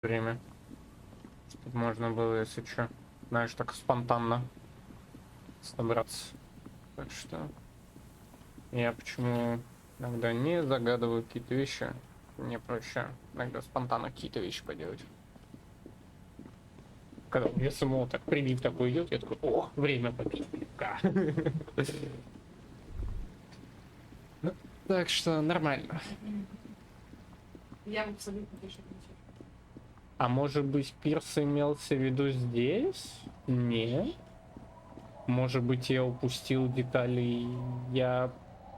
время. Чтобы можно было, если что, знаешь, так спонтанно собраться. Так что я почему иногда не загадываю какие-то вещи. Мне проще иногда спонтанно какие-то вещи поделать. Когда мне самого так прилив такой идет, я такой: о, время попить пивка. Так что нормально. Я абсолютно пишу ничего. А может быть, пирс имелся в виду здесь? Нет. Может быть, я упустил детали, я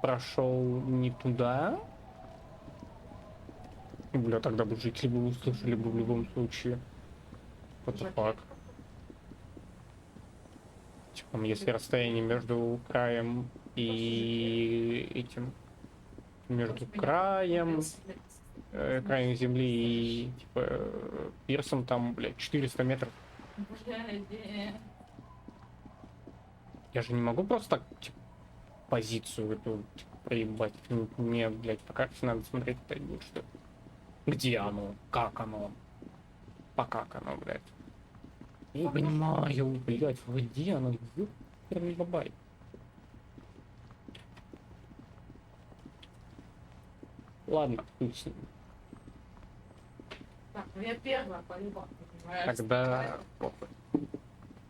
прошел не туда? Бля, тогда бы жители бы услышали бы в любом случае. What the fuck? Типа, если расстояние между краем и этим, между краем, краем земли и типа пирсом там, блядь, 400 метров. Я же не могу просто так, типа, позицию эту, типа, проебать. Мне, блядь, по карте надо смотреть, что где оно, как оно, как оно, блядь. Не понимаю, блядь, где оно, ёперный бабай. Ладно, хуй с ним. Так, ну я первая полюбала, понимаешь? Тогда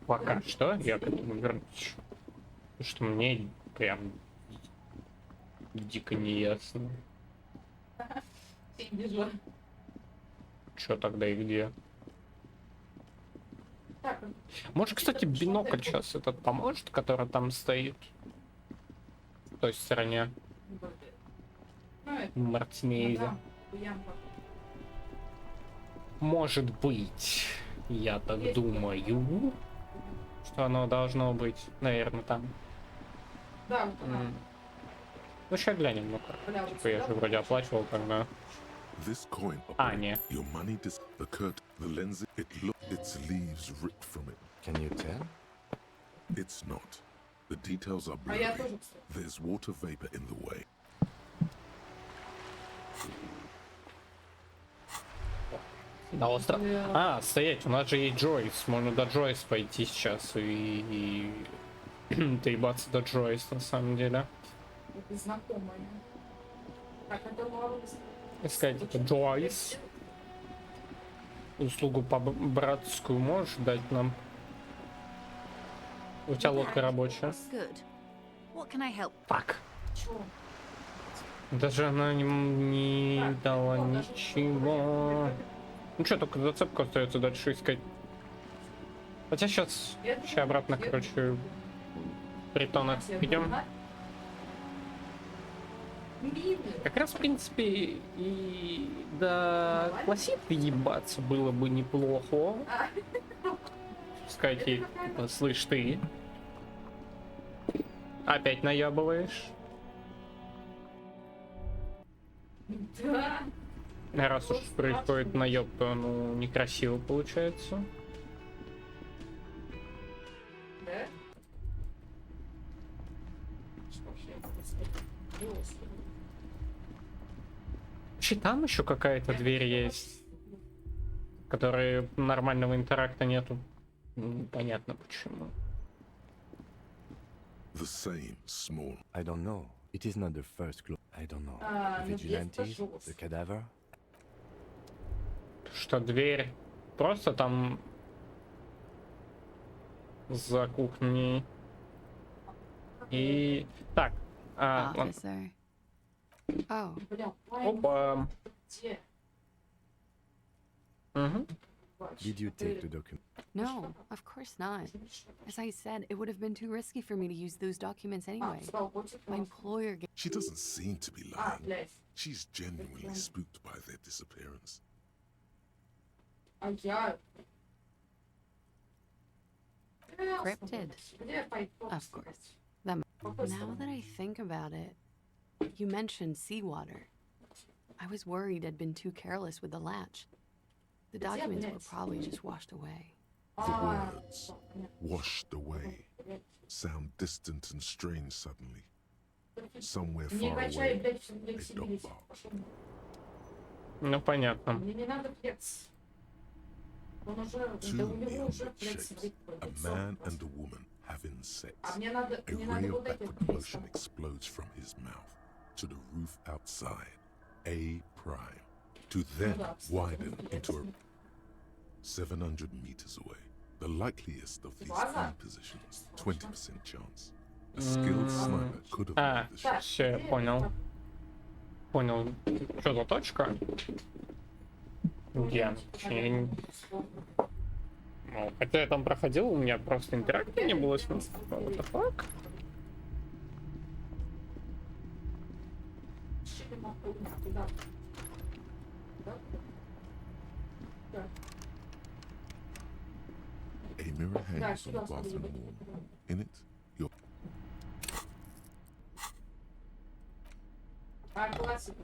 пока что я к этому вернусь. Потому что мне прям дико не ясно. Вижу. Что тогда и где. Так, Может, кстати, бинокль сейчас этот поможет, который там стоит. В той стороне. ну это, Мартинезе. ямка. Может быть, я так думаю, что оно должно быть, наверное, там. Да, вот она. Ну, сейчас глянем, ну-ка. Бля, вот Типа, я сюда. же вроде оплачивал, когда... This coin А, не. your money the curt the lens its leaves ripped from it. Can you tell? It's not. The details are А я blurry. тоже, кстати. There's water vapor in the way. На остров. А, стоять, у нас же есть Джойс. Можно до Джойс пойти сейчас и доебаться до Джойс, на самом деле. Это знакомая. Так, это Лоренс. Искать это Джойс. Услугу по-братскую можешь дать нам? У тебя лодка рабочая. Good. What can I help? Так. Чё? Даже она не дала ничего. Ну что, только зацепку остается дальше искать. Хотя сейчас обратно, короче, притона идем. Как раз, в принципе, и до класситы ебаться было бы неплохо. Сказать ей, типа, слышь, ты опять наебываешь. Да. Раз уж происходит наеб, то ну некрасиво получается. Да? Вообще там еще какая-то дверь есть, которой нормального интеракта нету. Непонятно почему. The same small. I don't know. It is not the first clue. I don't know. Ah, The no, vigilantes, jest to the cadaver. Что дверь просто там за кухней. И так. Ладно. Officer. Oh, Бля, Опа. где? Угу. Did you take the document? no, of course not. As I said, it would have been too risky for me to use those documents anyway. My employer gave She doesn't seem to be А, lying. блядь. She's genuinely spooked by their disappearance. А я... Cryptid. Где пойдём? Of course. Now that I think about it, you mentioned seawater. I was worried I'd been too careless with the latch. The documents were probably just washed away. The words, washed away, sound distant and strange suddenly. Somewhere Не far качай, away, блядь, всё, a блядь, dog соберись. barks. Пошёл. Ну понятно. Мне не надо пец. Он уже, Two да у него уже, neon-lit блядь, shapes, смотри, a лицо. man and a woman having sex. А мне надо A ray of вот эти backward motion вот. explodes from his mouth to the roof outside, A prime, to then widen into a 700 meters away. The likeliest of these three positions, 20% chance. A skilled sniper could have А, made the shot. все, я понял. Понял. Что за точка? Где? Я не- Ну, хотя я там проходил, у меня просто интеракции не было с ним. What the fuck? A mirror hangs on the bathroom wall. In it, your А, классика.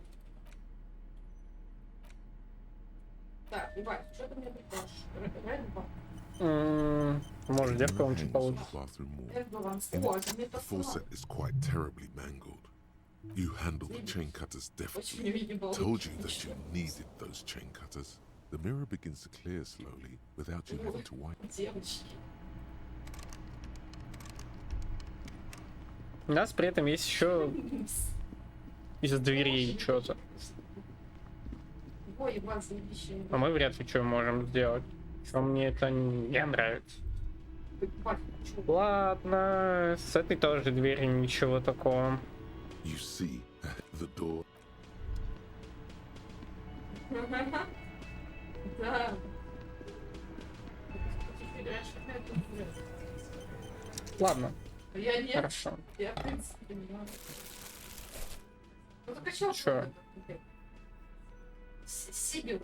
Так, ебать, что ты мне прикажешь? Рэнбо. Может, девка mirror он hangs что on получится. the bathroom wall. Рэнбо вам In О, it, это мне the так faucet is quite terribly mangled. You handle the chain cutters Очень deftly. видимо. Told you that you needed those chain cutters. The mirror begins to clear slowly without you having to wipe. Девочки. У нас при этом есть еще из дверей что-то. Ой, ебать, заебище. А мы вряд ли что можем сделать. Что мне это не нравится. Ебать, чё? Ладно, с этой тоже двери ничего такого. You see the door. Да. Ладно, Я нет. хорошо. Я, в принципе, не знаю. Ну, так а чё? Чё? Сибил.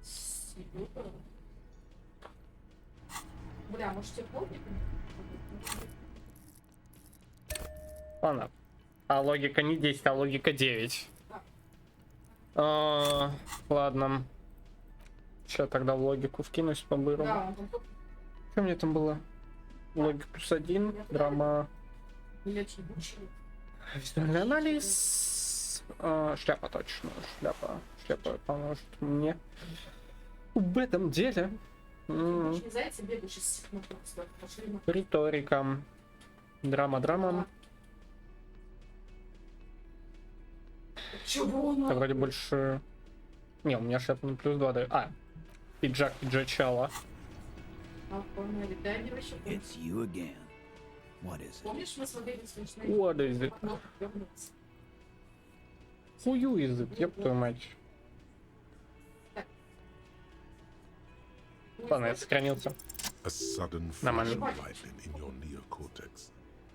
Сибил? Бля, может, тебе помнить? Ладно. А логика не 10, а логика 9. Ладно. Сейчас тогда в логику вкинусь по-бырому. Да, он там Что мне там было? Логика +1, драма, блядь, ебучий. визуальный анализ. Шляпа точно. Шляпа поможет мне в этом деле. Очень зайцы бегаешь из всех ног, пошли на... Риторика. Драма. Чего он? Это вроде больше... Не, у меня шляпа не +2 дает. Пиджачало. А, поняли, да, они вообще... It's you again. What is it? Помнишь, мы смотрели смешные... What is it? Хую язык, ёб твою мать. Ладно, я сохранился. A sudden flash Нормально. of lightning in your neocortex.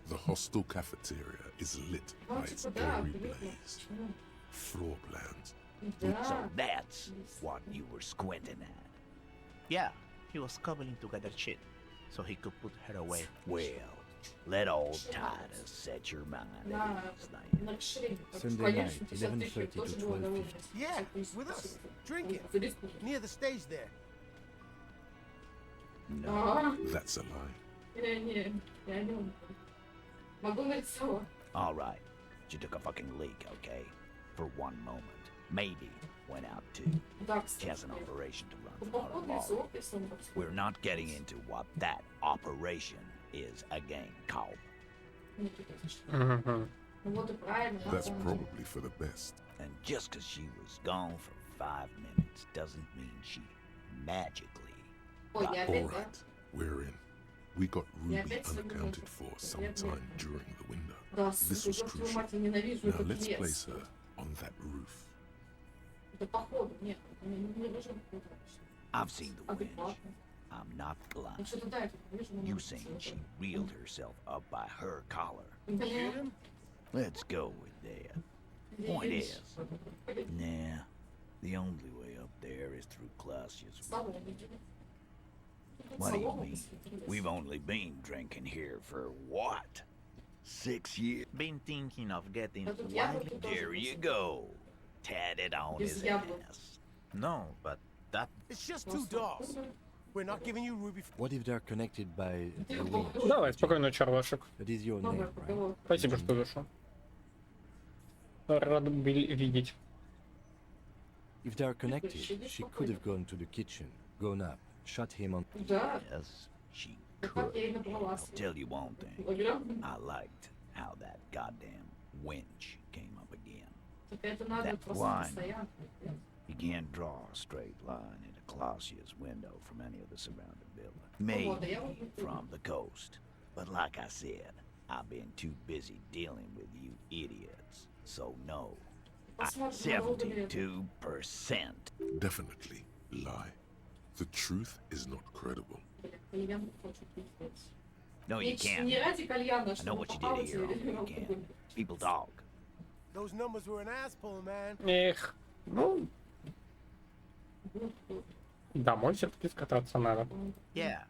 The hostel cafeteria is lit by its airy blaze. Floor plans. So Да. that's what you were squinting at. Yeah, he was cobbling together shit so he could put her away. Well, let old Titus set your mind На, at ease then. на расширение. Sunday Конечно, night, 50 тысяч 11:30 тоже to было 12:50. довольно. Yeah, 50 тысяч, with us, спасибо. drinking, За республику. near the stage there. No, А, That's a lie. я не умею. Могу нарисовать. all right. You took a fucking leak, okay? For one moment. Maybe went out too. Да, She has an кстати. operation to Ну, run out походу, of law. рисовок, если он так We're not getting into what that operation is again, Cobb. не тупит. Мгм. Ну вот и правильно. да, That's он- probably for the best. And just because she was gone for 5 minutes doesn't mean she magically. Ой, я All опять, да? right, we're in. We got Я Ruby опять сегодня unaccounted ночью. for Я sometime during the window. Да, This сука, was ёб твою crucial. мать, я ненавижу Now этот let's лес. place her on that roof. Да походу, нет, не вижу какой-то. I've seen the winch. Адекватно. I'm not Ну blind. что-то да, я тут вижу. но You может, saying это- she reeled herself up by her collar. Да. Let's go with that. Point is, nah, the only way up there is through Clausius. Слава, я видела. What do you Салон mean? посмотрели. We've only been drinking here for what? 6 years? Been thinking of getting Да тут яблоки wildly... тоже There you вкусные. go. Tatted on Без his яблок. ass. No, but that... It's just two Просто dogs. вкусные. We're not giving you Ruby. What if they're connected by a winch? Давай, спокойно, Чарлашек. That is your Новая name, right? поговорка. Спасибо, что зашел. Рад видеть. If they are connected, she could have gone to the kitchen. Go up. Shot him on. Да. Yes, she Ну как could. я и набрала I'll tell you one thing. Ловила. I liked how that goddamn winch came up again. Теперь это надо That просто wine. постоянно. You can't draw a straight line into Clausia's window from any of the surrounding buildings. Maybe from the coast. But like I said, I've been too busy dealing with you idiots. So no. Посмотрим, надолго ли это. 72%. Definitely lie. The truth is not credible. Блин, кальян хочу пить. No, you can't. Не ради кальяна, I know чтобы what you did попалась here on the или weekend. People dog. Those numbers were an asshole, man. Эх, ну... Домой все-таки скататься надо. Yeah.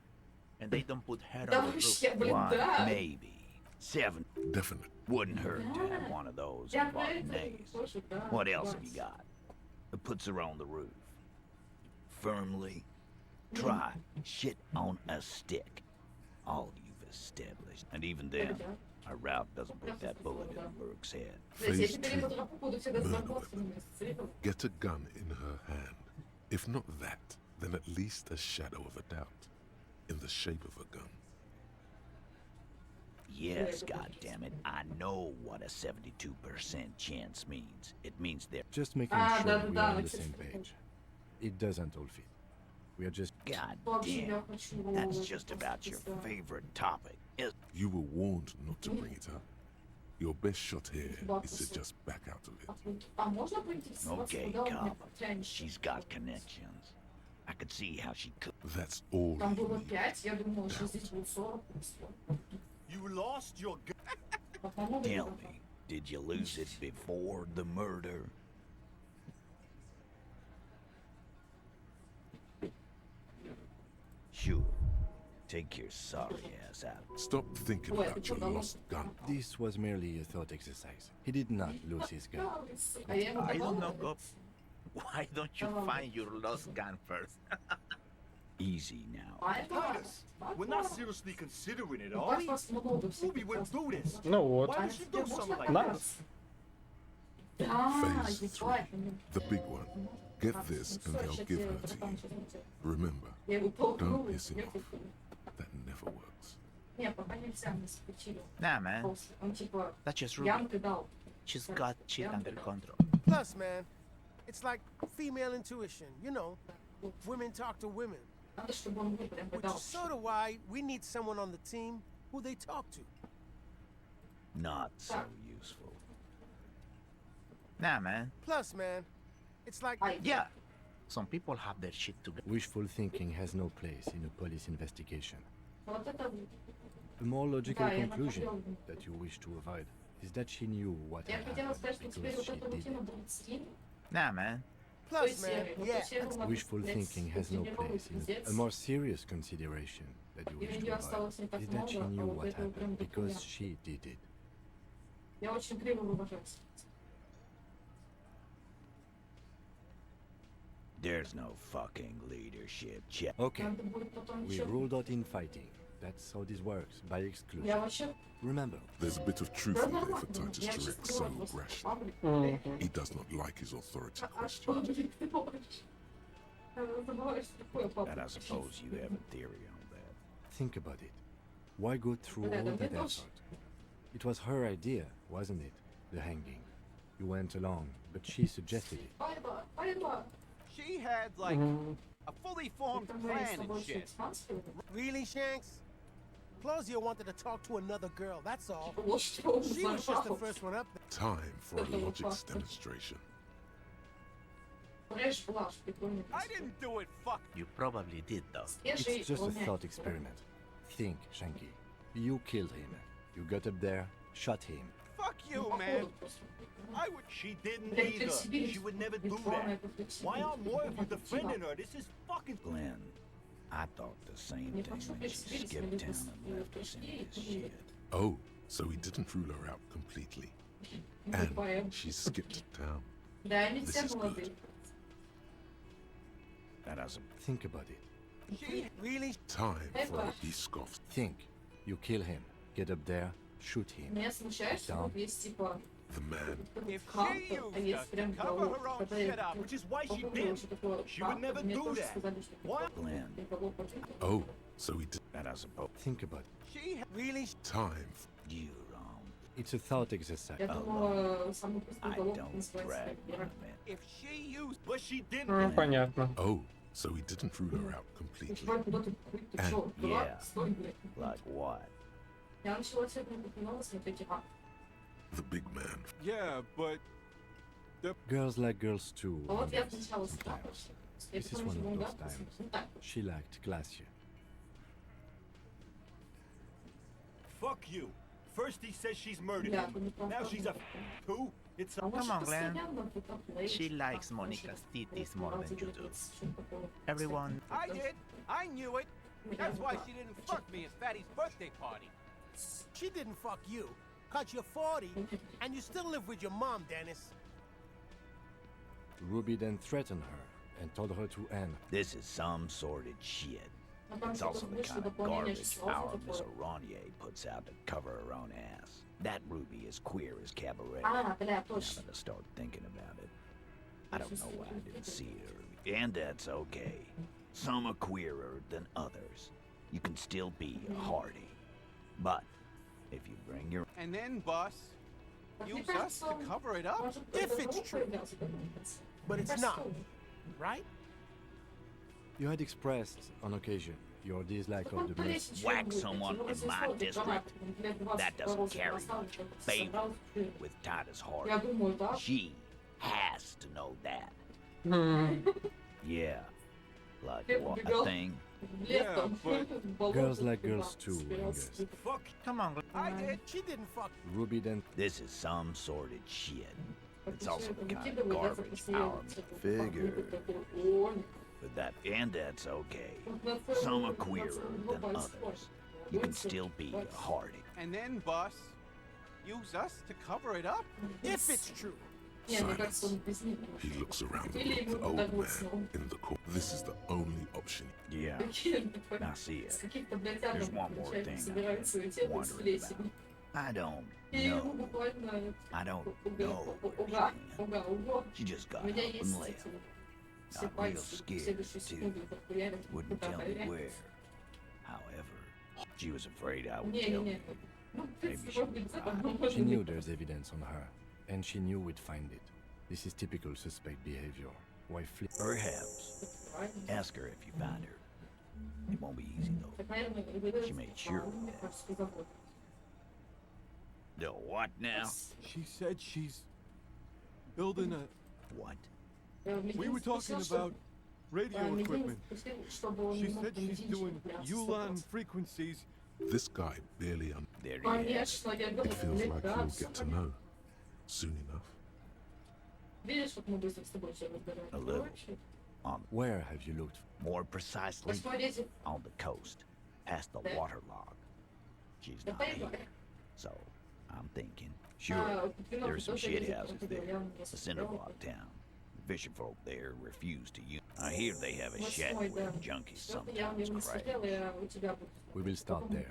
And they don't put her Да on the roof. вообще, блин, One, да. maybe. 7. Definite. Wouldn't hurt to have one of those Я in про это Bolognese. тоже, да. What else have you согласна. got? That puts her on the roof. Firmly. Try shit on a stick. All you've established. And even then, our route doesn't put that bullet in Burke's head. Блядь, я Phase теперь 2. буду буду всегда Murder знакомиться weapon. с ребенком. Get a gun in her hand. If not that, then at least a shadow of a doubt. In the shape of a gun. Yes, goddammit, I know what a 72% chance means. It means they're Just making Ah, sure да, we да, are on мы, the кстати, same такой. page. It doesn't all fit. We are just. Вообще, я goddamn. хочу... That's just about your favorite topic. You were warned not to bring it up. Your best shot here is to just back out of it. А можно поинтересоваться, Okay, куда у меня cop. прянички? She's got connections. I could see how she could. That's all Там you было need. 5, я думала, что здесь будет 40. You lost your gun. По-моему, Tell было me, did you lose it before the murder? Sure. Take your sorry ass out. Stop thinking Wait, about your hold on. lost gun. This was merely a thought exercise. He did not lose his gun. так. А я ему I don't давала. know, Cop. Why don't you find your lost gun first? Easy now. А это Titus, we're not seriously considering it, are Как we? вас много всего. Ruby went through this. Ну вот. Why А would she теперь do можно something like Да. that? кататься? Да, Phase ебать. 3. The big one. Get this and they'll give her to you. Remember, Я его толкнула, Don't piss him я off. купила. that never works. Не, пока нельзя, мы исключили. Nah, man. Он типа That's just Ruby. ямки дал. She's got shit under control. Plus, man, it's like female intuition. You know, women talk to women. Надо, чтобы он мне прям Which дал. is sort of why we need someone on the team who they talk to. Not so useful. Nah, man. Plus, man, it's like Ай, Yeah. Some people have their shit together. Wishful thinking has no place in a police investigation. вот это... The more logical Да, я conclusion находила. that you wish to avoid is that she knew what Я had хотела сказать, happened что теперь because вот she эту did рутину it. будет скинуть. Nah, man. Той plus, man, серии. Вот yeah. ту серию надо, Wishful блядь, thinking has no тренировать, place in пиздец. a more serious consideration that you И wish у неё to осталось не avoid так is that she много, а knew вот what этого прям happened because дохуя. she did it. Я очень криво выражаюсь. There's no fucking leadership. Check. Okay, Надо будет потом we ещё... ruled out infighting. That's how this works, by exclusion. Я вообще... Remember, There's a bit of truth Да in there нормально. for Titus Я to чисто react so просто rashly. паблик. Мгм. He does not like his authority А что, questioned. блин, ты думаешь? Забываешь, что такое паблик. And I suppose you have a theory on that. think about it. Why go through Бля, all да мне that тоже. effort? It was her idea, wasn't it? The hanging. You went along, but she suggested it. Пайба, пайба. She had like a fully formed Там же есть с plan тобой and shit. швейцарский. Really, Shanks? Claudia wanted to talk to another girl, that's all. Вот что он She was just the зажал. first one up there. Time for a logics demonstration. Флэш, флаш, прикольный. I didn't do it, fuck. You probably did, though. Свежий, It's just a он thought мягкий. experiment. Think, Shanky. You killed him. You got up there, shot him. Fuck you, Походу man. просто. I would. She didn't Блядь, either. флексибилити. She would never do Электронная that. флексибилити. Why aren't more of you defending her? This is fucking. Glenn, I thought the same Не thing хочу when she флексибилити, skipped мне town and left us in this shit. Oh, so he didn't rule her out completely. Тупая. And she skipped town. Да, они This все is молодые. good. That I Think about it. She really? Time Hey, for a Flash. be scoffed. Think. You kill him. Get up there, shoot him. Меня смущает, что Да. вот есть типа The man. If she used us to cover her own shit up, which is why she did, she would never do that. What? Glenn, Oh, so he did. and I suppose Think about it. She Really? Time. you, It's a thought exercise. Я думала, самый вкусный I уголок don't называется drag my Вера. men. if she used, but she didn't. Понятно. Oh, so he didn't rule her out completely. Чувак, куда ты? Ты And- чё, дурак? Yeah. Стой, блядь. Like what? Я начала сегодня упоминала смотреть а The big man. Yeah, but Girls like girls too. А вот я Agnes, сначала сказала, sometimes. что я This is помню, one что of он those гадкий, times. ну так. She liked Glacier. fuck you. First he says she's murdered Yeah, him. Now she's a who? It's a А может, on, Glenn. постоянно тут оплеешь, She как likes хочешь, Monica's titties more than you do. что такое. Everyone, I did. I knew it. That's why she didn't fuck me at Fatty's birthday party. She didn't fuck you. Cause you're 40 and you still live with your mom, Dennis. Ruby then threatened her and told her to end. This is some sordid shit. А там It's что-то also the вышло, kind of дополнение garbage часов, our такое. Miss Aronier puts out to cover her own ass. That Ruby is queer as cabaret. А, бля, Now точно. that I start thinking about it, I don't know why I didn't see her. And that's okay. Some are queerer than others. You can still be a hardy. But if you bring your And then, boss, Мне use us кажется, to он cover it up? может If даже it's руку true. взял себе на конец. But it's Кажется, not. он. Right? You had expressed on occasion your dislike Он of the mess. полезет, whack чем будет. someone Его in развезло, my ты district, дурак, блядь, 20 that doesn't поросов carry поставил, much чтобы ты favor собрал в тюрьму. with Titus Я Hardy. думаю, да. She has to know that. Yeah. Like Хлеб what? A убегал. thing? В лес там, в болото Girls like туда girls too, собирался. Angus. Fuck. come on, Glenn. I did. She didn't fuck. Ruby then This is some sordid shit. It's Всё also это the kind of выкидывает, я garbage запустила our всякую figure. фигуру такую. Ой, But that and that's okay. вот на Some are целом queerer 22 than пальца. others. You can Пальцы, still be a пальцы. hardy. And then, boss, use us to cover it up? If it's true. Не, мне кажется, он без них. He looks around the Или room, the ему old так вот man снова. in the corner. This is the only option. Yeah. Now see С it. каких-то, блядь, There's ядов, one more получается, thing собираются эти I'm вот wondering сплетни. about. I don't И ему know. буквально I don't уга, know where she уга, went. уга, уга. She just У got меня up есть and эти left. вот все Got real пальцы, scared, следующую too. секунду их охуярят. Wouldn't Куда tell me проверять? where. However, she was afraid I would tell Не-не-не. me. Ну, в Maybe принципе, she может быть, would где-то, lie. но she может knew быть. there's evidence on her, and she knew we'd find it. This is typical suspect behavior. Why flip? Perhaps. Ask her if you find her. It won't be easy though. Так, наверное, выдается, She made sure of мне that. кажется, забота. The what now? She said she's building a... What? We were talking about radio equipment. She said she's doing Ulan frequencies. This guy barely There he is. Конечно, я It говорю, feels блядь, like да, he'll всё get to понятно. know soon enough. Видишь, вот мы быстро с тобой все разбираем. A little. Короче, Where have you looked? More precisely, посмотрите, on the coast, past the waterlock. She's да not here, поехали. so I'm thinking. Sure, А, вино there's some тоже shit ездит, houses как there. я не A cinder смотрела. block town. Fisher folk there refuse to use. I hear they have a shack Восьмой, да. where junkies Что-то я sometimes не crash. смотрела, я у тебя буду. We will start there.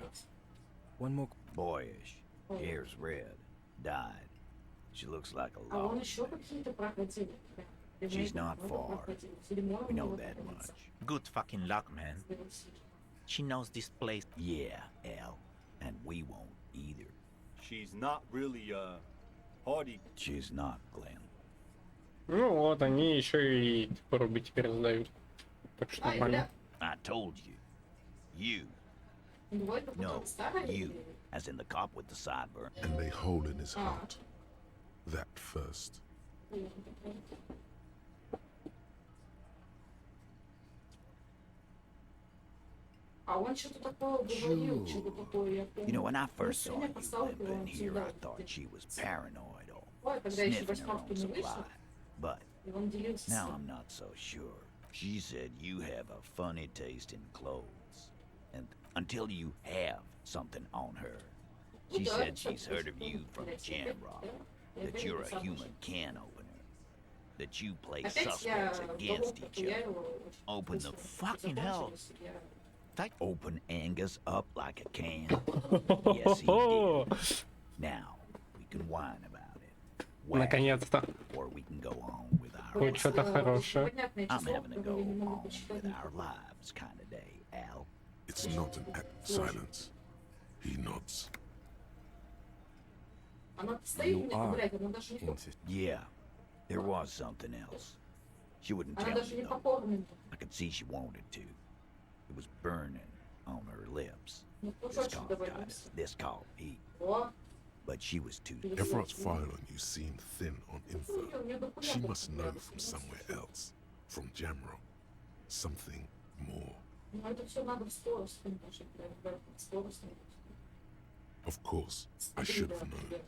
One more. Boyish, hair's red, dyed. She looks like a А он log. еще какие-то проходили. She's not far. We know that much. Good fucking luck, man. She knows this place. Yeah, Al, and we won't either. She's not really, hardy. She's not, Glenn. Ну вот, они еще и руби теперь задают. Так что Ай, нормально. бля, I told you. You. бывает, как No, будто старая you. или- As in the cop with the sideburn. And a hole in his heart. That first. А он что-то такое говорил, что-то такое, я помню. You know, when I Ну, first saw сегодня you поставил limping он here, сюда. I thought she was paranoid or Ой, когда еще sniffing her восьмерку own не supply. вышел, But и он делился. now I'm not so sure. She said you have a funny taste in clothes. And until you have something on her, she да, said это she's heard of you from блядь, Jamrock. я That верю, you're a сам human can opener. That you play Опять я suspects того against each other. похуярила. Open the Fucking hell. Open Angus up like a can. Yes, he did. Now, we can whine about it. wagon, Наконец-то. or we can go on with our Хоть что-то хорошее. I'm having to go on with our lives kind of day, Al. It's not an act of silence. He nods. You are insistent. Yeah, there was something else. She wouldn't tell me though. I could see she wanted to. It was burning on her lips. This called heat. But she was too. Efrat's file on you seemed thin on info. She must know from somewhere else. From Jamro. Something more. Of course, I should have known.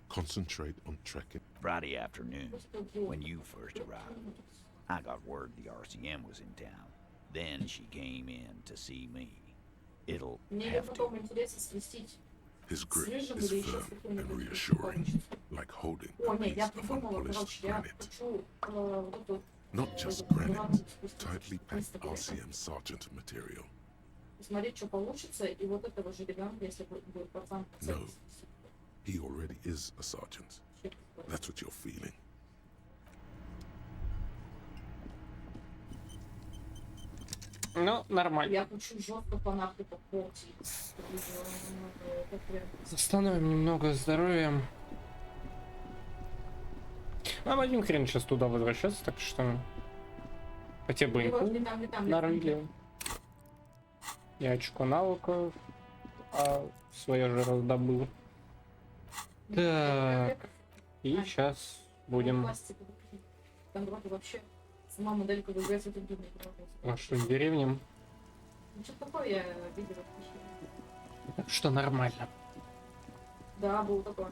Concentrate on tracking. Friday afternoon, when you first arrived, I got word the RCM was in town. Then she came in to see me. It'll have to. His grip is firm and reassuring, like holding a piece of unpolished granite. Not just granite, tightly packed RCM sergeant material. No, he already is a sergeant. That's what you're feeling. Ну, нормально. Восстановим немного здоровья. Нам один хрен сейчас туда возвращаться, так что хотя бы инфу нарыли. Я очко навыков, а свое же раздобыл. Так, и сейчас будем вашим деревням. Что-то такое я видела. Так что нормально. Да, был такой.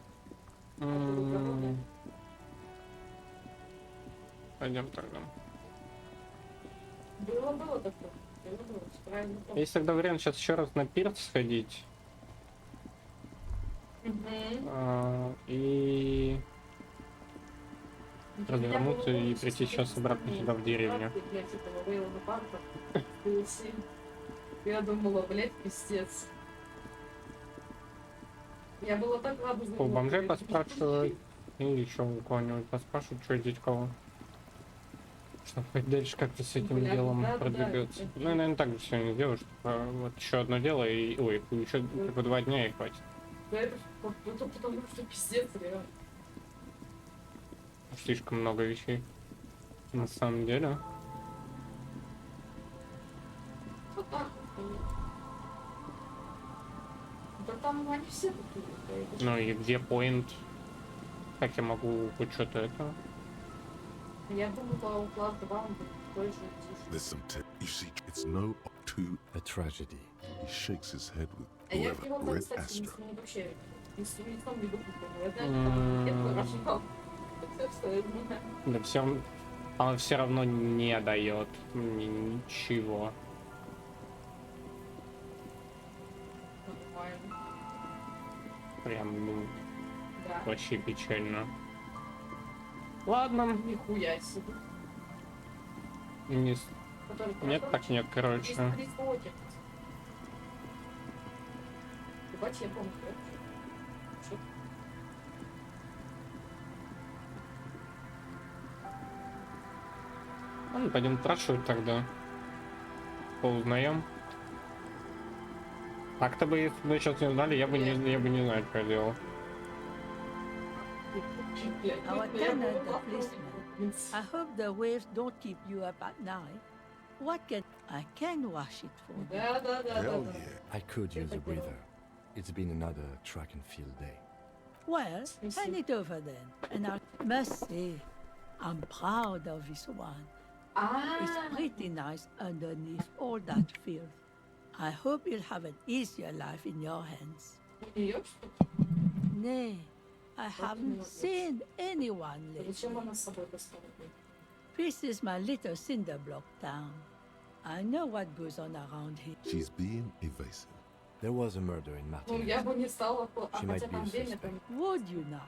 Пойдем тогда. Было такое. Правильно. Есть тогда вариант сейчас еще раз на пирс сходить. И развернуться и прийти сейчас обратно сюда в деревню. Я думала, блядь, пиздец. Я была так рада. У бомжей поспрашивать или еще у кого-нибудь поспрашивать, что здесь кого. Чтобы хоть дальше как-то с этим делом продвигаться. Ну, я, наверное, так же сегодня сделаю, что вот еще одно дело и... Ой, еще по 2 дня и хватит. Это потому что пиздец, реально. Слишком много вещей. На самом деле. Вот так вот. Да там они все такие. Ну и где поинт? Как я могу хоть что-то это? Я думала, у класс 2 он будет такой же. There's some you see, it's no two. A tragedy. He shakes his head with А я в whoever него, read кстати, Astra. не вообще. Ни с лицом не буду, я знаю, там это хорошо. Да все, он все равно не дает мне ничего. Нормально. Прям, ну, Да. вообще печально. Ладно. Нихуя себе. Не... Который Нет, хорошо. так нет, короче. Есть присмотр. Ебать, я помню, да? Чё? Ладно, пойдем спрашивать тогда. Поузнаем. Так-то бы, если бы сейчас не знали, я бы не знаю, что делал. Our tenant, the policeman. I hope the waves don't keep you up at night. What can I can wash it for you? Да, да, да, да, Hell да. yeah. I could use a breather. It's been another track and field day. Well, hand it over then, and I must say, I'm proud of this one. It's pretty nice underneath all that filth. I hope you'll have an easier life in your hands. Её, что Nay, I haven't seen anyone ли? lately. Зачем она с собой достала? This is my little cinder block town. I know what goes on around here. She's being evasive. There was a murder in Ну, Martin. я бы не стала... А She might хотя be там a время, suspect. там... Would you now?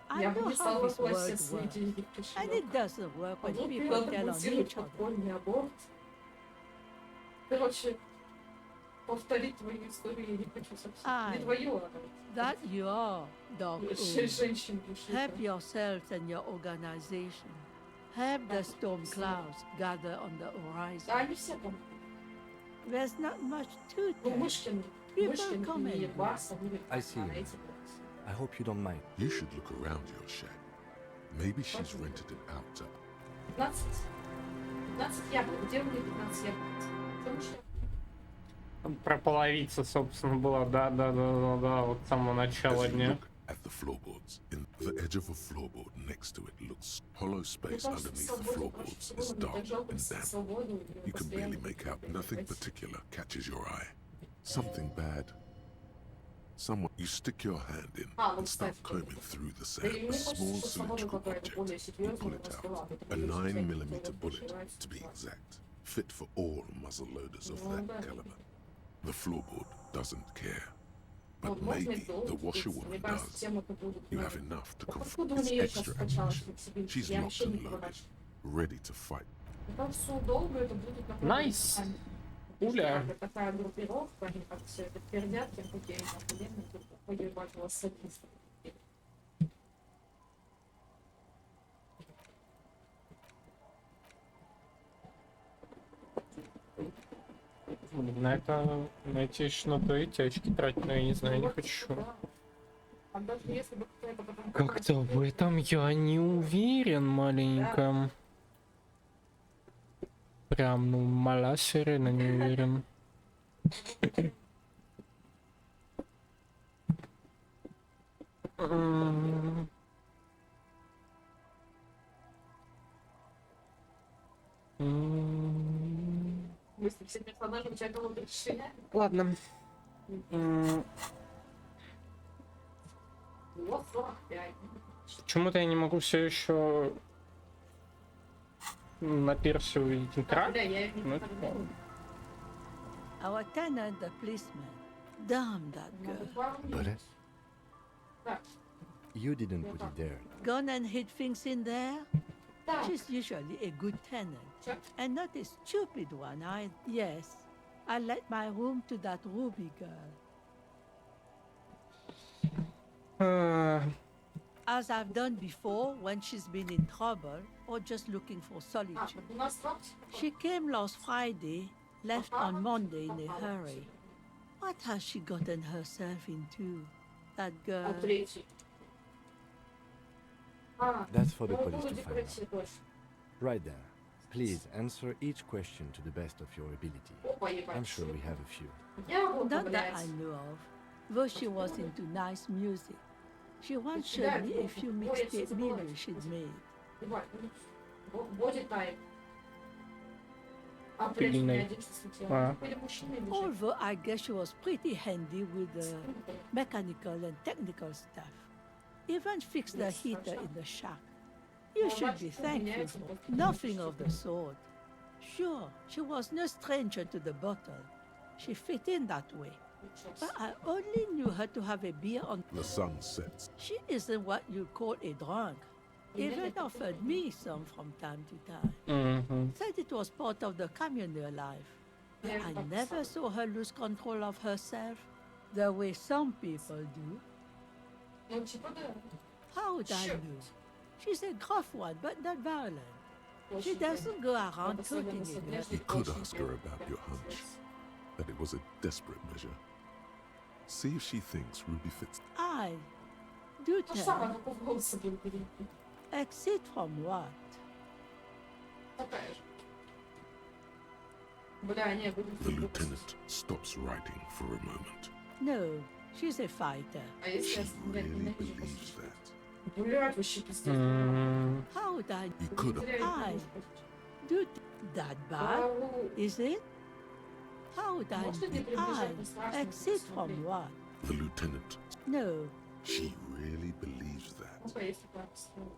I Я бы know не how стала this класть world свои works, деньги в and кошелек. it doesn't work А when вот people надо tell on монтировать each other. подпольный аборт. Короче, повторить твою историю я не хочу совсем. Ай. Не твою, а That you are, Doc. женщин души. Help yourselves and your organization. Help the storm clouds gather on the horizon. Да, они все там. There's not much to Ну, tell. Мышкин come и in. Барса были I see. I hope you don't mind. You should look around your shack. Maybe she's rented it out to 15 яблок. Где у них 15 яблок? Потому что Про половица, собственно, была, да, вот с самого начала As you дня. look at the floorboards, in the edge of a floorboard next to it looks hollow space underneath the floorboards is dark and damp. You can barely make out. Nothing particular catches your eye. Something bad. Someone. You stick your hand in and start combing through the sand. A small cylindrical object. You pull it out. A 9mm bullet, to be exact, fit for all muzzle loaders of that caliber. The floorboard doesn't care. But maybe the washerwoman does. You have enough to confront its extra ammunition. She's locked and loaded, ready to fight. там все долго, это будет такой... Найс. Пуля. Такая группировка, они как все это пердят, тем путей погибать вас садистов. Блин, на эти шнуты эти очки тратить, но я не знаю, не хочу. А даже если бы кто-то потом... Как-то в этом я не уверен маленько. Прям, ну, маля сирена не уверен. Мысли все персонажи у тебя голову решения. Ладно. Вот 45. Почему-то я не могу все еще на пирсе увидеть экран. Бля, я их не Ну, представляю. Our tenant, the policeman. Damn that girl. Bullet? Да. You didn't put it there. Gone and hid things in there? Да. She's usually a good tenant. Sure. And not a stupid one, Yes. I let my room to that Ruby girl. As I've done before when she's been in trouble or just looking for solitude. У нас тут... She came last Friday, left on Monday in a hurry. What has she gotten herself into? That girl. А третий. That's for the police ну, to find out. депрессия точно. Right there. Please answer each question to the best of your ability. Опа, ебать. I'm sure we have a few. Я вот, Not that I блядь. know of, though she was into nice music. She once showed me a few mixtape videos she'd made. Ебать, ну, боди тайп. А, блядь, у Пыльный. меня 11 сантиметров. Или мужчина, или женщина. Although I guess she was pretty handy with the mechanical and technical stuff. Even fixed the heater in the shack. You should be thankful for nothing of the sort. Sure, she was no stranger to the bottle. She fit in that way. But I only knew her to have a beer on. The sun sets. She isn't what you'd call a drunk. Even offered me some from time to time. Said it was part of the communal life. But I never saw her lose control of herself the way some people do. Ну, типа, да. How would I Sure. know? She's a gruff one, but not violent. She doesn't go around hurting it. You could ask her about your hunch, that it was a desperate measure. See if she thinks Ruby fits. I do То же самое, tell. как у голоса был перейти. Exit from what? Такая же. Бля, не, буду... The lieutenant stops writing for a moment. No, she's a fighter. А если She я блядь, really ненавижу believes послушать? that. Блядь, вообще пиздец. How would I You could have. I do that bad? Is it? How would I Может, не I приближать к страшным exit from условиям. what? The lieutenant. No. She really believes that. Ну, если так сказать.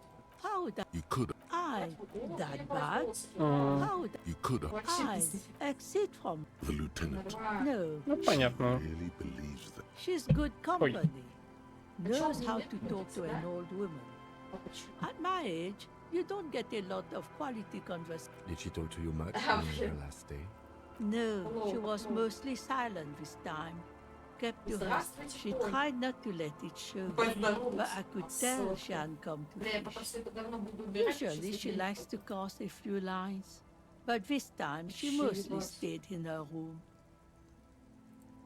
How would You could have. I that bad? Mm. How would You could have. I exit from The lieutenant no? Ну, понятно. really believes that. She's good company. Knows how to talk to an old woman. At my age, you don't get a lot of quality conversation. Did she talk to you much Ah, during yeah. her last day? No, she was mostly silent this time. Kept to herself. She tried not to let it show, but I could tell she hadn't come to fish. Usually she likes to cast a few lines, but this time she mostly stayed in her room.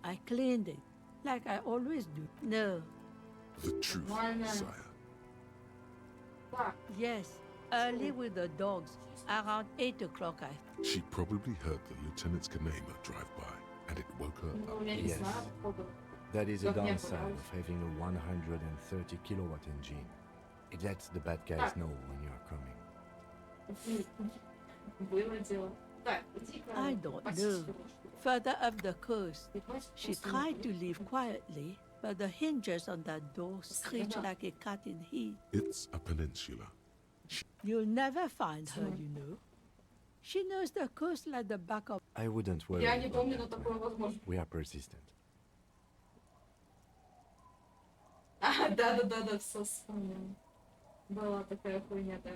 I cleaned it, like I always do. No. The truth, sire. Yes, early with the dogs, around 8 o'clock She probably heard the lieutenant's Kanema drive by, and it woke her up. Yes. That is a downside of having a 130 kilowatt engine. It lets the bad guys know when you're coming. I don't know. Further up the coast, she tried to leave quietly, but the hinges on that door screech like a cat in heat. It's a peninsula. You'll never find her, you know. She knows the coast like the back of... I wouldn't worry about that. We are persistent. Да, все вспомнила. Была такая хуйня, да.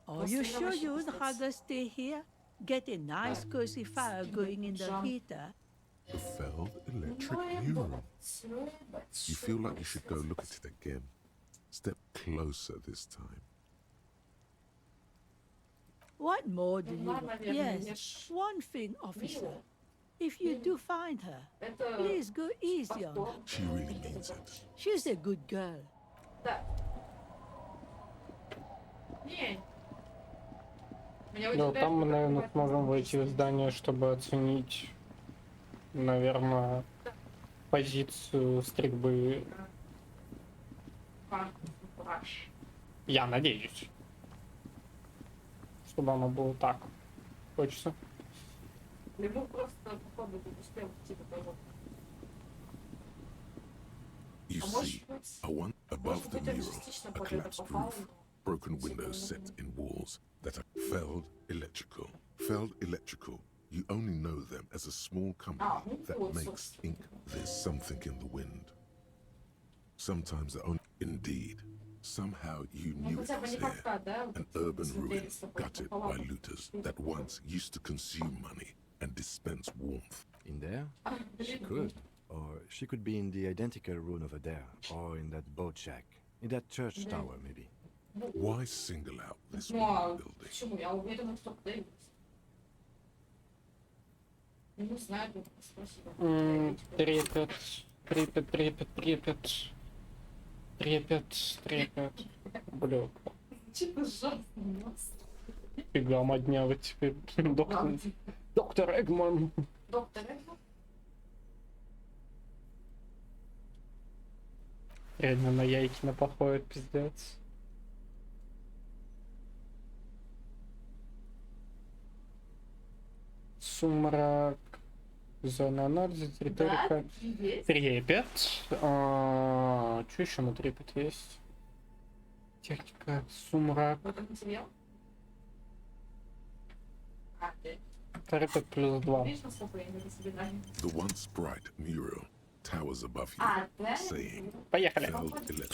Are you sure you would rather stay here? Get a nice cozy fire going in the heater? The felled electric mural. You feel like you should go look at it again. Step closer this time. What more do you want? Yes, one thing, officer. If you do find her, please go easy on her. She really means it. She's a good girl. Ну, там мы, наверное, сможем войти в здание, чтобы оценить, наверное, позицию стрельбы. Я надеюсь, чтобы оно было так. Хочется. You see, above the mural, a collapsed roof, broken windows set in walls that are felled electrical. Felled electrical, you only know them as a small company that makes ink. There's something in the wind. Sometimes the only... Indeed. Somehow you knew it was here. An urban ruin gutted by looters that once used to consume money and dispense warmth. In there? She could. Or she could be in the identical room over there, or in that boat shack, in that church tower, maybe. Why single out this one building? Трепет. Бля. Фига модня вы теперь, доктор Эгман. Доктор Эгман? Реально на Яйкина походит, пиздец. Сумрак. Зона анализа, территория. Трепет. Что еще на трепет есть? Техника, сумрак. Трепет плюс 2. The once bright mural towers above you, saying, Поехали.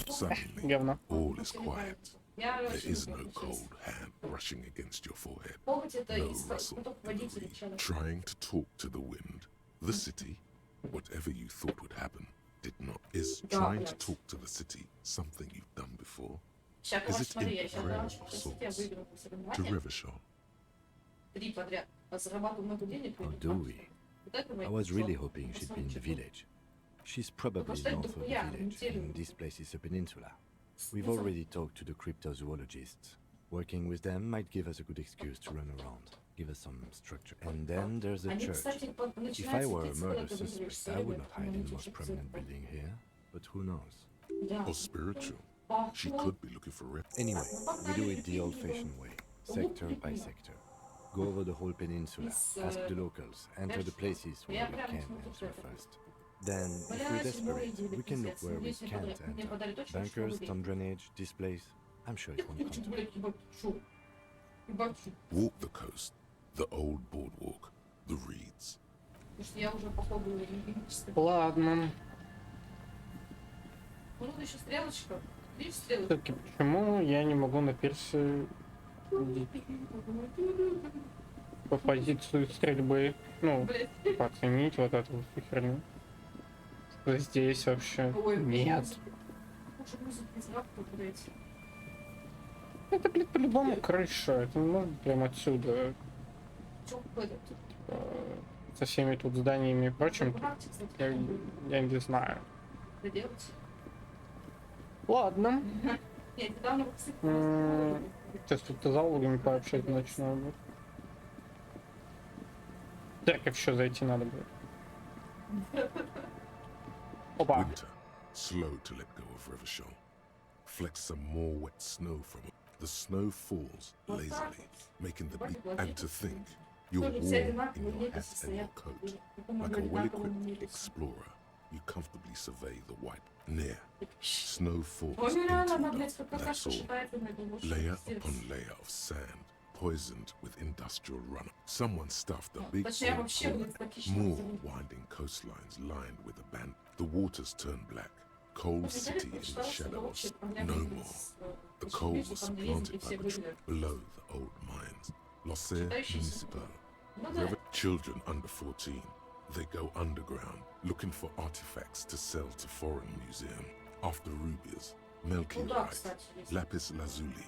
Suddenly, all is quiet. There is no cold hand brushing against your forehead. No rustle in the breeze. Trying to talk to the wind. The city, whatever you thought would happen, did not. Is trying to talk to the city something you've done before? Is it in prayer of sorts? To Revachol? Or do we? I was really hoping she'd be in the village. She's probably north of the village, and this place is a peninsula. We've already talked to the cryptozoologists. Working with them might give us a good excuse to run around, give us some structure. And then there's the church. If I were a murder suspect, I would not hide in the most prominent building here, but who knows? Or spiritual? She could be looking for Anyway, we do it the old-fashioned way, sector by sector. Go over the whole peninsula, ask the locals, enter the places where we can enter first. Then, if we're desperate, we can look where we can't enter. Bunkers, tunnel drainage, this place. I'm sure it won't come to me. Walk the coast, the old boardwalk, the reeds. Ладно. Все-таки почему я не могу на пирсе... по позицию стрельбы. Ну, оценить вот эту всю херню. Что здесь вообще нет. Это, блядь, по-любому крыша. Это не может прям отсюда. Со всеми тут зданиями и прочим. Я не знаю. Ладно. Сейчас тут с залогами пообщаться начну. Церковь еще зайти надо будет. Опа. Winter, slow to let go of Rivershore. Flecks some more wet snow from it. The snow falls lazily, making the beat. And to think, you're warm in your hat and your coat. Like a well-equipped explorer, you comfortably survey the white. Near, snow falls into the, that's all. Layer upon layer of sand, poisoned with industrial runoff. Someone stuffed a big old pond. More winding coastlines lined with abandoned. The waters turn black. Coal city in the shadows. No more. The coal was supplanted by the below the old mines. Losser Municipal. Children under 14. They go underground, looking for artifacts to sell to foreign museum. After rubies, melchierite, lapis lazuli.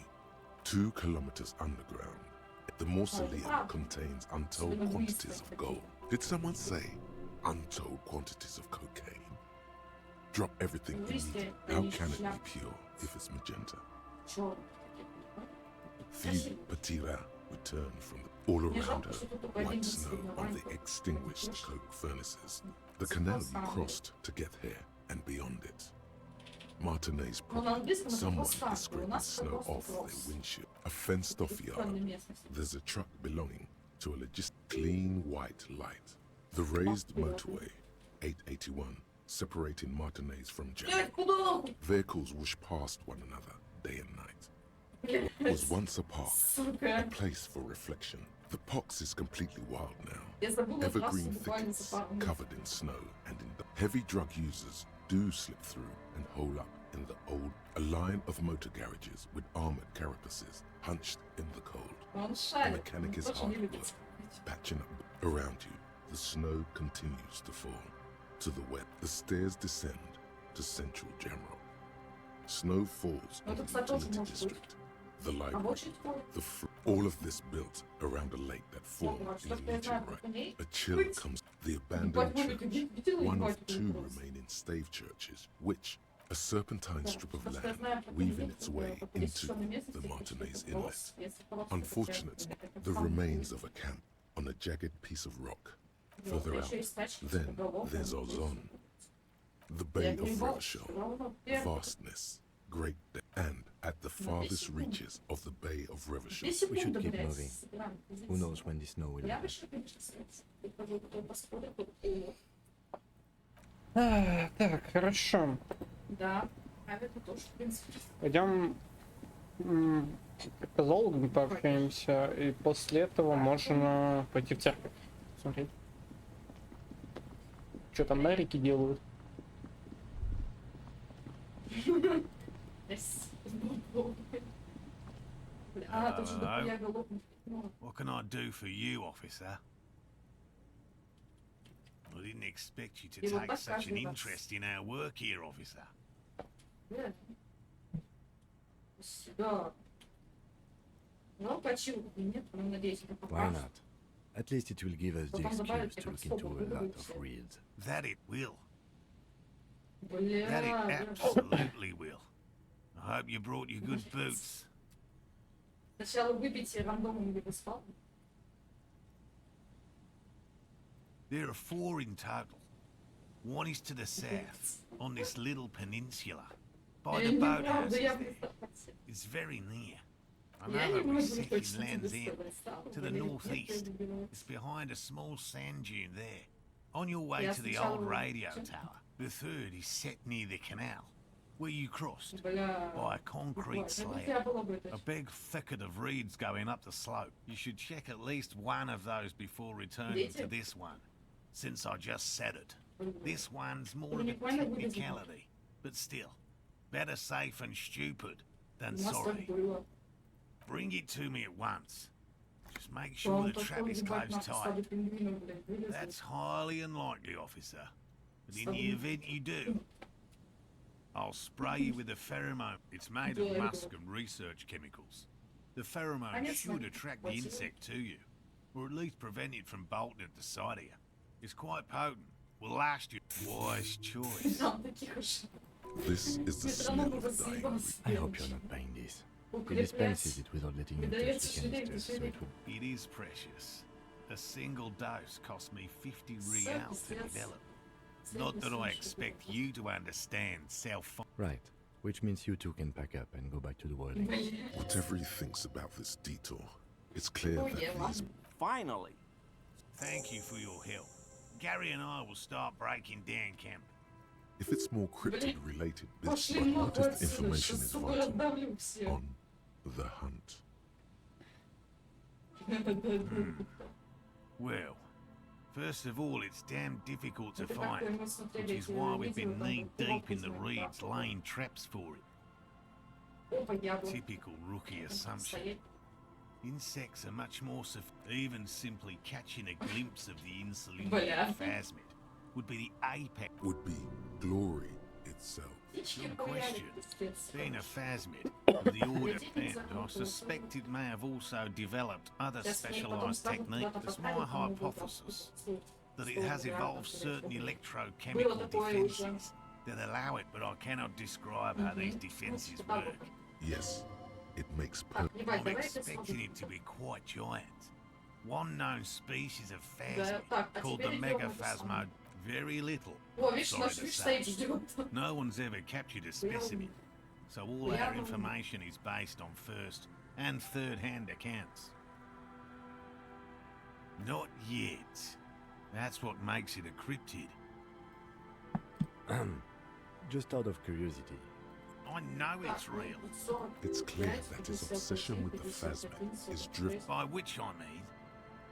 2 kilometers underground. The mausoleum contains untold quantities of gold. Did someone say untold quantities of cocaine? Drop everything immediately. How can it be pure if it's magenta? Few patira return from the all around her, white snow on the extinguished coke furnaces. The canal you crossed to get here and beyond it. Martinez property. Someone is scraping snow off their windshield. A fenced-off yard. There's a truck belonging to a legit clean white light. The raised motorway, 881, separating Martinez from Jack. Vehicles whoosh past one another day and night. It was once a park, a place for reflection. The pox is completely wild now. Evergreen thickets covered in snow and in heavy drug users do slip through and hole up in the old, a line of motor garages with armored carapaces hunched in the cold. The mechanic is hard at work, patching up around you. The snow continues to fall. To the west, the stairs descend to Central General. Snow falls on the utility district, the library, all of this built around a lake that formed in a meteorite. A chill comes. The abandoned church, one of 2 remaining stave churches, which, a serpentine strip of land weaving its way into the Martinez Inlet. Unfortunate, the remains of a camp on a jagged piece of rock. Further out, then there's Ozon, the Bay of Rivershore, vastness, great depth, and at the farthest reaches of the Bay of Rivershore. We should keep moving. Who knows when the snow will end? Так, хорошо. Пойдем к зоологам пообщаемся, и после этого можно пойти в церковь. Смотреть. Что там на реке делают? What can I do for you, officer? I didn't expect you to take such an interest in our work here, officer. Why not? At least it will give us the excuse to look into a lot of reels. That it will. That it absolutely will. I hope you brought your good boots. There are 4 in total. One is to the south, on this little peninsula, by the boathouses there. It's very near. Another is set in Land's End, to the northeast. It's behind a small sand dune there, on your way to the old radio tower. The 3rd is set near the canal, where you crossed, by a concrete slab. A big thicket of reeds going up the slope. You should check at least one of those before returning to this one, since I just said it. This one's more of a technicality, but still, better safe and stupid than sorry. Bring it to me at once. Just make sure the trap is closed tight. That's highly unlikely, officer. But in the event you do, I'll spray you with a pheromone. It's made of musk and research chemicals. The pheromone should attract the insect to you, or at least prevent it from bolting at the sight of you. It's quite potent. Will last you. Wise choice. This is the smell of a dying breed. I hope you're not buying this. He dispenses it without letting you touch the canisters, so it would... It is precious. A single dose cost me 50 reals to develop. Not that I expect you to understand self... Right. Which means you two can pack up and go back to the whirling. Whatever he thinks about this detour, it's clear that these... Finally! Thank you for your help. Gary and I will start breaking down camp. If it's more cryptid-related business, but what if the information is vital? On the hunt. Well, first of all, it's damn difficult to find, which is why we've been knee-deep in the reeds laying traps for it. Typical rookie assumption. Insects are much more even simply catching a glimpse of the Elysium phasmid would be the apex. Would be glory itself. Good question. Being a phasmid of the order plant, I suspect it may have also developed other specialised techniques. It's my hypothesis that it has evolved certain electrochemical defences that allow it, but I cannot describe how these defences work. Yes, it makes perfect. I'm expecting it to be quite giant. One known species of phasmid called the megaphasmode. Very little. Sorry to say. No one's ever captured a specimen, so all our information is based on first and third-hand accounts. Not yet. That's what makes it a cryptid. Just out of curiosity. I know it's real. It's clear that his obsession with the phasmid is driven. By which I mean,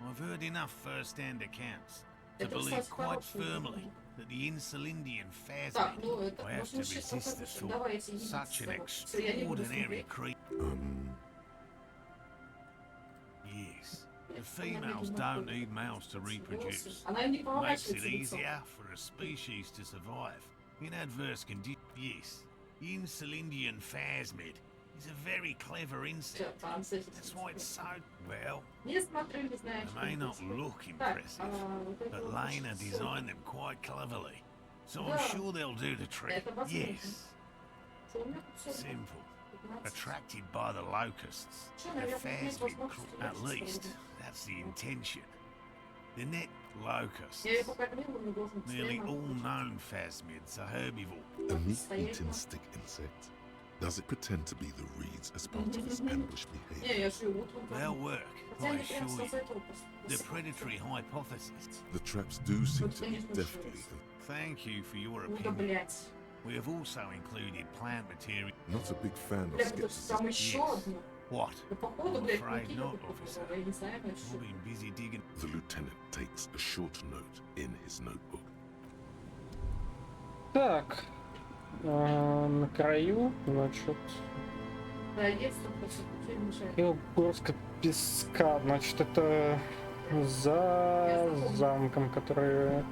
I've heard enough first-hand accounts to believe quite firmly that the Insulindian phasmid, I have to resist the thought, such an extraordinary creature. Yes, the females don't need males to reproduce. Makes it easier for a species to survive in adverse conditions. Yes, the Insulindian phasmid is a very clever insect. That's why it's so... Well, they may not look impressive, but Lena designed them quite cleverly. So I'm sure they'll do the trick. Yes. Simple. Attracted by the locusts. The phasmid, at least, that's the intention. The net locusts. Nearly all known phasmids are herbivore. A meat-eating stick insect. Does it pretend to be the reeds as part of its ambush behavior? They'll work, I assure you. The predatory hypothesis. The traps do seem to be deftly. Thank you for your opinion. We have also included plant material. Not a big fan of skepticism. Yes. What? I'm afraid not, officer. I've been busy digging. The lieutenant takes a short note in his notebook. Так. На краю, значит, горска песка, значит, это за замком, который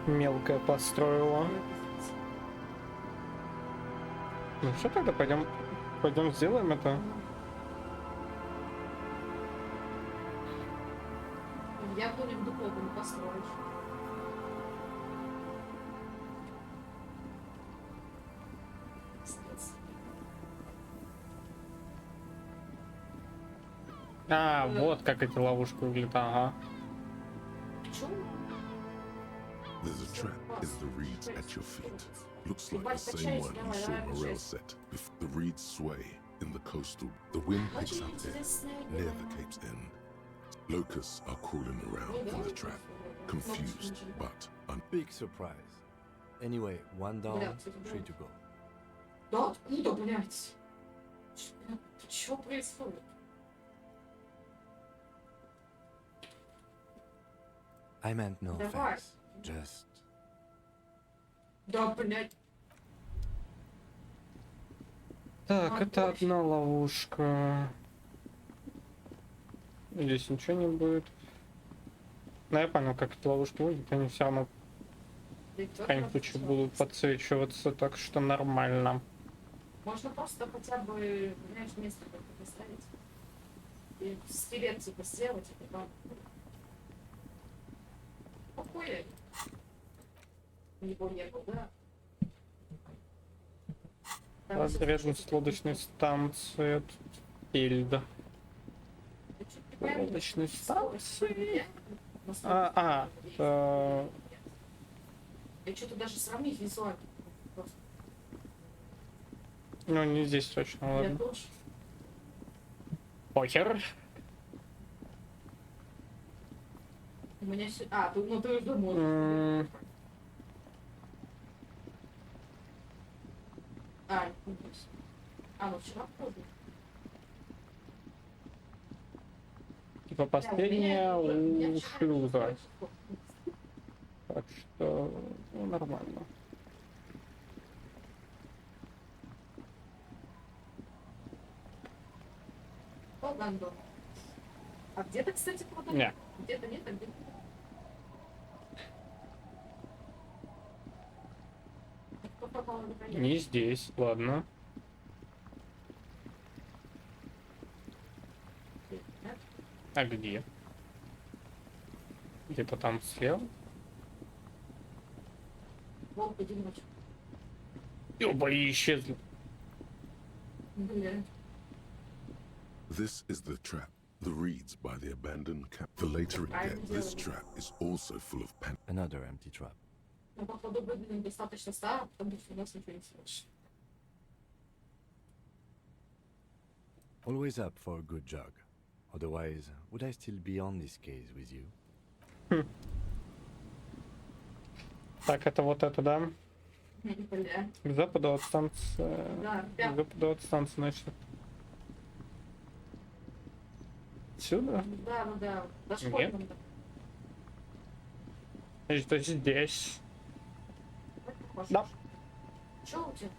мелкая построила. Ну что тогда, пойдем сделаем это. Я буду в дупло не построишь. А, вот как эти ловушки выглядят, ага. There's a trap in the reeds at your feet. Looks like the same one you saw Morel set. The reeds sway in the coastal. The wind picks up here, near the cape's end. Locusts are crawling around in the trap, confused but big surprise. Anyway, one down, 3 to go. Да откуда, блядь? Что происходит? I meant no offense. Just... Да, блядь. Так, это одна ловушка. Здесь ничего не будет. Но я понял, как эта ловушка выглядит. Они все равно в крайнем случае будут подсвечиваться, так что нормально. Можно просто хотя бы, знаешь, место как-то поставить. И скелет типа сделать, и потом... Какое? Его не было, да? Возреженность лодочной станции. Ильда. Лодочной станции. Я что-то даже сравнить визуально. Ну, не здесь точно, ладно. Похер. У меня все... ну ты уже можешь. Ну вчера поздно. Типа последняя у шлюза. Так что ну, нормально. А где-то, кстати, продали? Нет. Где-то нет, а где-то нет. Не здесь, ладно. А где? Где-то там слева? Волк одиночек. Оба исчезли. Бля. This is the trap. The reeds by the abandoned camp. The later it gets, this trap is also full of pen. Another empty trap. Ну, походу, выглядит достаточно старо, потому что у нас ничего не слышно. Always up for a good jog. Otherwise, would I still be on this case with you? Так, это вот это, да? Бля. К западу от станции. Да, К западу от станции, значит. Сюда? Да, ну да. Дошкольным. Нет. Это здесь. Да. Чё у тебя?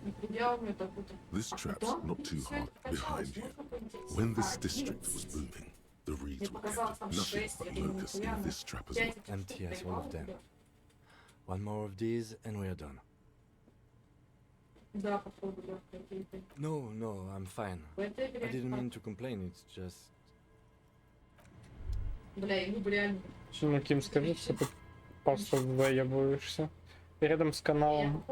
Не предел мне так будто. This trap's not too hard behind you. When this district was booming, the reeds were kept. Nothing but locusts in this trap as well. Empty as all of them. One more of these and we're done. Да, походу, да. No, I'm fine. I didn't mean to complain, it's just... Бля, ну реально. Ну, Ким, скажи, что ты просто заебываешься. Рядом с каналом.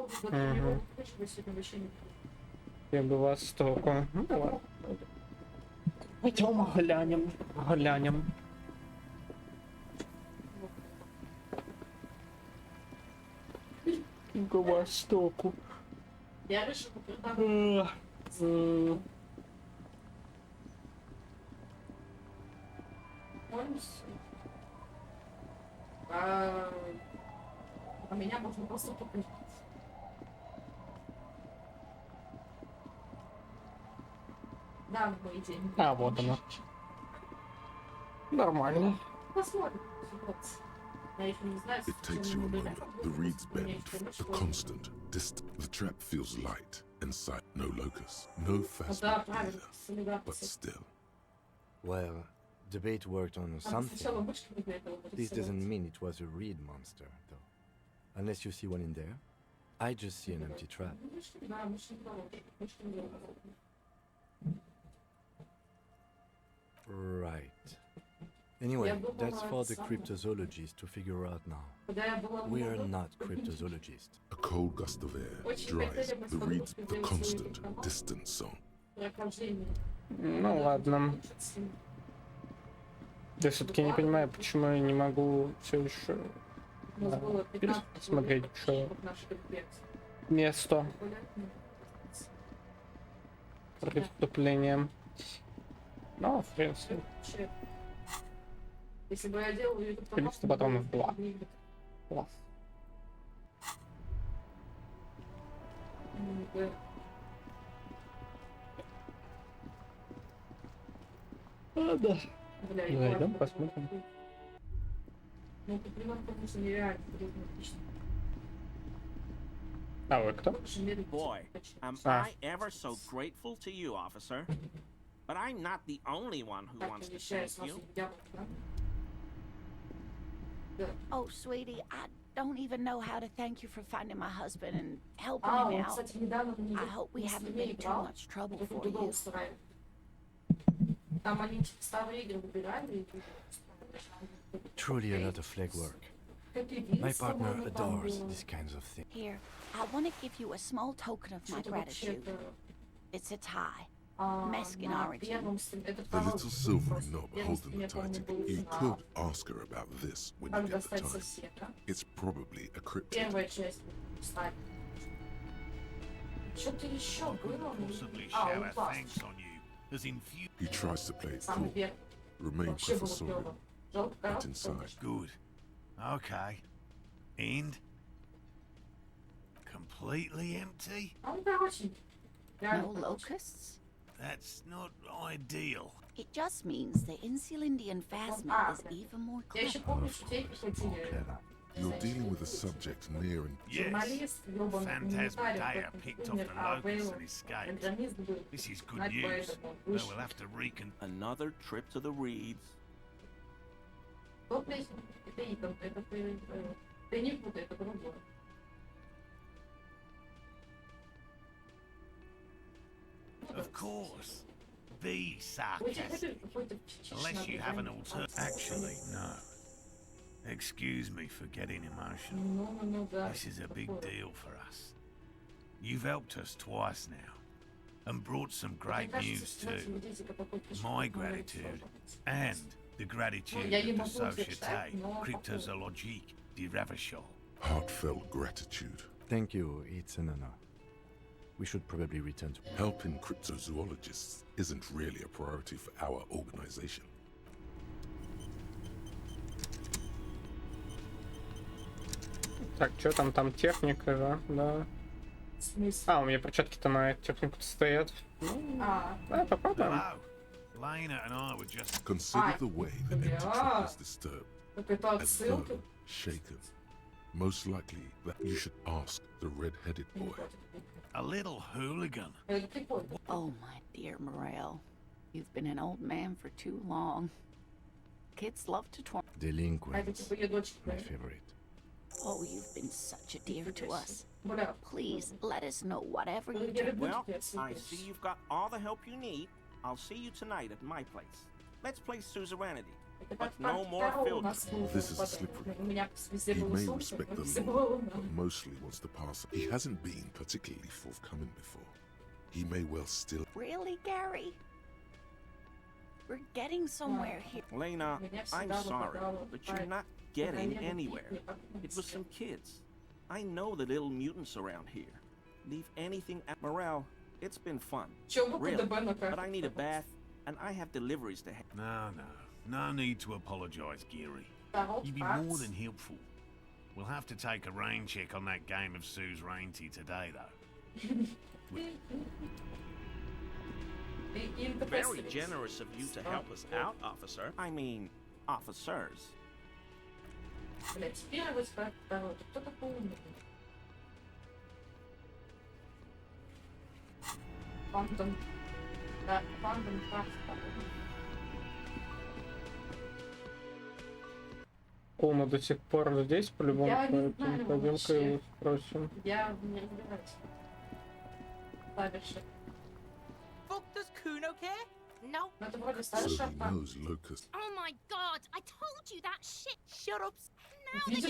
Я бы востоку. Ну ладно. Пойдем глянем. К востоку. Я решил, когда... А меня можно просто покрыть. Да, по идее. А, вот она. Нормально. Посмотрим. Я еще не знаю, It takes you a moment. The reeds bend, a constant, distant. The trap feels light and sight. No locusts, no fast Да, правильно. but still. Well, the bait worked on something. This doesn't mean it was a reed monster, though. Unless you see one in there. I just see an empty trap. Right. Anyway, that's for the cryptozoologists to figure out now. We are not cryptozoologists. A cold gust of air dries the reeds, the constant, distant song. Ну ладно. Я все-таки не понимаю, почему я не могу все еще посмотреть, что место преступления. Ну, в принципе. Если бы я делал YouTube канал, Количество патронов 2. Класс. Ладно. Зайдем, посмотрим. Ну, это примерно потому что нереально. А вы кто? Boy, am I ever so grateful to you, officer. But I'm not the only one who wants to thank you. Oh, sweetie, I don't even know how to thank you for finding my husband and helping him out. I hope we haven't made too much trouble for you. Truly a lot of legwork. My partner adores these kinds of things. Here, I want to give you a small token of my gratitude. It's a tie. Mexican origin. The little silvery knob holding the tie together. You could ask her about this when you get the time. It's probably a cryptid. Possibly shower thanks on you, as in few. He tries to play it cool. Remain professorial. Get inside. Good. Okay. And? Completely empty? No locusts? That's not ideal. It just means the Insulindian phasma is even more clever. You're dealing with a subject near and... Yes. Phantasmadeia picked off the locust and escaped. This is good news. Well, we'll have to Another trip to the reeds. Of course. Be sarcastic. Unless you have an alternative. Actually, no. Excuse me for getting emotional. This is a big deal for us. You've helped us twice now, and brought some great news too. My gratitude, and the gratitude of the Société Cryptozoologique de Ravachol. Heartfelt gratitude. Thank you, it's an honor. We should probably return to... Helping cryptozoologists isn't really a priority for our organization. Так, что там? Там техника, да? Да. А, у меня перчатки-то на технику стоят. Да, попробуем. Lena and I were just... Consider the way the empty trip is disturbed. As though shaken. Most likely that you should ask the red-headed boy. A little hooligan. Oh, my dear Morel. You've been an old man for too long. Kids love to torment. Delinquents. My favorite. Oh, you've been such a dear to us. Please, let us know whatever you do. Well, I see you've got all the help you need. I'll see you tonight at my place. Let's play suzerainty. But no more filters. This is a slippery. He may respect the law, but mostly wants to pass. He hasn't been particularly forthcoming before. He may well still... Really, Gary? We're getting somewhere here. Lena, I'm sorry, but you're not getting anywhere. It was some kids. I know the little mutants around here. Leave anything at Morel. It's been fun. Really. But I need a bath, and I have deliveries to have. No need to apologize, Geary. You'd be more than helpful. We'll have to take a rain check on that game of suzerainty today, though. Very generous of you to help us out, officer. I mean, officers. Кума до сих пор здесь, по-любому, поэтому пойдем-ка его спросим. Я не разбираюсь. Клавиши. Fuck, does Kuno care? No. So he knows Locust. Oh my god, I told you that shit. Shut up. She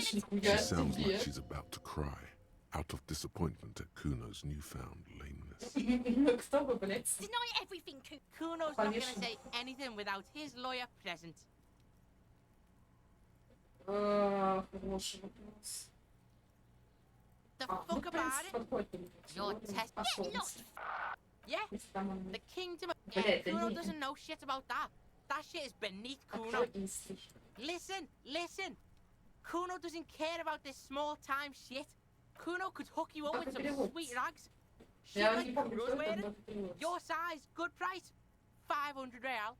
sounds like she's about to cry, out of disappointment at Kuno's newfound lameness. Deny everything, Kuno's not gonna say anything without his lawyer present. Хороший вопрос. The fuck about it? Your test. Yeah, the kingdom of... Yeah, Kuno doesn't know shit about that. That shit is beneath Kuno. Listen. Kuno doesn't care about this small-time shit. Kuno could hook you up with some sweet rags. Shit like Kuno's wearing. Your size, good price. 500 real.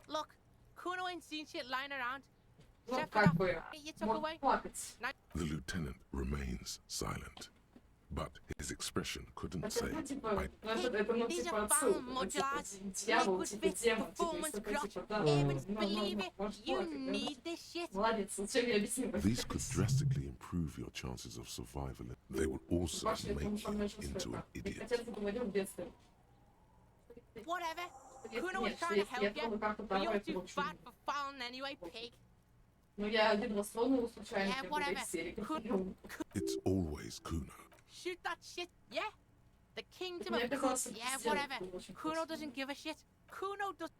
Look, Kuno ain't seen shit lying around. The lieutenant remains remains silent. But his expression couldn't say, These are fun modulars. Liquid fit, performance crush. Evans, believe it, you need this shit. These could drastically improve your chances of survival. They will also make you into an idiot. Whatever. Kuno was trying to help you, but you're too fat for falling anyway, pig. Yeah, whatever. It's always Kuno. Shoot that shit, yeah? The kingdom of Kuno. Yeah, whatever. Kuno doesn't give a shit. Kuno does...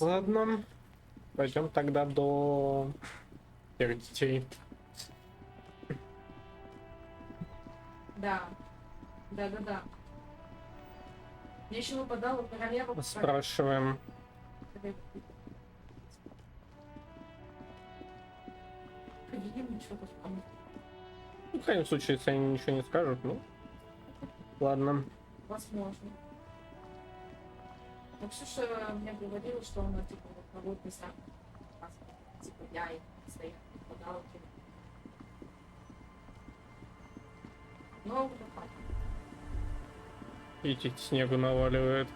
Ладно. Пойдем тогда до тех детей. Да. Да. Мне еще выпадала королева... Спрашиваем. В крайнем случае, если они ничего не скажут, ну... Ладно. Возможно. Но Ксюша мне говорила, что она, типа, вот на вот местах, типа, я и своих подала. Ну, Видите, снегу наваливает.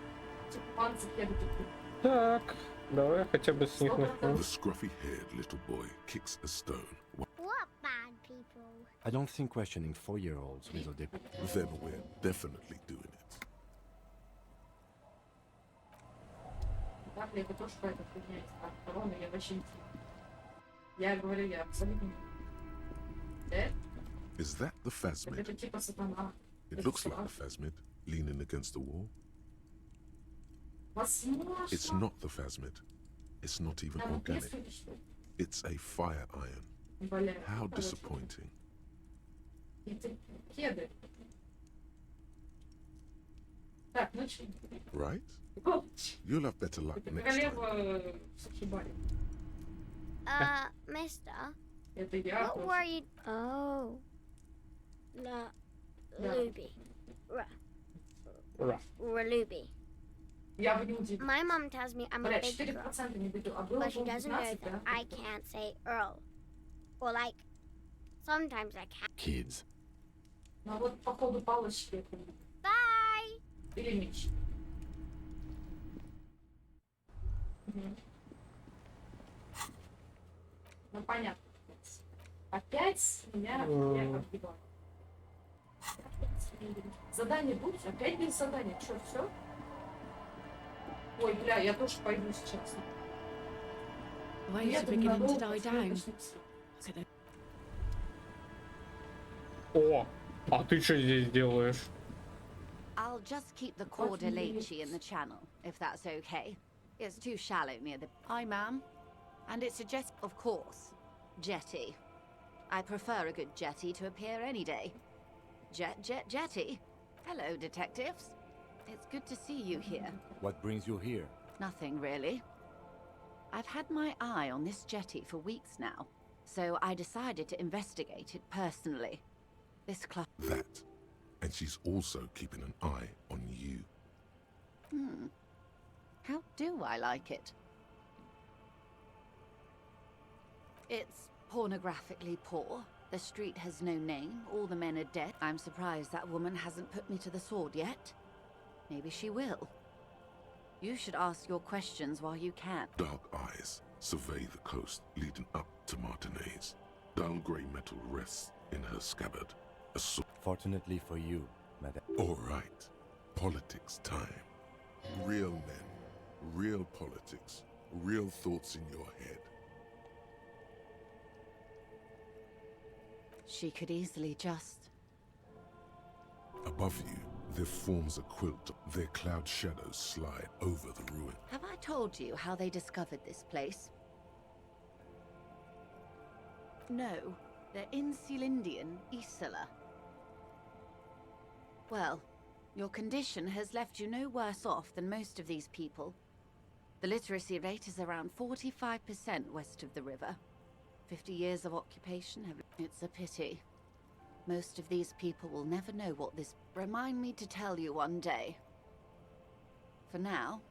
типа, панцирь еду такой. Так, давай хотя бы с них начнем. The scruffy-haired little boy kicks a stone. What bad people? I don't think questioning 4-year-olds is a dip. Then we're definitely doing it. Так, я тоже по этой хуйне есть. А корону я вообще не... Я говорю, я абсолютно... Is that the phasmid? Это типа сатана. It looks like a phasmid, leaning against the wall. Возможно. It's not the phasmid. It's not even organic. It's a fire iron. How disappointing. Это кеды. Так, ну что? Right? You'll have better luck next time. Королева Сахибари. Mister, Это я. what were you... Oh. La... Luby. Raluby. Я бы не удивилась. My mom tells me I'm a Бля, big girl, 4% не беру, а было but she бы doesn't know 15, that да? I can't say Earl. Or like, sometimes I can't. Kids. Ну вот по ходу палочки это... Bye! Или меч. Ну понятно. Опять меня отбивают. Задание будет? Опять без задания? Чё, все? Ой, бля, я тоже пойду сейчас. Waves are beginning to die down. Look at them. О, а ты что здесь делаешь? I'll just keep the Corda Lacey in the channel, if that's okay. It's too shallow near the... Aye, ma'am. And it's a jet... Of course. Jetty. I prefer a good jetty to appear any day. Jetty. Hello, detectives. It's good to see you here. What brings you here? Nothing, really. I've had my eye on this jetty for weeks now, so I decided to investigate it personally. This club... That. And she's also keeping an eye on you. How do I like it? It's pornographically poor. The street has no name. All the men are dead. I'm surprised that woman hasn't put me to the sword yet. Maybe she will. You should ask your questions while you can. Dark eyes survey the coast leading up to Martinez. Dull grey metal rests in her scabbard. A sword. Fortunately for you, madame. All right. Politics time. Real men. Real politics. Real thoughts in your head. She could easily just... Above you, there forms a quilt. Their cloud shadows slide over the ruin. Have I told you how they discovered this place? No, they're in Celindian, Isola. Well, your condition has left you no worse off than most of these people. The literacy rate is around 45% west of the river. 50 years of occupation have... It's a pity. Most of these people will never know what this... Remind me to tell you one day. For now,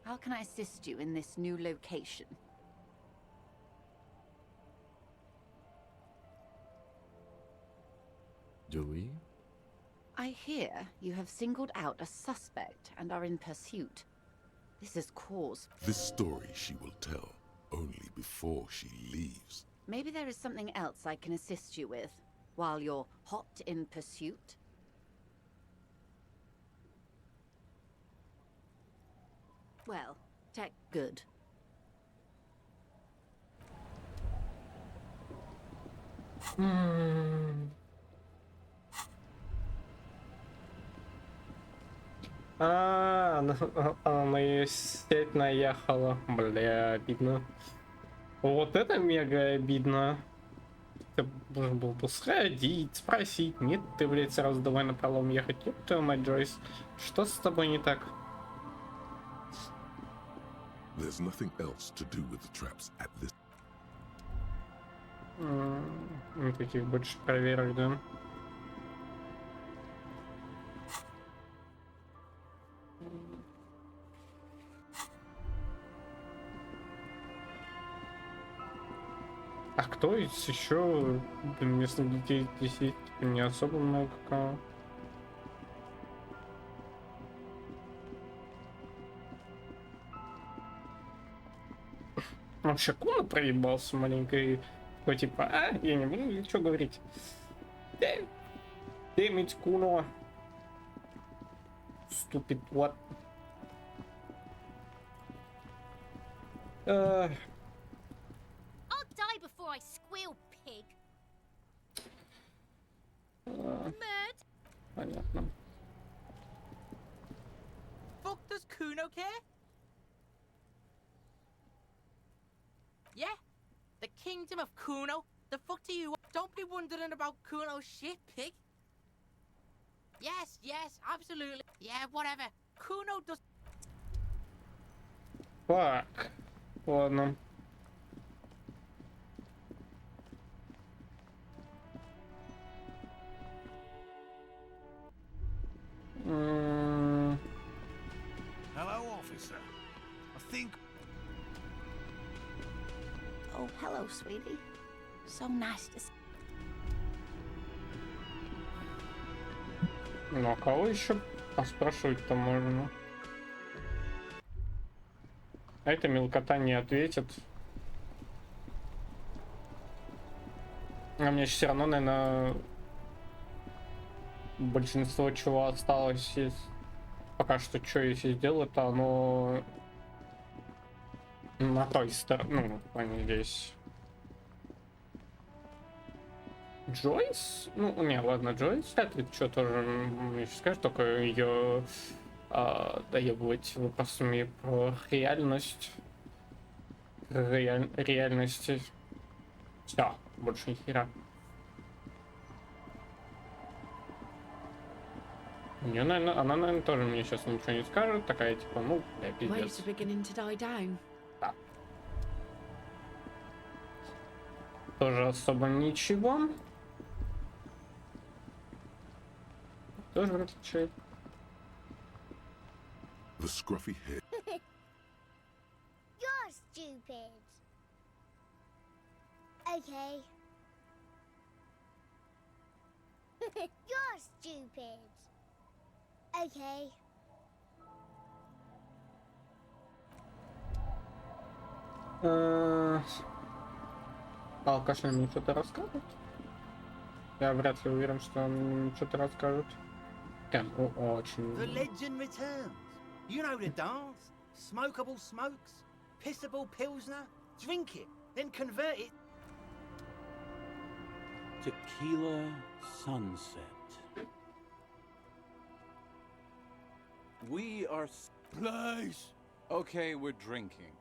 how can I assist you in this new location? Do we? I hear you have singled out a suspect and are in pursuit. This is cause. This story she will tell only before she leaves. Maybe there is something else I can assist you with while you're hot in pursuit. Well, tech good. Она на ее сеть наехала. Бля, обидно. Вот это мега обидно. Ты должен был бы сходить, спросить. Нет, ты, блядь, сразу давай напролом ехать. Ёб твою мать, Джойс. Что с тобой не так? There's nothing else to do with the traps at this. Никаких больше проверок, да? А кто есть еще? Местных детей здесь есть не особо много кого. Вообще Куна проебался маленький. Такой типа, я не буду ничего говорить. Дэмить Куно. Stupid what? I'll die before I squeal, pig. Mad? Понятно. Fuck does Kuno care? Yeah, the kingdom of Kuno. The fuck do you? Don't be wondering about Kuno's shit, pig. Yes, absolutely. Yeah, whatever. Kuno does. Так, ладно. Hello, officer. I think... Oh, hello, sweetie. So nice to see. Ну, а кого еще поспрашивать-то можно? А эта мелкота не ответит. А мне все равно, наверное, большинство чего осталось из... Пока что, что если сделать, то оно на той стороне, ну, а не здесь. Джойс? Ну, не, ладно, Джойс, это что тоже, мне сейчас скажешь, только ее доебывать вопросами про реальность. Реальности. Все, больше ни хера. Мне, наверное, она, наверное, тоже мне сейчас ничего не скажет, такая типа, ну, бля, пиздец. Да. Тоже особо ничего. Тоже вроде отвечает. The scruffy head. You're stupid. Okay. You're stupid. Okay. Алкаш мне что-то расскажет? Я вряд ли уверен, что он что-то расскажет. Прям очень... The legend returns. You know the dance. Smokable smokes, pissable pilsner. Drink it, then convert it. Tequila sunset. We are... Please. Okay, we're drinking.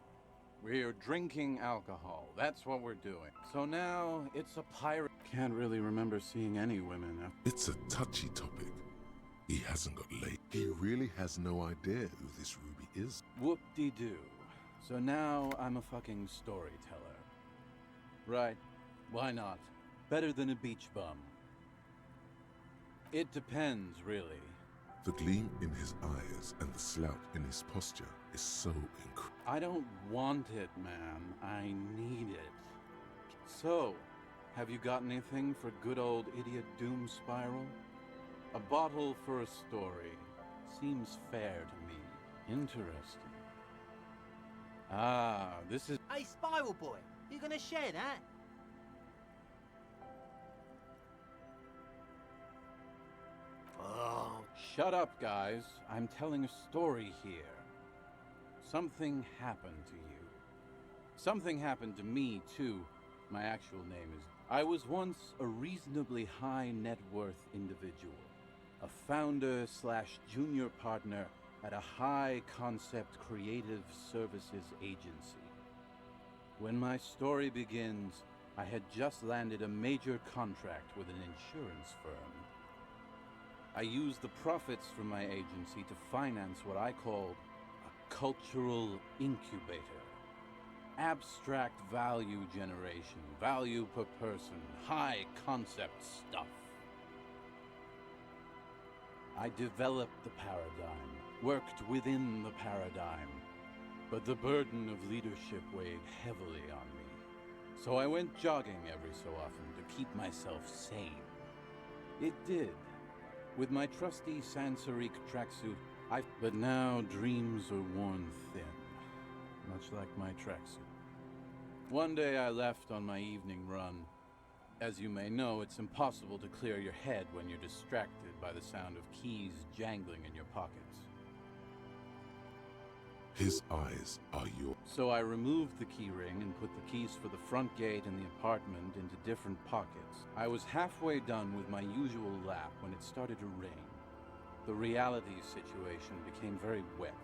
We're drinking alcohol. That's what we're doing. So now it's a pirate. Can't really remember seeing any women. It's a touchy topic. He hasn't got laid. He really has no idea who this Ruby is. Whoop-de-doo. So now I'm a fucking storyteller. Right. Why not? Better than a beach bum. It depends, really. The gleam in his eyes and the slouch in his posture is so incredible. I don't want it, man. I need it. So, Have you got anything for good old idiot Doom Spiral? A bottle for a story. Seems fair to me. Interesting. Ah, this is... Hey, Spiral Boy, you gonna share that? Oh, shut up, guys. I'm telling a story here. Something happened to you. Something happened to me, too. My actual name is... I was once a reasonably high net worth individual. A founder / junior partner at a high concept creative services agency. When my story begins, I had just landed a major contract with an insurance firm. I used the profits from my agency to finance what I called a cultural incubator. Abstract value generation, value per person, high concept stuff. I developed the paradigm, worked within the paradigm, but the burden of leadership weighed heavily on me. So I went jogging every so often to keep myself sane. It did. With my trusty Sansaric tracksuit, but now dreams are worn thin, much like my tracksuit. One day I left on my evening run. As you may know, it's impossible to clear your head when you're distracted by the sound of keys jangling in your pockets. His eyes are yours. So I removed the key ring and put the keys for the front gate and the apartment into different pockets. I was halfway done with my usual lap when it started to rain. The reality situation became very wet.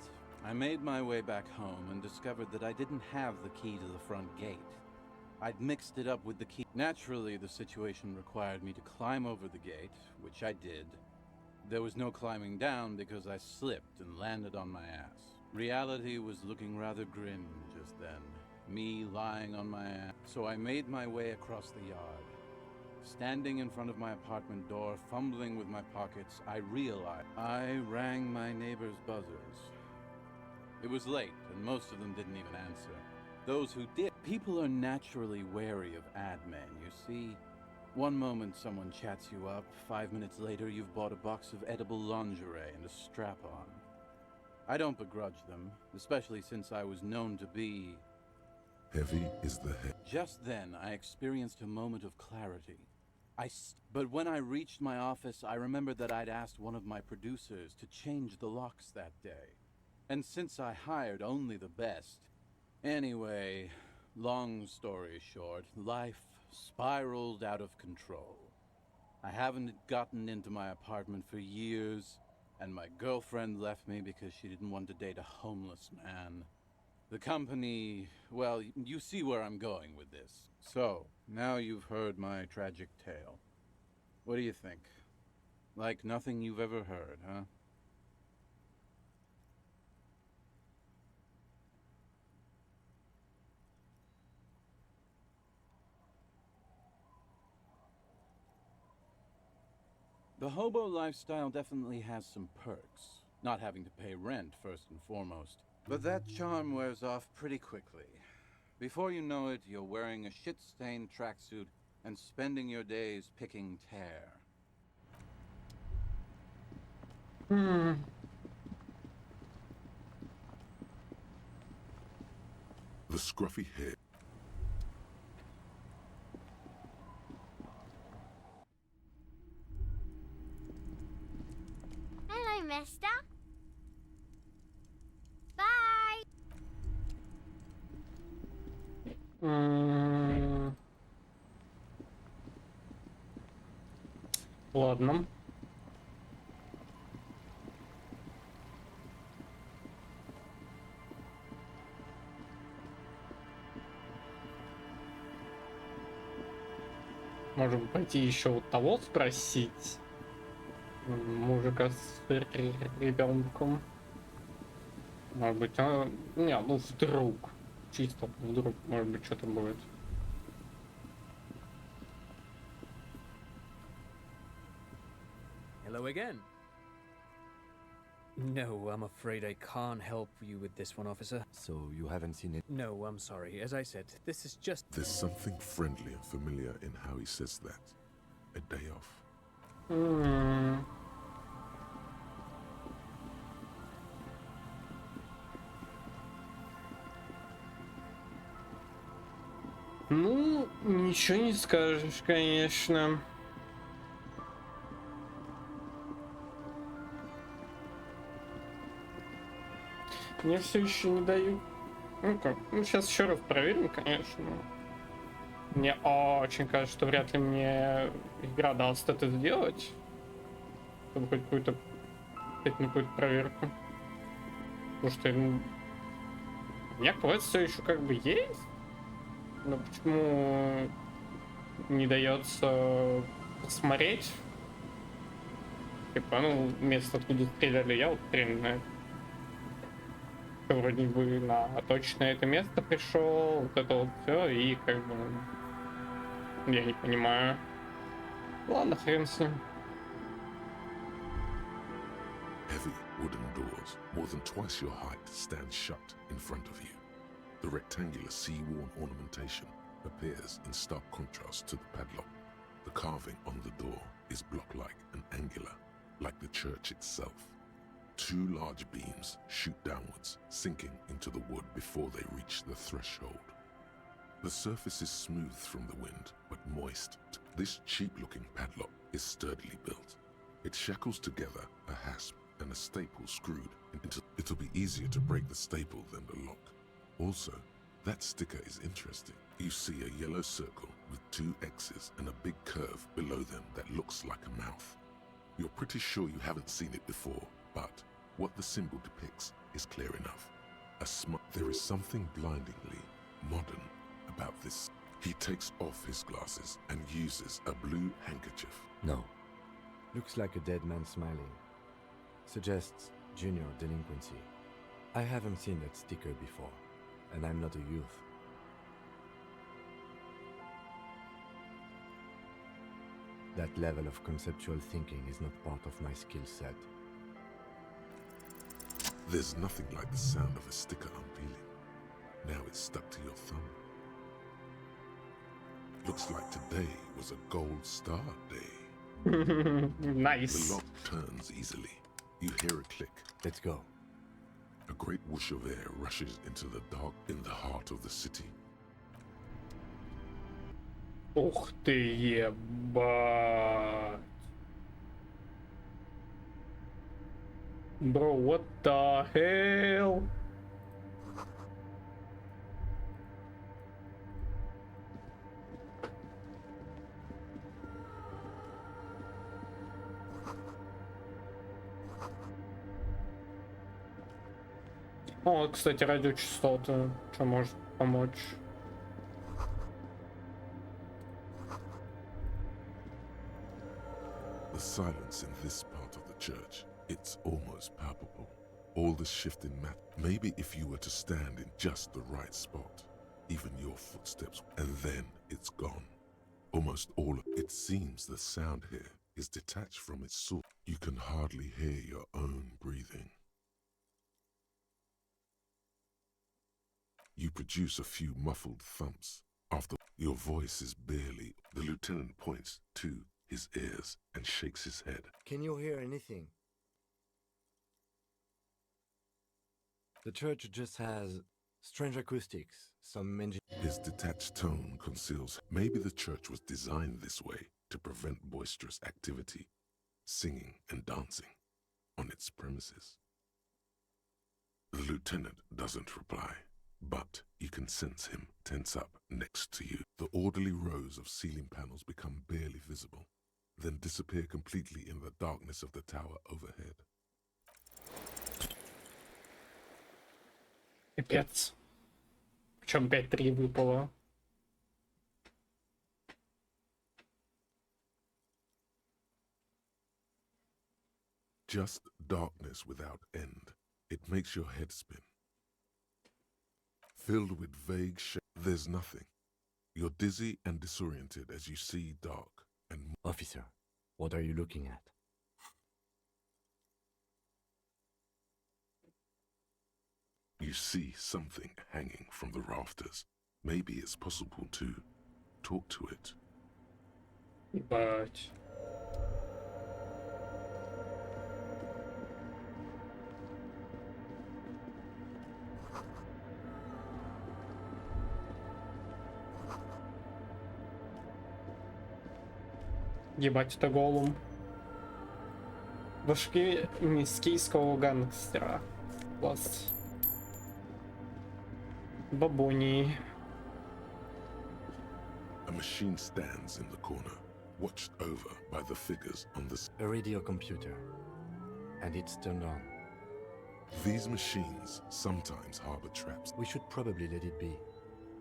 I made my way back home and discovered that I didn't have the key to the front gate. I'd mixed it up with the key. Naturally, the situation required me to climb over the gate, which I did. There was no climbing down because I slipped and landed on my ass. Reality was looking rather grim just then, me lying on my ass. So I made my way across the yard. Standing in front of my apartment door, fumbling with my pockets, I realized I rang my neighbor's buzzers. It was late, and most of them didn't even answer. Those who did, people are naturally wary of ad men, you see. One moment someone chats you up, 5 minutes later you've bought a box of edible lingerie and a strap-on. I don't begrudge them, especially since I was known to be... Heavy is the head. Just then, I experienced a moment of clarity. But when I reached my office, I remembered that I'd asked one of my producers to change the locks that day. And since I hired only the best... Anyway, long story short, life spiraled out of control. I haven't gotten into my apartment for years, and my girlfriend left me because she didn't want to date a homeless man. The company, well, you see where I'm going with this. So, now you've heard my tragic tale. What do you think? Like nothing you've ever heard, huh? The hobo lifestyle definitely has some perks. Not having to pay rent, first and foremost. But that charm wears off pretty quickly. Before you know it, you're wearing a shit-stained tracksuit and spending your days picking tear. The scruffy hair. Hello, mister. Bye. Ладно. Можем пойти еще вот того спросить. Мужика с ребенком. Может быть, не, ну вдруг. Чисто вдруг, может быть, что-то будет. Hello again. No, I'm afraid I can't help you with this one, officer. So you haven't seen it? No, I'm sorry. As I said, this is just... There's something friendly and familiar in how he says that. A day off. Ну, ничего не скажешь, конечно. Мне все еще не дают. Ну как? Ну сейчас еще раз проверим, конечно. Мне очень кажется, что вряд ли мне игра даст это сделать. Чтобы хоть какую-то проверку. Потому что у меня квест все еще как бы есть. Но почему не дается посмотреть? Типа, ну, место, откуда стреляли, я вот хрен знает. Вроде бы на точное это место пришел, вот это вот все, и как бы я не понимаю. Ладно, хрен с ним. Heavy wooden doors, more than twice your height, stand shut in front of you. The rectangular sea-worn ornamentation appears in stark contrast to the padlock. The carving on the door is block-like and angular, like the church itself. Two large beams shoot downwards, sinking into the wood before they reach the threshold. The surface is smooth from the wind, but moist. This cheap-looking padlock is sturdily built. It shackles together a hasp and a staple screwed into... It'll be easier to break the staple than the lock. Also, that sticker is interesting. You see a yellow circle with two X's and a big curve below them that looks like a mouth. You're pretty sure you haven't seen it before, but what the symbol depicts is clear enough. There is something blindingly modern about this. He takes off his glasses and uses a blue handkerchief. No. Looks like a dead man smiling. Suggests junior delinquency. I haven't seen that sticker before, and I'm not a youth. That level of conceptual thinking is not part of my skill set. There's nothing like the sound of a sticker unpeeling. Now it's stuck to your thumb. Looks like today was a gold star day. Nice. The lock turns easily. You hear a click. Let's go. A great whoosh of air rushes into the dark in the heart of the city. Ух ты, ебать. Bro, what the hell? О, кстати, радиочастоты. Что может помочь? The silence in this part of the church, it's almost palpable. All the shift in mat. Maybe if you were to stand in just the right spot, even your footsteps, and then it's gone. Almost all of it seems the sound here is detached from its source. You can hardly hear your own breathing. You produce a few muffled thumps. After your voice is barely... The lieutenant points to his ears and shakes his head. Can you hear anything? The church just has strange acoustics, some engine... His detached tone conceals maybe the church was designed this way to prevent boisterous activity, singing and dancing on its premises. The lieutenant doesn't reply, but you can sense him tense up next to you. The orderly rows of ceiling panels become barely visible, then disappear completely in the darkness of the tower overhead. Пипец. Причем 5-3 выпало. Just darkness without end. It makes your head spin. Filled with vague there's nothing. You're dizzy and disoriented as you see dark and... Officer, what are you looking at? You see something hanging from the rafters. Maybe it's possible to talk to it. Ебать. Ебать, это голум. Башки мискийского гангстера. Класс. Бабони. A machine stands in the corner, watched over by the figures on the... A radio computer. And it's turned on. These machines sometimes harbor traps. We should probably let it be.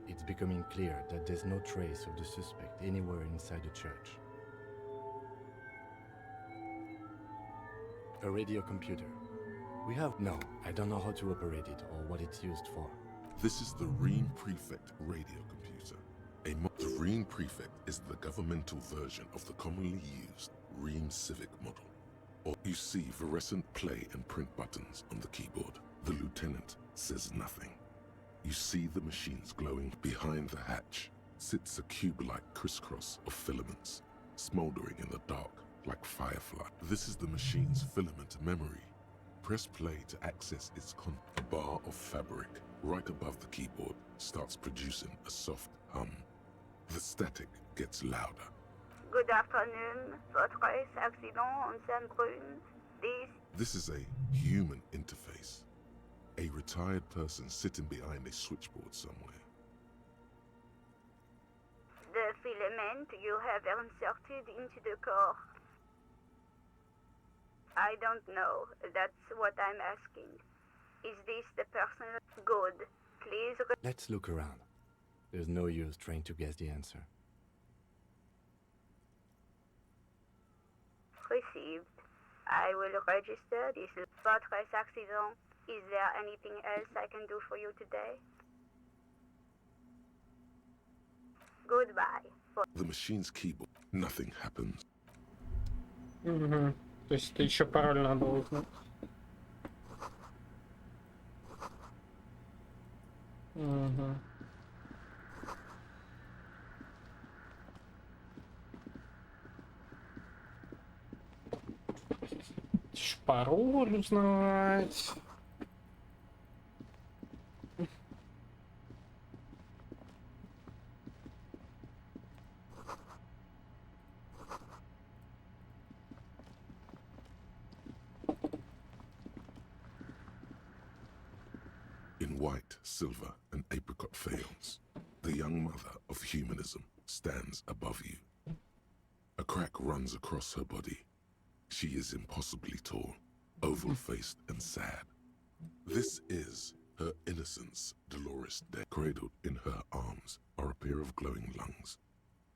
It's becoming clear that there's no trace of the suspect anywhere inside the church. A radio computer. We have... No, I don't know how to operate it or what it's used for. This is the Ream Prefect radio computer. The Ream Prefect is the governmental version of the commonly used Ream Civic model. Or you see fluorescent play and print buttons on the keyboard. The lieutenant says nothing. You see the machines glowing. Behind the hatch sits a cube-like crisscross of filaments, smoldering in the dark like firefly. This is the machine's filament memory. Press play to access its A bar of fabric right above the keyboard starts producing a soft hum. The static gets louder. Good afternoon. Votre accident on Saint-Brune. This is a human interface. A retired person sitting behind a switchboard somewhere. The filament you have inserted into the core. I don't know. That's what I'm asking. Is this the person? Good. Please... Let's look around. There's no use trying to guess the answer. Received. I will register this. Votre accident. Is there anything else I can do for you today? Goodbye. The machine's keyboard. Nothing happens. То есть еще пароль надо узнать. Пароль узнать. In white, silver, and apricot faience, the young mother of humanism stands above you. A crack runs across her body. She is impossibly tall, oval-faced and sad. This is her innocence, Dolores Day. Cradled in her arms are a pair of glowing lungs,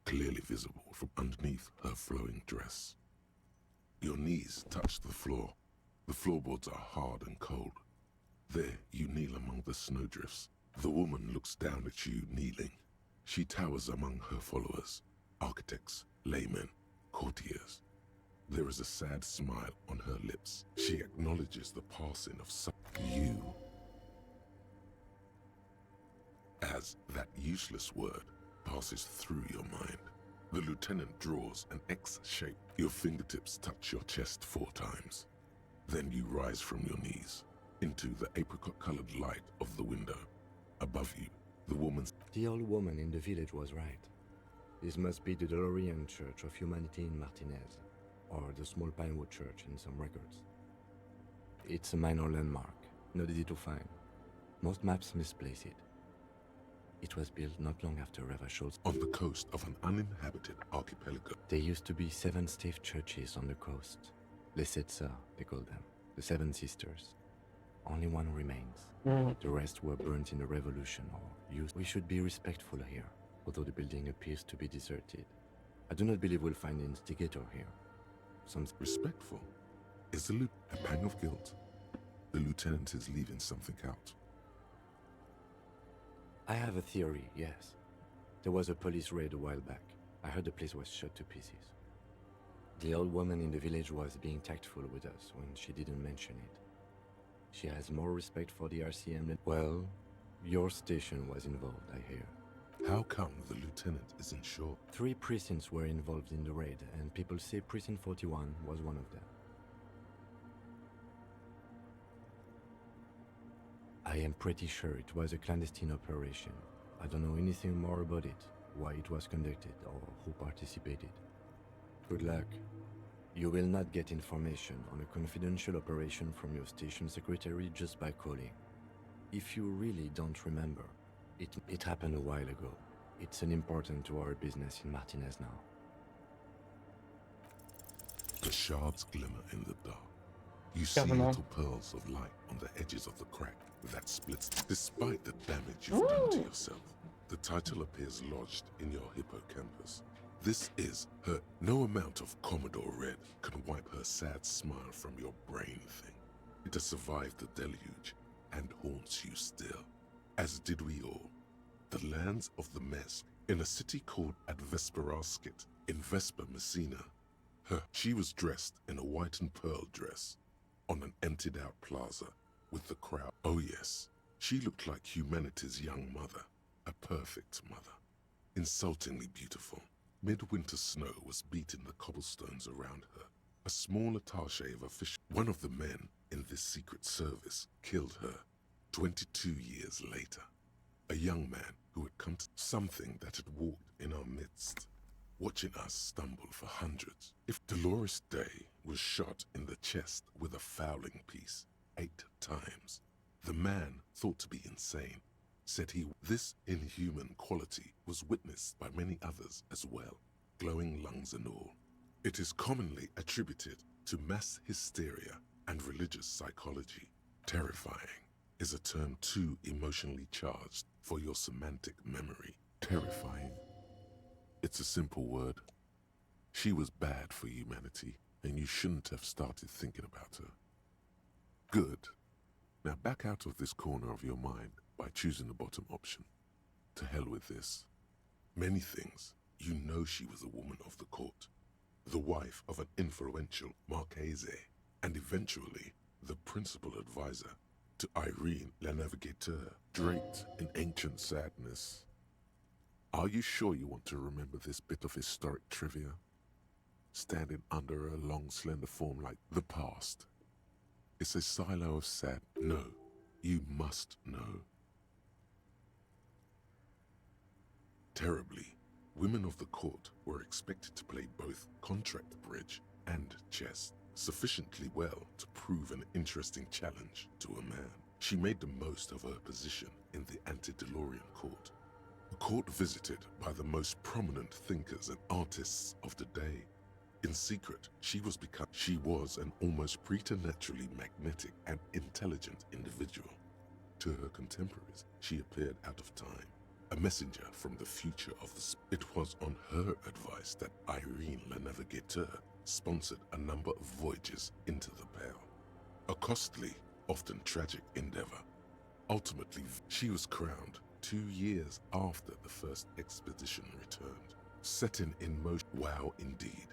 clearly visible from underneath her flowing dress. Your knees touch the floor. The floorboards are hard and cold. There you kneel among the snowdrifts. The woman looks down at you kneeling. She towers among her followers, architects, laymen, courtiers. There is a sad smile on her lips. She acknowledges the passing of you. As that useless word passes through your mind, the lieutenant draws an X shape. Your fingertips touch your chest 4 times. Then you rise from your knees into the apricot-colored light of the window. Above you, the woman's... The old woman in the village was right. This must be the Delorean Church of Humanity in Martinez, or the small Pinewood Church in some records. It's a minor landmark, not easy to find. Most maps misplace it. It was built not long after Ravachol. On the coast of an uninhabited archipelago. There used to be 7 stave churches on the coast. Les Sept Sœurs, they call them. The 7 Sisters. Only one remains. The rest were burnt in the revolution or used. We should be respectful here, although the building appears to be deserted. I do not believe we'll find the instigator here. Some respectful? Is a pang of guilt? The lieutenant is leaving something out. I have a theory, yes. There was a police raid a while back. I heard the place was shot to pieces. The old woman in the village was being tactful with us when she didn't mention it. She has more respect for the RCM than... Well, your station was involved, I hear. How come the lieutenant isn't sure? 3 precincts were involved in the raid, and people say Precinct 41 was one of them. I am pretty sure it was a clandestine operation. I don't know anything more about it, why it was conducted, or who participated. Good luck. You will not get information on a confidential operation from your station secretary just by calling. If you really don't remember, it happened a while ago. It's unimportant to our business in Martinez now. The shards glimmer in the dark. You see little pearls of light on the edges of the crack that splits. Despite the damage you've done to yourself, the title appears lodged in your hippocampus. This is her. No amount of Commodore Red can wipe her sad smile from your brain thing. It has survived the deluge and haunts you still, as did we all. The lands of the Mesk, in a city called Advesperaskit, in Vesper Messina. She was dressed in a white and pearl dress, on an emptied-out plaza, with the crowd. Oh yes, she looked like humanity's young mother, a perfect mother. Insultingly beautiful. Midwinter snow was beating the cobblestones around her. A small attaché of official. One of the men in this secret service killed her 22 years later. A young man who had come to something that had walked in our midst, watching us stumble for hundreds. If Dolores Day was shot in the chest with a fowling piece 8 times, the man, thought to be insane, said this inhuman quality was witnessed by many others as well, glowing lungs and all. It is commonly attributed to mass hysteria and religious psychology. Terrifying is a term too emotionally charged for your semantic memory. Terrifying. It's a simple word. She was bad for humanity, and you shouldn't have started thinking about her. Good. Now back out of this corner of your mind by choosing the bottom option. To hell with this. Many things. You know she was a woman of the court, the wife of an influential Marchese, and eventually the principal advisor to Irene La Navigateur, draped in ancient sadness. Are you sure you want to remember this bit of historic trivia? Standing under a long, slender form like the past. It's a silo of sad. No, you must know. Terribly, women of the court were expected to play both contract bridge and chess sufficiently well to prove an interesting challenge to a man. She made the most of her position in the antediluvian court, a court visited by the most prominent thinkers and artists of the day. In secret, she was an almost preternaturally magnetic and intelligent individual. To her contemporaries, she appeared out of time, a messenger from the future of the... It was on her advice that Irene La Navigateur sponsored a number of voyages into the Pale, a costly, often tragic endeavor. Ultimately, she was crowned 2 years after the first expedition returned, setting in motion. Wow, indeed.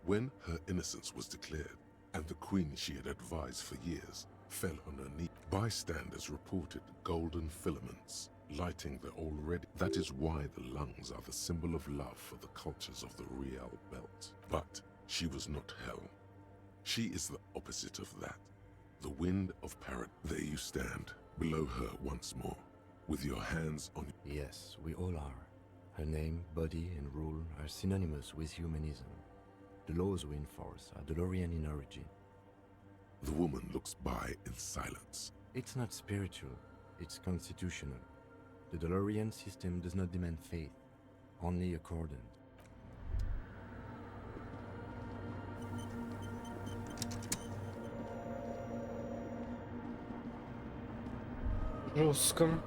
When her innocence was declared, and the queen she had advised for years fell on her knee, bystanders reported golden filaments lighting the already... That is why the lungs are the symbol of love for the cultures of the Real Belt. But she was not hell. She is the opposite of that. The wind of paradise. There you stand, below her once more, with your hands on... Yes, we all are. Her name, body, and rule are synonymous with humanism. The laws we enforce are Delorian in origin. The woman looks by in silence. It's not spiritual, it's constitutional. The DeLorean system does not demand faith, only accordance. Жестко.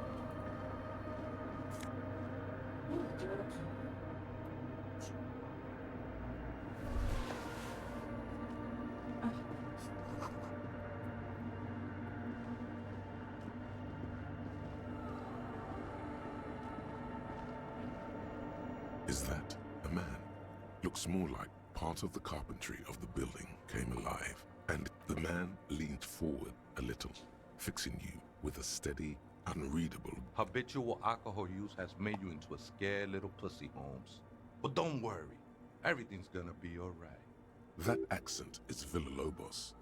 Is that a man? Looks more like part of the carpentry of the building came alive, and the man leaned forward a little, fixing you with a steady, unreadable. Habitual alcohol use has made you into a scared little pussy, Holmes. But don't worry, everything's gonna be alright. That accent is Villalobos,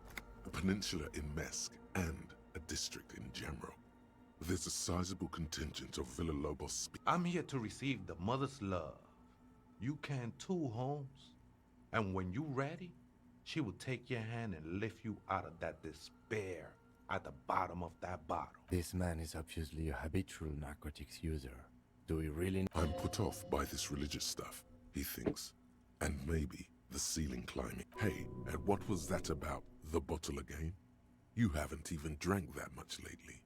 a peninsula in Mesk and a district in general. There's a sizable contingent of Villalobos. I'm here to receive the mother's love. You can too, Holmes. And when you're ready, she will take your hand and lift you out of that despair at the bottom of that bottle. This man is obviously a habitual narcotics user. Do we really know? I'm put off by this religious stuff, he thinks. And maybe the ceiling climbing. Hey, and what was that about the bottle again? You haven't even drank that much lately.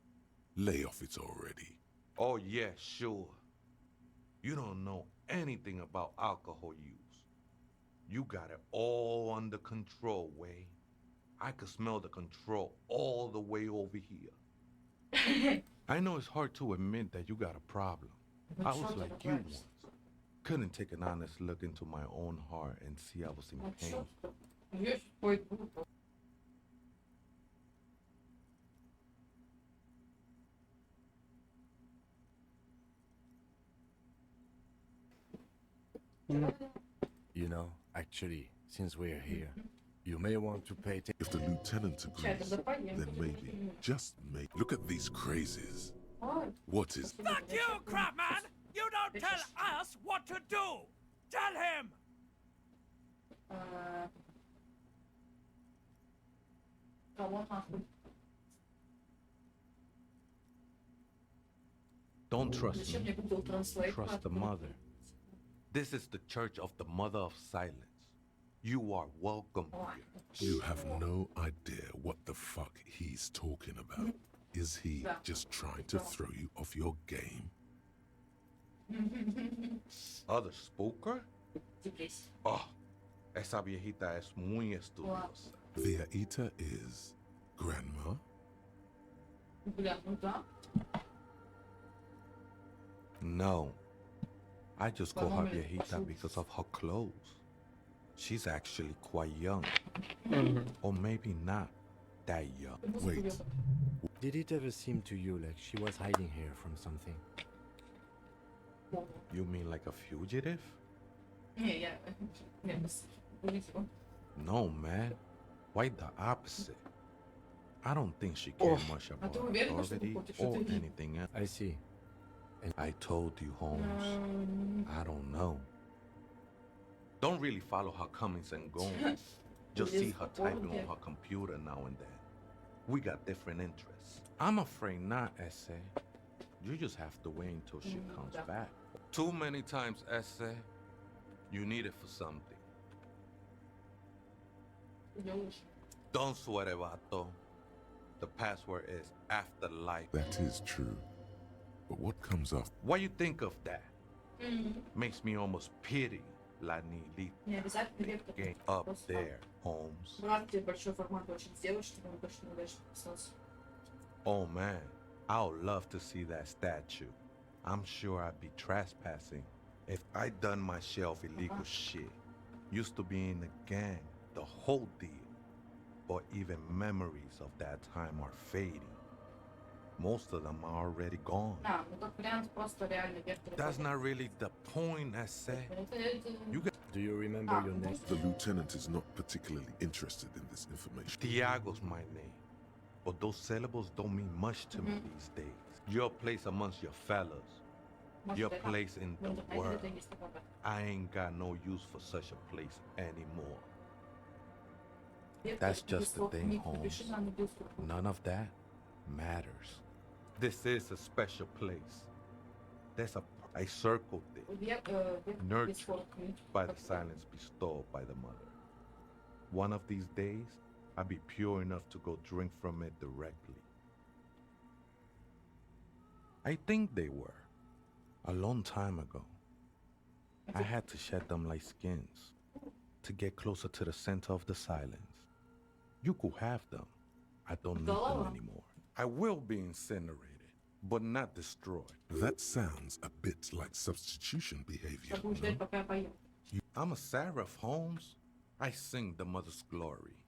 Lay off it already. Oh yeah, sure. You don't know anything about alcohol use. You got it all under control, Wade. I could smell the control all the way over here. I know it's hard to admit that you got a problem. I was like you once. Couldn't take an honest look into my own heart and see I was in pain. You know, actually, since we're here, you may want to pay attention. If the lieutenant agrees, then maybe, just maybe. Look at these crazies. What is... Fuck you, Crabman! You don't tell us what to do! Tell him! Don't trust me. Trust the mother. This is the Church of the Mother of Silence. You are welcome here. You have no idea what the fuck he's talking about. Is he just trying to throw you off your game? Other spooker? Oh, esa viejita es muy estudiosa. Viejita is grandma? No. I just call her viejita because of her clothes. She's actually quite young. Or maybe not that young. Wait. Did it ever seem to you like she was hiding here from something? You mean like a fugitive? No, man. Quite the opposite. I don't think she cared much about authority or anything else. I see. And I told you, Holmes, I don't know. Don't really follow her comings and goings. Just see her typing on her computer now and then. We got different interests. I'm afraid not, Essay. You just have to wait until she comes back. Too many times, Essay. You need it for something. Don't sweat it, vato. The password is afterlife. That is true. But what comes after? What you think of that? Makes me almost pity La Nilita. Game up there, Holmes. Oh man, I would love to see that statue. I'm sure I'd be trespassing if I done my share of illegal shit. Used to be in a gang, the whole deal. But even memories of that time are fading. Most of them are already gone. That's not really the point, I say. Do you remember your name? The lieutenant is not particularly interested in this information. Tiago's my name. But those syllables don't mean much to me these days. Your place amongst your fellas. Your place in the world. I ain't got no use for such a place anymore. That's just the thing, Holmes. None of that matters. This is a special place. I circled it, nurtured by the silence bestowed by the mother. One of these days, I'll be pure enough to go drink from it directly. I think they were. A long time ago. I had to shed them like skins to get closer to the center of the silence. You could have them. I don't need them anymore. I will be incinerated, but not destroyed. That sounds a bit like substitution behavior, no? I'm a seraph, Holmes. I sing the mother's glory.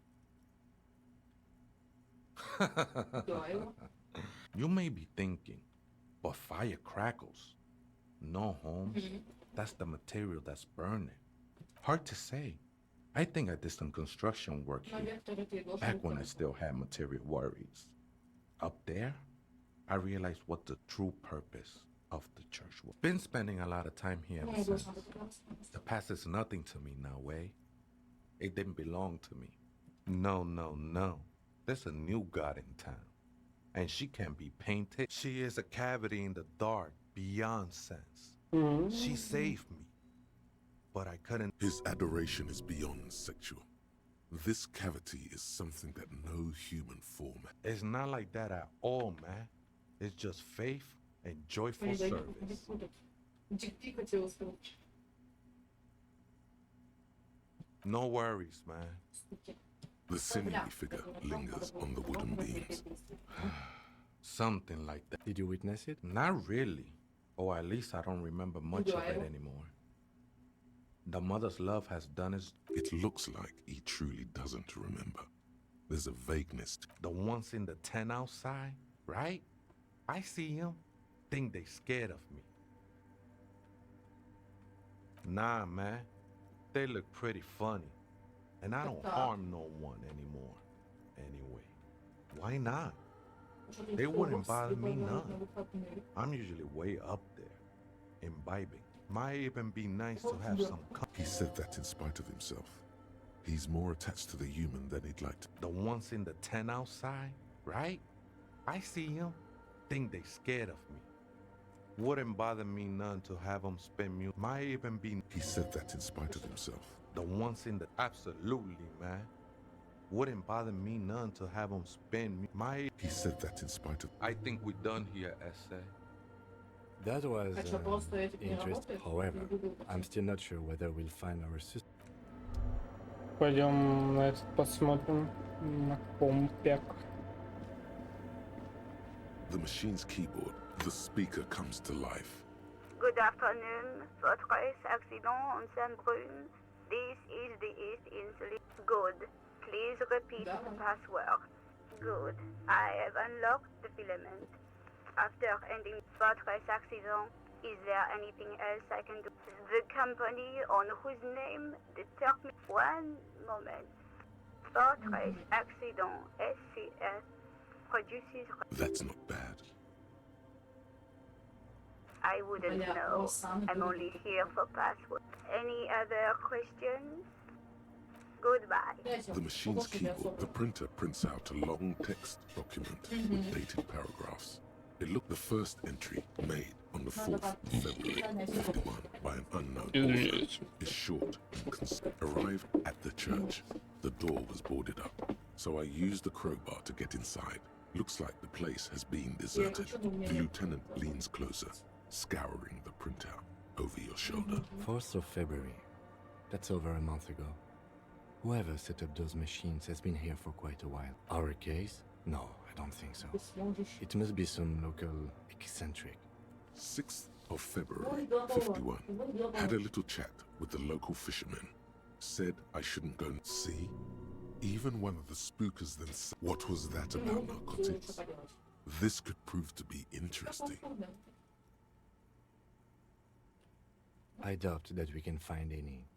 You may be thinking, but fire crackles. No, Holmes. That's the material that's burning. Hard to say. I think I did some construction work here, back when I still had material worries. Up there, I realized what the true purpose of the church was. Been spending a lot of time here ever since. The past is nothing to me now, eh? It didn't belong to me. No. There's a new god in town, and she can be painted. She is a cavity in the dark, beyond sense. She saved me, but I couldn't. His adoration is beyond sexual. This cavity is something that no human form. It's not like that at all, man. It's just faith and joyful service. No worries, man. The sinewy figure lingers on the wooden beams. Something like that. Did you witness it? Not really. Or at least I don't remember much of it anymore. The mother's love has done its... It looks like he truly doesn't remember. There's a vagueness. The ones in the tent outside, right? I see them. Think they scared of me. Nah, man. They look pretty funny. And I don't harm no one anymore. Anyway, why not? They wouldn't bother me none. I'm usually way up there, imbibing. Might even be nice to have some... He said that in spite of himself. He's more attached to the human than he'd like to. The ones in the tent outside, right? I see them. Think they scared of me. Wouldn't bother me none to have them spend music. Might even be... He said that in spite of himself. The ones in the... Absolutely, man. Wouldn't bother me none to have them spend... He said that in spite of... I think we're done here, essay. That was interesting. However, I'm still not sure whether we'll find our sister. Пойдем на этот посмотрим на компек. The machine's keyboard, the speaker comes to life. Good afternoon. Fortress accident on Saint-Brune. This is the East Insulin. Good. Please repeat the password. Good. I have unlocked the filament. After ending Fortress accident, is there anything else I can do? The company on whose name determines... One moment. Fortress accident SCS produces... That's not bad. I wouldn't know. I'm only here for passwords. Any other questions? Goodbye. The machine's keyboard, the printer prints out a long text document with dated paragraphs. It looked the first entry made on the 4th February 51 by an unknown author is short and arrived at the church. The door was boarded up, so I used the crowbar to get inside. Looks like the place has been deserted. The lieutenant leans closer, scouring the printout over your shoulder. 4th of February. That's over a month ago. Whoever set up those machines has been here for quite a while. Our case? No, I don't think so. It must be some local eccentric. 6th of February, 51. Had a little chat with the local fishermen. Said I shouldn't go and see. Even one of the spookers then said, what was that about narcotics? This could prove to be interesting. I doubt that we can find any.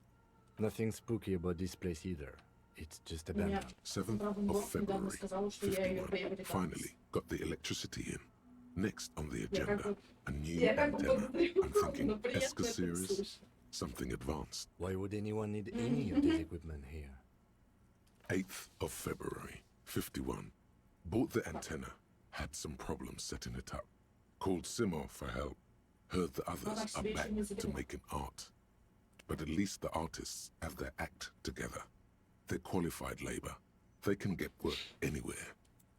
Nothing spooky about this place either. It's just abandoned. 7th of February, 51. Finally, got the electricity in. Next on the agenda, a new antenna. I'm thinking Esca series, something advanced. Why would anyone need any of this equipment here? 8th of February, 51. Bought the antenna. Had some problems setting it up. Called Simon for help. Heard the others are back to making art. But at least the artists have their act together. They're qualified labor. They can get work anywhere.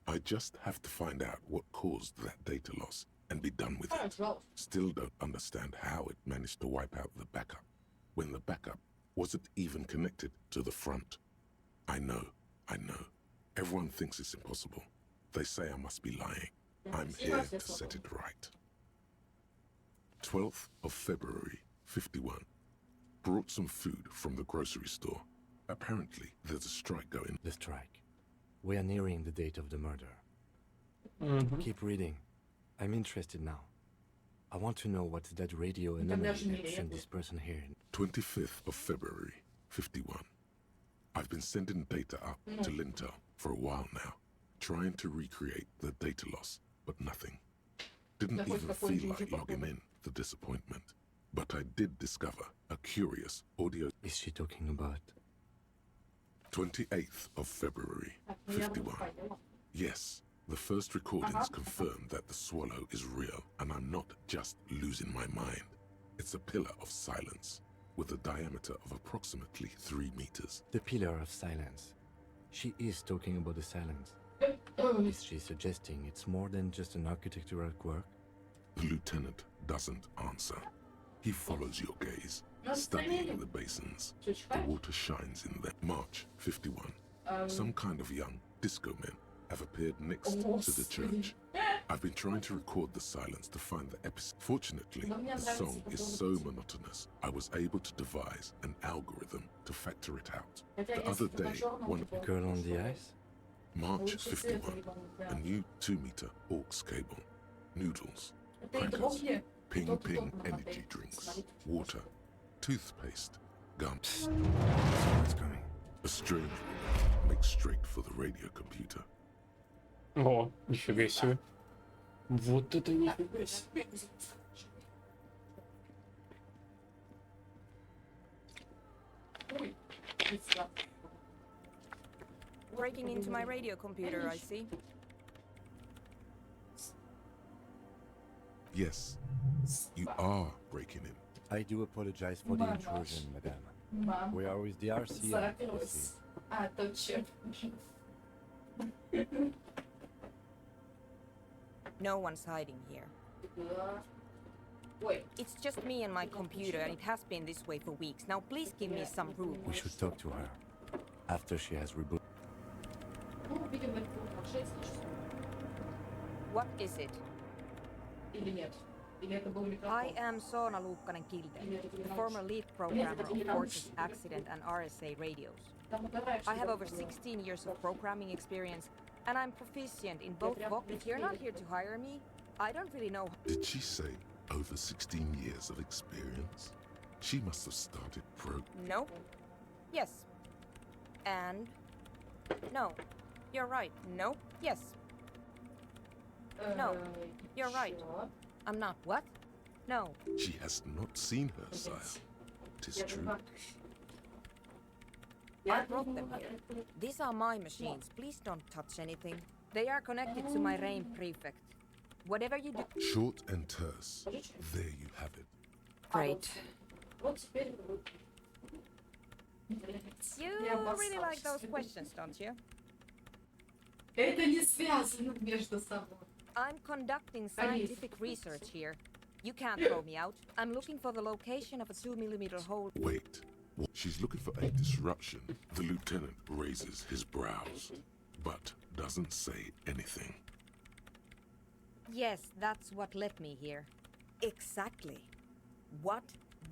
I just have to find out what caused that data loss and be done with it. Still don't understand how it managed to wipe out the backup, when the backup wasn't even connected to the front. I know. Everyone thinks it's impossible. They say I must be lying. I'm here to set it right. 12th of February, 51. Brought some food from the grocery store. Apparently, there's a strike going. The strike. We are nearing the date of the murder. Keep reading. I'm interested now. I want to know what's that radio anomaly that sent this person here. 25th of February, 51. I've been sending data up to Lintel for a while now, trying to recreate the data loss, but nothing. Didn't even feel like logging in, the disappointment. But I did discover a curious audio... Is she talking about? 28th of February, 51. Yes, the first recordings confirm that the swallow is real, and I'm not just losing my mind. It's a pillar of silence, with a diameter of approximately 3 meters. The pillar of silence. She is talking about the silence. Is she suggesting it's more than just an architectural quirk? The lieutenant doesn't answer. He follows your gaze, studying the basins. The water shines in them. March 51. Some kind of young disco men have appeared next to the church. I've been trying to record the silence to find the episode. Fortunately, the song is so monotonous, I was able to devise an algorithm to factor it out. The other day, one... Girl on the ice? March 51. A new 2-meter aux cable. Noodles. Crackers. Ping Ping energy drinks. Water. Toothpaste. Gum. Someone's coming. A strange woman makes straight for the radio computer. О, нифига себе. Вот это нифига себе. Breaking into my radio computer, I see. Yes, you are breaking in. I do apologize for the intrusion, madame. We are with the RCM. No one's hiding here. It's just me and my computer, and it has been this way for weeks. Now please give me some room. We should talk to her after she has rebooted. What is it? I am Soona Luukkanen-Kilde, the former lead programmer of Fortress Accident and RSA radios. I have over 16 years of programming experience, and I'm proficient in both If you're not here to hire me, I don't really know. Did she say over 16 years of experience? She must have started No. Yes. And... No. You're right. No. Yes. No. You're right. I'm not. What? No. She has not seen her, sire. 'Tis true. I brought them here. These are my machines. Please don't touch anything. They are connected to my RAIN prefect. Whatever you do... Short and terse. There you have it. Great. You really like those questions, don't you? I'm conducting scientific research here. You can't throw me out. I'm looking for the location of a 2mm hole. Wait. She's looking for a disruption. The lieutenant raises his brows, but doesn't say anything. Yes, that's what led me here. Exactly. What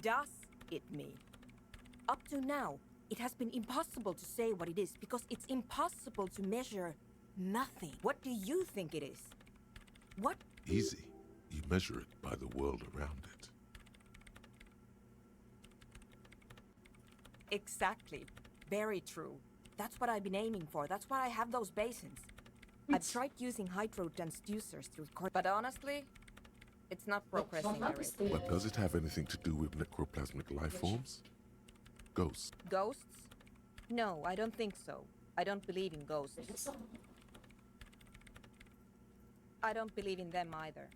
does it mean? Up to now, it has been impossible to say what it is because it's impossible to measure nothing. What do you think it is? What? Easy. You measure it by the world around it. Exactly. Very true. That's what I've been aiming for. That's why I have those basins. I've tried using hydro transducers to record, but honestly, it's not progressing very. But does it have anything to do with necroplasmic life forms? Ghosts? Ghosts? No, I don't think so. I don't believe in ghosts. I don't believe in them either.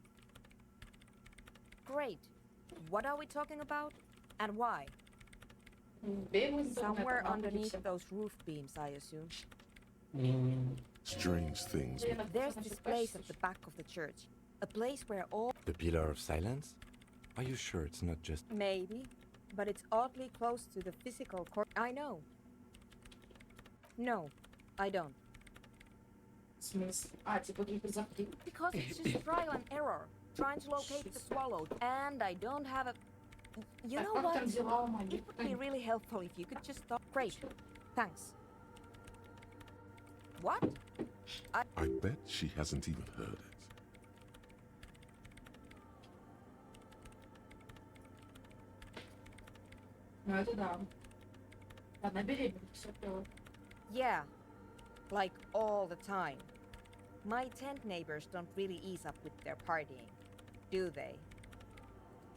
Great. What are we talking about? And why? Somewhere underneath those roof beams, I assume. Strange things. There's this place at the back of the church. A place where all... The Pillar of Silence? Are you sure it's not just... Maybe. But it's oddly close to the physical core. I know. No, I don't. Because it's just trial and error. Trying to locate the swallow. And I don't have a... You know what? It would be really helpful if you could just stop. Great. Thanks. What? I bet she hasn't even heard it. Ну это да. Она беременна, все клево. Yeah, like all the time. My tent neighbors don't really ease up with their partying, do they?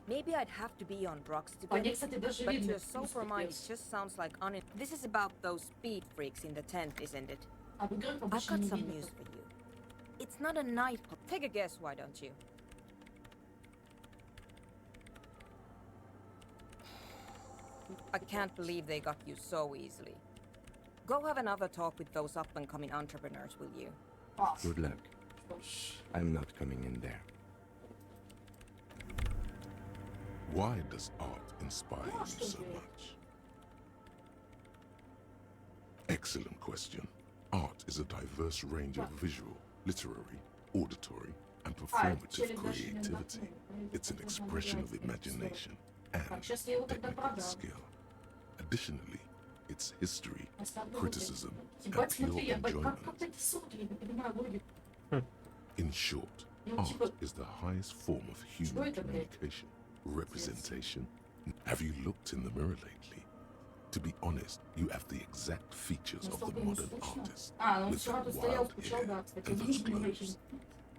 Maybe I'd have to be on drugs to get it, but to a sober mind it just sounds like This is about those speed freaks in the tent, isn't it? I've got some news for you. It's not a nightclub. Take a guess, why don't you? I can't believe they got you so easily. Go have another talk with those up-and-coming entrepreneurs, will you? Good luck. I'm not coming in there. Why does art inspire you so much? Excellent question. Art is a diverse range of visual, literary, auditory, and performative creativity. It's an expression of imagination and technical skill. Additionally, it's history, criticism, and pure enjoyment. In short, art is the highest form of human communication, representation. Have you looked in the mirror lately? To be honest, you have the exact features of the modern artist, with that wild hair and those clothes.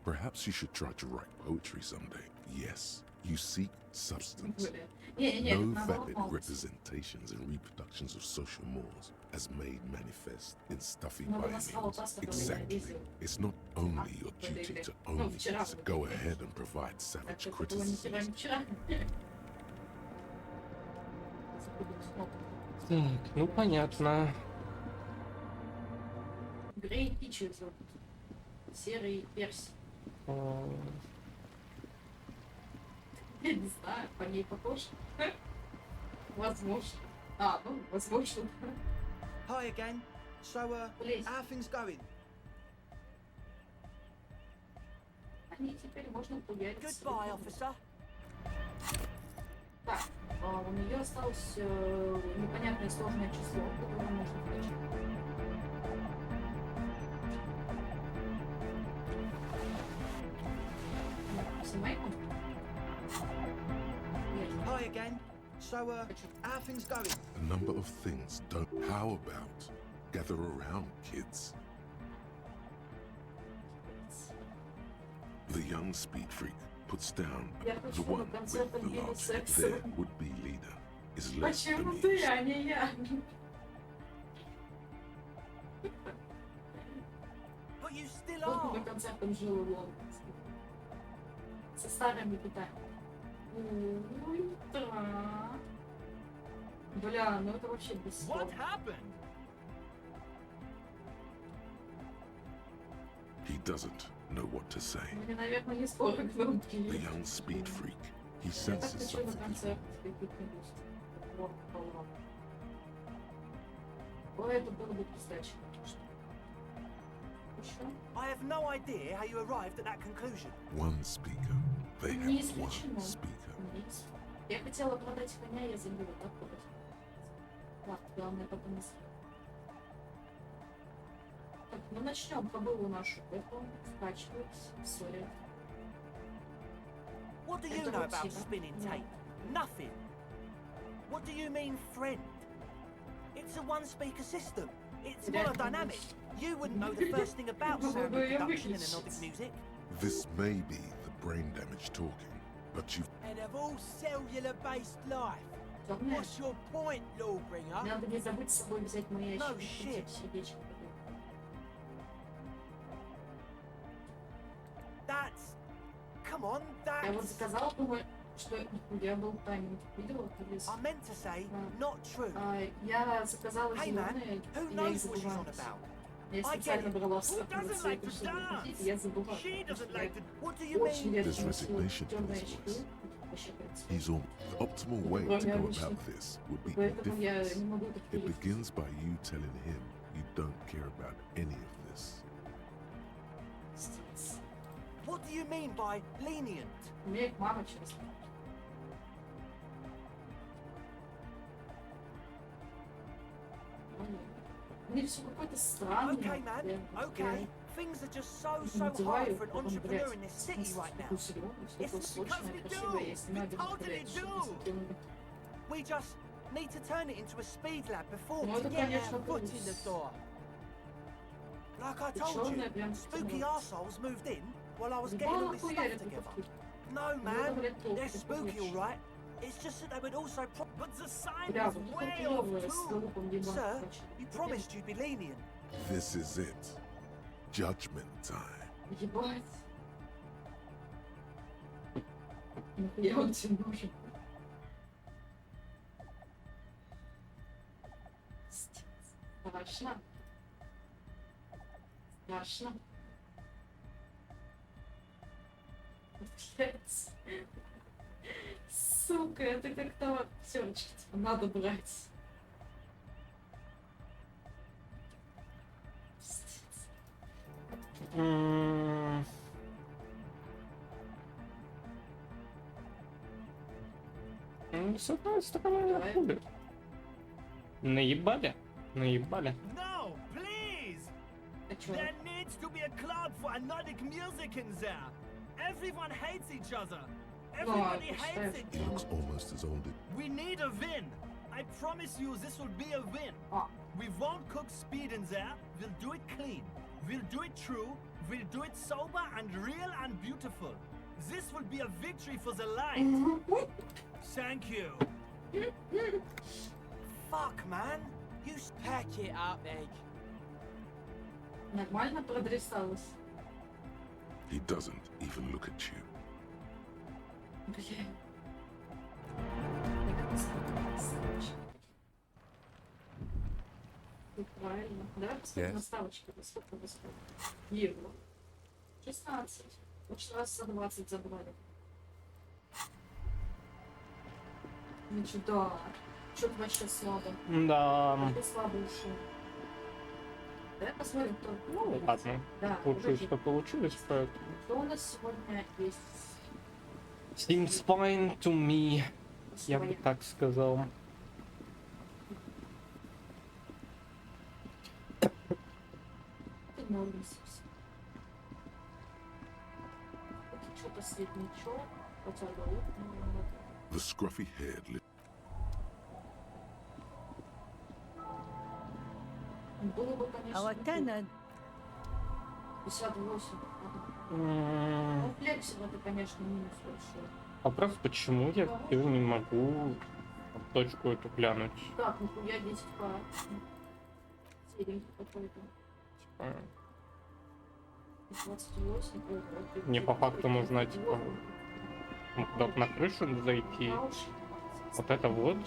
Perhaps you should try to write poetry someday. Yes, you seek substance. No vapid representations and reproductions of social mores as made manifest in stuffy biennials. Exactly. It's not only your duty to own these. Go ahead and provide savage criticism. Так, ну понятно. Грей Пичи зовут. Серый персик. Я не знаю, по ней похож. Возможно. Ну, возможно. Hi again. So, how are things going? Они теперь можно пугать. Goodbye, officer. Так, у нее осталось непонятное сложное число, которое можно включить. Hi again. So, how are things going? A number of things don't. How about gather around, kids? The young speed freak puts down the one with the large head. Their would-be leader is less Почему ты, а не я? But you still Сколько are. концертов жил в Лондоне? Со старыми гитарами. Ультра. Бля, ну это вообще бесспорно. What happened? He doesn't know what to say. Мне, наверное, не скоро гномки. The young speed freak. He Я так senses хочу на something. концерт каких-нибудь. Вот, полно. Ой, это было бы пиздачно, конечно. Еще? I have no idea how you arrived at that conclusion. One speaker. They have Не one исключено. speaker. Я хотела продать коня, я забыла, да, продать. Ладно, главное потом мысли. Так, ну начнем кобылу нашу. Это скачивать, сори. What do you know about spinning tape? Nothing. What do you mean, friend? It's a one-speaker system. It's monodynamic. You wouldn't know the first thing about sound reproduction in anodic music. This may be the brain damage talking, but you've And of all cellular-based life, what's your point, Lawbringer? Надо не забыть с собой взять мои No ящики. shit. Сердечко. That's... Come on, Я вот that's... заказала, думаю, что я был тайминг. Видела? I meant to say, not true. Я заказала Hey man, зеленые, who и я их knows what she's on забываю. about? Я I get специально it. брала Who сахарный doesn't цвет, like to чтобы dance? купить, и я забываю. She doesn't like to... What do you Очень mean? There's resignation in his voice. He's on. The optimal way to go about this would be Поэтому я indifference. не могу так It делать. begins by you telling him you don't care about any of this. What do you mean by lenient? У меня их мама честно. Мне все какое-то странное. Okay, man. Okay. Things are just so hard for an entrepreneur in this city right now. It's because we do. We totally do. We just need to turn it into a speed lab before we get our foot in the door. Like I told you, spooky arseholes moved in while I was getting all this stuff together. No, man, they're spooky, all right. It's just that they would also but the sign is way off too. Sir, you promised you'd be lenient. This is it. Judgment time. Ебать. Нахуя он тебе нужен? Страшно. Страшно. Блять. Сука, это как-то пятерочки, типа, надо брать. С одной стороны, хули. Наебали? Наебали. No, please! There needs to be a club for Nordic music in there. Everyone hates each other. Everybody hates it. He looks almost as old as... We need a win. I promise you this will be a win. We won't cook speed in there. We'll do it clean. We'll do it true. We'll do it sober and real and beautiful. This will be a victory for the light. Thank you. Fuck, man. You pack it up, Egg. Нормально продресалась. He doesn't even look at you. Бля. Правильно. Давай посмотрим наставочки. Сколько высколько? Евро. 16. В прошлый раз за 20 забрали. Значит, да. Что-то вообще слабо. Да. Ты слабо ушел. Давай посмотрим, кто. Ну ладно. Да. Получилось, что получилось, поэтому. Что у нас сегодня есть? Seems fine to me. Я бы так сказал. Что-то среднячок. Хотя бы. The scruffy haired Было бы, конечно, Our tenant. 58. Ну, флексил это, конечно, минус большой. Вопрос, почему я не могу точку эту глянуть? Так, нихуя 10к. Серенький какой-то. 28. Мне по факту нужно, типа, куда-то на крышу зайти. Вот это вот.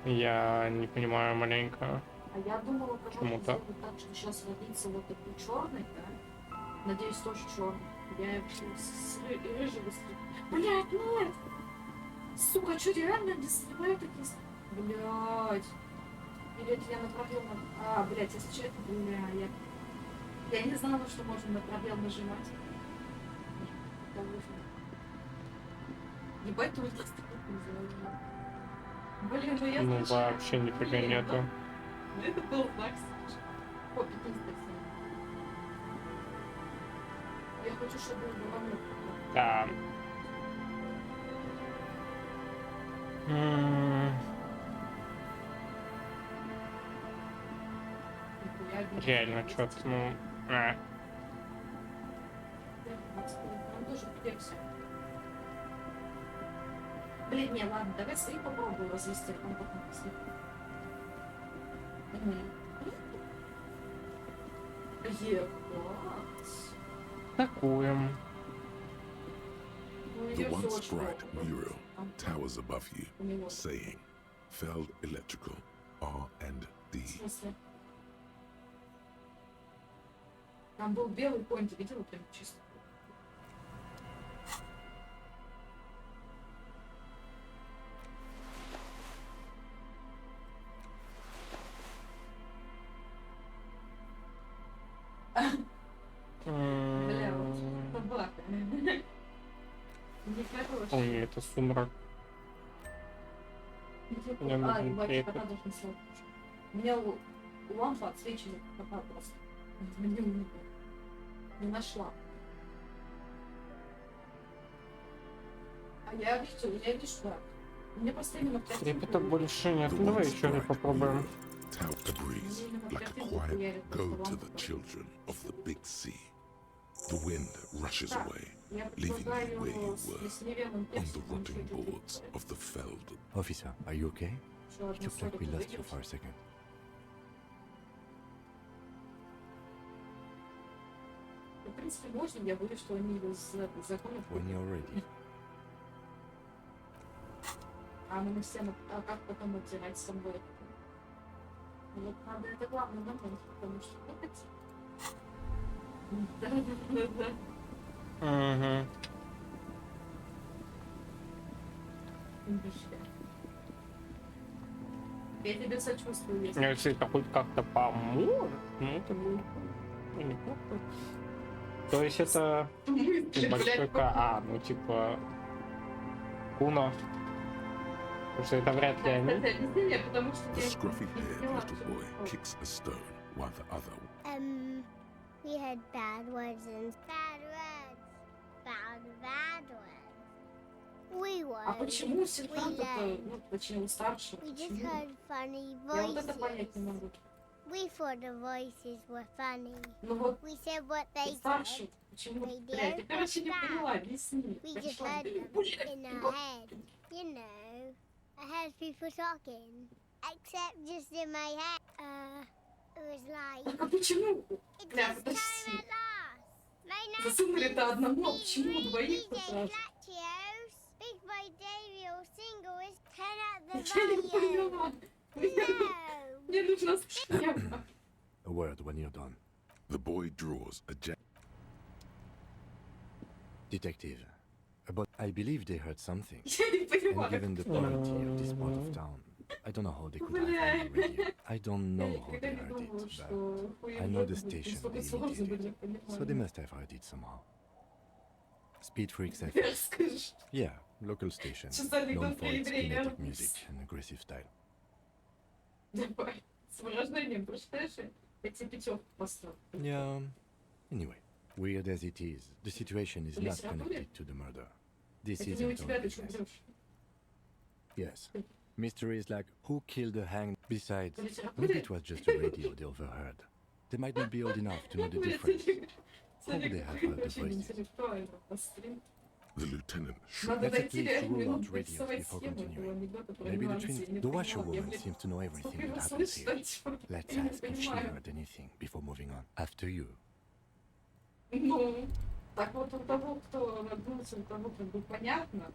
Я не понимаю маленько. А я думала, почему-то так, что сейчас родится вот такой черный, да? Надеюсь, тоже черный. Я с рыжего стрелю. Блять, нет! Сука, что реально не снимаю такие... Блять. Или это я на пробел... блять, если честно, я не знала, что можно на пробел нажимать. Ебать, ты вот так называешь. Блин, ну я... Ну вообще нифига нету. Это был знак. О, 15. Я хочу, чтобы было много. Да. Реально, что-то, ну... Он тоже пидемся. Блин, не, ладно, давай свои попробую развести, а потом посмотрим. Такуем. The once bright mural towers above you, saying, Feld Electrical, R&D. Там был белый конь, ты видел, прям чисто. Бля, вот собака. Ой, это сумрак. Мне нужен ебать, крепер. кота должен слать. У меня лампа отсвечивает пока просто. Не нашла. А я вижу, да. Мне просто именно Трепета больше нет. Ну, давай еще раз попробуем. Tout a breeze, like a quiet go to the children of the big sea. The wind rushes away, leaving you where you were, on the rotting boards of the felled. Officer, are you okay? It looked like we lost you for a second. В принципе, можно, я говорю, что они из законов... When you're ready. А мы все, а как потом отдирать с собой? Вот надо это главное момент, потому что... Угу. Я тебе сочувствую, если... Если это хоть как-то поможет, ну это будет неплохо. То есть это большой ну типа Куно. Потому что это вряд ли они. The scruffy-haired little boy kicks a stone while the other... We had bad words and bad words. Bad words. We were. А почему сержант-то, точнее, старше? We just heard funny Я вот это понять voices. не могу. We thought the voices were funny. Ну вот, We said what they старше, said. почему? They Блядь, я, didn't короче, не understand. поняла, объясни. We just heard them in our head. You know, I heard people talking. Except just in my head. It was like... Так а почему? It Бля, just подожди. turned at last. My Засунули-то одному, а почему двоих сразу? Latios, Big Boy Davy or single is 10 at the Я не volume. поняла. Мне нужна схема. A word when you're done. The boy draws a Detective, but I believe they heard something. Я не And понимаю. given the poverty of this part of town, I don't know how they could have found the radio. I don't know how they heard it, but I know the station they imitated it, so they must have heard it somehow. Speed Freaks FM. Yeah, local station, known for its kinetic music and aggressive style. Давай, с выражением прочитаешь эти пятерки поставь. Yeah. Anyway, weird as it is, the situation is not connected to the murder. This Это не у isn't тебя, our ты что business. берешь? Yes. Mysteries like who killed the hanged. Besides, maybe it was just a radio they overheard. They might not be old enough to know the difference. How would they have heard the voices? The lieutenant Let's at least rule out radios before continuing. Maybe the washerwoman seems to know everything that happens here. Let's ask if she heard anything before moving on. After you. Ну, так вот у того, кто нагнулся, у того как бы понятно,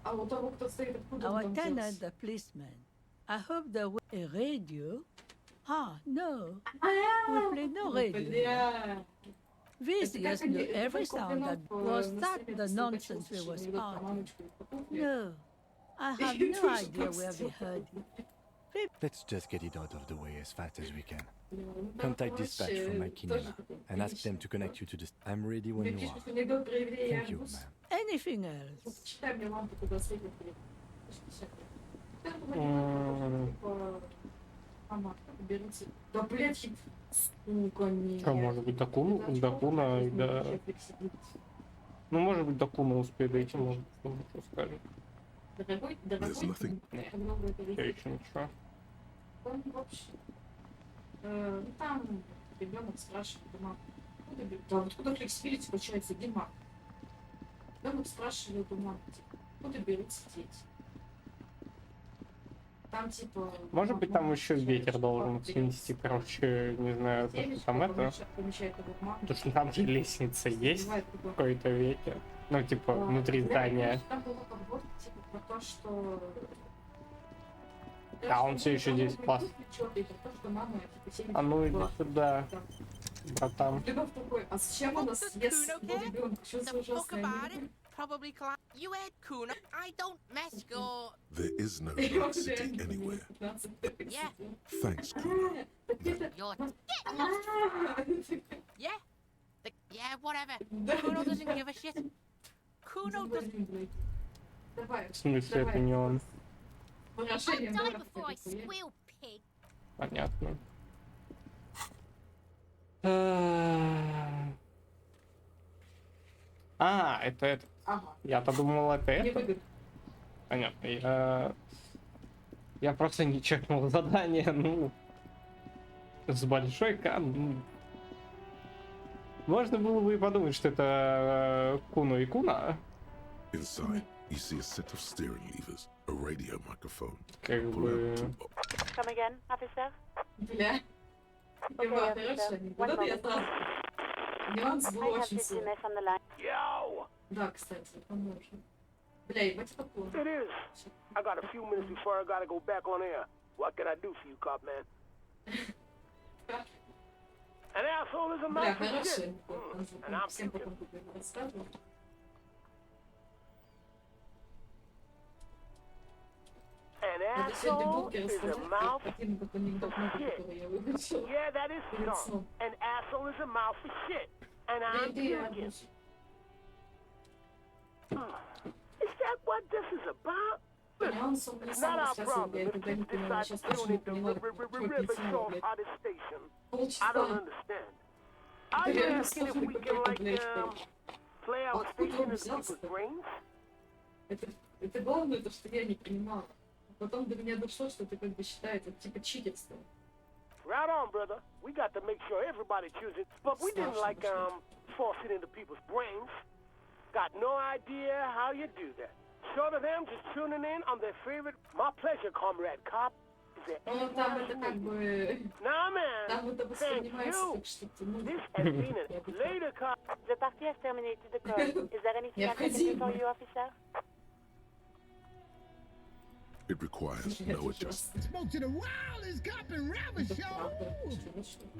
а у того, кто стоит, откуда он Our там tenant, взялся? the policeman. I hope there was a radio. Ah, no. We play no radio. Бля. This Это как yes они- knew every это sound that куплено was на that столе, the собачьего nonsense we слушания, was идут по partying. мамочку и покупки. No, I have Я no тоже idea так where we сделала. heard it. Let's just get it out of the way as fast as we can. Ну, Contact dispatch from my короче, kinema тоже такой and ask them отличный. to connect you to the... I'm ready when Мне you пишут, are. анекдот про еврея и Thank you, арбуз. ma'am. Anything else? Читай мне лампу, куда светит, блин. Да, Ама, берите. Да, блядь, сука, нет. А может быть до Куна и до... Ну может быть до Куна успеет дойти, может что скажет. Дорогой, There's nothing. Нет, дорогой, я еще ничего. Он вообще... Ну там ребенок спрашивает, мама, откуда да, откуда флексибилити получается, где мама? Ребенок спрашивает у мамы, типа, откуда берутся дети? Там типа... Может быть там еще ветер должен снести, короче, не знаю, то, что там это. Потому что там же лестница есть, какой-то ветер. Ну типа внутри здания. Там была подборка, типа, про то, что... А он все еще здесь, класс. А ну иди сюда, братан. Ребенок такой, а зачем у нас съест ребенок? Что за ужасное аниме? Probably you heard Kuno. I don't mess your. There is no dark city anywhere. Yeah. Thanks, Kuno. You're. Yeah. Yeah, whatever. Kuno doesn't give a shit. Kuno doesn't. В смысле это не он? Выражение, Die before I squeal, pig. Понятно. Это это. Ага. Я-то думал, это это. Невыгодно. Понятно. Я просто не чекнул задание, ну... С большой ну, можно было бы и подумать, что это Куну и Куна. Inside, you see a set of steering levers, a radio microphone. Как Pull бы... out two boxes. Come again, officer? Бля. Okay, Его officer. хорошо. One Вот это я moment. сразу. Нюанс был I have очень the сильный. GMS on the line. Yo! Да, кстати, поможет. Бля, ебать какой. It is. I got a few minutes before I gotta go back on air. What can I do for you, cop man? An asshole is a Бля, mouth of shit. хороший. And I'm Всем puking. потом рассказываю. An Надо сегодня asshole Булке is a рассказать, mouth каким вот анекдот of много, shit. который я выучил. Yeah, that is Перед strong. сном. An asshole is a mouth of shit. And I'm Да иди, я puking. обусь. Is that what this is about? Нюанс он мне It's сам not our рассказывал, problem я if когда не kids поняла. decide Сейчас to тоже tune не into поняла, какой river письмо, source блядь. out of station. I Полчаса. don't understand. Are Да you реально asking if сложный we can, какой-то, like, блядь, play our откуда station он in взялся? people's brains? Это главное, то, что я не понимала. Потом до меня дошло, что это как бы считается типа читерство. Right on, brother. We got to make sure everybody chooses, but we didn't like force it into people's brains. Got no idea how you do that. Short of them just tuning in on their favorite. My pleasure, comrade cop. Is there Ну anything там else это you как need? бы... Nah, man. Там это Thank воспринимается you. как что-то, ну... This has been a later cop. The party has terminated the call. Is there anything I can do for you, officer? It requires no adjustment. Spoke to the wildest cop in Ravishaw.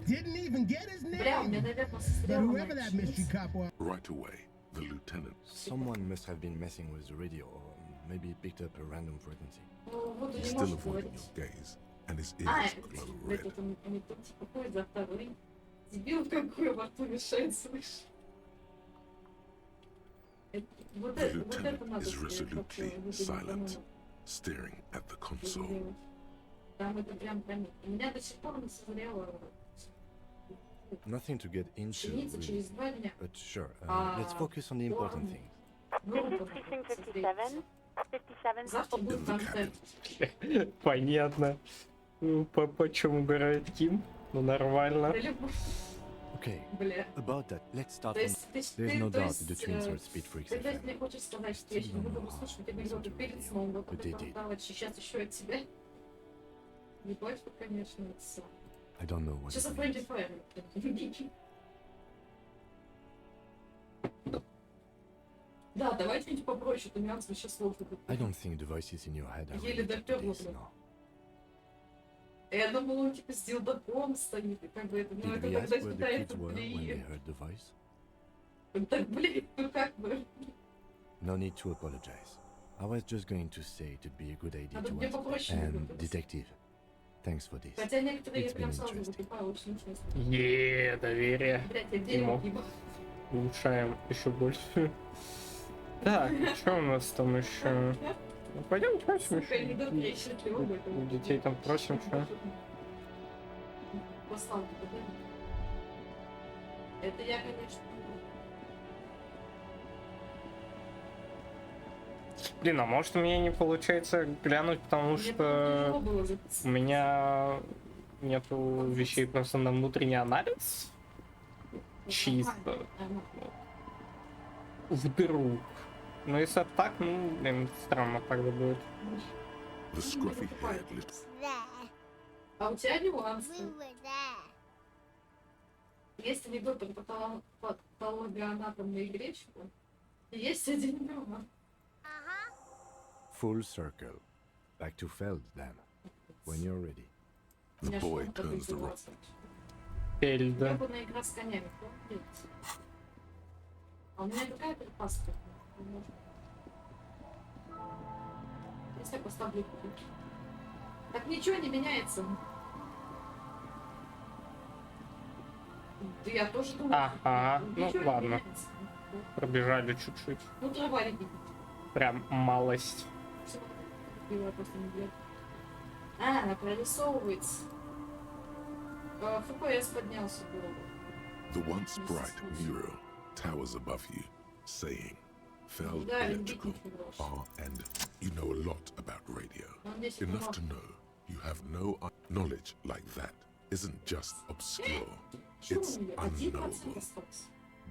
Didn't even get his Бля, у меня, name. наверное, But сострело whoever that mystery cop was. Right away, the lieutenant. Someone must have been messing with the radio, or maybe picked up a random frequency. Ну, вот He's не still может avoiding говорить. your gaze, and his А, ears это, glow блядь, red. это анекдот типа ходит за второй. Дебил какой во рту мешает, слышь. Вот The это lieutenant надо is сказать, resolutely как-то silent, staring at the console. Там это прям понятно. У меня до сих пор не созрело. Nothing to get into, Жениться через really. 2 дня. But sure, Ah. let's focus on the important things. This is precinct 57. 57. Завтра будет контент. Понятно. Почему угорает Ким? Ну нормально. Да любовь. Okay, Бля. about that, let's start То from... есть, There's no то doubt есть, the twins are speed freaks ты, and то есть family. мне хочешь сказать, что я сейчас не буду слушать анекдоты перед сном, вот But they это did. вот сейчас еще от тебя. Любовь, конечно, это все. I don't know what Сейчас it от means. Friendly Fire. Да, давай что-нибудь попроще, то нюанс вообще сложно. I don't think the voices in your head are Еле related to допёрло, this, блин. no. Я думала, он типа с дилдаком стоит, и как бы это, ну Did это we когда ask where the считается kids were when they блин. heard the voice? Так, блин, ну как бы. No need to apologize. I was just going to say it'd be a good idea Надо to мне ask. попроще And выбрать. detective, thanks for this. Хотя некоторые я It's прям been сразу interesting. выкупаю, очень интересно. Доверие. Блять, я Ему. дерево ебал. Улучшаем еще больше. Так, что у нас там еще? Ну, пойдем просим Сука, анекдот я счастлива об этом. У детей там просим, что? Послал туда, да? Это я, конечно. Блин, а может у меня не получается глянуть, потому что у меня нету вещей просто на внутренний анализ. Чисто. Вдруг. Но если так, ну, блин, странно тогда будет. The scruffy-haired little There. А у тебя нюансы. We were there. Есть анекдот про патологоанатомную гречку. И есть один нюанс. Full circle. Back to Feld then, when you're ready. The boy turns the rock. Фельда. Ёбаная игра с конями, помните? А у меня какая припаска? Если я поставлю кубик. Так ничего не меняется. Да я тоже думаю. Ага, ну ничего не ладно. меняется. Пробежали чуть-чуть. Ну трава рябит. Прям малость. Я просто не беру. А, она прорисовывается. FPS поднялся было. The once bright mural towers above you, saying, Fell electrical are, and you know a lot about radio. Enough to know you have no knowledge like that isn't just obscure, it's unknowable.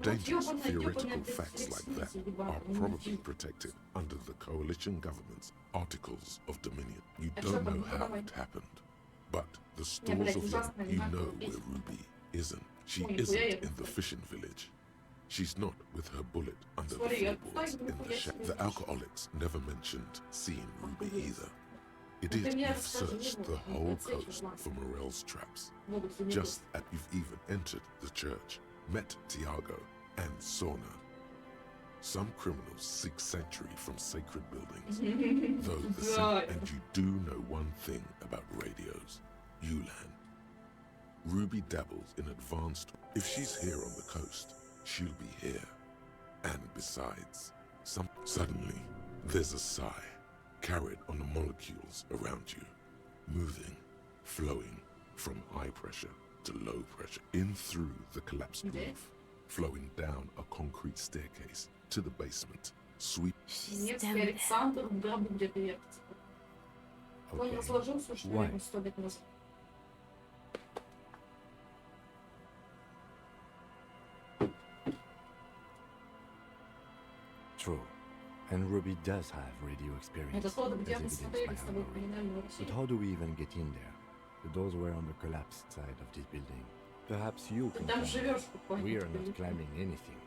Dangerous theoretical facts like that are probably protected under the coalition government's Articles of Dominion. You don't know how it happened, but the stores of light, you know where Ruby isn't. She isn't in the fishing village. She's not with her bullet under the floorboards in the shack. The alcoholics never mentioned seeing Ruby either. Indeed, you've searched the whole coast for Morel's traps. Just as you've even entered the church, met Tiago and Sorna. Some criminals seek sanctuary from sacred buildings, though the same, and you do know one thing about radios, Ulan. Ruby dabbles in advanced. If she's here on the coast, she'll be here. And besides, suddenly, there's a sigh, carried on the molecules around you, moving, flowing from high pressure to low pressure, in through the collapsed roof, flowing down a concrete staircase to the basement, sweep. Немецкий Александр умер где-то век. Он разложился уж, наверное, 100 лет назад. True. And Ruby does have radio experience, as evidenced by her memory. But how do we even get in there? The doors were on the collapsed side of this building. Perhaps you can climb. We are not climbing anything.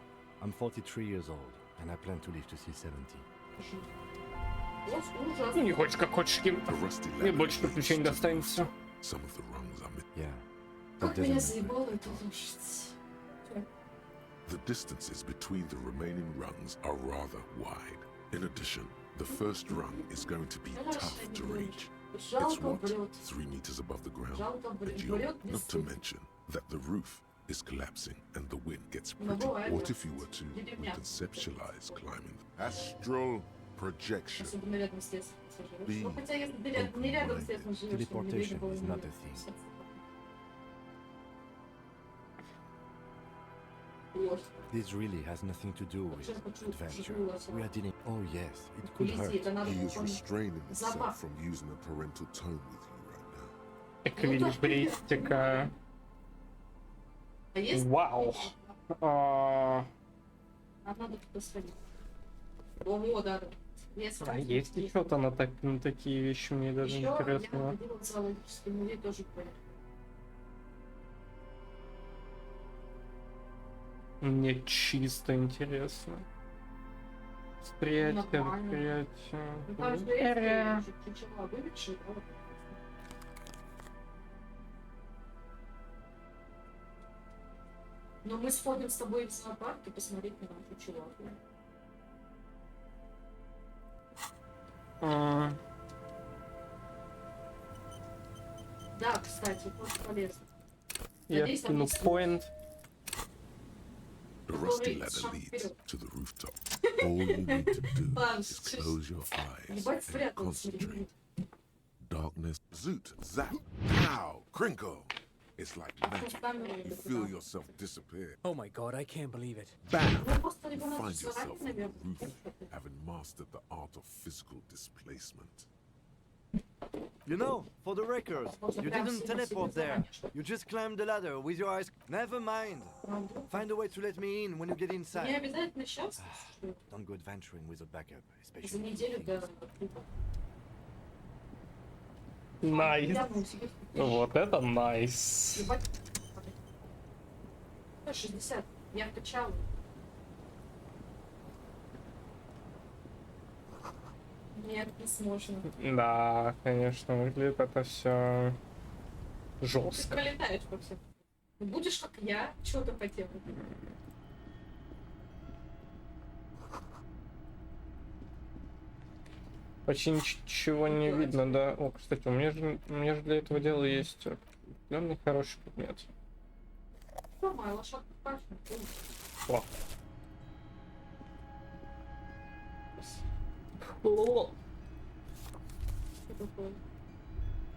I'm 43 years old, and I plan to live to see 70. Ну, не хочешь, как хочешь, Ким. Мне больше приключений достанется. Yeah, that doesn't matter. The distances between the remaining rungs are rather wide. In addition, the first rung is going to be tough to reach. It's what, 3 meters above the ground? And not to mention that the roof is collapsing and the wind gets pretty. What if you were to reconceptualize climbing? Astral projection. Being open-minded. Teleportation is not a thing. This really has nothing to do with adventure. We are dealing. Oh yes, it could hurt. He is restraining himself from using a parental tone with you right now. Эквилибристика. Вау. А есть ли что-то на такие вещи, мне даже интересно. Мне чисто интересно. Восприятие. Но мы сходим с тобой в зоопарк и посмотреть на нашу чуваху. Да, кстати, тоже полезно. Я кину point. The rusty ladder leads to the rooftop. All you need to do is close your eyes and concentrate. Darkness, zoot, zap, pow, crinkle. It's like magic. You feel yourself disappear. Oh my god, I can't believe it. Bam! You find yourself on the roof, having mastered the art of physical displacement. You know, for the record, you didn't teleport there. You just climbed the ladder with your eyes. Never mind. Find a way to let me in when you get inside. Don't go adventuring with a backup, especially. Найс. Вот это найс. 60. Я вкачала. Нет, не сможем. Да, конечно, выглядит это все Ты жестко. пролетаешь по всему. Будешь как я, чего ты хотел? Почти ничего не видно, да. О, кстати, у меня же для этого дела есть определенный хороший предмет. Моя лошадка пахнет. О.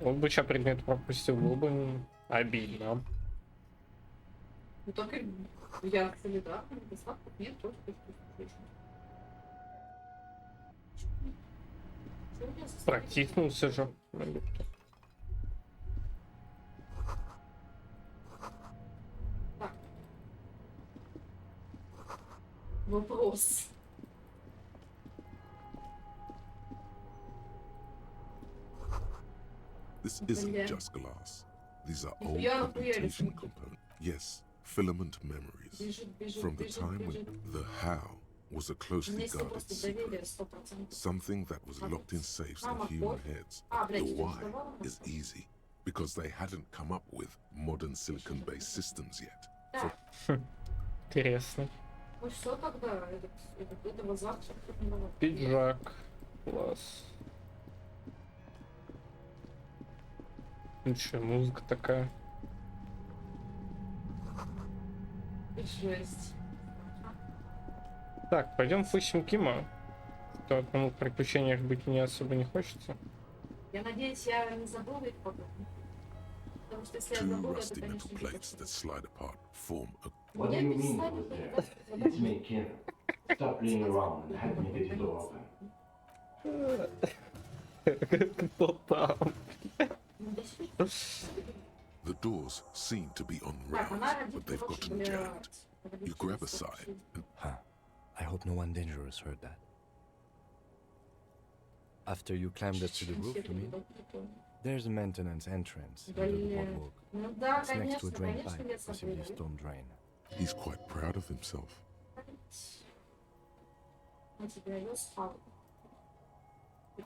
Вот бы сейчас предмет пропустил, было бы обидно. Ну только я солидарна, недостатков нет, тоже Протиснулся же. Вопрос. This isn't just glass. These are old computation components. Yes, filament memories. From the time when the how was a closely guarded secret. Something that was locked in safes in human heads. The why is easy, because they hadn't come up with modern silicon-based systems yet. Интересно. Ну все тогда, этого завтра. Пиджак. Класс. Ничего, музыка такая. Жесть. Так, пойдем фыщем Кима. То одному в приключениях быть мне особо не хочется. Я надеюсь, я не забыла их потом. Потому что если я Two забыла, rusty это, metal конечно, plates that slide apart form a... What do you mean, who's there? It's me, Kim. Stop playing around and help me get the door open. Кто там? The doors seem to be on rails, but they've gotten jammed. You grab a side and... Huh. I hope no one dangerous heard that. After you climbed up to the roof, you mean? There's a maintenance entrance under the boardwalk. It's next to a drain pipe, possibly a storm drain. He's quite proud of himself.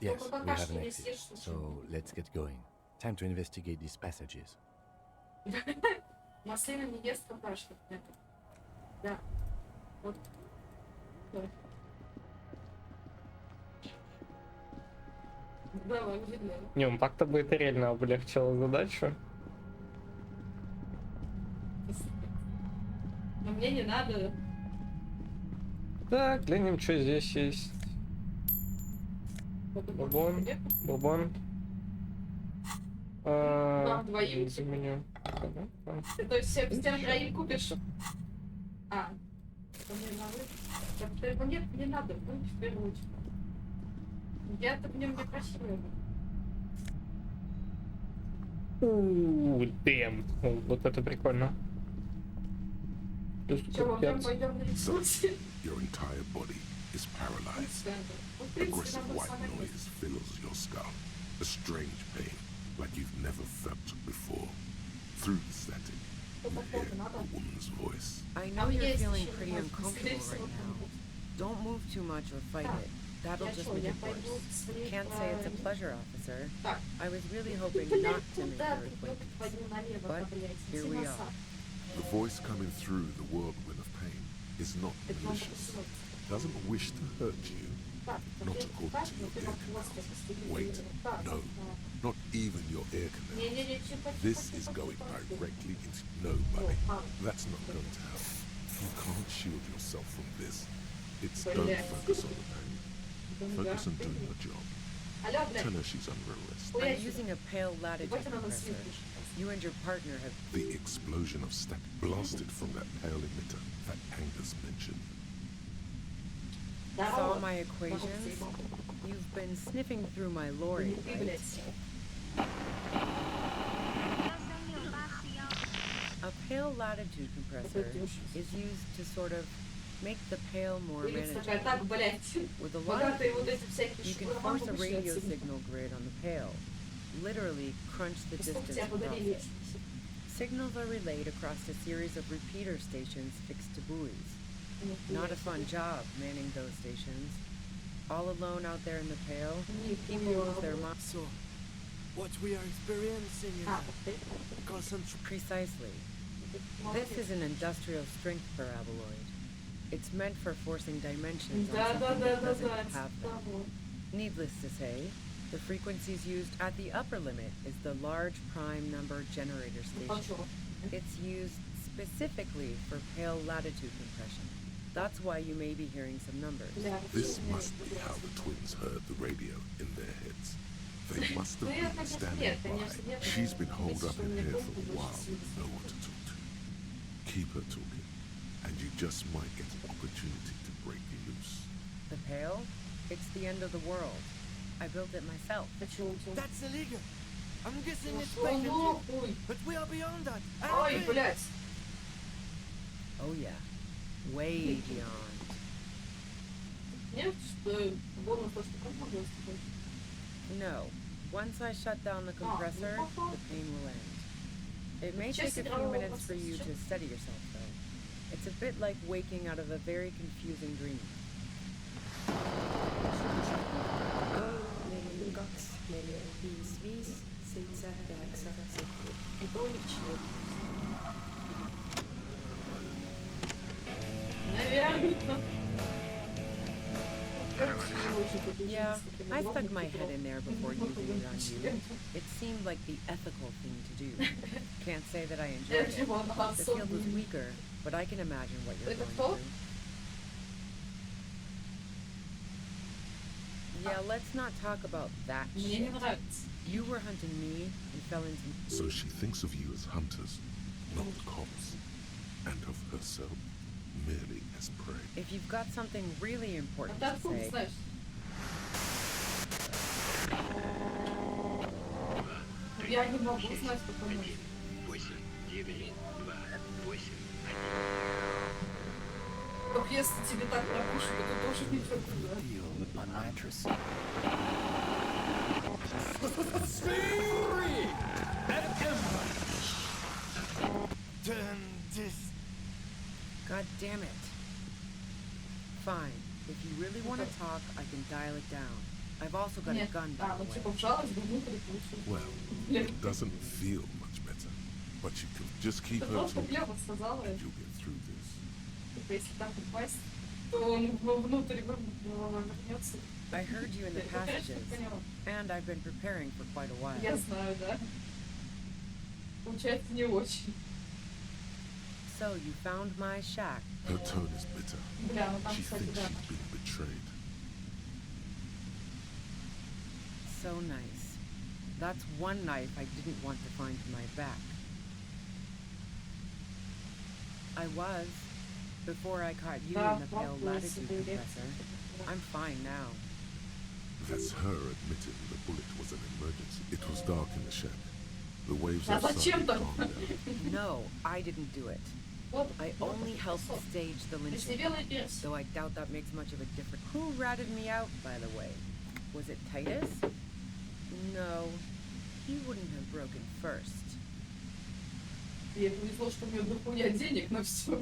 Yes, we have an exit, so let's get going. Time to investigate these passages. Маслина не ест какашки. Да. Вот. Давай, видно. Не, ну так-то бы это реально облегчило задачу. Но мне не надо. Так, глянем, что здесь есть. Бурбон, бурбон. Вам двоим? За меню. То есть всем троим купишь? А. Мне надо. Нет, не надо, будь в первую очередь. Я-то в нем не красивая. Дэм. Вот это прикольно. Your entire body is paralyzed. Aggressive white noise fills your skull. A strange pain, like you've never felt before. Through the static, you hear a woman's voice. I know you're feeling pretty uncomfortable right now. Don't move too much or fight it. That'll just make it worse. Can't say it's a pleasure, officer. I was really hoping not to make your acquaintance. But here we are. The voice coming through the whirlwind of pain is not malicious. Doesn't wish to hurt you. Not according to your ear canal. Wait, no, not even your ear canal. This is going directly into nobody. That's not going to help. You can't shield yourself from this. It's don't focus on the pain. Focus on doing your job. Tell her she's under arrest. I'm using a pale latitude compressor. You and your partner have... The explosion of static blasted from that pale emitter that Angus mentioned. Saw my equations? You've been sniffing through my lorry, right? A pale latitude compressor is used to sort of make the pale more manageable. With a lot of these, you can force a radio signal grid on the pale. Literally crunch the distance across it. Signals are relayed across a series of repeater stations fixed to buoys. Not a fun job manning those stations. All alone out there in the pale, people lose their minds. So, what we are experiencing is Precisely. This is an industrial strength paraboloid. It's meant for forcing dimensions on something that doesn't have them. Needless to say, the frequencies used at the upper limit is the large prime number generator station. It's used specifically for pale latitude compression. That's why you may be hearing some numbers. This must be how the twins heard the radio in their heads. They must have been standing by. She's been holed up in here for a while with no one to talk to. Keep her talking, and you just might get an opportunity to break loose. The Pale? It's the end of the world. I built it myself. That's illegal. I'm guessing it's vacant, but we are beyond that. Ой, блядь. Oh yeah. Way beyond. Нет, что бонус то, что комфортно. No. Once I shut down the compressor, the pain will end. It may take a few minutes for you to steady yourself, though. It's a bit like waking out of a very confusing dream. Yeah, I stuck my head in there before using it on you. It seemed like the ethical thing to do. Can't say that I enjoyed it. The field was weaker, but I can imagine what you're going through. Yeah, let's not talk about that shit. You were hunting me and fell into... So she thinks of you as hunters, not cops, and of herself merely as prey. If you've got something really important to say... Я не могу знать, потому что... Как если тебе так напишут, то ты тоже не прокуда. God damn it. Fine. If you really want to talk, I can dial it down. I've also got a gun, by the way. Well, it doesn't feel much better, but you can just keep her talking, and you'll get through this. I heard you in the passages, and I've been preparing for quite a while. Я знаю, да. Получается не очень. So you found my shack. Her tone is bitter. She thinks she's been betrayed. So nice. That's one knife I didn't want to find to my back. I was, before I caught you in the Pale Latitude compressor. I'm fine now. That's her admitting the bullet was an emergency. It was dark in the shed. The waves outside had calmed down. No, I didn't do it. I only helped stage the lynching, though I doubt that makes much of a difference. Who ratted me out, by the way? Was it Titus? No, he wouldn't have broken first. Ей повезло, что у нее дохуя денег на все.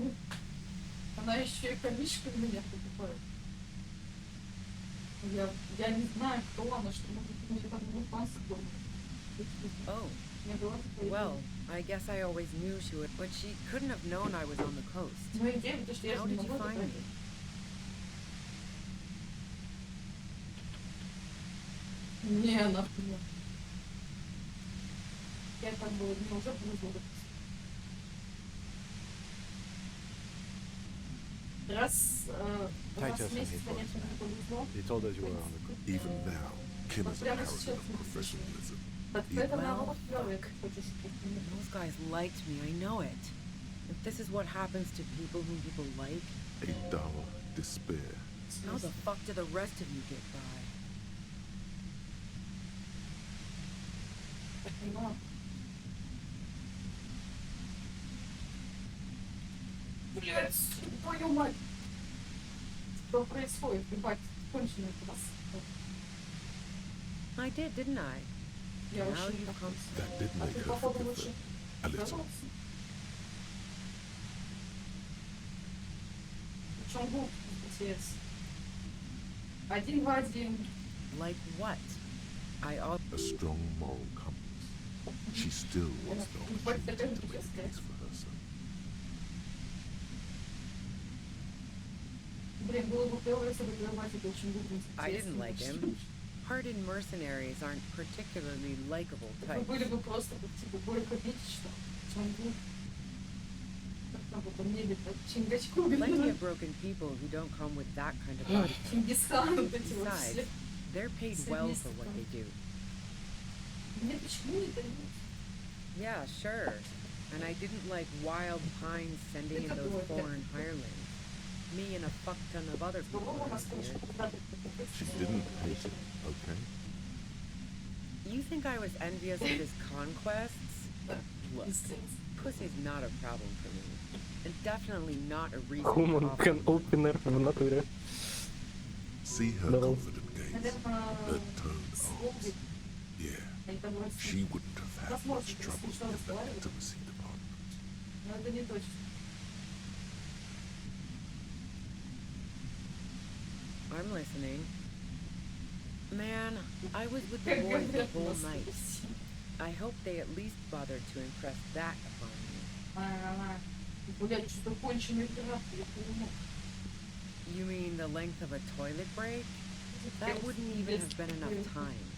Она еще и комичка у меня покупает. Я не знаю, кто она, что может быть, там глупанцы дома. Oh, well, I guess I always knew she would, but she couldn't have known I was on the coast. How did you find me? Не, нахуй. Я как бы уже повезло. Раз Titus and his boys. He told us you were on the coast. Even now, Kim is a paragon of professionalism. Well, fuck. Those guys liked me, I know it. If this is what happens to people whom people like... A dull despair. How the fuck do the rest of you get by? Блять, твою мать! Что происходит? Ебать, конченый класс. I did, didn't I? Я Now очень That you've come... did make her forgive them. A little. Причем глупый, отец. Один в один. Like what? A strong moral compass. She still wants the opportunity to make a case for her son. Блин, было бы клево, если бы твоя мать это очень глупый. I didn't like him. Hardened mercenaries aren't particularly likable Вы types. были бы просто типа горько видеть, что чем глуп. Как там в этом небе, Чингачгук. Plenty of broken people who don't come with that kind of body. Чингисхан, вот эти вот Besides, все. they're paid well for what they do. Нет, почему это нет? Yeah, sure. And I didn't like wild pines sending in those foreign hirelings. Me and a fuck ton of other people around here. She didn't hate it, okay? You think I was envious of his conquests? Look, pussy's not a problem for me. And definitely not a reason to Human offer. can opener в натуре. See her confident gaze, her toned arms. Yeah, she wouldn't have had much trouble in the intimacy department. I'm listening. Man, I was with the boys the whole night. I hope they at least bothered to impress that upon me. You mean the length of a toilet break? That wouldn't even have been enough time.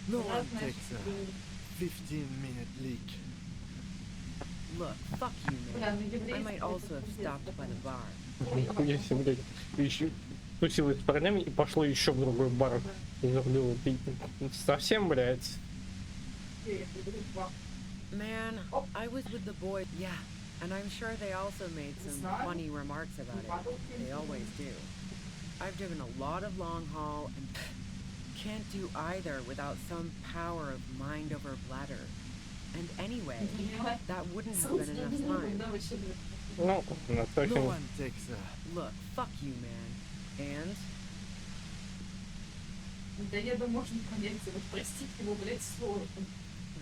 No one takes a 15-minute leak. Look, fuck you, man. I might also have stopped by the bar. Нихуя себе, блядь. Еще тусила с парнями и пошло еще в другой бар. И забыла пить. Совсем, блядь. Man, I was with the boys. Yeah, and I'm sure they also made some funny remarks about it. They always do. I've driven a lot of long haul and can't do either without some power of mind over bladder. And anyway, that wouldn't have been enough time. No, No one takes a... Look, fuck you, man. And?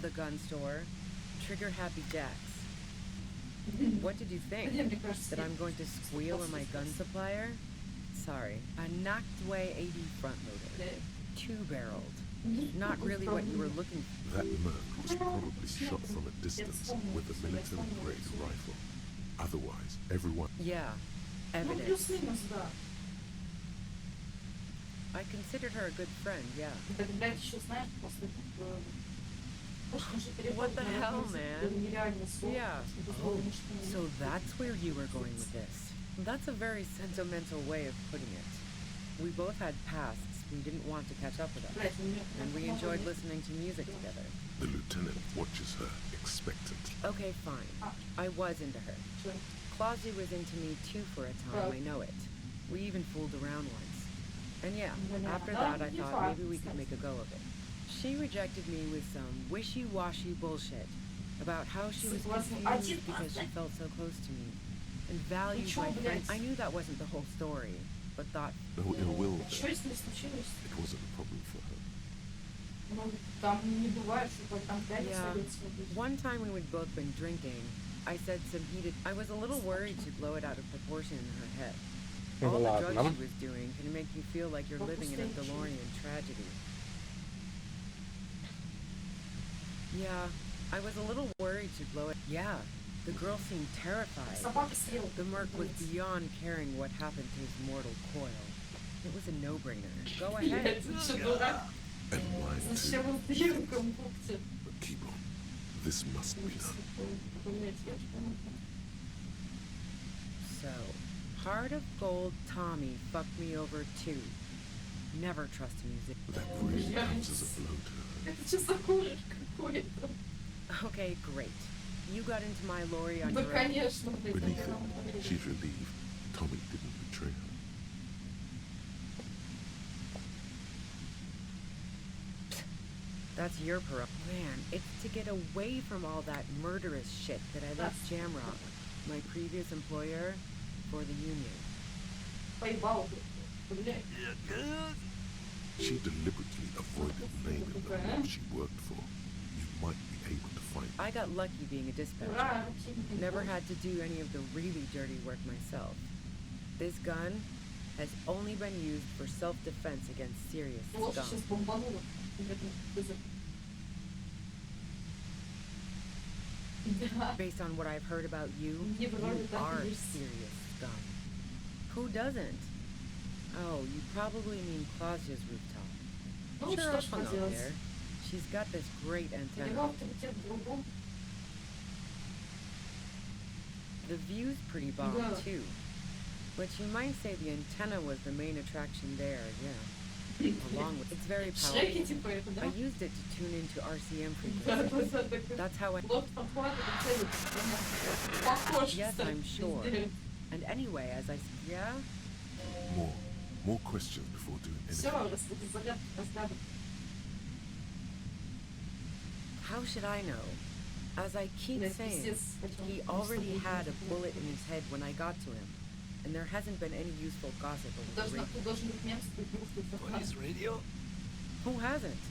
The gun store. Trigger Happy Jacks. What did you think? That I'm going to squeal on my gun supplier? Sorry. A Nachtway 80 front loader. Two-barreled. Not really what you were looking for. That merc was probably shot from a distance with a military-grade rifle. Otherwise, everyone... Yeah, evidence. I considered her a good friend, yeah. What the hell, man? Yeah. Oh, so that's where you were going with this. That's a very sentimental way of putting it. We both had pasts we didn't want to catch up with us, and we enjoyed listening to music together. The lieutenant watches her, expectant. Okay, fine. I was into her. Clausy was into me too for a time, I know it. We even fooled around once. And yeah, after that I thought maybe we could make a go of it. She rejected me with some wishy-washy bullshit about how she was confused because she felt so close to me and valued my friend. I knew that wasn't the whole story, but thought... No ill will there. It wasn't a problem for her. Yeah, one time when we'd both been drinking, I said some heated... I was a little worried she'd blow it out of proportion in her head. All the drugs she was doing can make you feel like you're living in a DeLorean tragedy. Yeah, I was a little worried she'd blow it. Yeah, the girl seemed terrified. The merc was beyond caring what happened to his mortal coil. It was a no-brainer. Go ahead. And mine too. But keep on. This must be done. So, Heart of Gold Tommy fucked me over too. Never trust music. That really comes as a blow to her. Okay, great. You got into my lorry on your own. Beneath it, she's relieved Tommy didn't betray her. That's your prerogative. Man, it's to get away from all that murderous shit that I left Jamrock, my previous employer, for the Union. She deliberately avoided naming the group she worked for. You might be able to find... I got lucky being a dispatcher. Never had to do any of the really dirty work myself. This gun has only been used for self-defense against serious scum. Based on what I've heard about you, you are serious scum. Who doesn't? Oh, you probably mean Clausia's rooftop. Sure, I'll hung out there. She's got this great antenna. The view's pretty bomb, too. But you might say the antenna was the main attraction there, yeah. along with it's very powerful. I used it to tune into RCM frequencies. That's how I. Yes, I'm sure. And anyway, as I yeah. More questions before doing anything. How should I know? As I keep saying, he already had a bullet in his head when I got to him, and there hasn't been any useful gossip over the radio. Police radio? Who hasn't?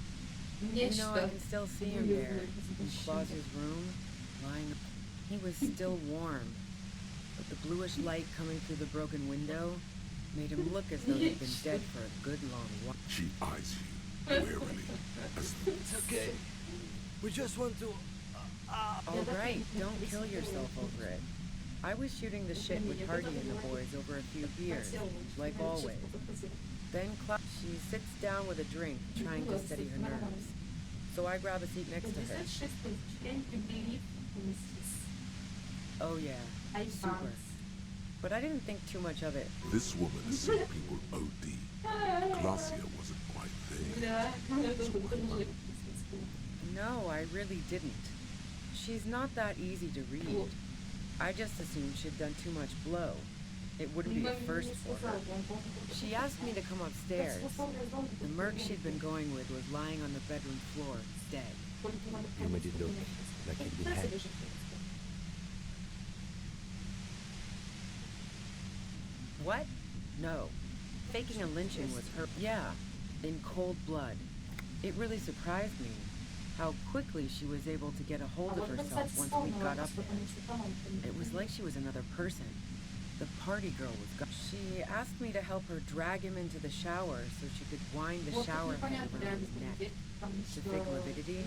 You know, I can still see him there, in Claus's room, lying. He was still warm, but the bluish light coming through the broken window made him look as though he'd been dead for a good long while. She eyes you warily. It's okay. We just want to... All right, don't kill yourself over it. I was shooting the shit with Hardy and the boys over a few beers, like always. Then she sits down with a drink, trying to steady her nerves. So I grab a seat next to her. Oh yeah, super. But I didn't think too much of it. This woman has seen people OD. Glacia wasn't quite there. No, I really didn't. She's not that easy to read. I just assumed she'd done too much blow. It wouldn't be a first for her. She asked me to come upstairs. The merc she'd been going with was lying on the bedroom floor, dead. You made it look like he'd been hanged. What? No. Faking a lynching was her. Yeah, in cold blood. It really surprised me how quickly she was able to get a hold of herself once we got up there. It was like she was another person. The party girl was gone. She asked me to help her drag him into the shower so she could wind the shower head around his neck to fake lividity.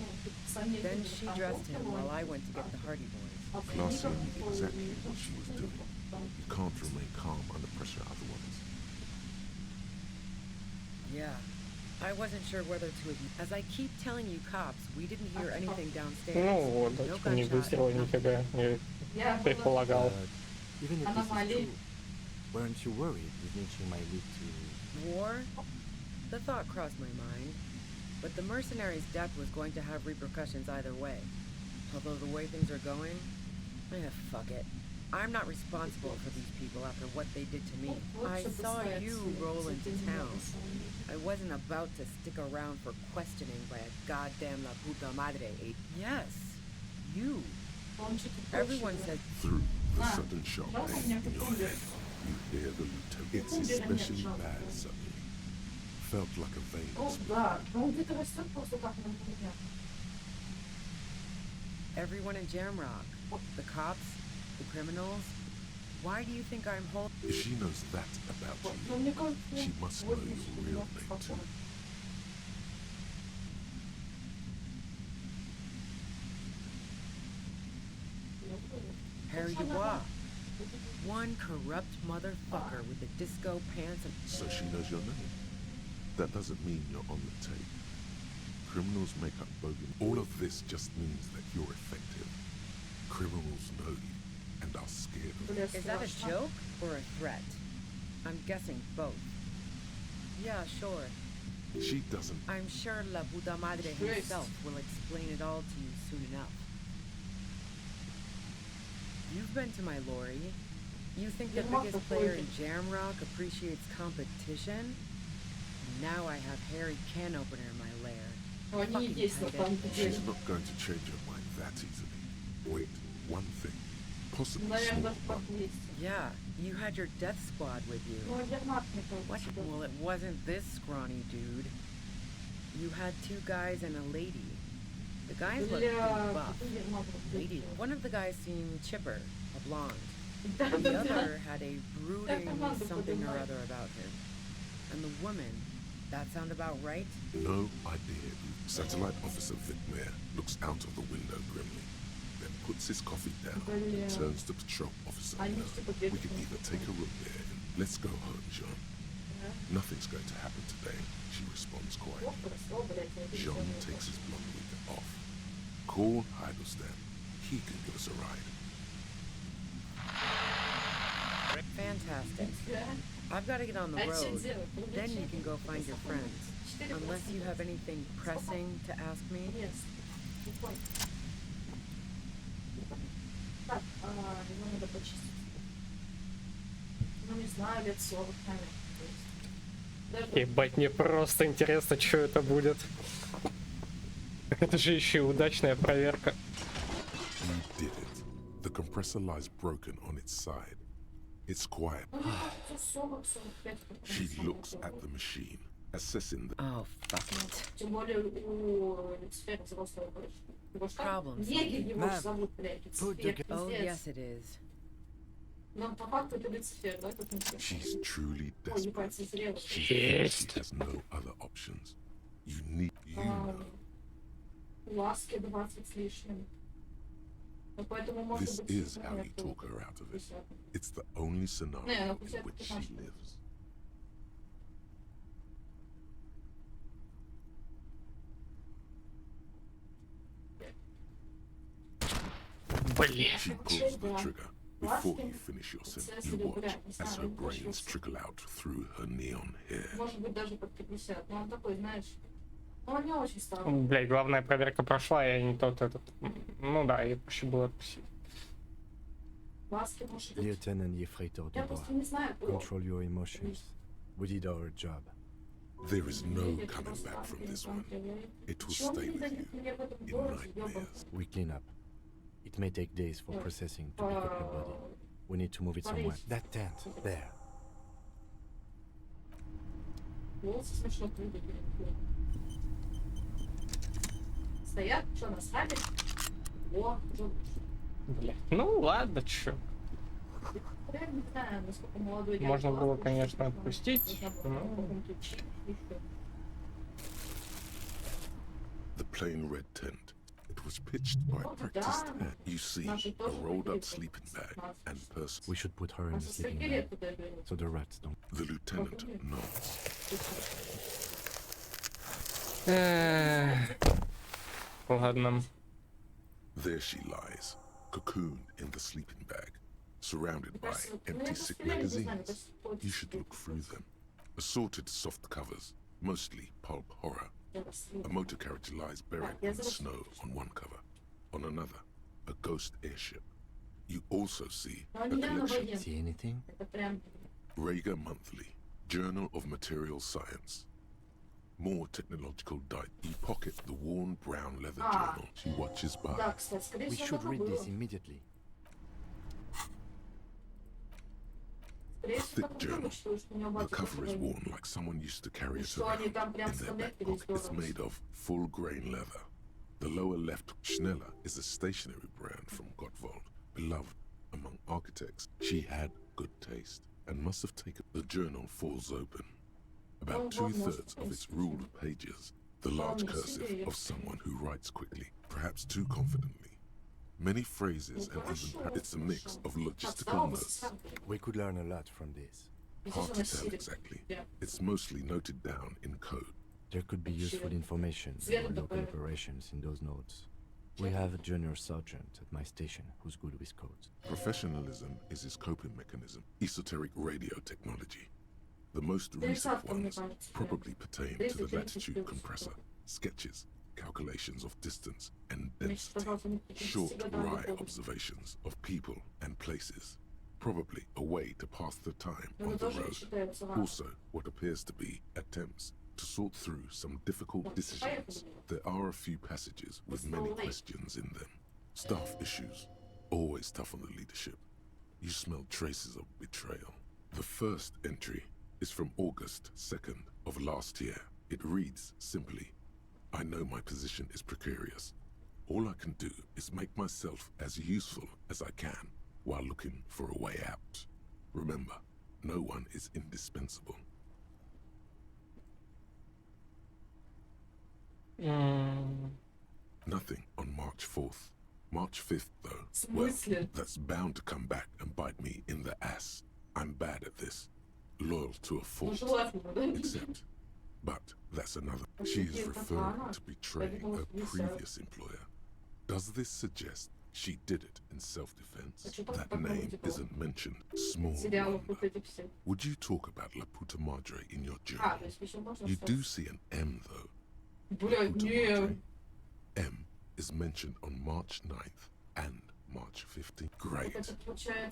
Then she dressed him while I went to get the Hardy boys. Glacia knew exactly what she was doing. You can't remain calm under pressure otherwise. Yeah. I wasn't sure whether to admit. As I keep telling you cops, we didn't hear anything downstairs. Ну вот, No не выстрелил нифига, я предполагал. Even if this is true, weren't you worried the lynching might lead to... War? The thought crossed my mind. But the mercenary's death was going to have repercussions either way. Although the way things are going, fuck it. I'm not responsible for these people after what they did to me. I saw you roll into town. I wasn't about to stick around for questioning by a goddamn la puta madre. Yes, you. Everyone said... Through the sudden sharp pain in your head, you hear the lieutenant. It's especially bad suddenly. Felt like a vein split. Everyone in Jamrock, the cops, the criminals. Why do you think I'm holding? If she knows that about you, she must know your real name too. Harry Dubois. One corrupt motherfucker with the disco pants and... So she knows your name. That doesn't mean you're on the tape. Criminals make up bogus. All of this just means that you're effective. Criminals know you and are scared of you. Is that a joke or a threat? I'm guessing both. Yeah, sure. She doesn't. I'm sure La Puta Madre himself will explain it all to you soon enough. You've been to my lorry. You think the biggest player in Jamrock appreciates competition? Now I have Harry Can Opener in my lair. Fucking tight. She's not going to change her mind that easily. Wait, one thing. Possibly small one. Yeah, you had your death squad with you. What? Well, it wasn't this scrawny dude. You had two guys and a lady. The guys looked pretty buff. Lady. One of the guys seemed chipper, a blonde. The other had a brooding something or other about him. And the woman, that sound about right? No idea. Satellite Officer Vicmere looks out of the window grimly, then puts his coffee down and turns to Patrol Officer Miller. We can either take a room there and let's go home, Jean. Nothing's going to happen today, she responds quietly. Jean takes his blonde wig off. Call Heidelstein. He can give us a ride. Fantastic. I've got to get on the road. Then you can go find your friends. Unless you have anything pressing to ask me. Так, его надо почистить. Ну, не знаю, лет 40, наверное. Ебать, мне просто интересно, что это будет. Это же еще и удачная проверка. You did it. The compressor lies broken on its side. It's quiet. She looks at the machine, assessing the... Oh, fuck it. Тем более у Люцифера взрослая дочь. Problems. Егерь его же зовут, блядь, Люцифер. Oh, yes, it is. Но по факту это Люцифер, да? She's truly Ой, ебать, desperate. созрела. She has no other options. You need... You know. Ласки 20 с лишним. Ну, поэтому, может This быть, is how you talk her out of it. It's the only scenario in which she lives. She pulls the trigger. Before you finish your sentence, you watch as her brains trickle out through her neon hair. Может быть, даже под 50. Но он такой, знаешь... Ну, он не очень старый. Блять, главная проверка прошла, я не тот этот. Ну да, я проще было отпустить. Ласки, может быть. Lieutenant Yefreitor Я Dubois, просто не знаю, кто. control your emotions. We did our job. There is no coming back from this one. It will stay with you in nightmares. We clean up. It may take days for processing to pick up the body. We need to move it somewhere. That tent, there. Волосы смешно выглядят. Стоят, что, насрали? О, уже Блять, ну ладно, чё. я не знаю, насколько молодой я. Можно было, конечно, отпустить, но... The plain red tent. It was pitched by practiced hand. You see a rolled up sleeping bag and person. We should put her in the sleeping bag, so the rats don't. The lieutenant nods. Ладно. There she lies, cocooned in the sleeping bag, surrounded by empty sick magazines. You should look through them. Assorted soft covers, mostly pulp horror. A motor carriage lies buried in the snow on one cover. On another, a ghost airship. You also see a collection. See anything? Rager Monthly, Journal of Material Science. More technological diet. You pocket the worn brown leather journal she watches by. We should read this immediately. A thick journal. The cover is worn like someone used to carry it around in their back pocket. It's made of full-grain leather. The lower left, Schneller, is a stationery brand from Gottwald, beloved among architects. She had good taste and must have taken... The journal falls open. About 2/3 of its ruled pages, the large cursive of someone who writes quickly, perhaps too confidently. Many phrases and even it's a mix of logistical notes. We could learn a lot from this. Hard to tell exactly. It's mostly noted down in code. There could be useful information about local operations in those notes. We have a junior sergeant at my station who's good with codes. Professionalism is his coping mechanism. Esoteric radio technology. The most recent ones probably pertain to the latitude compressor, sketches, calculations of distance and density, short, wry observations of people and places, probably a way to pass the time on the road. Also, what appears to be attempts to sort through some difficult decisions. There are a few passages with many questions in them. Staff issues, always tough on the leadership. You smell traces of betrayal. The first entry is from August 2nd of last year. It reads simply, I know my position is precarious. All I can do is make myself as useful as I can while looking for a way out. Remember, no one is indispensable. Nothing on March 4th. March 5th, though. Well, that's bound to come back and bite me in the ass. I'm bad at this. Loyal to a fault. Except, but that's another. She is referring to betraying her previous employer. Does this suggest She did it in self-defense. That name isn't mentioned. Small wonder. Would you talk about La Puta Madre in your journal? You do see an M, though. La Puta Madre. M is mentioned on March 9th and March 15th. Great.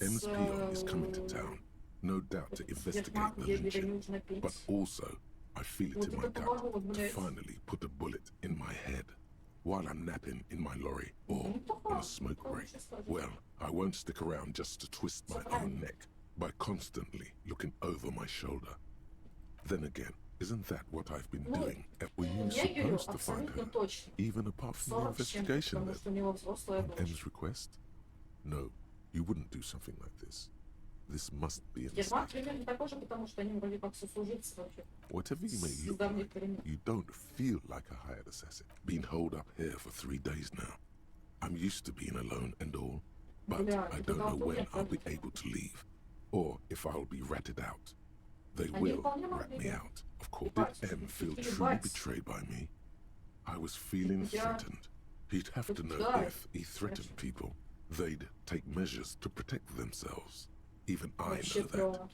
M's peon is coming to town, no doubt to investigate the lynching. But also, I feel it in my gut to finally put a bullet in my head while I'm napping in my lorry or on a smoke break. Well, I won't stick around just to twist my own neck by constantly looking over my shoulder. Then again, isn't that what I've been doing? Were you supposed to find her, even apart from the investigation then, on M's request? No, you wouldn't do something like this. This must be a mistake. Whatever you may look like, you don't feel like a hired assassin. Been holed up here for 3 days now. I'm used to being alone and all, but I don't know when I'll be able to leave, or if I'll be ratted out. They will rat me out, of course. Did M feel truly betrayed by me? I was feeling threatened. He'd have to know if he threatened people, they'd take measures to protect themselves. Even I know that.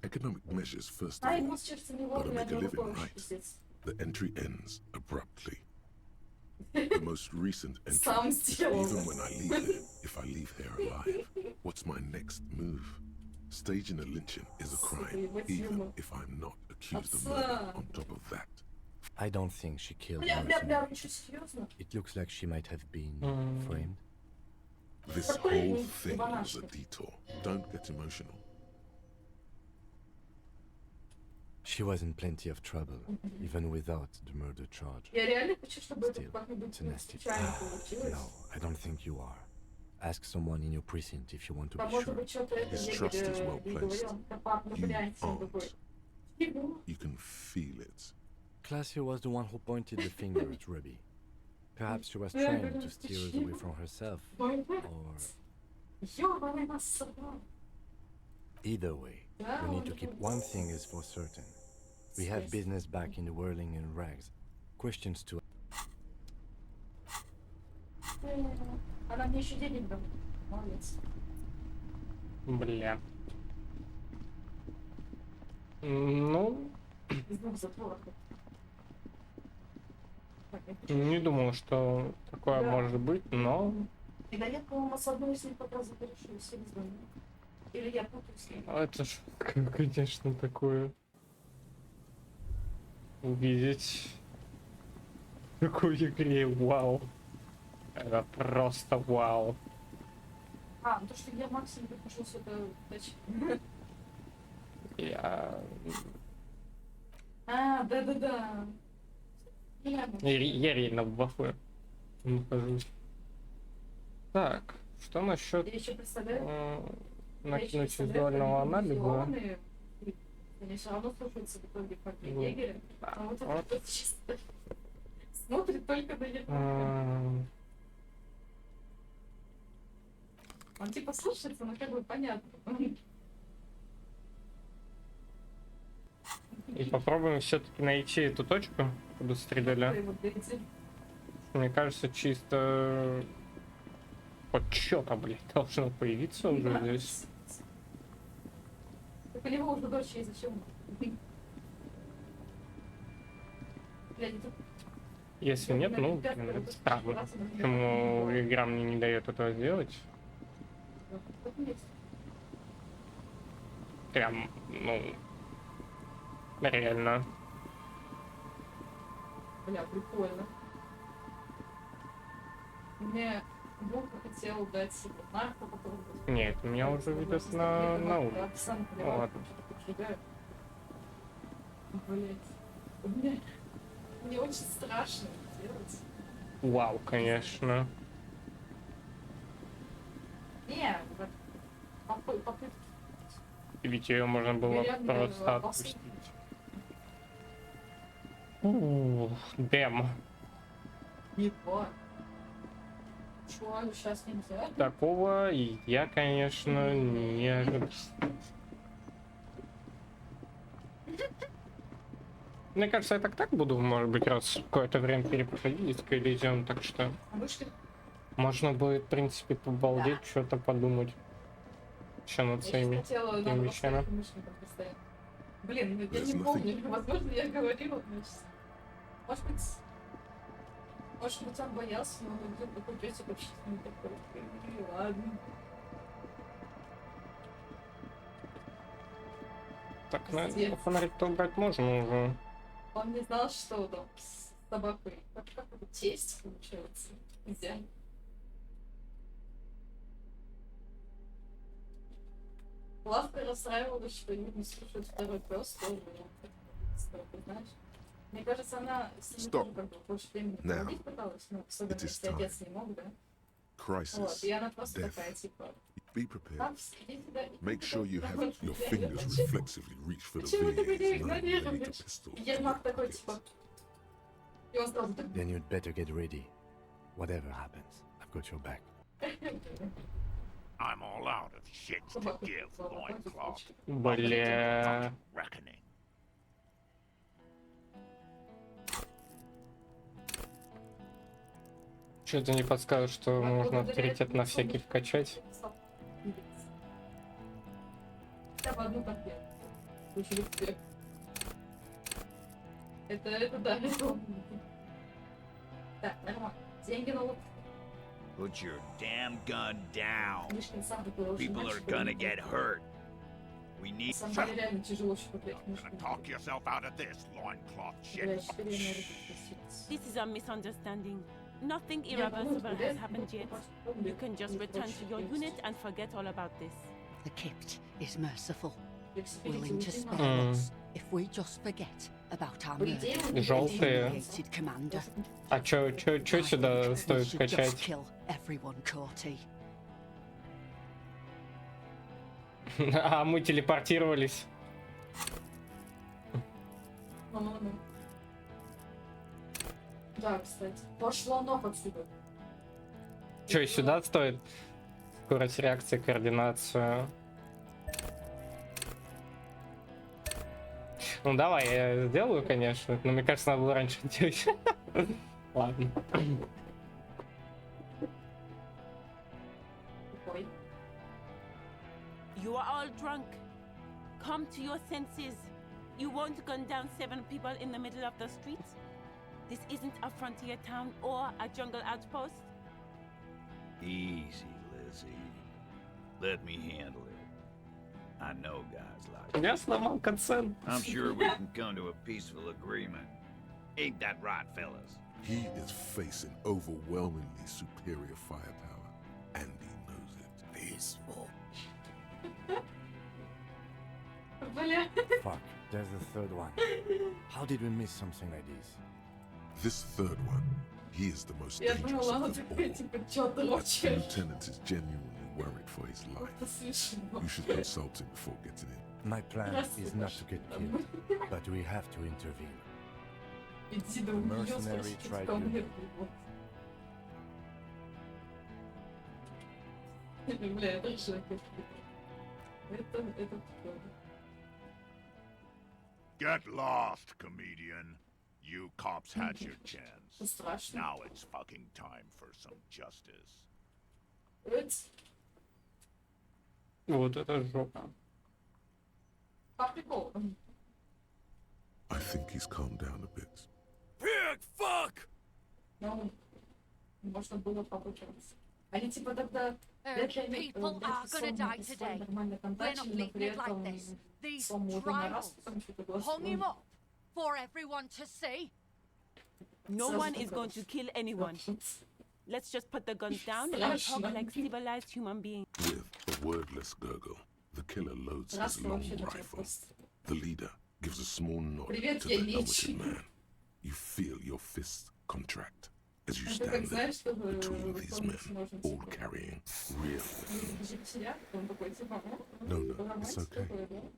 Economic measures first of all. Gotta make a living, right? The entry ends abruptly. The most recent entry is even when I leave here, if I leave here alive. What's my next move? Staging a lynching is a crime, even if I'm not accused of murder on top of that. I don't think she killed mercenaries. It looks like she might have been framed. This whole thing was a detour. Don't get emotional. She was in plenty of trouble, even without the murder charge. Still, it's a nasty... No, I don't think you are. Ask someone in your precinct if you want to be sure. His trust is well placed. You aren't. You can feel it. Claudia was the one who pointed the finger at Ruby. Perhaps she was trying to steer us away from herself, or... Either way, we need to keep one thing is for certain. We have business back in the whirling and rags. Questions to... Она мне еще денег дала. Молодец. Бля. Ну... Не думал, что такое может быть, но... И да я, по-моему, с одной из них как раз зарешила серьезно. Или я путаюсь. Это ж, конечно, такое... Увидеть в такой игре, вау. Это просто вау. Ну то, что я максимум прихожу с это удачи. Я... Да-да-да. Я реально в ахуе нахожусь. Так, что насчет накинуть визуального анализа? Они все равно слушаются в итоге как егеря. А вот это чисто смотрит только на него. Он типа слушается, но как бы понятно. И попробуем все-таки найти эту точку, куда стреляли. Мне кажется, чисто подсчета, блядь, должно появиться уже здесь. Так у него уже дочь есть, зачем? Если нет, ну, блин, это странно. Почему игра мне не дает этого сделать? Прям, ну, реально. Бля, прикольно. Мне Бог хотел дать себе нарко, который... Нет, у меня уже видят на улице. Ну, ладно. Блять. Мне очень страшно это делать. Вау, конечно. Не, попытки. Ведь ее можно было просто отпустить. Дэм. Ебать. Чего, сейчас нельзя? Такого я, конечно, не ожидал. Мне кажется, я так буду, может быть, раз какое-то время перепроходить к Elysium, так что... Можно будет, в принципе, побалдеть, что-то подумать. Еще над своими теми вещами. Блин, ну я There's не nothing. помню, возможно, я говорила, значит. Может быть, он боялся, но он вдруг такой песик общественный такой. Ладно. Так, ну, фонарик-то убрать можно уже. Он не знал, что там с собакой. Как это тесть, получается. Нельзя. Лавка расстраивалась, что не слушает второй пес, тоже, знаешь. Мне кажется, она с ними тоже как бы больше времени проводить пыталась, но особенно если отец не мог, да? Вот, и она просто такая, типа... Be prepared. Make sure you have your fingers reflexively reach for the V8 pistol. Ермак такой, типа... И он сразу так... Then you'd better get ready. Whatever happens, I've got your back. I'm all out of shit to give, loincloth. Бля. Reckoning. Что-то не подскажет, что можно авторитет на всяких качать. Хотя бы одну конфету. Очень успех. Это да, это. Так, нормально. Деньги на лук. Put your damn gun down. People are gonna get hurt. We need. На самом деле реально тяжело щупать книжку. Talk yourself out of this, loincloth shit. This is a misunderstanding. Nothing irreversible has happened yet. You can just return to your unit and forget all about this. The Kipt is merciful, willing to spare us if we just forget about our humiliated commander. А чё сюда стоит We should just качать? kill everyone, Corty. А мы телепортировались. Да, кстати. Пошла ног отсюда. Чё, сюда стоит? Скорость реакции, координацию. Ну давай, я сделаю, конечно. Но мне кажется, надо было раньше делать. Ладно. You are all drunk. Come to your senses. You won't gun down 7 people in the middle of the street. This isn't a frontier town or a jungle outpost. Easy, Lizzie. Let me handle it. I know guys like Я сломал концерт. I'm sure we can come to a peaceful agreement. Ain't that right, fellas? He is facing overwhelmingly superior firepower, and he knows it. Peaceful. Fuck, there's a third one. How did we miss something like this? This third one, he is the most Я dangerous думала, of она them такая, all. типа, чё ты The молчишь? lieutenant is genuinely worried for his life. You should consult him before getting in. My plan is not to get killed, but we have to intervene. Иди да The убьёшь, mercenary спросите, tried ко мне. Бля, это жесть. Это такое. Get lost, comedian. You cops had your chance. Страшно. Now it's fucking time for some justice. Вот это жопа. По приколу. I think he's calmed down a bit. Pig, fuck! Ну, можно было побочиться. Они типа тогда... People are gonna die today. We're not leaving it like this. These tribals hung him up for everyone to see. No one is going to kill anyone. Let's just put the guns down and talk like civilized human beings. With a wordless gurgle, the killer loads his long rifle. The leader gives a small nod to the helmeted man. You feel your fists contract as you stand there between these men, all carrying real weapons. No, it's okay.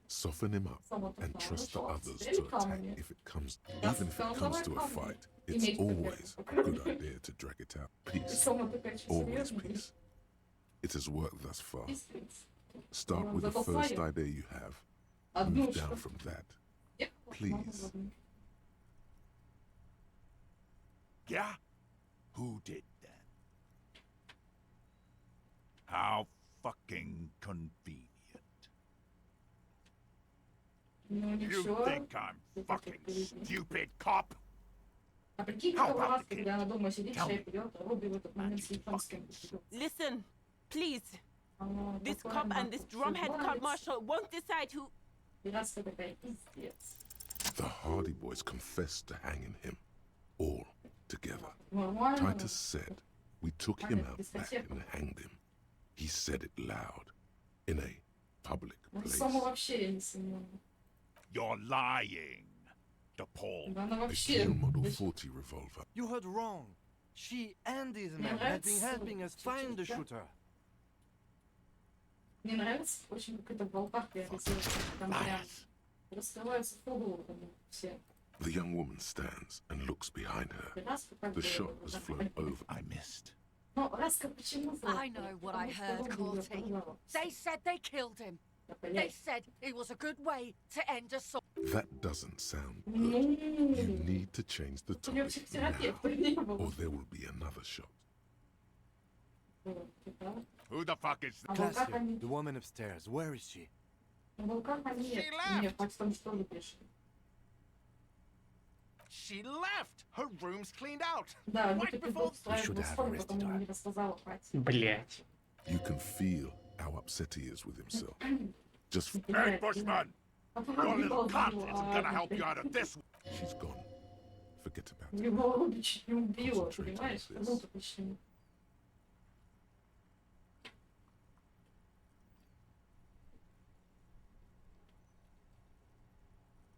Soften him up and trust the others to attack if it comes. Even if it comes to a fight, it's always a good idea to drag it out. Peace. Always peace. It has worked thus far. Start with the first idea you have. Move down from that. Please. Yeah? Who did that? How fucking convenient. You think I'm fucking stupid, cop? А прикинь, какого раз, когда она дома сидит, чай пьет, а Робби в этот момент с телефоном с кем-то сидит. Listen, please. This cop and this drumhead cop marshal won't decide who. Пиратская такая, пиздец. The Hardy Boys confessed to hanging him, all together. Titus said, we took him out back and hanged him. He said it loud, in a public place. Само вообще я не сомневаюсь. You're lying, DePaul. A Kiel Model 40 revolver. You heard wrong. She and his men have been helping us find the shooter. Мне нравится очень, как это в волках реализуется. Там прям раскрываются фугуры все. The young woman stands and looks behind her. The shot has flown over. I missed. I know what I heard, Corty. They said they killed him. They said it was a good way to end a sword. That doesn't sound good. You need to change the topic now, or there will be another shot. Who the fuck is that? Glacier, the woman upstairs. Where is she? She left! Her room's cleaned out! Да, right before... We should have arrested her. Блять. You can feel how upset he is with himself. Just Hey, Bushman! Your little cunt isn't gonna help you out of this. She's gone. Forget about it. Его Робби чуть не убило, понимаешь? Ну-то почему?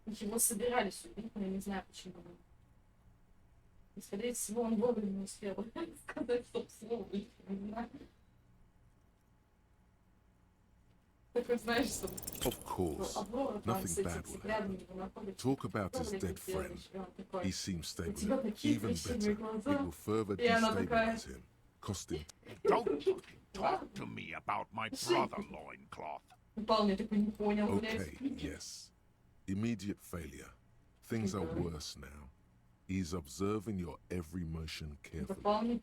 Его собирались убить, но я не знаю почему. И, скорее всего, он вовремя не успел сказать, что слово, не знаю. Такой, знаешь, что... Of course, nothing bad will happen. Talk about his dead friend. He seems stable. Even better, it will further destabilize him. Cost him. Don't fucking talk to me about my brother, loincloth. Okay, yes. Immediate failure. Things are worse now. He's observing your every motion carefully.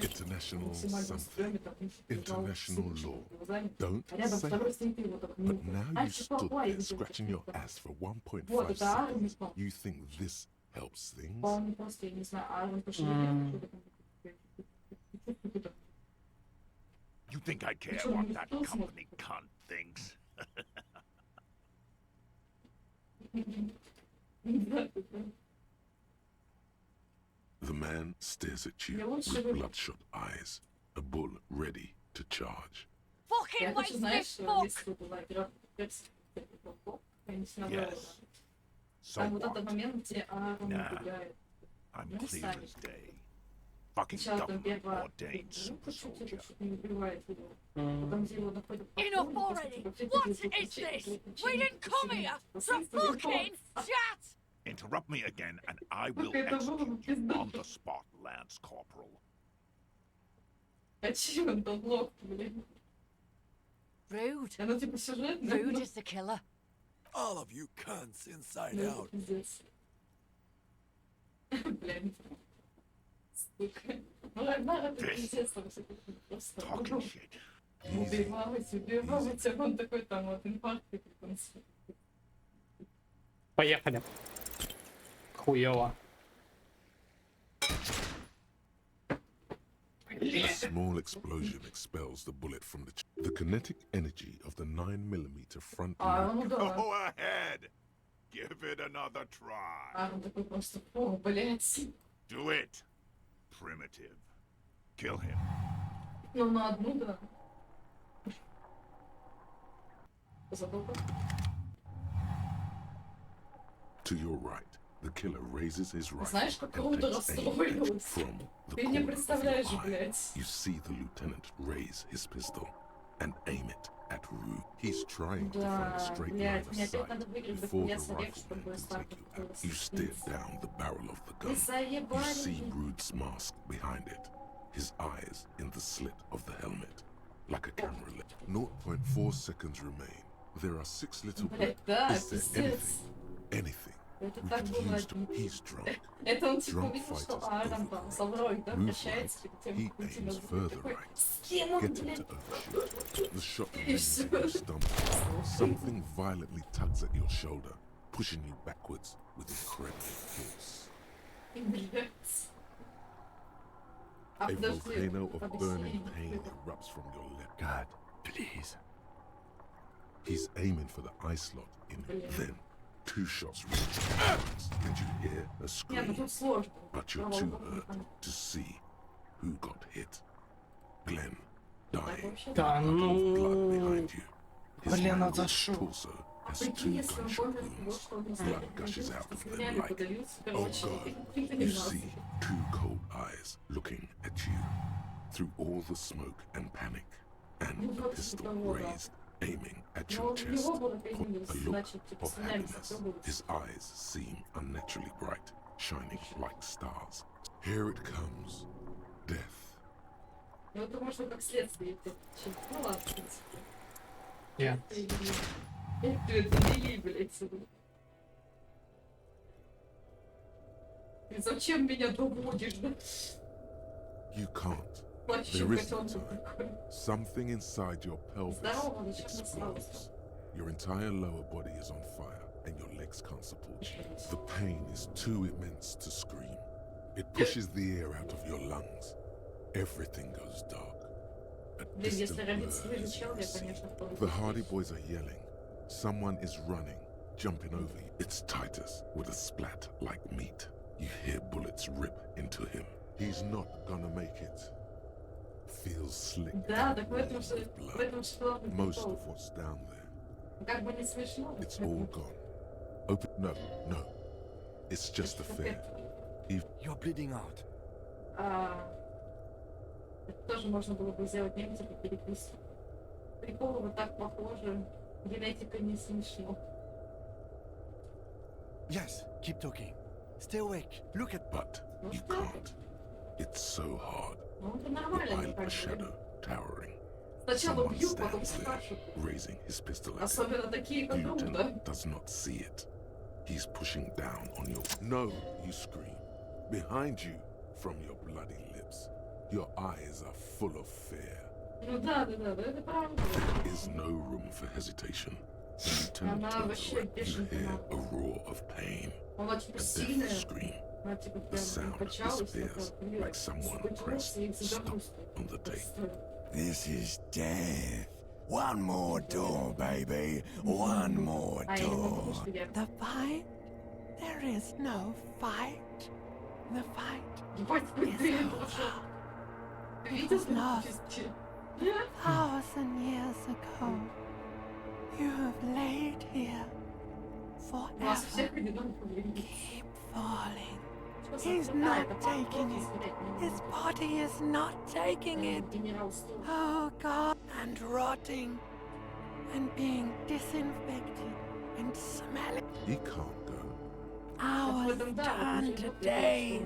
International something. International law. Don't say it. But now you stood there scratching your ass for 1.5 seconds. You think this helps things? You think I care what that company cunt thinks? The man stares at you with bloodshot eyes, a bull ready to charge. Fucking waste this book! Yes. So what? Nah, I'm clear as day. Fucking government ordained super soldier. Enough already! What is this? We didn't come here to fucking chat! Interrupt me again and I will execute you on the spot, Lance Corporal. Rude. Rude is the killer. All of you cunts inside out. Talking shit. Поехали. Хуёво. A small explosion expels the bullet from the kinetic energy of the 9mm front loop. Go ahead. Give it another try. Do it. Primitive. Kill him. Ну, на одну, да. To your right, the killer raises his rifle Знаешь, как and круто takes aim расстроилась. from the Ты не corner of your представляешь, eye. блядь. You see the lieutenant raise his pistol and aim it at Rue. He's trying to find a straight line of sight before the rifleman can take you out. You stare down the barrel of the gun. You see Rude's mask behind it, his eyes in the slit of the helmet, like a camera lens. 0.4 seconds remain. There are 6 little bullets. Is there anything Это We так can было use them. обидно. He's drunk. Это он типа Drunk увидел, что fighters Адам там с Авророй, да, Move прощается right, перед тем, he как уйти на aims звук. further Такой, right. с кем он, Get him блядь? to overshoot. The shot И lands in всё. your stomach. Something violently tugs at your shoulder, pushing you backwards with incredible force. И, блядь. A подожди, volcano of объясни. burning pain erupts from your left. God, please. He's aiming for the eye slot in then. Two shots reach at once, and you hear a Не, ну scream. тут сложно. But you're too hurt to see who got hit. Glenn dying. Да A puddle of blood ну... behind you. His Блин, mangled за что? torso has Прикинь, two если он gunshot помнит того, wounds. что он не Blood знает, gushes out of them стреляли, like, подавился, oh короче, God. и You see two cold eyes looking at you through all the smoke and panic, and a pistol raised, aiming at your chest. A look of happiness. His eyes seem unnaturally bright, shining like stars. Here it comes. Death. Ну это можно как следствие. Ну ладно, в принципе. Нет. Ты это вели, блядь. Ты зачем меня доводишь, да? You can't. Плачу, There is хотел no бы time. такой. Something inside your pelvis Здорово, зачем explodes. насрался? Your entire lower body is on fire, and your legs can't support you. The pain is too immense to scream. It pushes the air out of your lungs. Everything goes dark. A Блин, distant если blur родиться is изучал, я, seen. конечно, вполне The Hardy Boys are yelling. Someone is running, jumping over you. It's Titus with a splat like meat. You hear bullets rip into him. He's not gonna make it. Feels slick. Да, and так в этом warm же, with в blood. этом же главный Most прикол. of what's down there, Как бы не смешно. it's all gone. Open. No, no. It's just a fear. You're bleeding out. Это тоже можно было бы сделать немца по переписке. Приколы вот так похожи. Генетика не смешно. Yes, keep talking. Stay awake. Look at. But you can't. It's so hard. Ну это нормально, не Behind так a shadow, towering. Сначала Someone бьют, потом stands there, спрашивают. raising his pistol at Особенно him. такие, как он, Gluten да? does not see it. He's pushing down on your... No, you scream. Behind you, from your bloody lips, your eyes are full of fear. Ну да, это правда. There is no room for hesitation. The lieutenant Она turns вообще around. You бешеная. hear a roar of pain. Она A типа death сильная. scream. Она типа The прям sound качалась. disappears like someone pressed stop on the tape. This is death. One more door, baby. One more door. The fight? There is no fight. The fight is over. It was lost 1,000 years ago. You have laid here forever. Keep falling. He's not taking it. His body is not taking it. Oh God. And rotting. And being disinfected. And smelling. He can't go. Hours turn to days.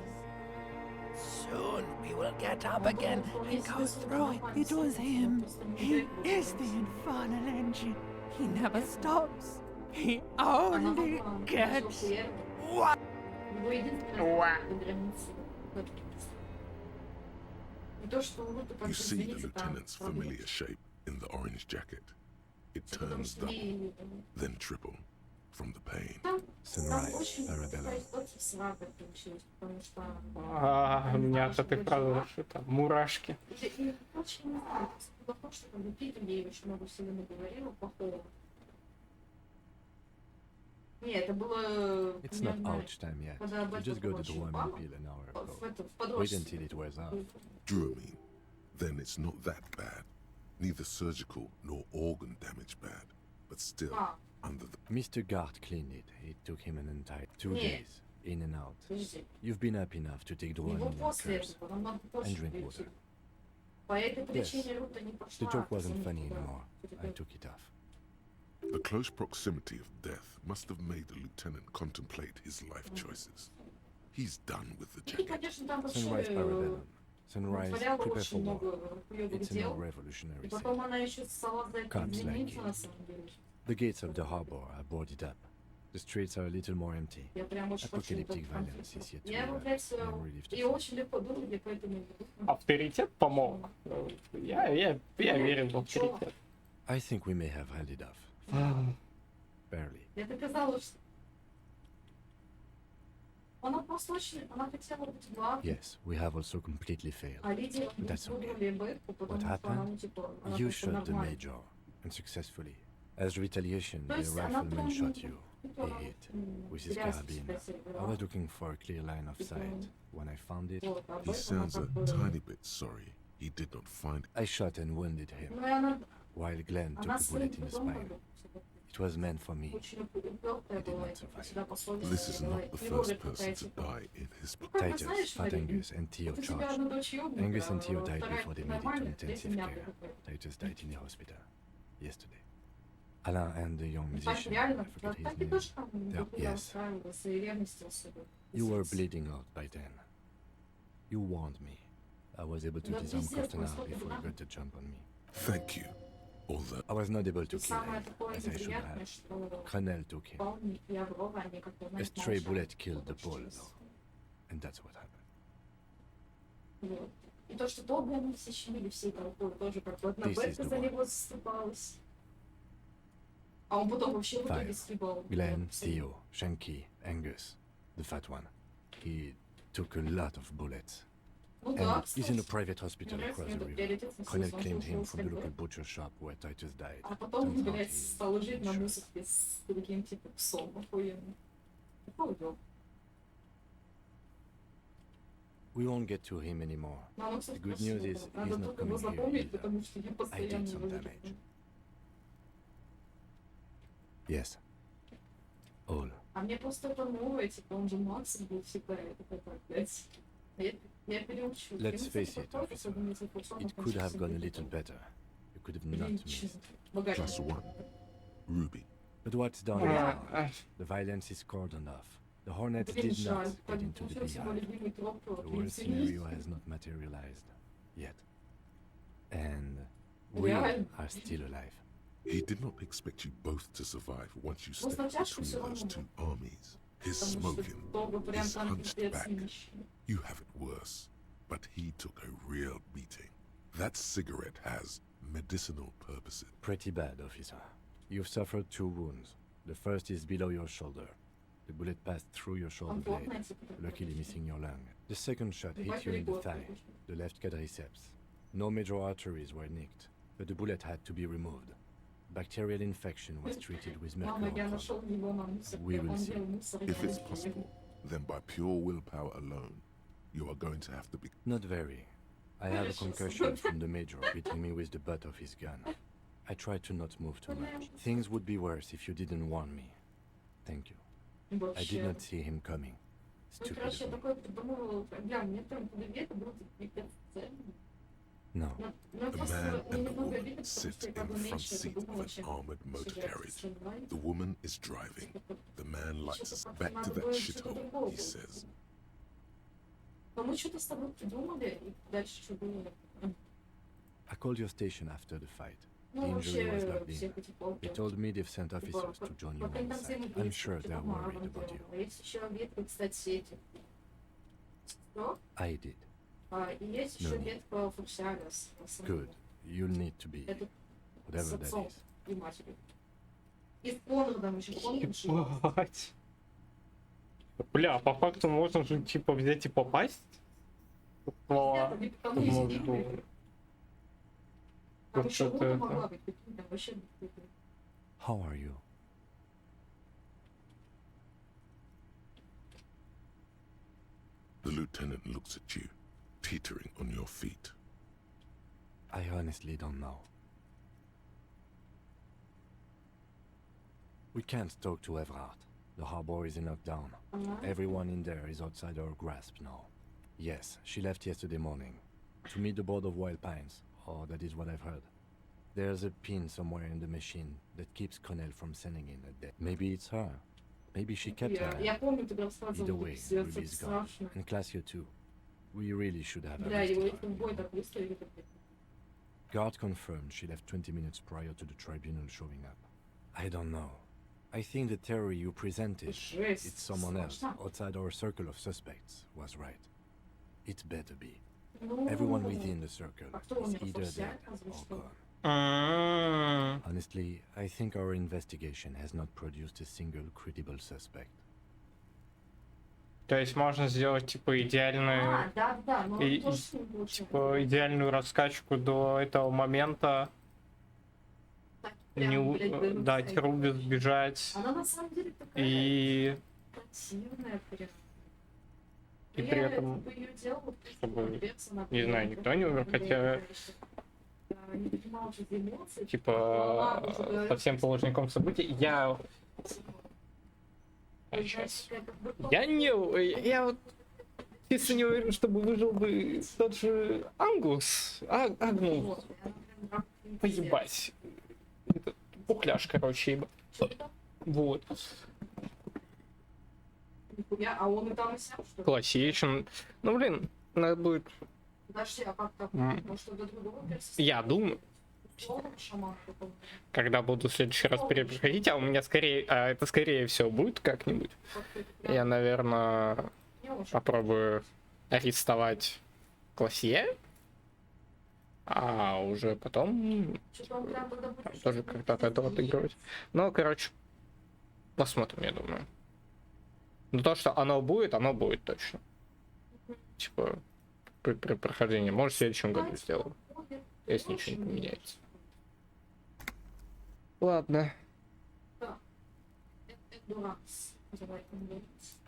Soon we will get up again and go through it. It was him. He is the infernal engine. He never stops. He only gets what? You see the lieutenant's familiar shape in the orange jacket. It turns double, then triple, from the pain. Sunrise, Arabella. У меня от этой фразы это мурашки. It's not ouch time yet. You just got the Dramamine pill an hour ago. Wait until it wears off. Dramamine. Then it's not that bad. Neither surgical nor organ damage bad, but still under the... Mr. Gart cleaned it. It took him an entire 2 Yeah. days, in and out. You've been up enough to take Dramamine and curse. And drink water. Yes, the joke wasn't funny anymore. I took it off. The close proximity of death must have made the lieutenant contemplate his life choices. He's done with the jacket. Sunrise Parabellum. Sunrise, Вытворяла prepare for очень war. много хуёвых It's an дел. all revolutionary И thing. потом она еще ссала за это Cops like извиниться, you. на самом деле. The gates of the harbor are boarded up. The streets are a little more empty. Apocalyptic violence is yet to arrive. I'm relieved to say. Авторитет помог. Я верю в авторитет. I think we may have held it off. Barely. Yes, we have also completely failed. But that's okay. What happened? You shot the Major, unsuccessfully. As retaliation, the rifleman shot you. He hit with his carabine. I was looking for a clear line of sight. When I found it... He sounds a tiny bit sorry he did not find it. I shot and wounded him, while Glenn took a bullet in the spine. It was meant for me. He did not survive. This is not the first person to die in his... Titus, Fat Angus, and Theo charged. Angus and Theo died before they made it to intensive care. Titus died in the hospital yesterday. Alain and the young musician, I forget his name. Yes. You were bleeding out by then. You warned me. I was able to disarm Costenard before he got the jump on me. Thank you. Although I was not able to kill him, as I should have. Connell took him. A stray bullet killed the Pole, though. And that's what happened. This is the one. 5. Glenn, Theo, Shanky, Angus, the fat one. He took a lot of bullets. And he's in a private hospital across the river. Connell claimed him from the local butcher shop where Titus died. Turns out we won't get to him anymore. The good news is he's not coming here either. I did some damage. Yes. All. Let's face it, officer. It could have gone a little better. You could have not missed. Just one. Ruby. But what's done now? The violence is cordoned off. The Hornet did not get into the beehive. The worst scenario has not materialized. Yet. And we are still alive. He did not expect you both to survive once you stepped between those two armies. His smoking, his hunched back. You have it worse, but he took a real beating. That cigarette has medicinal purposes. Pretty bad, officer. You've suffered 2 wounds. The first is below your shoulder. The bullet passed through your shoulder blade, luckily missing your lung. The second shot hit you in the thigh, the left quadriceps. No major arteries were nicked, but the bullet had to be removed. Bacterial infection was treated with mercurochrome. We will see. If it's possible, then by pure willpower alone, you are going to have to be... Not very. I have a concussion from the Major beating me with the butt of his gun. I tried to not move too much. Things would be worse if you didn't warn me. Thank you. I did not see him coming. Stupid of me. No. A man and a woman sit in the front seat of an armored motor carriage. The woman is driving. The man lights us back to that shithole, he says. I called your station after the fight. The injury was logged in. They told me they've sent officers to join you on the site. I'm sure they're worried about you. I did. No need. Good. You'll need to be. Whatever that is. Ебать. Бля, по факту можно же типа взять и попасть? Вот что-то это. How are you? The lieutenant looks at you, teetering on your feet. I honestly don't know. We can't talk to Everhart. The harbor is in lockdown. Everyone in there is outside our grasp now. Yes, she left yesterday morning. To meet the board of Wild Pines. Oh, that is what I've heard. There's a pin somewhere in the machine that keeps Connell from sending in a debt. Maybe it's her. Maybe she kept her. Either way, Ruby's gone. And Classio too. We really should have arrested her. Guard confirmed she left 20 minutes prior to the tribunal showing up. I don't know. I think the theory you presented, it's someone else outside our circle of suspects, was right. It better be. Everyone within the circle is either dead or gone. Honestly, I think our investigation has not produced a single credible suspect. То есть можно сделать типа идеальную, типа идеальную раскачку до этого момента, не дать Руби сбежать и при этом, чтобы, не знаю, никто не умер, хотя типа совсем положником событий. Я вот честно не уверен, чтобы выжил бы тот же Ангус. Агнус. Поебать. Это пухляж, короче, ибо. Вот. Классичен. Ну, блин, надо будет... Я думаю, когда буду в следующий раз перепроходить, а у меня это скорее всего будет как-нибудь, я, наверное, попробую арестовать Классье, а уже потом тоже когда-то это отыгрывать. Ну, короче, посмотрим, я думаю. Но то, что оно будет точно. Типа, при прохождении. Может, в следующем году сделаю, если ничего не поменяется. Ладно.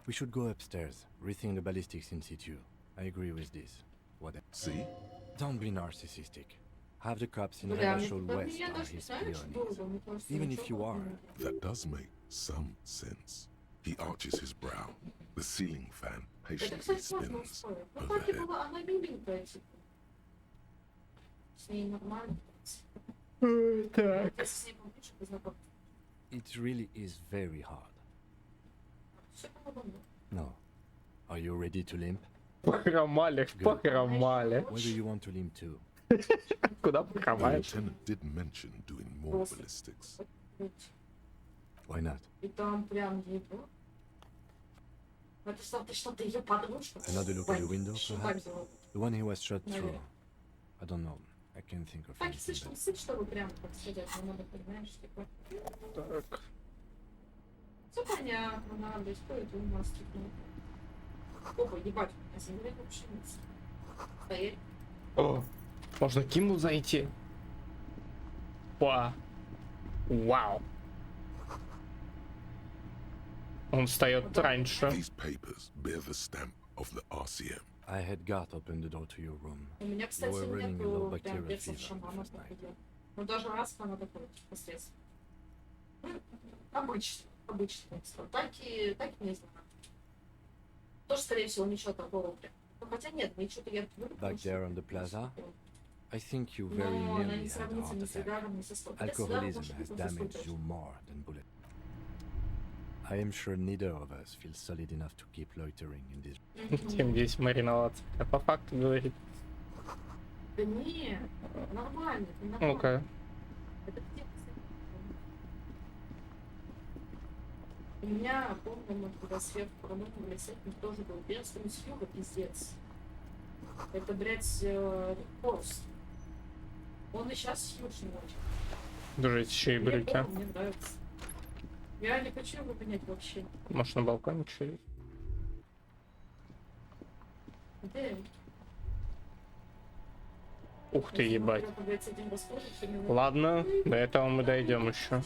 We should go upstairs, rethink the ballistics in situ. I agree with this. What? See? Don't be narcissistic. Have the cops in Revachol West are his peonies. Even if you are. That does make some sense. He arches his brow. The ceiling fan patiently spins overhead. It really is very hard. No. Are you ready to limp? Похромали. Where do you want to limp to? Куда The похромаешь? lieutenant did mention doing more ballistics. Why not? Another look at the window, perhaps? The one he was shot through. I don't know. I can't think of anything better. Так. Все понятно, надо, что это у нас тут? Опа, ебать, а земля вообще нет. Стоять. О, можно к Киму зайти. Вау. Он встает раньше. These papers bear the stamp of the RCM. I had Garth open the door to your room. У меня, You кстати, were running a low нету прям bacterial перцев fever шамана last night. походил. Но даже раз она такой посредственно. Обычно. Так и не знаю. Тоже, скорее всего, ничего такого прям. Ну, хотя нет, ничего-то я... Back there on the plaza, I think you very Но она nearly не had a сравнится heart ни с attack. Идаром, ни со Слоном. Alcoholism has damaged you more than bullet. I am sure neither of us feels solid enough to keep loitering in this. Тем здесь мариноваться. А по факту говорит. Да не, нормально, это нормально. Окей. Это где, кстати? У меня, помню, мы когда сверху промывали с этим, тоже был бедственный с юга, пиздец. Это, блядь, Корс. Он и сейчас хьюж не очень. Дружить еще и брюки. Мне нравится. Я не хочу его менять вообще. Может, на балконе что есть? Да. Ух ты, ебать. Когда, блядь, с этим расходишься, мне Ладно, до этого мы дойдем еще.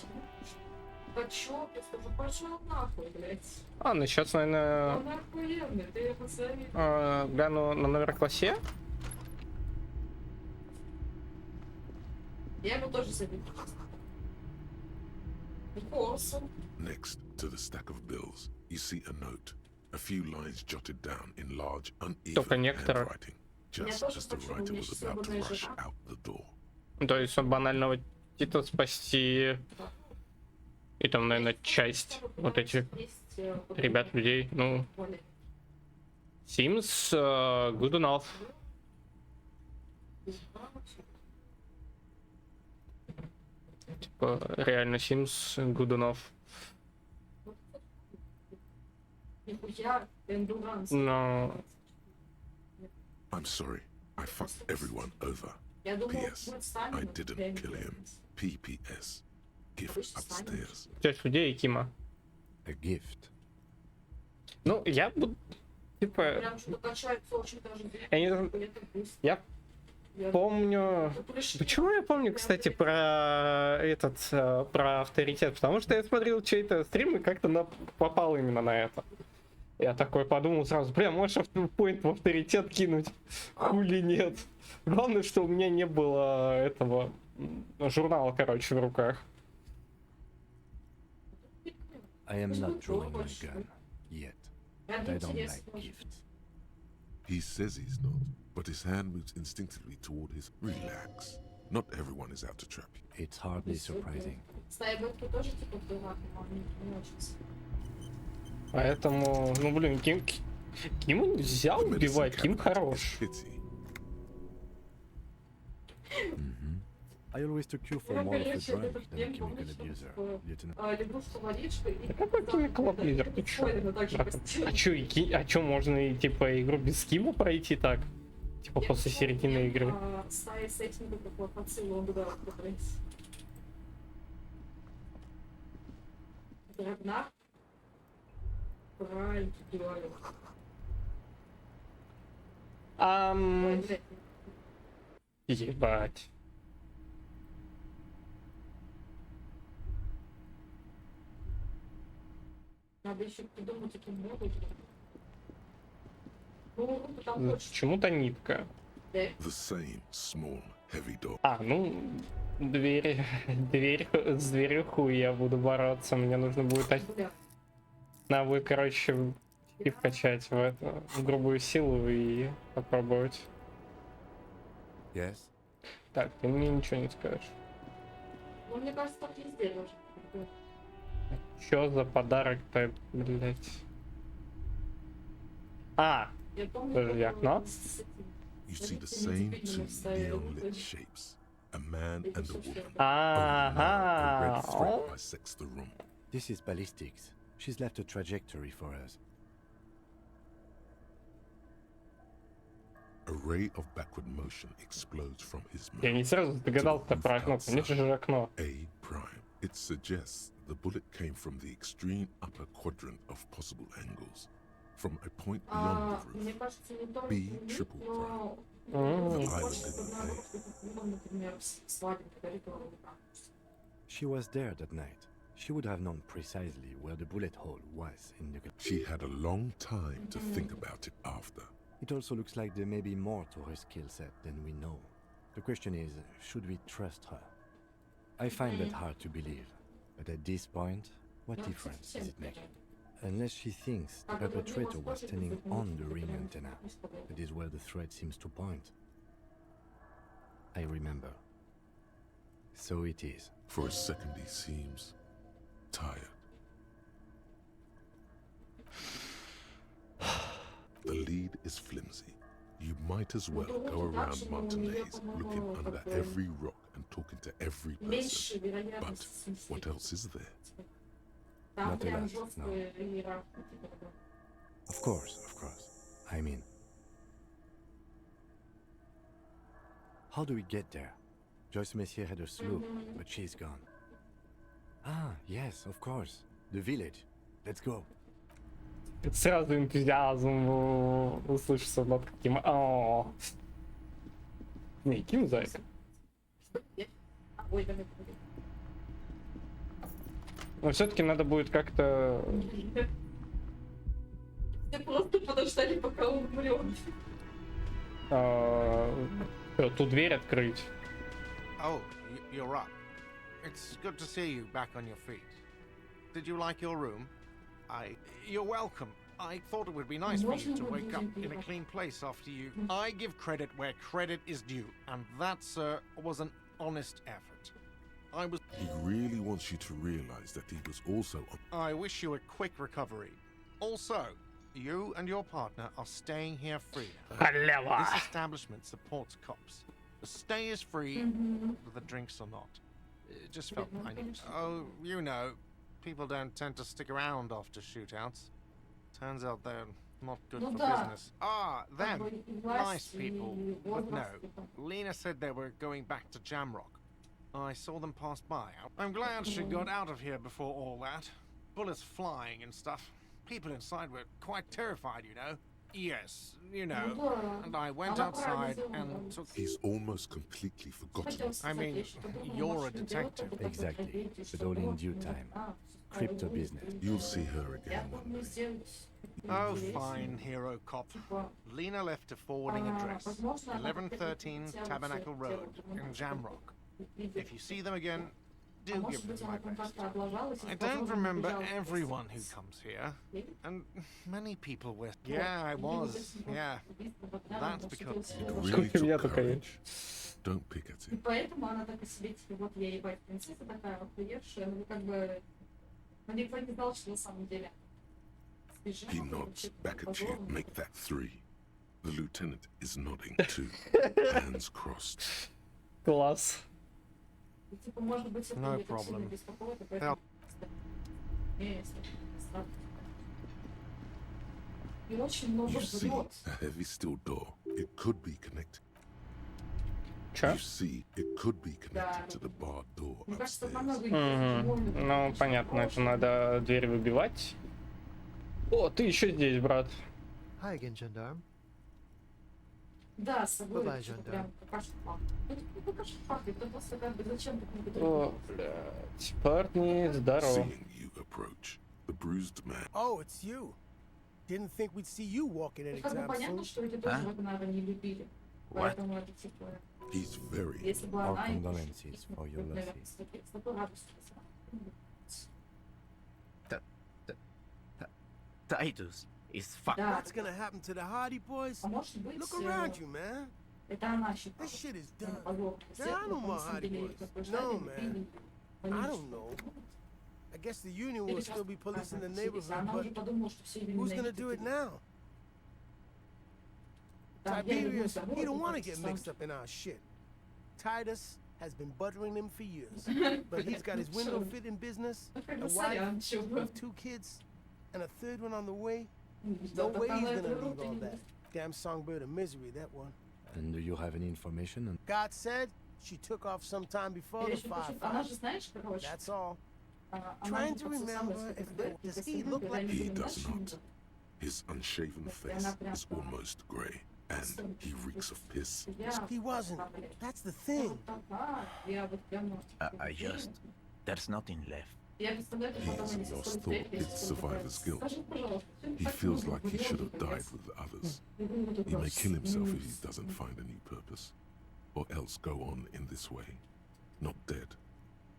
Да чё, я скажу, пошел нахуй, блядь. Ну сейчас, наверное, Он охуенный, ты его позови. гляну на номер Классе. Я его тоже забил. Next to the stack of bills, you see a note. A few lines jotted down in large, Только uneven некоторые. handwriting, just as the writer was about to rush out the door. То есть он банального Тита спасти. И там, наверное, часть вот этих ребят, людей. Ну, seems good enough. Типа, реально seems good enough. Но... I'm sorry. I fucked everyone over. P.S. I didn't kill him. P.P.S. Gift upstairs. Часть людей Кима. A gift. Ну, я буду... Типа... Я помню... Почему я помню, кстати, про этот... Про авторитет? Потому что я смотрел чей-то стрим и как-то попал именно на это. Я такой подумал сразу, прям можешь автопоинт в авторитет кинуть? Хули нет. Главное, что у меня не было этого журнала, короче, в руках. I am not drawing my gun yet. I don't like gifts. He says he's not, but his hand moves instinctively toward his relax. Not everyone is out to trap you. It's hardly surprising. Поэтому, ну блин, Киму нельзя убивать, Ким хорош. I always took you for more of a drunk than a chemical abuser, Lieutenant. Да какой chemical abuser? Ты чё? А чё, можно и типа игру без Кима пройти так? Типа после середины игры. Ебать. Надо еще придумать эту моду. Почему-то нитка. The same small, heavy door. А, ну, дверь с дверью хуй я буду бороться. Мне нужно будет навык, короче, и вкачать в эту грубую силу и попробовать. Yes. Так, ты мне ничего не скажешь. Ну, мне кажется, так везде должен быть. Чё за подарок-то, блять? Подожди, окно? You see the same two neon-lit shapes, a man and a woman. Ага. A red thread bisects the room. This is ballistics. She's left a trajectory for us. A ray of backward motion explodes from his mouth. Я не сразу догадался про окно. Конечно же окно. A prime. It suggests the bullet came from the extreme upper quadrant of possible angles, from a point beyond the roof. B triple prime. The island in the She was there that night. She would have known precisely where the bullet hole was in the... She had a long time to think about it after. It also looks like there may be more to her skill set than we know. The question is, should we trust her? I find that hard to believe. But at this point, what difference does it make? Unless she thinks the perpetrator was standing on the ring antenna. That is where the thread seems to point. I remember. So it is. For a second he seems tired. The lead is flimsy. You might as well go around Martinez looking under every rock and talking to every person. But what else is there? Not a lot, no. Of course. I mean... How do we get there? Joyce Messier had a sloop, but she's gone. Ah, yes, of course. The village. Let's go. Сразу энтузиазм услышится над каким... Не, Ким зайка. Но все-таки надо будет как-то... Просто подождали, пока он умрет. Ту дверь открыть. Oh, you're up. It's good to see you back on your feet. Did you like your room? You're welcome. I thought it would be nice for you to wake up in a clean place after you... I give credit where credit is due, and that, sir, was an honest effort. He really wants you to realize that he was also on... I wish you a quick recovery. Also, you and your partner are staying here free. This establishment supports cops. The stay is free, but the drinks are not. It just felt I needed... Oh, you know, people don't tend to stick around after shootouts. Turns out they're not good for business. Ah, them. Nice people. But no, Lena said they were going back to Jamrock. I saw them pass by. I'm glad she got out of here before all that. Bullets flying and stuff. People inside were quite terrified, you know. Yes, you know. And I went outside and took... He's almost completely forgotten. I mean, you're a detective. Exactly, but all in due time. Crypto business. You'll see her again one day. Oh, fine, hero cop. Lena left a forwarding address, 1113 Tabernacle Road in Jamrock. If you see them again, do give them my best. I don't remember everyone who comes here, and many people were... Yeah, I was, yeah. That's because... It really took courage. Don't pick at it. Поэтому она так и себе вот я ебать принцесса такая охуевшая, ну как бы, ну никто не знал, что на самом деле. He nods back at you. Make that 3. The lieutenant is nodding too. Hands crossed. Класс. No problem. You see a heavy steel door. It could be connected. You see, it could be connected to the barred door upstairs. Ну, понятно, это надо дверь выбивать. О, ты еще здесь, брат. Hi again, gendarme. Да, с собой Bye-bye, что-то gendarme. прям кашпак. Ну это кашпак, это просто как бы зачем так О, блядь, парни, здорово. Seeing you approach, the bruised man. Oh, it's you. Didn't think we'd see you walking Как бы anytime понятно, soon. что эти тоже вот, наверное, не любили. Поэтому это типа... He's very... Если бы Our она... condolences for your losses. С такой радостью. Titus is fucked. What's gonna happen to the Hardy boys? Look around you, man. This shit is done. There are no more Hardy boys. No, man. I don't know. I guess the Union will still be policing the neighborhood, but who's gonna do it now? Tiberius, he don't want to get mixed up in our shit. Titus has been buttering him for years, but he's got his window fitting business, a wife with 2 kids, and a 3rd one on the way. No way he's gonna leave all that. Damn songbird of misery, that one. And do you have any information on... God said she took off sometime before the firefight. That's all. Trying to remember if does he look like... He does not. His unshaven face is almost grey, and he reeks of piss. He wasn't. That's the thing. I just... There's nothing left. He has lost thought its survivor's guilt. He feels like he should have died with the others. He may kill himself if he doesn't find a new purpose, or else go on in this way. Not dead,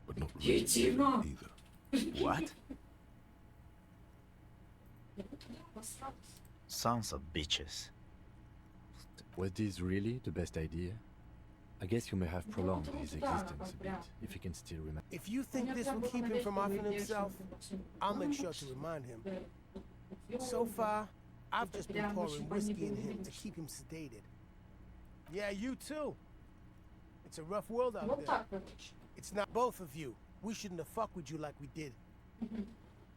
but not really dead either. What? Sons of bitches. Was this really the best idea? I guess you may have prolonged his existence a bit, if he can still remember. If you think this will keep him from offing himself, I'll make sure to remind him. So far, I've just been pouring whiskey in him to keep him sedated. Yeah, you too. It's a rough world out there. It's not both of you. We shouldn't have fucked with you like we did.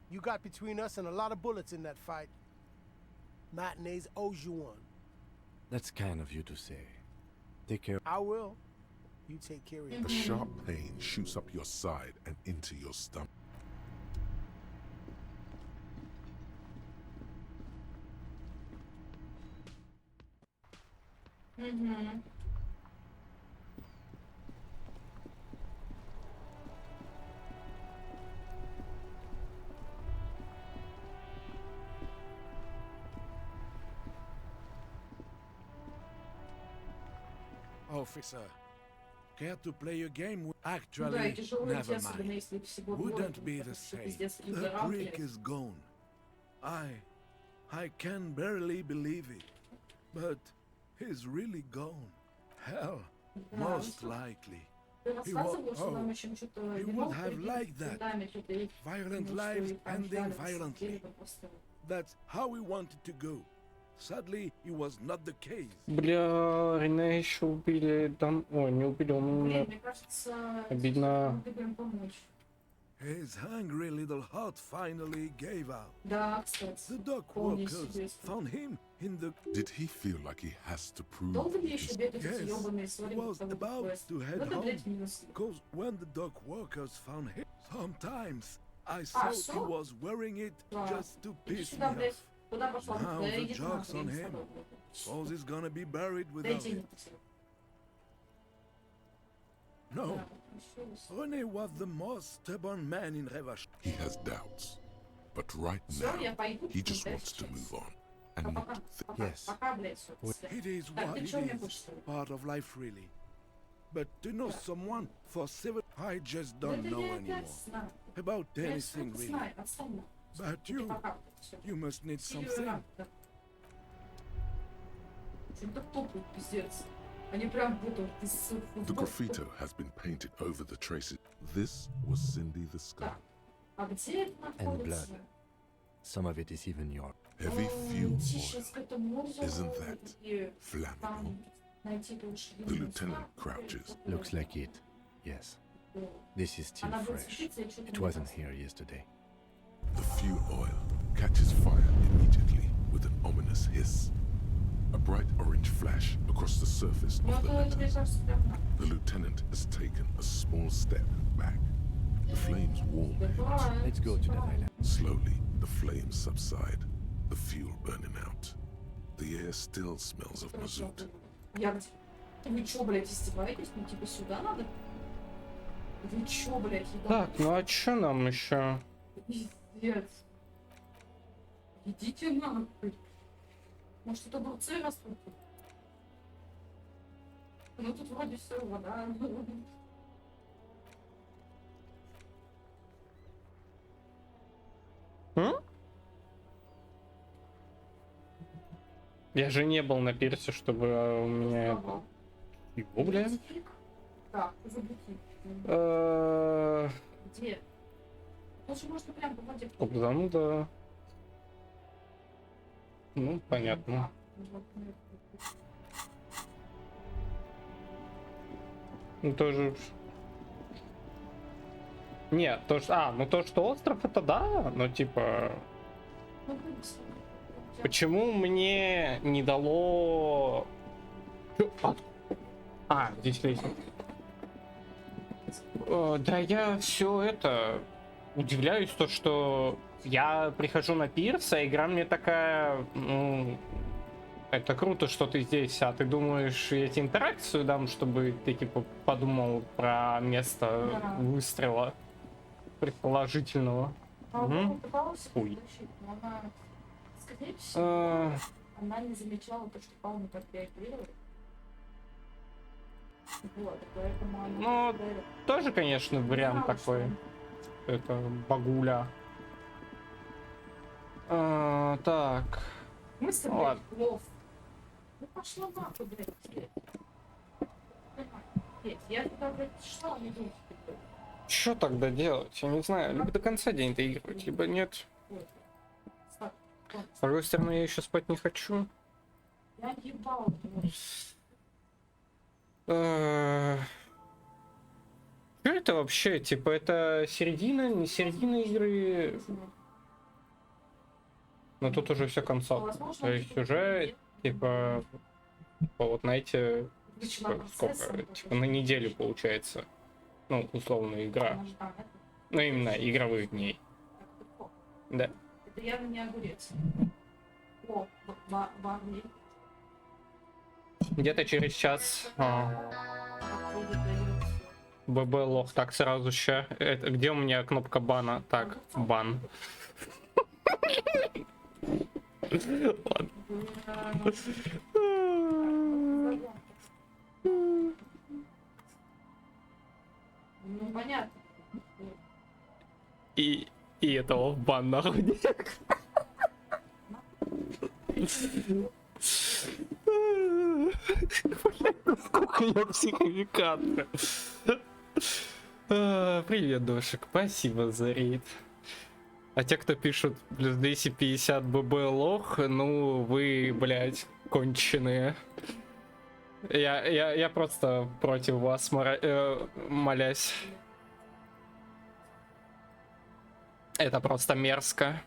You got between us and a lot of bullets in that fight. Matinees owes you one. That's kind of you to say. Take care. I will. You take care of A yourself. sharp pain shoots up your side and into your stomach. Officer, care to play a game? Да, и Actually, тяжело идти, never особенно mind. если всего Wouldn't двое, be это the всё same. пиздец, The игра, creek блядь. is gone. I can barely believe it, but he's really gone. Hell, most likely. Ты He рассказывал, что нам oh, еще что-то he вино would have привезли, liked с that. цветами что-то есть. Violent Ну, что lives ли, там ending ждали, violently. посидели бы просто. That's how we wanted to go. Sadly, it was not the case. Бля, Рене еще убили. Там... Ой, не убили, он... Блин, мне кажется, Обидно. надо бы им помочь. His hungry little heart finally gave out. Да, кстати. The dock workers found him in the... Did he feel like he has to prove Долго мне еще бегать эти Yes, ёбаные he истории was по about квесту? to head Вот это, home, блядь, минус. because when the dock workers found him, sometimes I thought he всё? was wearing it just to Иди piss me сюда, блядь. off. Куда пошла? Now Да the иди ты joke's нахуй, я on не с him. тобой. Suppose he's gonna be buried Да without иди it. нахуй. No, René was the most stubborn man in Revache. He has doubts. But right Всё, я now, пойду. he just wants to move on. And not think. Yes. Пока, блядь, всё. It is Так, what ты it чё мне is. хочешь сказать? Part of life, really. But to know someone for 7, I just Да don't это know я anymore. опять знаю. About Я всё anything, это really. знаю, отстань. But Иди you, пока, всё. you must need See you something. around, да. Что-то топают, пиздец. Они прям будут из The graffito has been painted over the traces. This was Cindy the Scar. А где это And находится? blood. Some of it is even your. Heavy fuel Сейчас к этому озеру Isn't that и flammable? там найти лучше The lieutenant crouches. Looks like it. Yes. This is still Она будет fresh. светиться и что-то It wasn't here yesterday. The fuel oil catches fire immediately with an ominous hiss. A bright orange flash across the surface Ну, of the это мне letter. кажется, прям The lieutenant has taken a small step back. The flames warm him. Let's go to that island. Slowly, the flames subside, the fuel burning out. The air still smells of mazout. Я где? Вы чё, блядь, издеваетесь? Ну, типа, сюда надо? Вы чё, блядь, еда? Так, ну а чё нам еще? Пиздец. Идите нахуй. Может, это огурцы растут? Ну, тут вроде все, вода. Я же не был на пирсе, чтобы у меня это... Его, бля? Так, за бутик. Где? Лучше можно прям по воде. Ну да. Ну, понятно. Ну тоже... Нет, то что... ну то, что остров, это да, но типа... Почему мне не дало... здесь лестница. Да я все это... Удивляюсь, то, что я прихожу на пирс, а игра мне такая... Ну, это круто, что ты здесь, а ты думаешь, я тебе интеракцию дам, чтобы ты типа подумал про место выстрела предположительного. Ой. Скорее всего, она не замечала то, что Пауна так реагировала. Вот, поэтому она... Ну, тоже, конечно, вариант такой. Это багуля. Так. Мы с тобой, ладно. Вов. Ну пошла нахуй, блядь. Нет, я туда, блядь, шла, не думаю. Что тогда делать? Я не знаю. Либо до конца день доигрывать, либо нет. С другой стороны, я еще спать не хочу. Я ебал. Что это вообще? Типа, это середина, не середина игры? Но тут уже все концовка. То есть уже, типа, вот на эти... Сколько? Типа, на неделю получается. Ну, условно, игра. Ну, именно игровых дней. Да. Это явно не огурец. О, барни. Где-то через час. ББ лох. Так, сразу ща. Это, где у меня кнопка бана? Так, бан. Ну, понятно. И этого в бан нахуй. Сколько я психовикатор. Привет, душек. Спасибо за рейд. А те, кто пишут плюс 250 ББ лох, ну вы, блядь, конченые. Я просто против вас молясь. Это просто мерзко.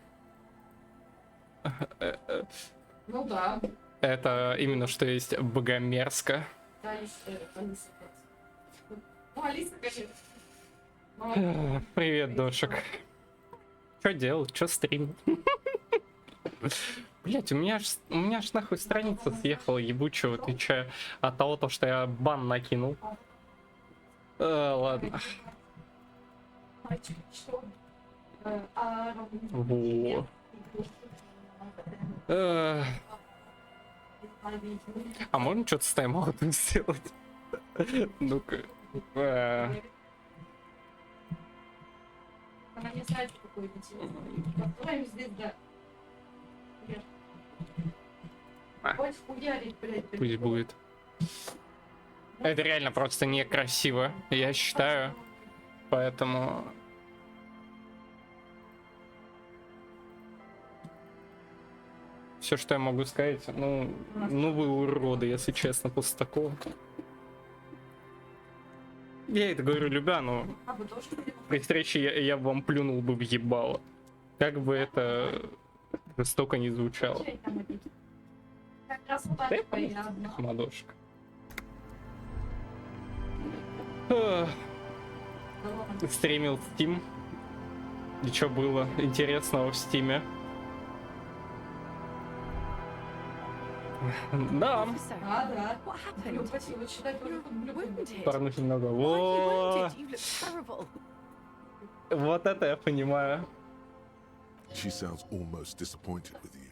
Ну да. Это именно что есть богомерзко. Да, Алиса. Ну, Алиса, конечно. Привет, дошек. Что делать? Что стрим? Блять, у меня ж нахуй страница съехала ебучего, ты че? От того, что я бан накинул. Ладно. Во. А можно что-то с тайм-аутом сделать? Ну-ка. Она не знает, какой построим здесь, да. Хоть хуярить, блядь. Пусть будет. Это реально просто некрасиво, я считаю. Поэтому... Все, что я могу сказать, ну вы уроды, если честно, после такого. Я это говорю любя, но при встрече я бы вам плюнул бы в ебало. Как бы это жестоко не звучало. Как раз удача, Мадошка. Стримил Steam. И что было интересного в Стиме? Да. Да. Порнуть немного. Во! Вот это я понимаю. She sounds almost disappointed with you,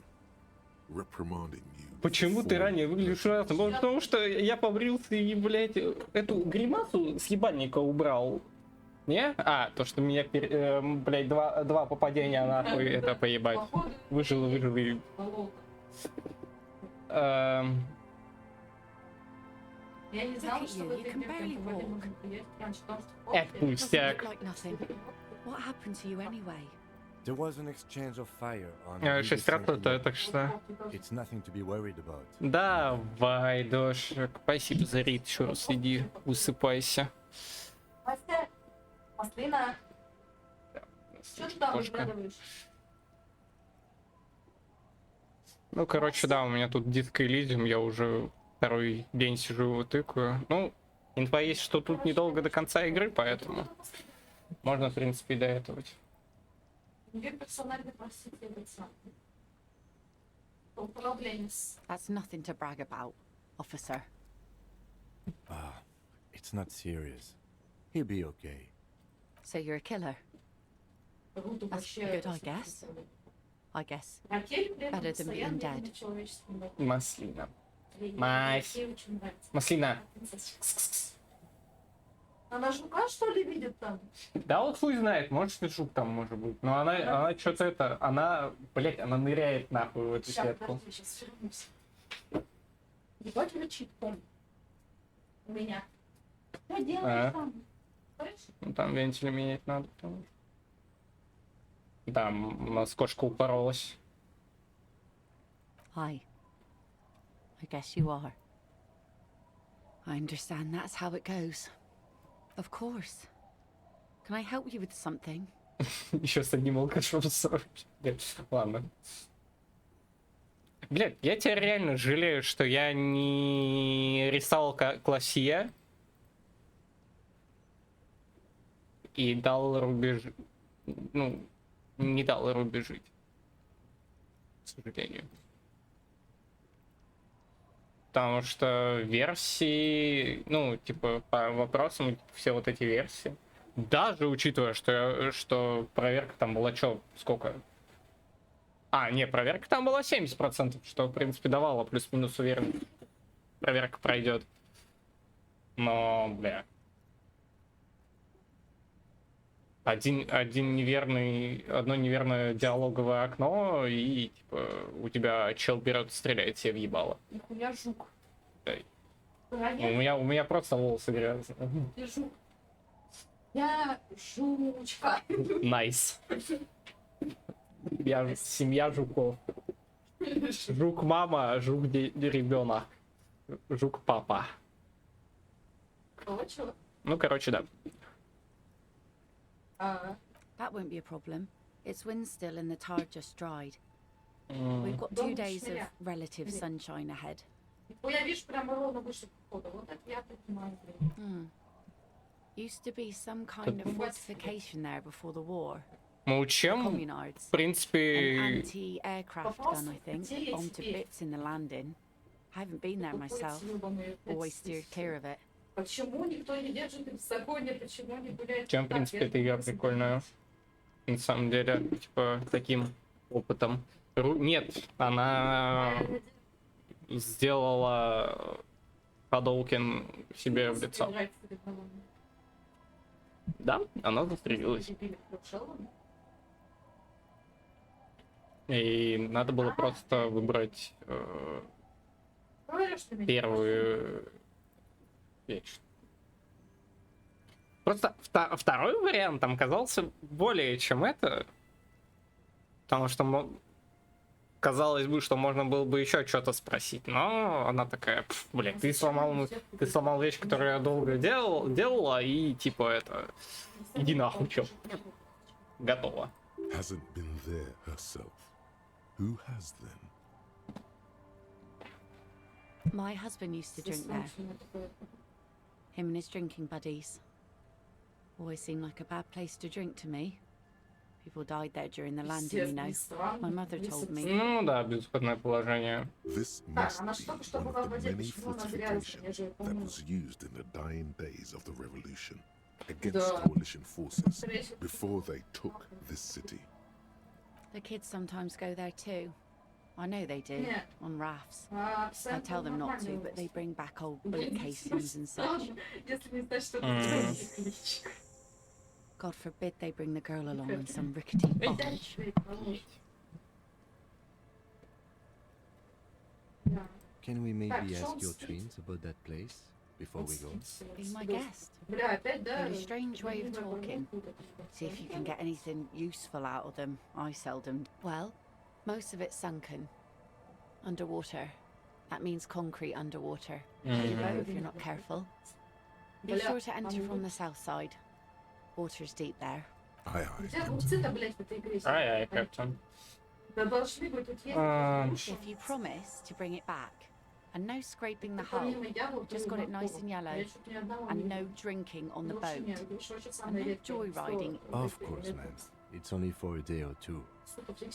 reprimanding you. Почему ты ранее выглядишь ужасно? Потому что я побрился и, блядь, эту гримасу с ебальника убрал. Не? А, то, что меня, блядь, два попадения нахуй, это поебать. Выжил и... Я не знала, что вы это пустяк. There was an exchange of fire on 6 раз это так что... It's nothing to be worried about. Давай, дошек. Спасибо за рейд, еще раз иди, высыпайся. Маслина. Что ты там разглядываешь? Ну, короче, да, у меня тут диск Elysium, я уже второй день сижу его тыкаю. Ну, инфа есть, что тут недолго до конца игры, поэтому можно, в принципе, доэтовать. That's nothing to brag about, officer. It's not serious. He'll be okay. So you're a killer? That's good, I guess. I guess. Better than being dead. Маслина. Маслина. Она жука, что ли, видит там? Да вот хуй знает, может и жук там может быть. Но она что-то это, она, блять, она ныряет нахуй в эту сетку. Сейчас вернусь. Ебать рычит, Том. У меня. Что делаешь там? Ну там вентиль менять надо, потому что... Да, у нас кошка упоролась. Hi. I guess you are. I understand that's how it goes. Of course. Can I help you with something? Еще с одним алкашом срочно. Ладно. Блядь, я тебя реально жалею, что я не рисовал классия. И дал рубеж... Ну, не дал Руби жить. К сожалению. Потому что версии, ну, типа, по вопросам все вот эти версии. Даже учитывая, что проверка там была что, сколько? А, не, проверка там была 70%, что, в принципе, давало плюс-минус уверенно. Проверка пройдет. Но, бля. Одно неверное диалоговое окно, и типа у тебя чел берет, стреляет себе в ебало. Нихуя жук. У меня просто волосы грязные. Ты жук. Я жучка. Найс. Я семья жуков. Жук мама, жук ребенок. Жук папа. Короче. Ну, короче, да. That won't be a problem. It's wind still and the tide just dried. We've got 2 days of relative sunshine ahead. Used to be some kind of fortification there before the war. Мы учим, в принципе... An anti-aircraft gun, I think, bombed to bits in the landing. I haven't been there myself. Always steered clear of it. Чем, в принципе, эта игра прикольная. На самом деле, типа, таким опытом. Нет, она сделала Hadouken себе в лицо. Да, она застрелилась. И надо было просто выбрать первую вещь. Просто второй вариант там казался более чем это. Потому что казалось бы, что можно было бы еще что-то спросить. Но она такая, блядь, ты сломал вещь, которую я долго делала, и типа это... Иди нахуй, чё. Готово. Hasn't been there herself. Who has then? My husband used to drink there. Him and his drinking buddies. Always seemed like a bad place to drink to me. People died there during the landing, you know. My mother told me. Ну да, безысходное положение. This must be one of the many fortifications that was used in the dying days of the revolution against coalition forces before they took this city. The kids sometimes go there too. I know they do, on rafts. I tell them not to, but they bring back old bullet casings and such. God forbid they bring the girl along in some rickety barge. Can we maybe ask your twins about that place before we go? Be my guest. Very strange way of talking. See if you can get anything useful out of them. I seldom. Well, most of it's sunken. Underwater. That means concrete underwater. You know if you're not careful. Be sure to enter from the south side. Water's deep there. Aye, aye, Captain. If you promise to bring it back, and no scraping the hull, just got it nice and yellow, and no drinking on the boat, and no joyriding. Of course, ma'am. It's only for a day or two.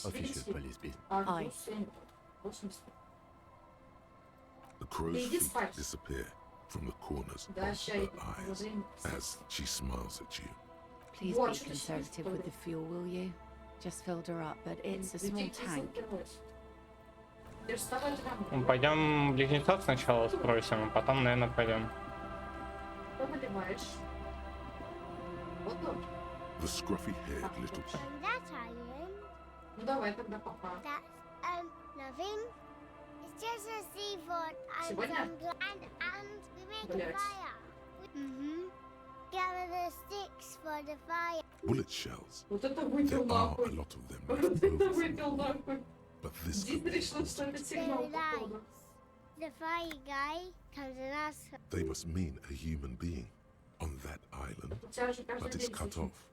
Official police business. Aye. The crow's feet disappear from the corners of her eyes as she smiles at you. Please be conservative with the fuel, will you? Just filled her up, but it's a small tank. Пойдем близнецов сначала спросим, а потом, наверное, пойдем. The scruffy-haired little... That island. That's, nothing. It's just a seaford and we make a fire. Gather the sticks for the fire. Bullet shells. There are a lot of them left over. But this could be The fire guy comes and asks. They must mean a human being on that island, but it's cut off.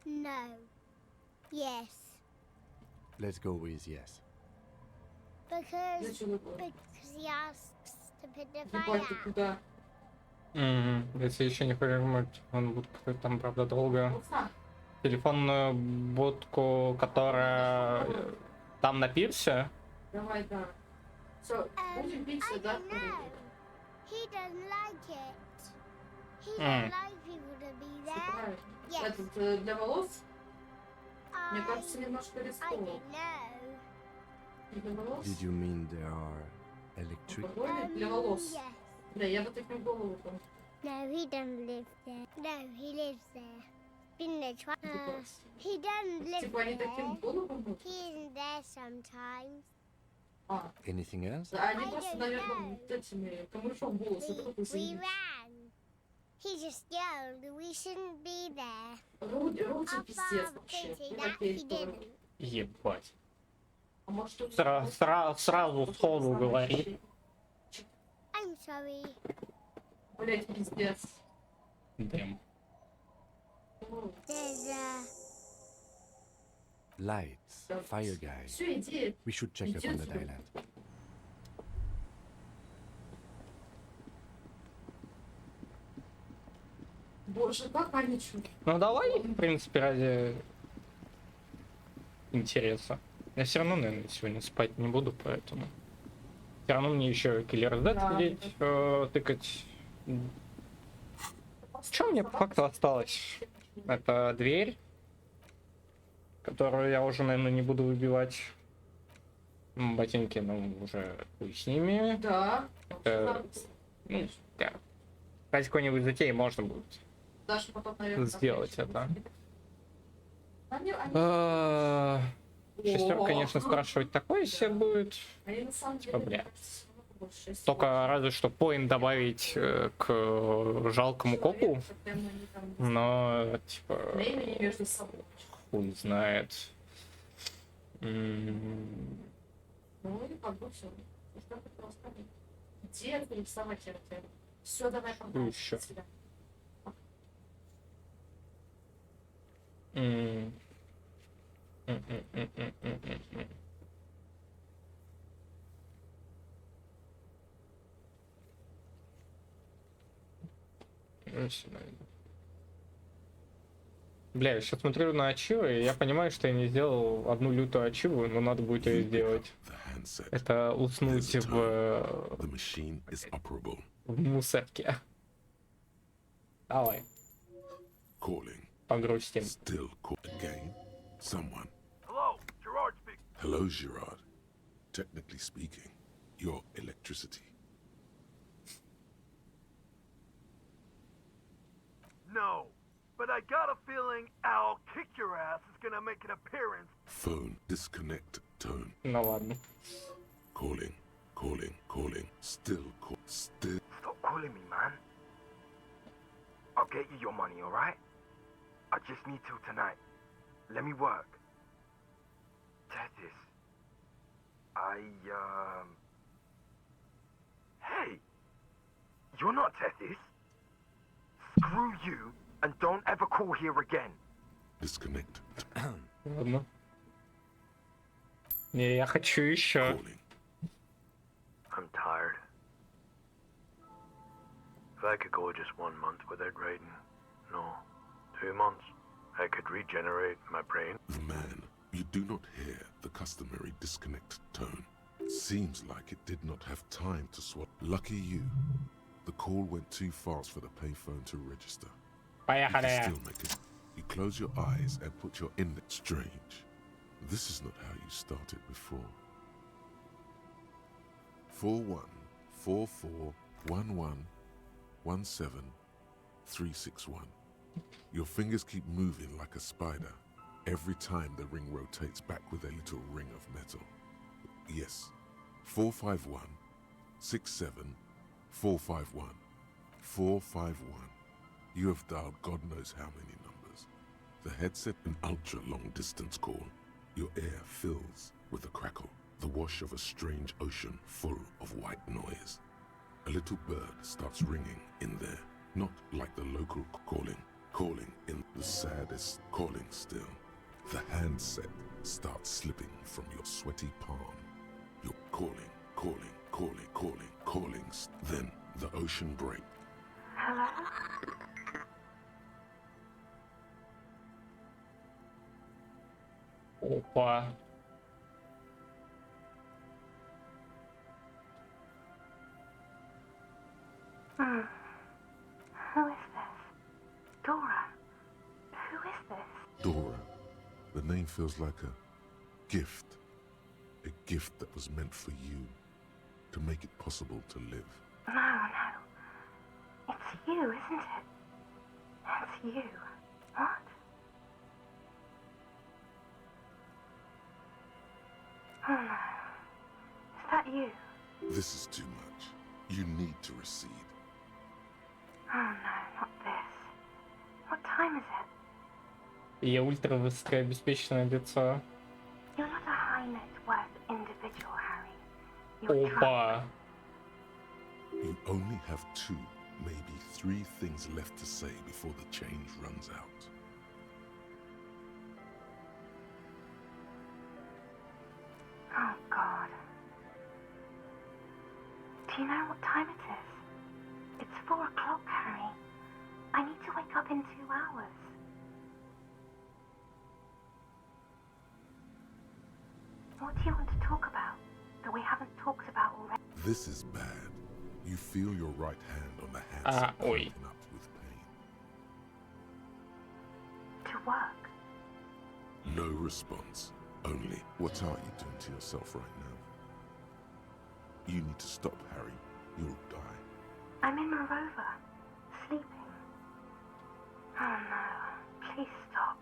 No. Yes. Let's go with yes. Because he asks to put the fire out. Если еще не придумать, он будет там, правда, долго. Телефонную будку, которая там на пирсе. I don't know. He doesn't like it. He doesn't like people to be there. Yes. Для волос? Мне кажется, немножко I рисково. don't know. Did you mean there are electric? Для волос. Да, я бы таким голову там. No, he doesn't live there. No, he lives there. Been there twice. He doesn't live Типа они таким there. голову будут? He isn't there sometimes. Anything else? Да, они просто, наверное, вот этими камышом волосы только We соединить. ran. He just yelled. We shouldn't be there. Рути Our пиздец father вообще. didn't say Не that. He напеть тоже. didn't. Ебать. А может, Сразу сходу говорит. I'm sorry. блять, пиздец. Дэм. There's a... Lights, fire guy. We should check up on that island. Боже, как они чудо. Ну давай, в принципе, ради интереса. Я все равно, наверное, сегодня спать не буду, поэтому... Все равно мне еще Killer Dead сидеть, тыкать. Что мне по факту осталось? Это дверь, которую я уже, наверное, не буду выбивать. Ботинки, ну, уже хуй с ними. Да. Ну, да. Ради какой-нибудь затеи можно будет Даже потом, наверное, сделать это. Шестерка, конечно, спрашивать такое себе будет. Типа, бля. Только разве что поинт добавить к жалкому копу. Но, типа, хуй знает. Ну и как бы все. Где рисовать это? Все, давай погнали. Бля, я сейчас смотрю на ачивы, и я понимаю, что я не сделал одну лютую ачиву, но надо будет ее сделать. Это уснуть в мусорке. Давай. Погрустим. Hello, Gerard. Technically speaking, you're electricity. No, but I got a feeling Al Kick Your Ass is gonna make an appearance. Phone, disconnect, tone. No ладно. Calling, still call, still. Stop calling me, man. I'll get you your money, alright? I just need till tonight. Let me work. Tethys. Hey! You're not Tethys. Screw you, and don't ever call here again. Disconnect. Ладно. Не, я хочу еще. I'm tired. If I could go just 1 month without writing, no, 2 months, I could regenerate my brain. The man, you do not hear the customary disconnect tone. Seems like it did not have time to swap. Lucky you. The call went too fast for the payphone to register. You can still make it. You close your eyes and put your index. Strange. This is not how you started before. 41441117 Your fingers keep moving like a spider every time the ring rotates back with a little ring of metal. Yes, 451 67 451 451. You have dialed God knows how many numbers. The headset an ultra-long distance call. Your air fills with a crackle, the wash of a strange ocean full of white noise. A little bird starts ringing in there, not like the local calling in the saddest calling still. The handset starts slipping from your sweaty palm. You're calling. Then the ocean breaks. Hello? Опа. Who is this? Dora. Who is this? Dora. The name feels like a gift. A gift that was meant for you, to make it possible to live. No. It's you, isn't it? It's you. What? Oh no. Is that you? This is too much. You need to recede. Oh no, not this. What time is it? Ее ультравысокообеспеченное лицо. You're not a high net worth individual, Harry. You're Опа. You only have 2, maybe 3 things left to say before the change runs out. Do you know what time it is? It's 4 o'clock, Harry. I need to wake up in 2 hours. What do you want to talk about that we haven't talked about already? This is bad. You feel your right hand on the handset cramping up with pain. To work. No response. Only, what are you doing to yourself right now? You need to stop, Harry. You'll die. I'm in my rover, sleeping. Oh no, please stop.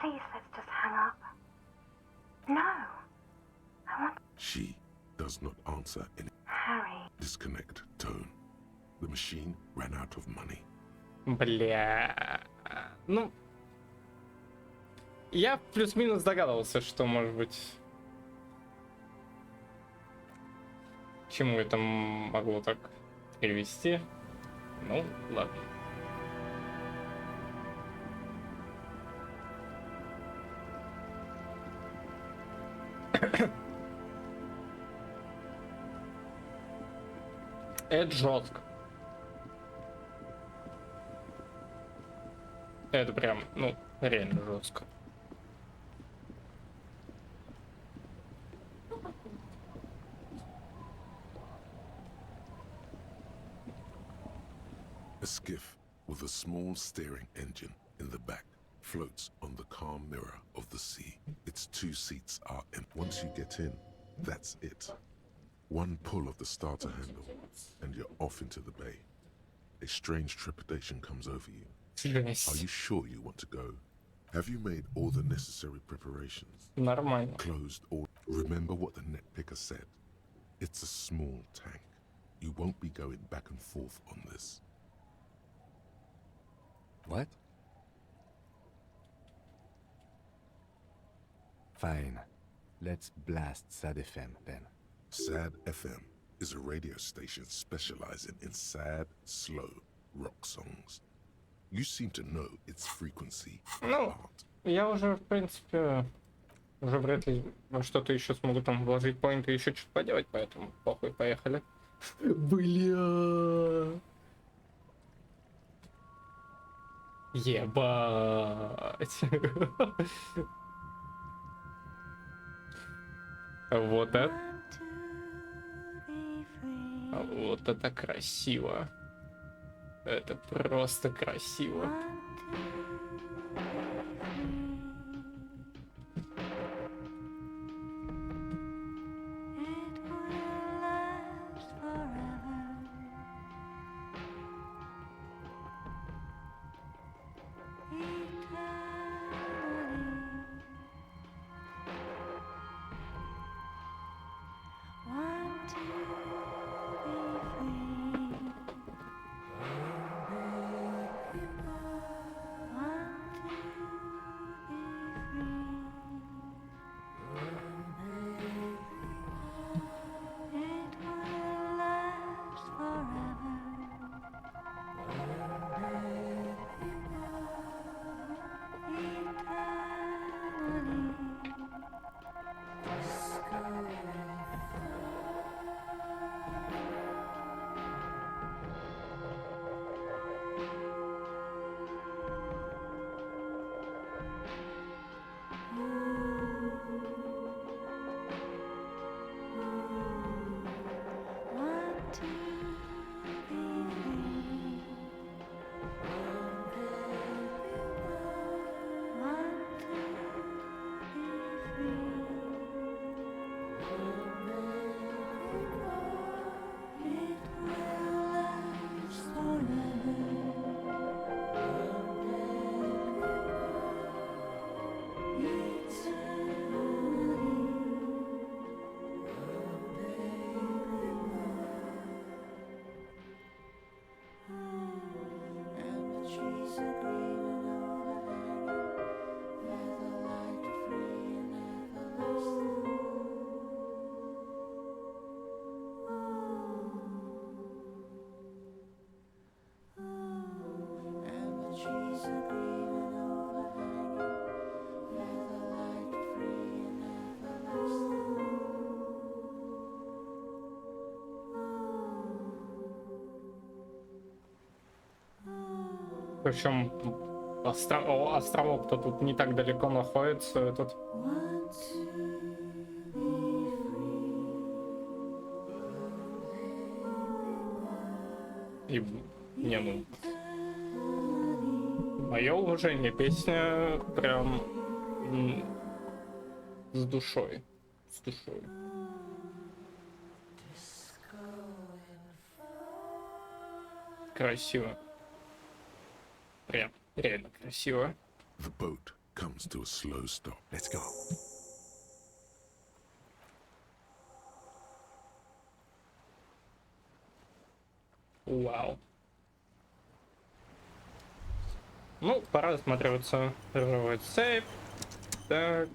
Please, let's just hang up. No, I want... She does not answer any. Harry. Disconnect tone. The machine ran out of money. Бля... Ну... Я плюс-минус догадывался, что, может быть... К чему это могло так привести. Ну, ладно. Это жестко. Это прям, ну, реально жестко. A skiff with a small steering engine in the back floats on the calm mirror of the sea. Its 2 seats are empty. Once you get in, that's it. One pull of the starter handle, and you're off into the bay. A strange trepidation comes over you. Yes. Are you sure you want to go? Have you made all the necessary preparations? Нормально. Closed all. Remember what the net picker said. It's a small tank. You won't be going back and forth on this. What? Fine. Let's blast Sad FM then. Sad FM is a radio station specializing in sad, slow rock songs. You seem to know its frequency. Ну, я уже, в принципе, уже вряд ли во что-то еще смогу там вложить поинты и еще что-то поделать, поэтому похуй, поехали. Бля. Ебать. Вот это. Вот это красиво. Это просто красиво. Причем островок-то тут не так далеко находится. Этот... И, не, ну... Мое уважение, песня прям с душой. С душой. Красиво. Прям реально красиво. The boat comes to a slow stop. Let's go. Вау. Ну, пора осматриваться. Разрывать сейф. Так.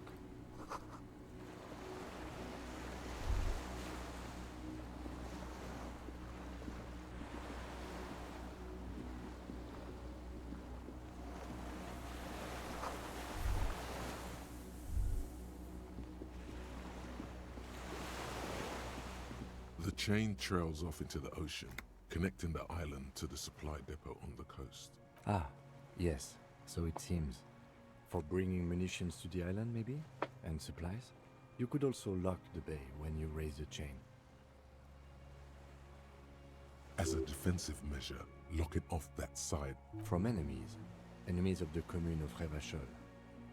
The chain trails off into the ocean, connecting the island to the supply depot on the coast. Ah, yes, so it seems. For bringing munitions to the island, maybe? And supplies? You could also lock the bay when you raise the chain. As a defensive measure, lock it off that side. From enemies. Enemies of the commune of Revachol.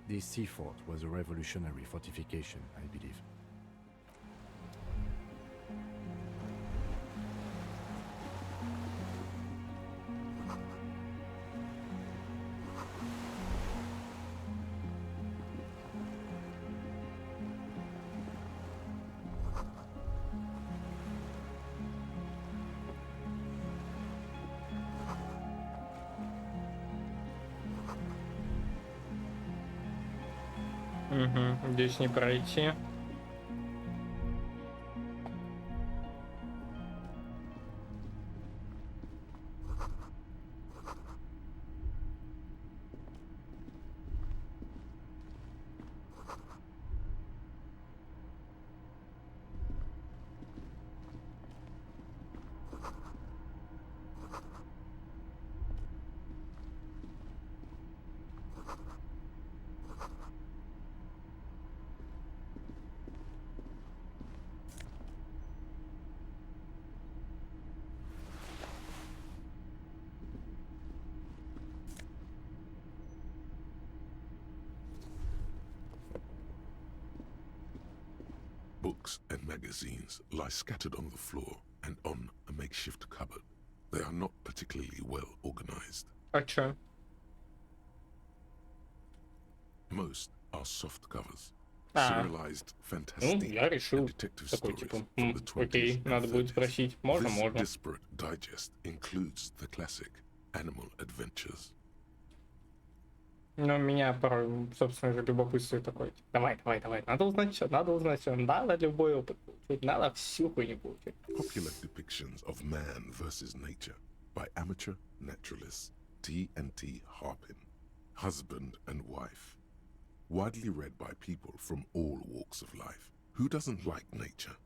This sea fort was a revolutionary fortification, I believe. Угу, здесь не пройти. Books and magazines lie scattered on the floor and on a makeshift cupboard. They are not particularly well organized. А чё? Most are soft covers. А. Serialized, Ну, fantastic, я решил and detective такой, stories типа, from the 20s окей, and надо будет 30s. спросить. Можно, This можно. disparate digest includes the classic animal adventures. Но меня порой, собственно же, любопытствует такой. Давай, надо узнать все, надо любой опыт получить, надо всю хуйню получить. Popular depictions of man versus nature by amateur naturalists T&T Harpin, husband and wife. Widely read by people from all walks of life. Who doesn't like nature?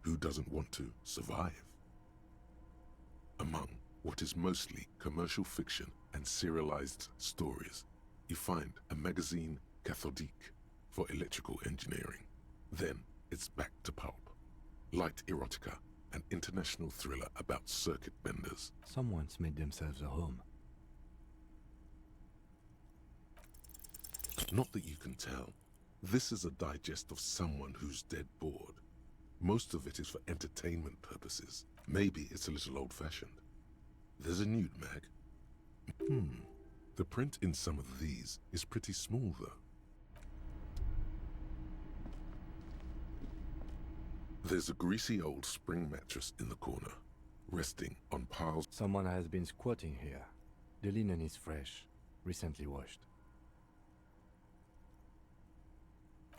Who doesn't want to survive? Among what is mostly commercial fiction and serialized stories, you find a magazine cathodique for electrical engineering. Then it's back to pulp. Light erotica, an international thriller about circuit benders. Someone's made themselves a home. Not that you can tell. This is a digest of someone who's dead bored. Most of it is for entertainment purposes. Maybe it's a little old-fashioned. There's a nude mag. The print in some of these is pretty small, though. There's a greasy old spring mattress in the corner, resting on piles. Someone has been squatting here. The linen is fresh, recently washed.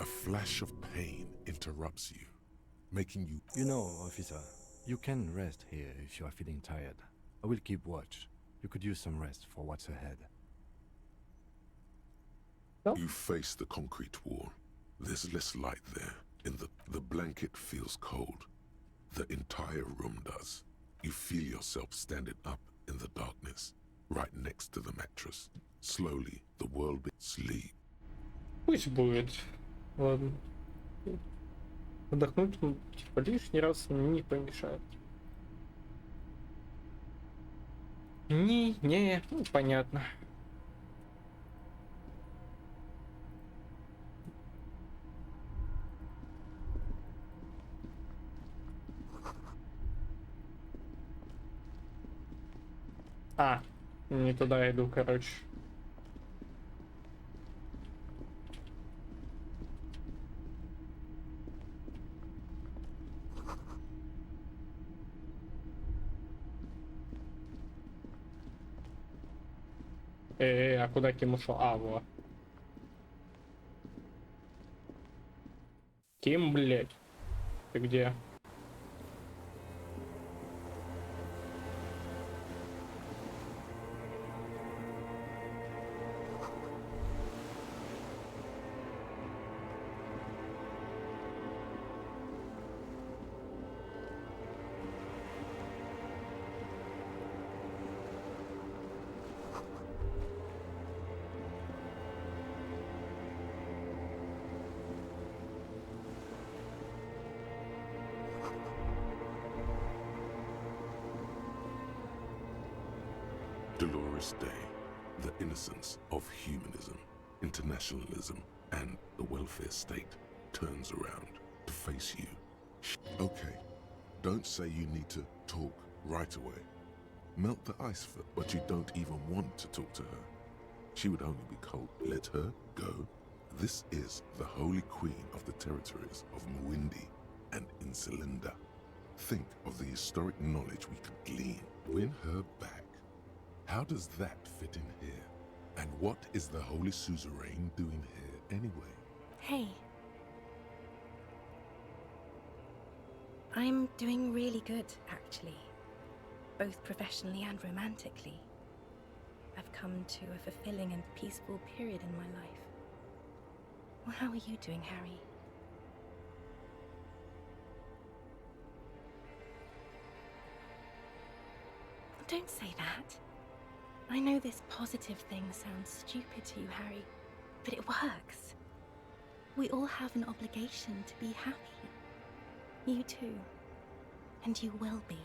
A flash of pain interrupts you, making you... You know, officer, you can rest here if you are feeling tired. I will keep watch. You could use some rest for what's ahead. You face the concrete wall. There's less light there. The blanket feels cold. The entire room does. You feel yourself standing up in the darkness. right next to the mattress. Slowly, the world be sleep. Пусть будет. Ладно. Отдохнуть, ну, типа, лишний раз не помешает. Не, ну, понятно. А, не туда иду, короче. А куда Ким ушел? А, вот. Ким, блядь? Ты где? Dolores Day, the innocence of humanism, internationalism, and the welfare state turns around to face you. Okay, don't say you need to talk right away. Melt the ice for, but you don't even want to talk to her. She would only be cold. Let her go. This is the Holy Queen of the territories of Mwindi and Insulinda. Think of the historic knowledge we could glean. Win her back. How does that fit in here? And what is the Holy Suzerain doing here anyway? Hey. I'm doing really good, actually. Both professionally and romantically. I've come to a fulfilling and peaceful period in my life. Well, how are you doing, Harry? Don't say that. I know this positive thing sounds stupid to you, Harry, but it works. We all have an obligation to be happy. You too. And you will be.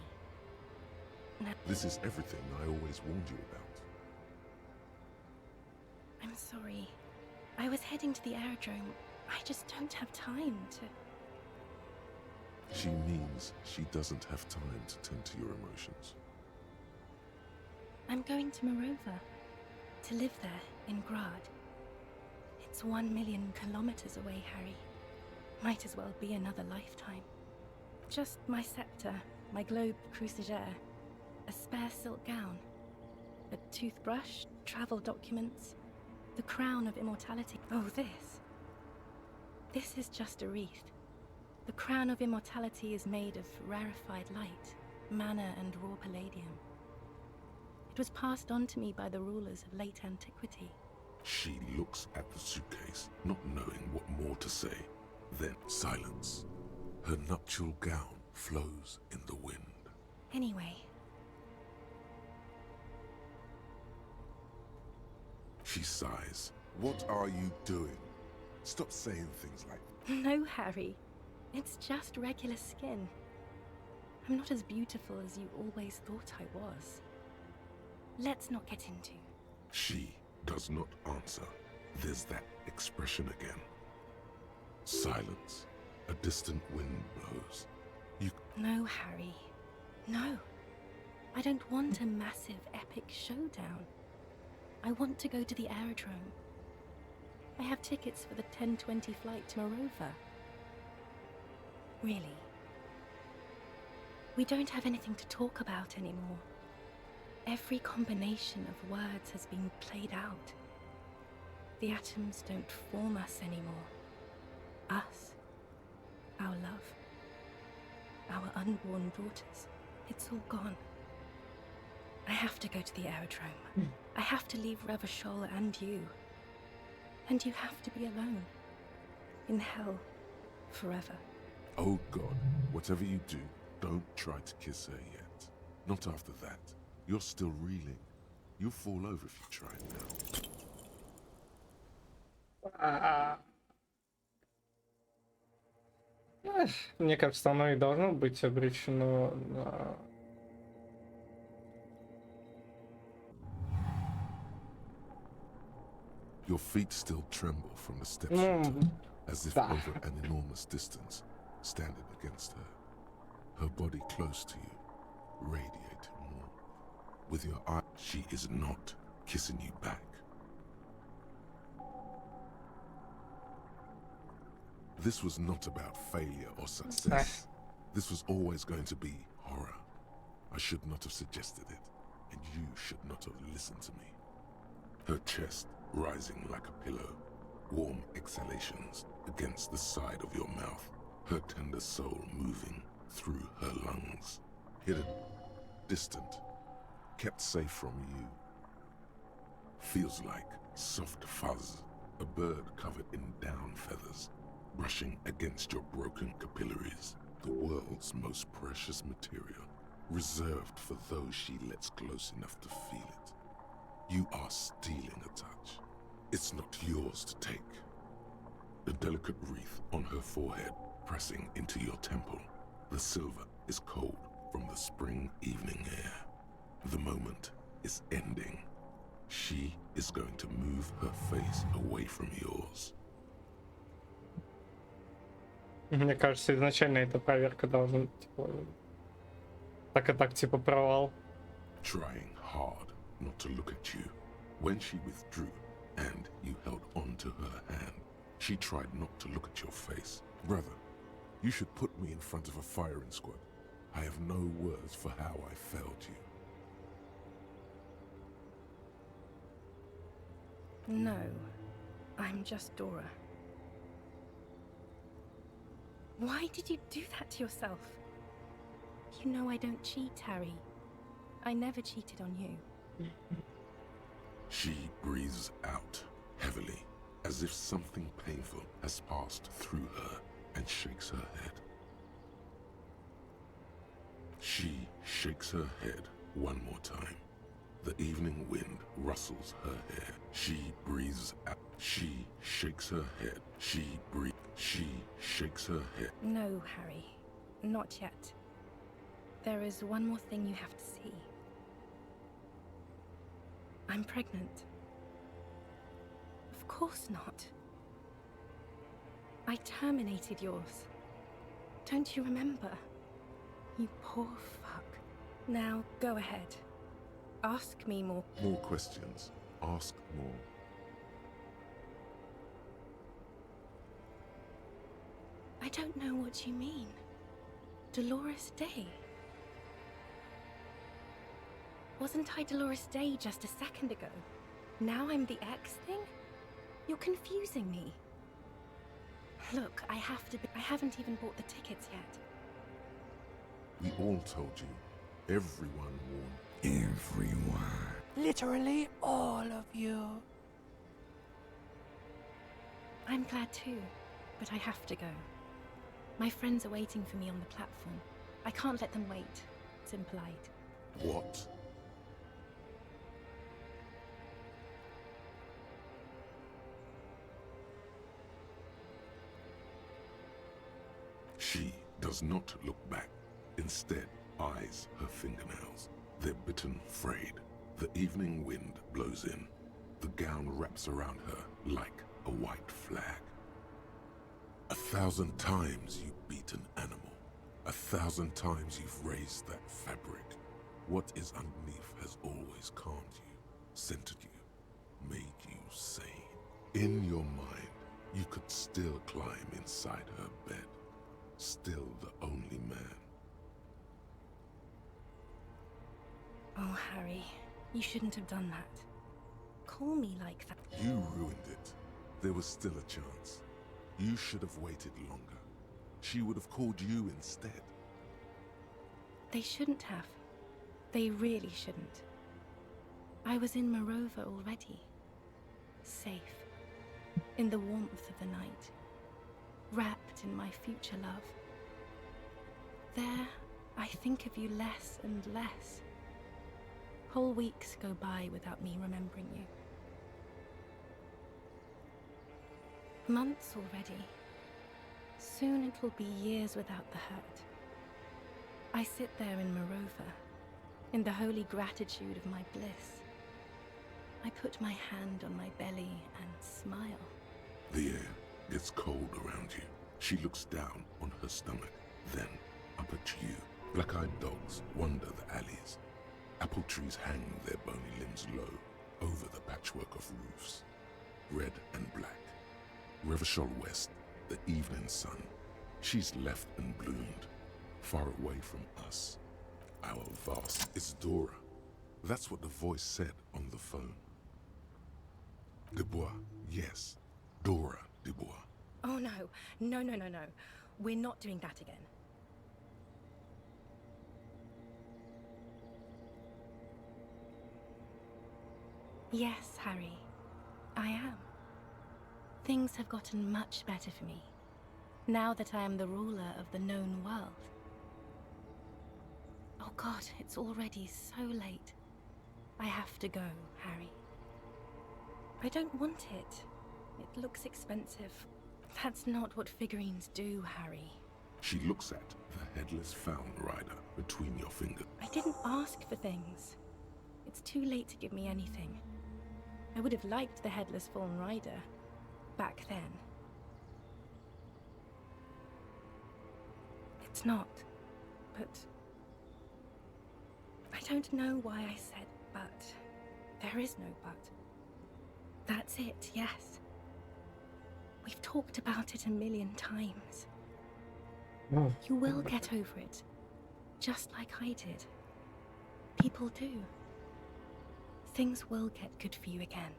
Now, This is everything I always warned you about. I'm sorry. I was heading to the aerodrome. I just don't have time to... She means she doesn't have time to tend to your emotions. I'm going to Morova. To live there, in Grad. It's 1 million kilometers away, Harry. Might as well be another lifetime. Just my scepter, my globe cruciger, a spare silk gown, a toothbrush, travel documents, the crown of immortality. Oh, this. This is just a wreath. The crown of immortality is made of rarefied light, mana and raw palladium. It was passed on to me by the rulers of late antiquity. She looks at the suitcase, not knowing what more to say. Then silence. Her nuptial gown flows in the wind. Anyway. She sighs. What are you doing? Stop saying things like that. No, Harry. It's just regular skin. I'm not as beautiful as you always thought I was. Let's not get into... She does not answer. There's that expression again. Silence. A distant wind blows. You... No, Harry. No. I don't want a massive, epic showdown. I want to go to the aerodrome. I have tickets for the 10:20 flight to Morova. Really. We don't have anything to talk about anymore. Every combination of words has been played out. The atoms don't form us anymore. Us. Our love. Our unborn daughters. It's all gone. I have to go to the aerodrome. I have to leave Revachol and you. And you have to be alone. In hell. Forever. Oh God, whatever you do, don't try to kiss her yet. Not after that. You're still reeling. You'll fall over if you try it now. Мне кажется, оно и должно быть обречено на... Your feet still tremble from the steps you took, as if over an enormous distance, standing against her. Her body close to you, radiating more. With your eye, she is not kissing you back. This was not about failure or success. This was always going to be horror. I should not have suggested it, and you should not have listened to me. Her chest rising like a pillow, warm exhalations against the side of your mouth, her tender soul moving through her lungs. Hidden, distant, kept safe from you. Feels like soft fuzz, a bird covered in down feathers, brushing against your broken capillaries, the world's most precious material, reserved for those she lets close enough to feel it. You are stealing a touch. It's not yours to take. The delicate wreath on her forehead pressing into your temple. The silver is cold from the spring evening air. The moment is ending. She is going to move her face away from yours. Мне кажется, изначально эта проверка должна быть, типа, так и так, типа, провал. Trying hard not to look at you. When she withdrew and you held on to her hand, she tried not to look at your face. Brother, you should put me in front of a firing squad. I have no words for how I failed you. No, I'm just Dora. Why did you do that to yourself? You know I don't cheat, Harry. I never cheated on you. She breathes out heavily, as if something painful has passed through her, and shakes her head. She shakes her head one more time. The evening wind rustles her hair. She breathes out. She shakes her head. She shakes her head. No, Harry. Not yet. There is one more thing you have to see. I'm pregnant. Of course not. I terminated yours. Don't you remember? You poor fuck. Now, go ahead. Ask me more. More questions. Ask more. I don't know what you mean. Dolores Day? Wasn't I Dolores Day just a second ago? Now I'm the X thing? You're confusing me. Look, I haven't even bought the tickets yet. We all told you. Everyone warned. Everyone. Literally all of you. I'm glad too, but I have to go. My friends are waiting for me on the platform. I can't let them wait. It's impolite. What? She does not look back. Instead, eyes her fingernails. They're bitten, frayed. The evening wind blows in. The gown wraps around her like a white flag. 1,000 times you've beaten animal. 1,000 times you've raised that fabric. What is underneath has always calmed you, centered you, made you sane. In your mind, you could still climb inside her bed. Still the only man. Oh, Harry, you shouldn't have done that. Call me like that. You ruined it. There was still a chance. You should have waited longer. She would have called you instead. They shouldn't have. They really shouldn't. I was in Morova already. Safe. In the warmth of the night. Wrapped in my future love. There, I think of you less and less. Whole weeks go by without me remembering you. Months already. Soon it will be years without the hurt. I sit there in Morova, in the holy gratitude of my bliss. I put my hand on my belly and smile. The air gets cold around you. She looks down on her stomach, then up at you. Black-eyed dogs wander the alleys. Apple trees hang their bony limbs low over the patchwork of roofs, red and black. Revachol West, the evening sun. She's left and bloomed, far away from us. Our vast is Dora. That's what the voice said on the phone. Dubois, yes, Dora Dubois. Oh no, no, no, no, no. We're not doing that again. Yes, Harry, I am. Things have gotten much better for me, now that I am the ruler of the known world. Oh God, it's already so late. I have to go, Harry. I don't want it. It looks expensive. That's not what figurines do, Harry. She looks at the headless found rider between your fingers. I didn't ask for things. It's too late to give me anything. I would have liked the headless fallen rider back then. It's not, but I don't know why I said but. There is no but. That's it, yes. We've talked about it a million times. You will get over it, just like I did. People do. Things will get good for you again.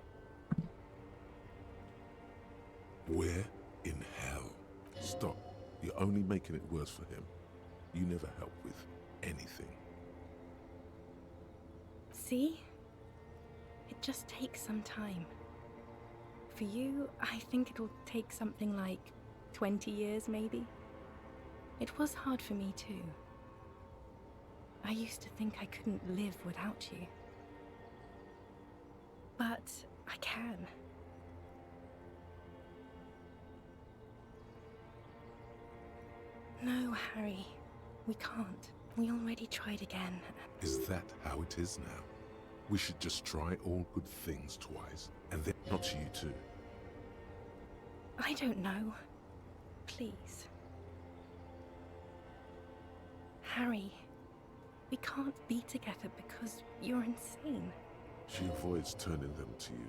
Where in hell? Stop. You're only making it worse for him. You never help with anything. See? It just takes some time. For you, I think it'll take something like 20 years, maybe. It was hard for me too. I used to think I couldn't live without you. But I can. No, Harry. We can't. We already tried again. Is that how it is now? We should just try all good things twice, and then not you too. I don't know. Please. Harry, we can't be together because you're insane. She avoids turning them to you.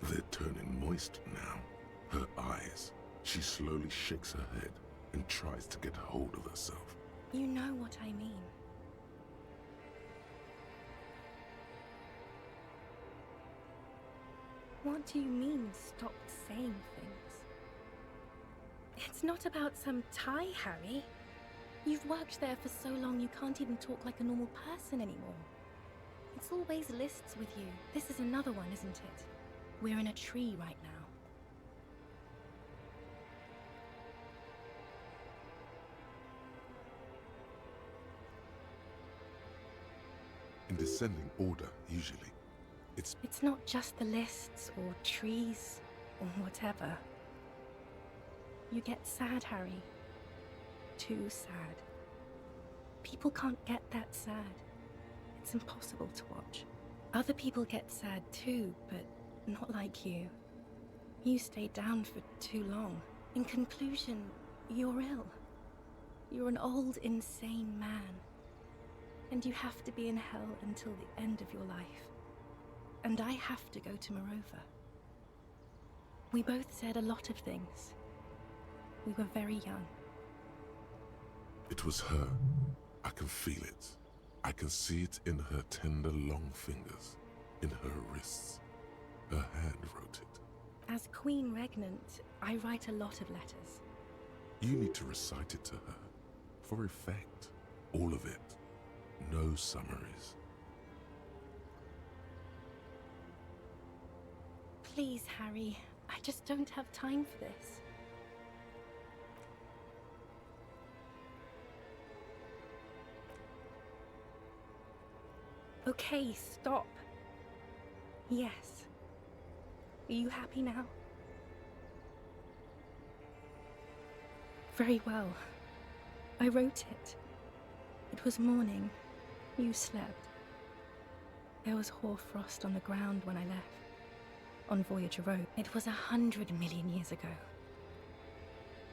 They're turning moist now. Her eyes. She slowly shakes her head and tries to get hold of herself. You know what I mean. What do you mean, stop saying things? It's not about some tie, Harry. You've worked there for so long you can't even talk like a normal person anymore. It's always lists with you. This is another one, isn't it? We're in a tree right now. In descending order, usually. It's not just the lists or trees or whatever. You get sad, Harry. Too sad. People can't get that sad. It's impossible to watch. Other people get sad too, but not like you. You stayed down for too long. In conclusion, you're ill. You're an old, insane man. And you have to be in hell until the end of your life. And I have to go to Morova. We both said a lot of things. We were very young. It was her. I can feel it. I can see it in her tender, long fingers, in her wrists. Her hand wrote it. As Queen Regnant, I write a lot of letters. You need to recite it to her. For effect. All of it. No summaries. Please, Harry. I just don't have time for this. Okay, stop. Yes. Are you happy now? Very well. I wrote it. It was morning. You slept. There was hoarfrost on the ground when I left. On Voyager Road. It was 100 million years ago.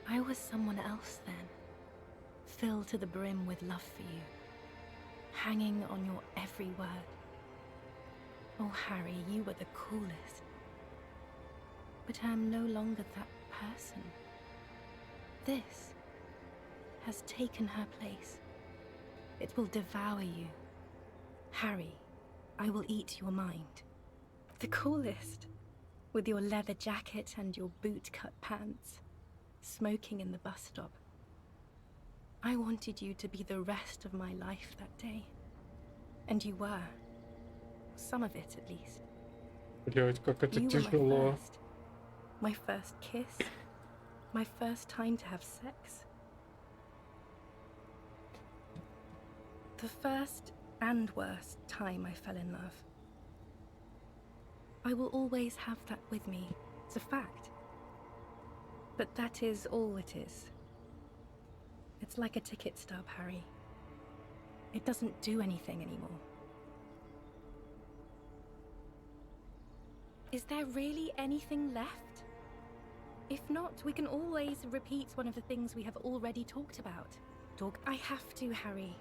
I was someone else then. Filled to the brim with love for you. Hanging on your every word. Oh, Harry, you were the coolest. But I am no longer that person. This has taken her place. It will devour you. Harry, I will eat your mind. The coolest. With your leather jacket and your boot-cut pants. Smoking in the bus stop. I wanted you to be the rest of my life that day. And you were. Some of it, at least. Блять, как это You were тяжело. my first kiss. My first time to have sex. The first and worst time I fell in love. I will always have that with me. It's a fact. But that is all it is. It's like a ticket stub, Harry. It doesn't do anything anymore. Is there really anything left? If not, we can always repeat one of the things we have already talked about. I have to, Harry.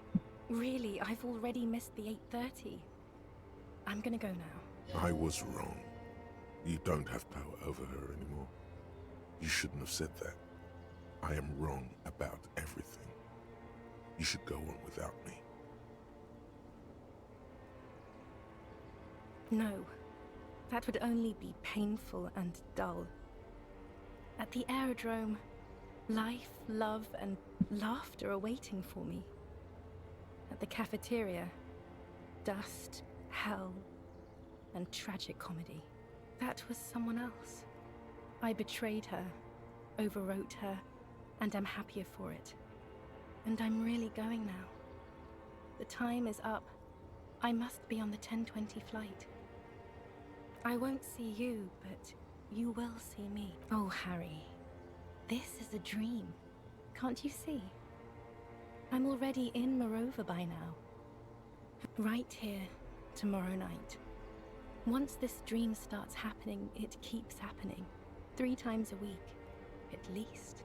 Really, I've already missed the 8:30. I'm gonna go now. I was wrong. You don't have power over her anymore. You shouldn't have said that. I am wrong about everything. You should go on without me. No. That would only be painful and dull. At the aerodrome, life, love, and laughter are waiting for me. At the cafeteria, dust, hell, and tragic comedy. That was someone else. I betrayed her, overwrote her, and am happier for it. And I'm really going now. The time is up. I must be on the 10:20 flight. I won't see you, but you will see me. Oh, Harry, this is a dream. Can't you see? I'm already in Morova by now. Right here, tomorrow night. Once this dream starts happening, it keeps happening. 3 times a week, at least.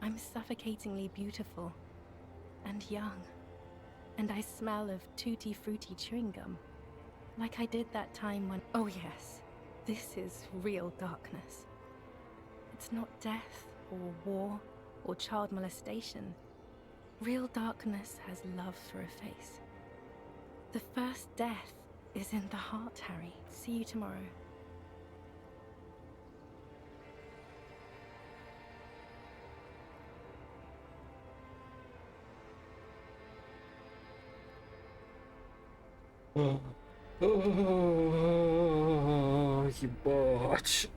I'm suffocatingly beautiful and young. And I smell of tutti-frutti chewing gum. Like I did that time when... Oh yes, this is real darkness. It's not death or war or child molestation. Real darkness has love for a face. The first death is in the heart, Harry. See you tomorrow. Ебать.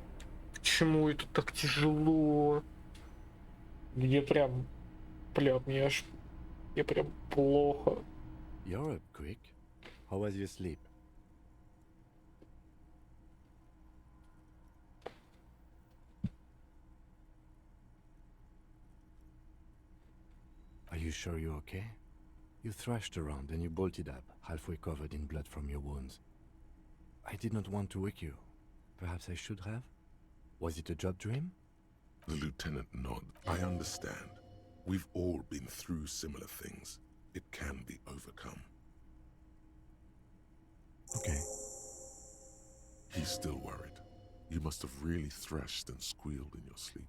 Почему это так тяжело? Мне прям... мне прям плохо. You're up quick. How was your sleep? Are you sure you're okay? You thrashed around and you bolted up, halfway covered in blood from your wounds. I did not want to wake you. Perhaps I should have? Was it a job dream? The lieutenant nodded. I understand. We've all been through similar things. It can be overcome. Okay. He's still worried. You must have really thrashed and squealed in your sleep.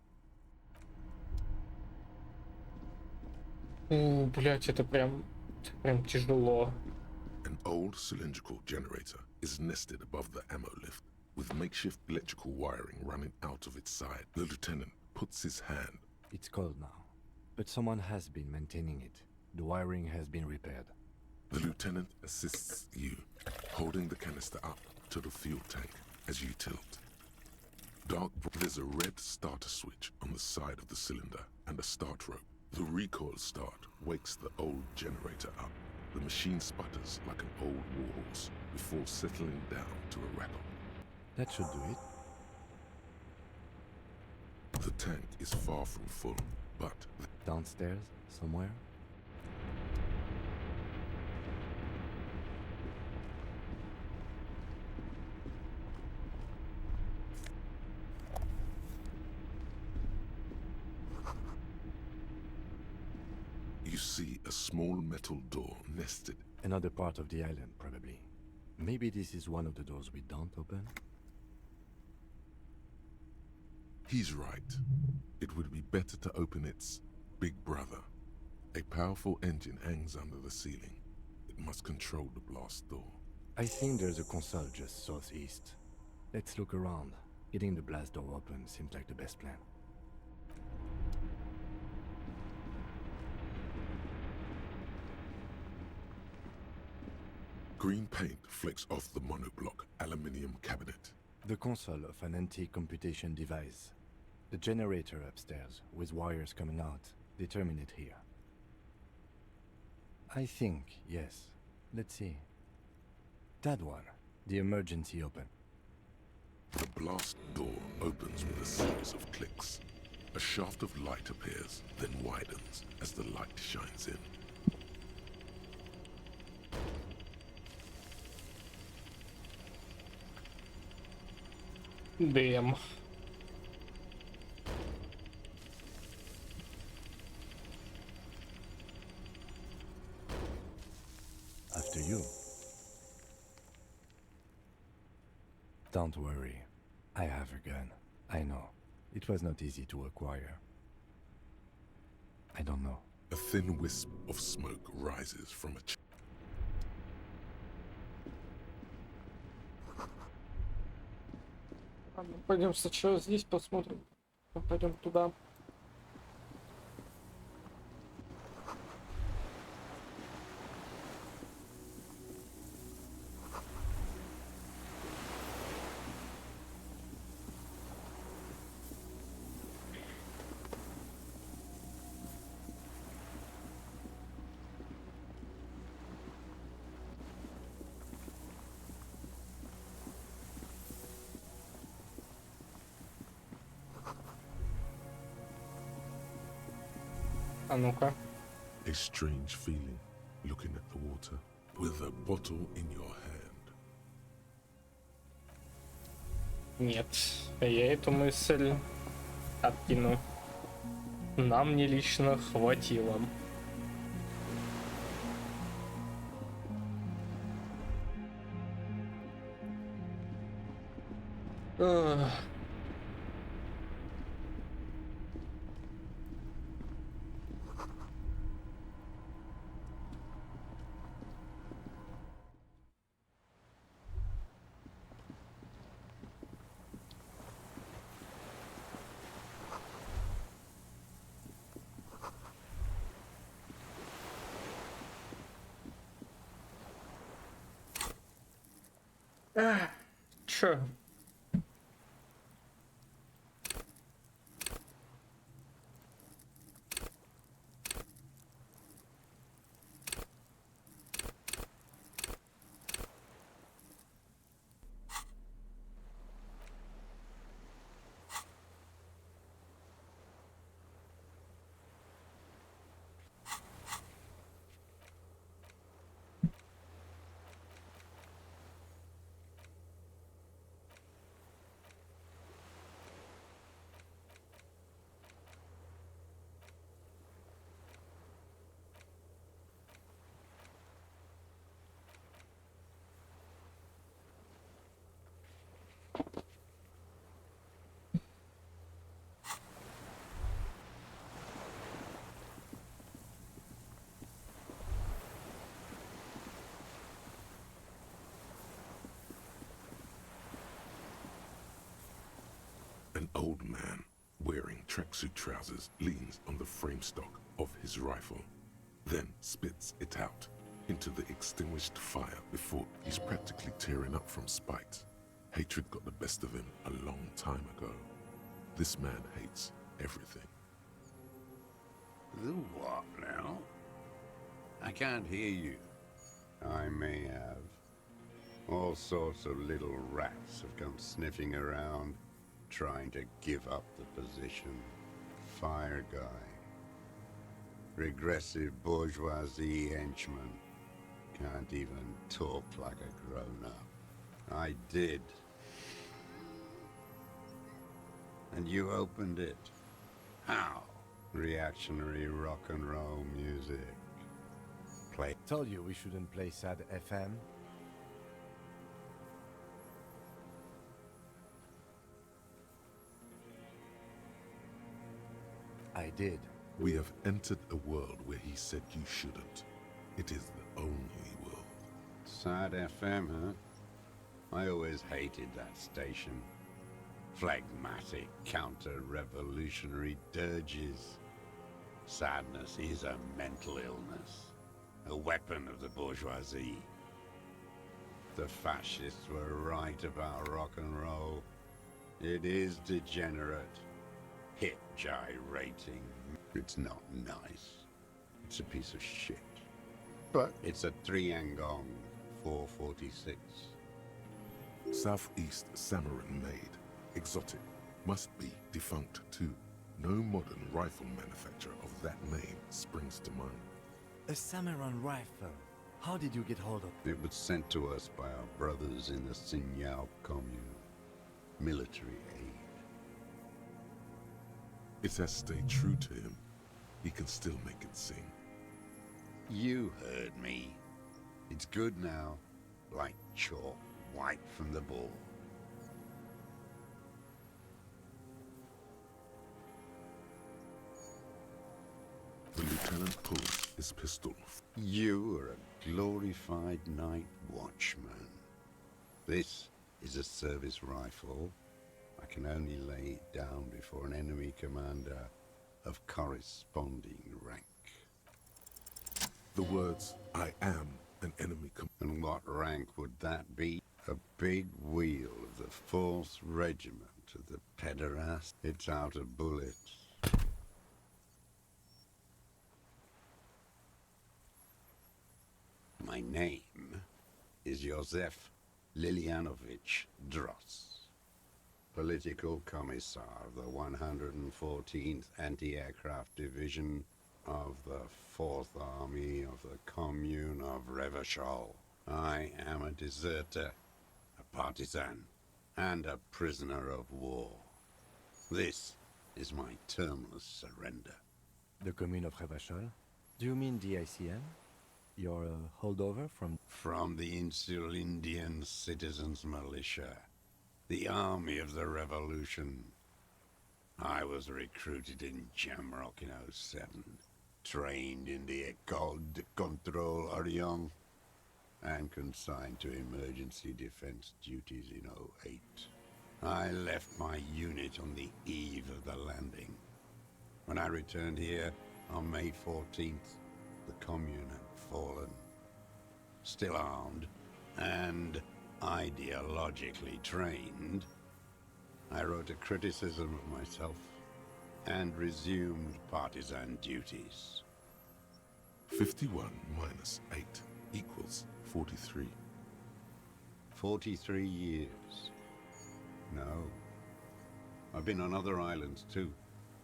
Блять, это прям тяжело. An old cylindrical generator is nested above the ammo lift, with makeshift electrical wiring running out of its side. The lieutenant puts his hand. It's cold now, but someone has been maintaining it. The wiring has been repaired. The lieutenant assists you, holding the canister up to the fuel tank as you tilt. There's a red starter switch on the side of the cylinder and a start rope. The recoil start wakes the old generator up. The machine sputters like an old warhorse. before settling down to a record. That should do it. The tank is far from full, but... Downstairs, somewhere? You see a small metal door nested. Another part of the island, probably. Maybe this is one of the doors we don't open? He's right. It would be better to open its big brother. A powerful engine hangs under the ceiling. It must control the blast door. I think there's a console just southeast. Let's look around. Getting the blast door open seems like the best plan. Green paint flecks off the monoblock aluminium cabinet. The console of an antique computation device. The generator upstairs, with wires coming out, they terminate here. I think, yes. Let's see. That one. The emergency open. The blast door opens with a series of clicks. A shaft of light appears, then widens as the light shines in. Damn. After you. Don't worry. I have a gun. I know. It was not easy to acquire. I don't know. A thin wisp of smoke rises from a... Ладно, пойдем сначала здесь посмотрим. Потом пойдем туда. А ну-ка. A strange feeling, looking at the water, with a bottle in your hand. Нет, я эту мысль откину. Нам не лично хватило. Ugh. Чё? An old man, wearing tracksuit trousers, leans on the frame stock of his rifle, then spits it out into the extinguished fire before he's practically tearing up from spite. Hatred got the best of him a long time ago. This man hates everything. The what now? I can't hear you. I may have. All sorts of little rats have come sniffing around, trying to give up the position. Fire guy. Regressive bourgeoisie henchman. Can't even talk like a grown-up. I did. And you opened it. How? Reactionary rock and roll music. Play. Told you we shouldn't play sad FM. I did. We have entered a world where he said you shouldn't. It is the only world. Sad FM, huh? I always hated that station. Phlegmatic, counter-revolutionary dirges. Sadness is a mental illness. A weapon of the bourgeoisie. The fascists were right about rock and roll. It is degenerate. Hip gyrating. It's not nice. It's a piece of shit. But it's a Triangong 446. Southeast Samaran made. Exotic. Must be defunct too. No modern rifle manufacturer of that name springs to mind. A Samaran rifle. How did you get hold of it? It was sent to us by our brothers in the Signal commune. Military aid. It has stayed true to him. He can still make it sing. You heard me. It's good now. Like chalk, wiped from the board. The lieutenant pulls his pistol. You are a glorified night watchman. This is a service rifle. I can only lay it down before an enemy commander of corresponding rank. The words, I am an enemy And what rank would that be? A big wheel of the 4th Regiment of the pederast. It's out of bullets. My name is Josef Lilianovich Dross, Political Commissar of the 114th Anti-Aircraft Division of the 4th Army of the Commune of Revachol. I am a deserter, a partisan, and a prisoner of war. This is my termless surrender. The Commune of Revachol? Do you mean the ICM? You're a holdover from... From the Insular Indian Citizens Militia, the Army of the Revolution. I was recruited in Jamrock in '07, trained in the École de Contrôle Orient, and consigned to emergency defense duties in '08. I left my unit on the eve of the landing. When I returned here on May 14th, the Commune had fallen. Still armed and ideologically trained, I wrote a criticism of myself and resumed partisan duties. 51 minus 8 equals 43. 43 years. No. I've been on other islands too.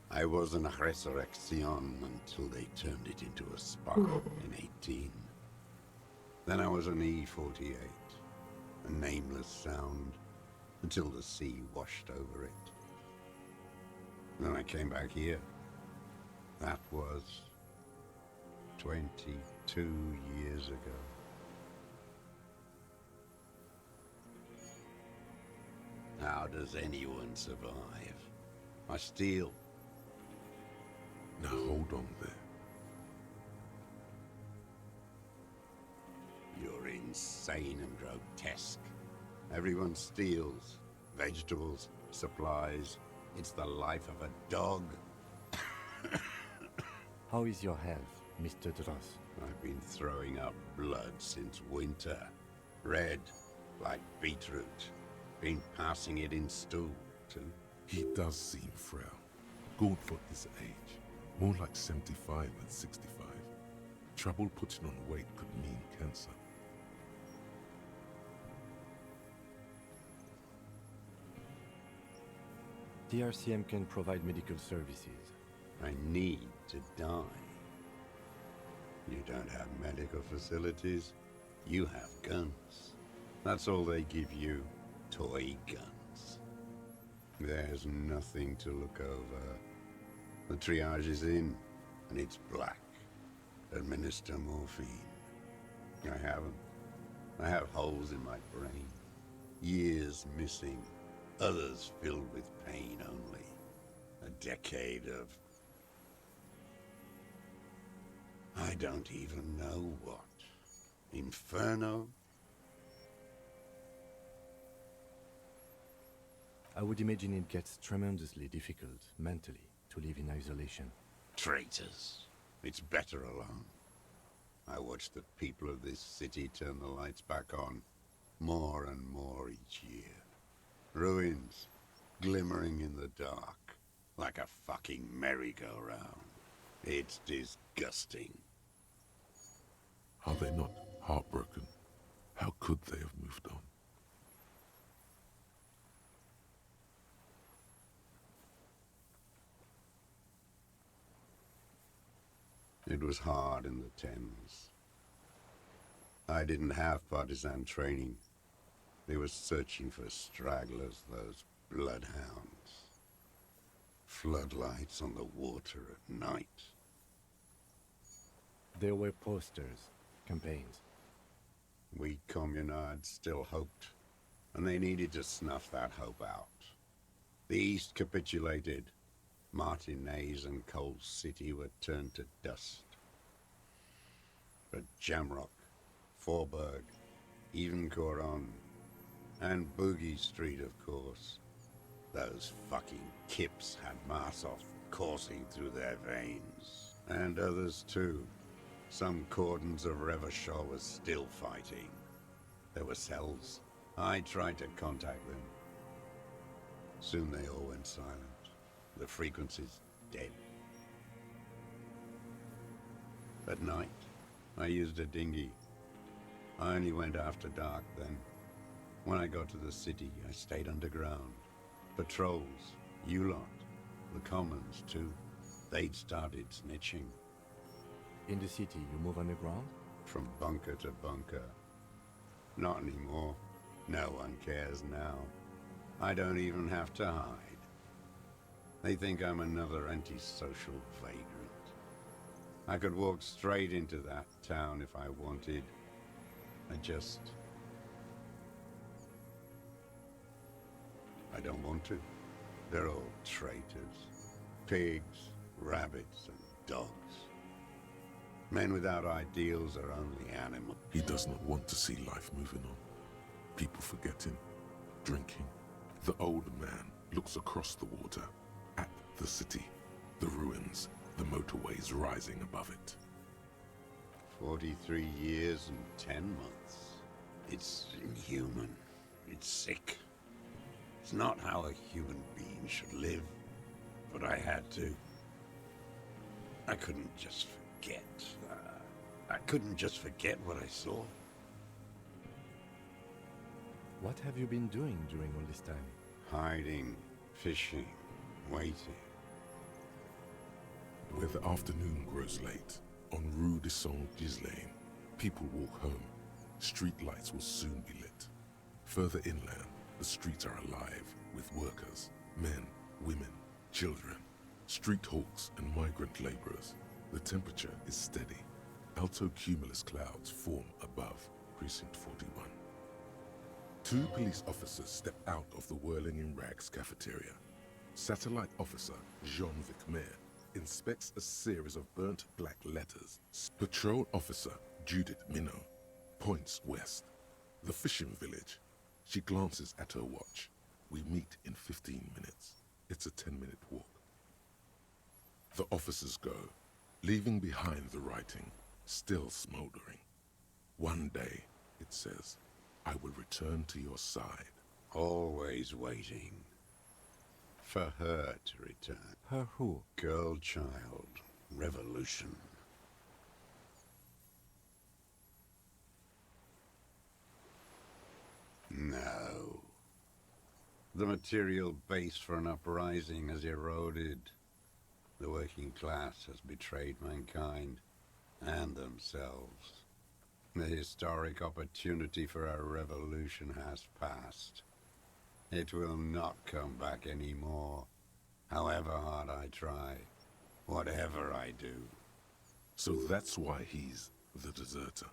I was an resurrection until they turned it into a spa in 18. Then I was an E-48, a nameless sound, until the sea washed over it. Then I came back here. That was 22 years ago. How does anyone survive? I steal. Now hold on there. You're insane and grotesque. Everyone steals. Vegetables, supplies. It's the life of a dog. How is your health, Mr. Dross? I've been throwing up blood since winter. Red, like beetroot. Been passing it in stool, too. He does seem frail. Good for his age. More like 75 than 65. Trouble putting on weight could mean cancer. The RCM can provide medical services. I need to die. You don't have medical facilities. You have guns. That's all they give you. Toy guns. There's nothing to look over. The triage is in, and it's black. Administer morphine. I haven't. I have holes in my brain. Years missing. Others filled with pain only. A decade of... I don't even know what. Inferno? I would imagine it gets tremendously difficult, mentally, to live in isolation. Traitors. It's better alone. I watch the people of this city turn the lights back on, more and more each year. Ruins, glimmering in the dark, like a fucking merry-go-round. It's disgusting. Are they not heartbroken? How could they have moved on? It was hard in the Thames. I didn't have partisan training. They were searching for stragglers, those bloodhounds. Floodlights on the water at night. There were posters, campaigns. We communards still hoped, and they needed to snuff that hope out. The East capitulated. Martinez and Cold City were turned to dust. But Jamrock, Forburg, even Coron, and Boogie Street, of course. Those fucking kips had Marsov coursing through their veins. And others too. Some cordons of Revachol was still fighting. There were cells. I tried to contact them. Soon they all went silent. The frequency's dead. At night, I used a dinghy. I only went after dark then. When I got to the city, I stayed underground. Patrols, you lot, the commons too. They'd started snitching. In the city, you move underground? From bunker to bunker. Not anymore. No one cares now. I don't even have to hide. They think I'm another antisocial vagrant. I could walk straight into that town if I wanted. I don't want to. They're all traitors. Pigs, rabbits, and dogs. Men without ideals are only animals. He does not want to see life moving on. People forgetting, drinking. The older man looks across the water, at the city, the ruins, the motorways rising above it. 43 years and 10 months. It's inhuman. It's sick. It's not how a human being should live, but I had to. I couldn't just forget. I couldn't just forget what I saw. What have you been doing during all this time? Hiding, fishing, waiting. Where the afternoon grows late, on Rue de Saint-Ghislain, people walk home. Street lights will soon be lit. Further inland, the streets are alive with workers, men, women, children, street hawks and migrant laborers. The temperature is steady. Alto cumulus clouds form above Precinct 41. Two police officers step out of the Whirling in Rags cafeteria. Satellite officer Jean-Vic Mayer inspects a series of burnt black letters. Patrol officer Judith Minot points west. The fishing village. She glances at her watch. We meet in 15 minutes. It's a 10-minute walk. The officers go, leaving behind the writing, still smoldering. One day, it says, I will return to your side. Always waiting. For her to return. Her who? Girl child. Revolution. No. The material base for an uprising has eroded. The working class has betrayed mankind and themselves. The historic opportunity for a revolution has passed. It will not come back anymore, however hard I try, whatever I do. So that's why he's the deserter.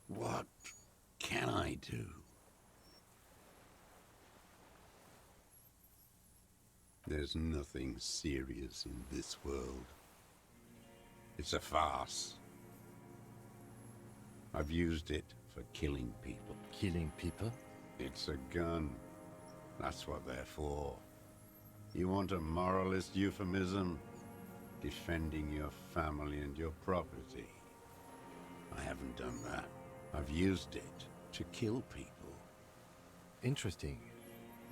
What can I do? There's nothing serious in this world. It's a farce. I've used it for killing people. Killing people? It's a gun. That's what they're for. You want a moralist euphemism? Defending your family and your property. I haven't done that. I've used it to kill people. Interesting.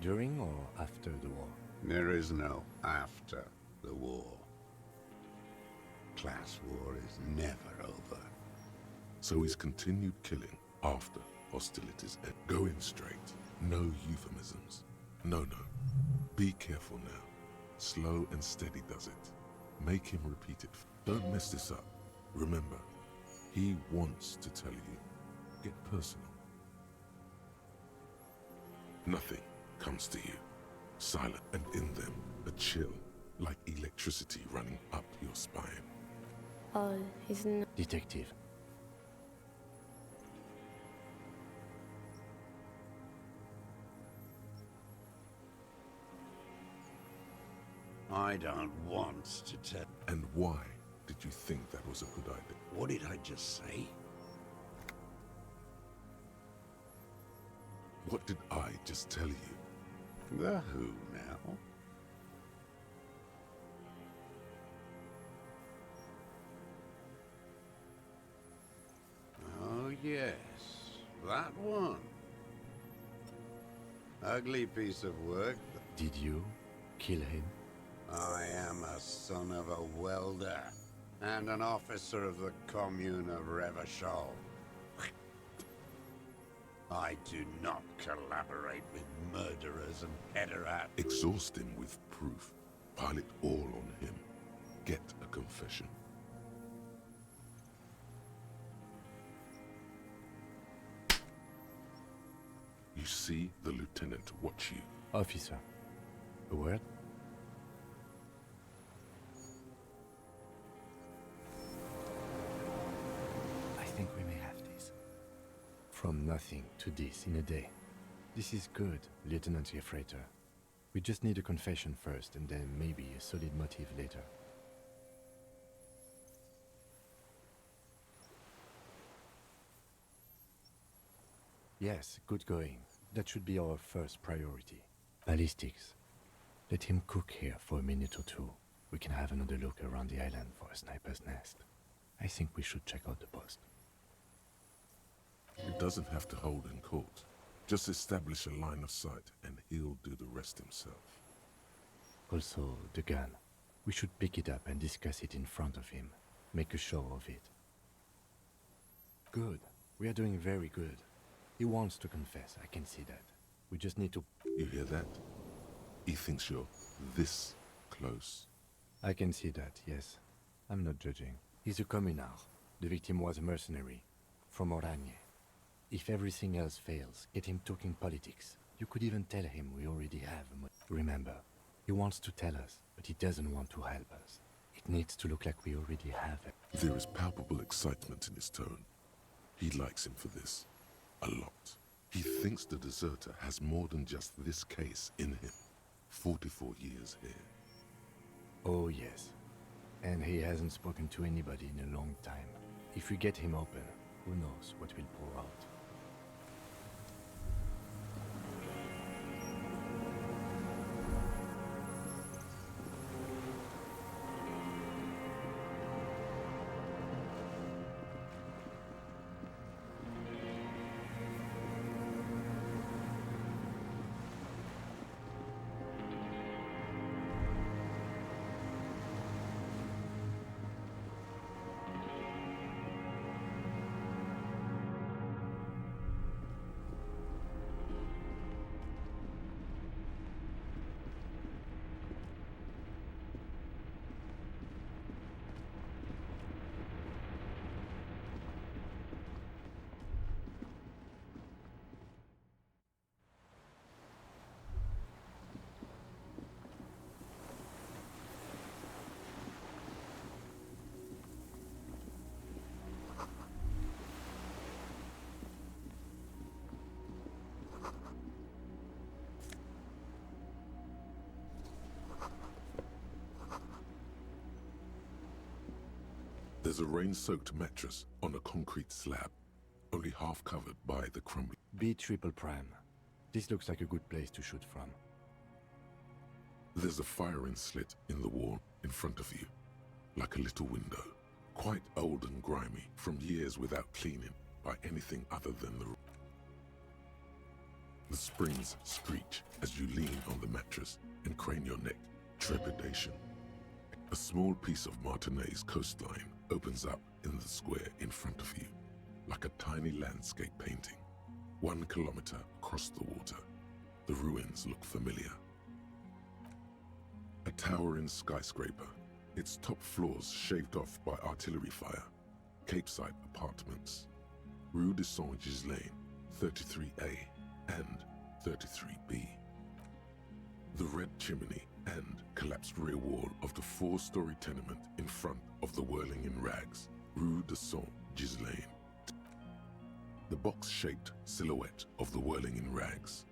During or after the war? There is no after the war. Class war is never over. So he's continued killing after hostilities end. Go in straight. No euphemisms. No. Be careful now. Slow and steady does it. Make him repeat it. Don't mess this up. Remember, he wants to tell you. Get personal. Nothing comes to you. Silent, and in them, a chill, like electricity running up your spine. All is not... Detective. I don't want to tell. And why did you think that was a good idea? What did I just say? What did I just tell you? The who now? Oh yes, that one. Ugly piece of work. Did you kill him? I am a son of a welder and an officer of the commune of Revachol. I do not collaborate with murderers and pederats. Exhaust him with proof. Pile it all on him. Get a confession. You see the lieutenant watch you. Officer, a word? I think we may have this. From nothing to this in a day. This is good, Lieutenant Gefreiter. We just need a confession first, and then maybe a solid motive later. Yes, good going. That should be our first priority. Ballistics. Let him cook here for a minute or two. We can have another look around the island for a sniper's nest. I think we should check out the post. He doesn't have to hold in court. Just establish a line of sight and he'll do the rest himself. Also, the gun. We should pick it up and discuss it in front of him. Make a show of it. Good. We are doing very good. He wants to confess, I can see that. We just need to... You hear that? He thinks you're this close. I can see that, yes. I'm not judging. He's a communard. The victim was a mercenary. From Oranje. If everything else fails, get him talking politics. You could even tell him we already have a... Remember, he wants to tell us, but he doesn't want to help us. It needs to look like we already have it. There is palpable excitement in his tone. He likes him for this. A lot. He thinks the deserter has more than just this case in him. 44 years here. Oh, yes. And he hasn't spoken to anybody in a long time. If we get him open, who knows what will pour out. There's a rain-soaked mattress on a concrete slab, only half covered by the crumbling. B triple prime. This looks like a good place to shoot from. There's a firing slit in the wall in front of you, like a little window. Quite old and grimy from years without cleaning by anything other than the... The springs screech as you lean on the mattress and crane your neck. Trepidation. A small piece of Martinez coastline opens up in the square in front of you, like a tiny landscape painting. 1 kilometer across the water, the ruins look familiar. A towering skyscraper, its top floors shaved off by artillery fire. Capeside apartments. Rue de Saint-Ghislain, 33A and 33B. The red chimney and collapsed rear wall of the 4-story tenement in front of the Whirling in Rags, Rue de Saint-Ghislain. The box-shaped silhouette of the Whirling in Rags.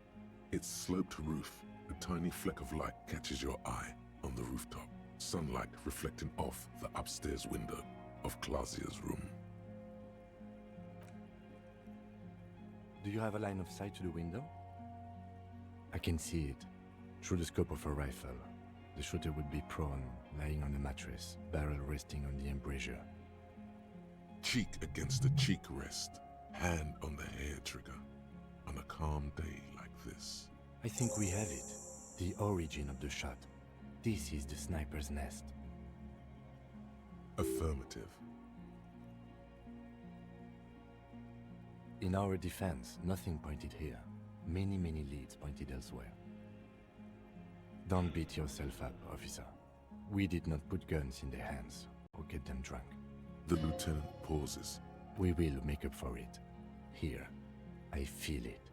Its sloped roof, a tiny fleck of light catches your eye on the rooftop, sunlight reflecting off the upstairs window of Clausia's room. Do you have a line of sight to the window? I can see it. Through the scope of a rifle. The shooter would be prone, lying on a mattress, barrel resting on the embrasure. Cheek against the cheek rest, hand on the hair trigger, on a calm day like this. I think we have it. The origin of the shot. This is the sniper's nest. Affirmative. In our defense, nothing pointed here. Many leads pointed elsewhere. Don't beat yourself up, officer. We did not put guns in their hands or get them drunk. The lieutenant pauses. We will make up for it. Here, I feel it.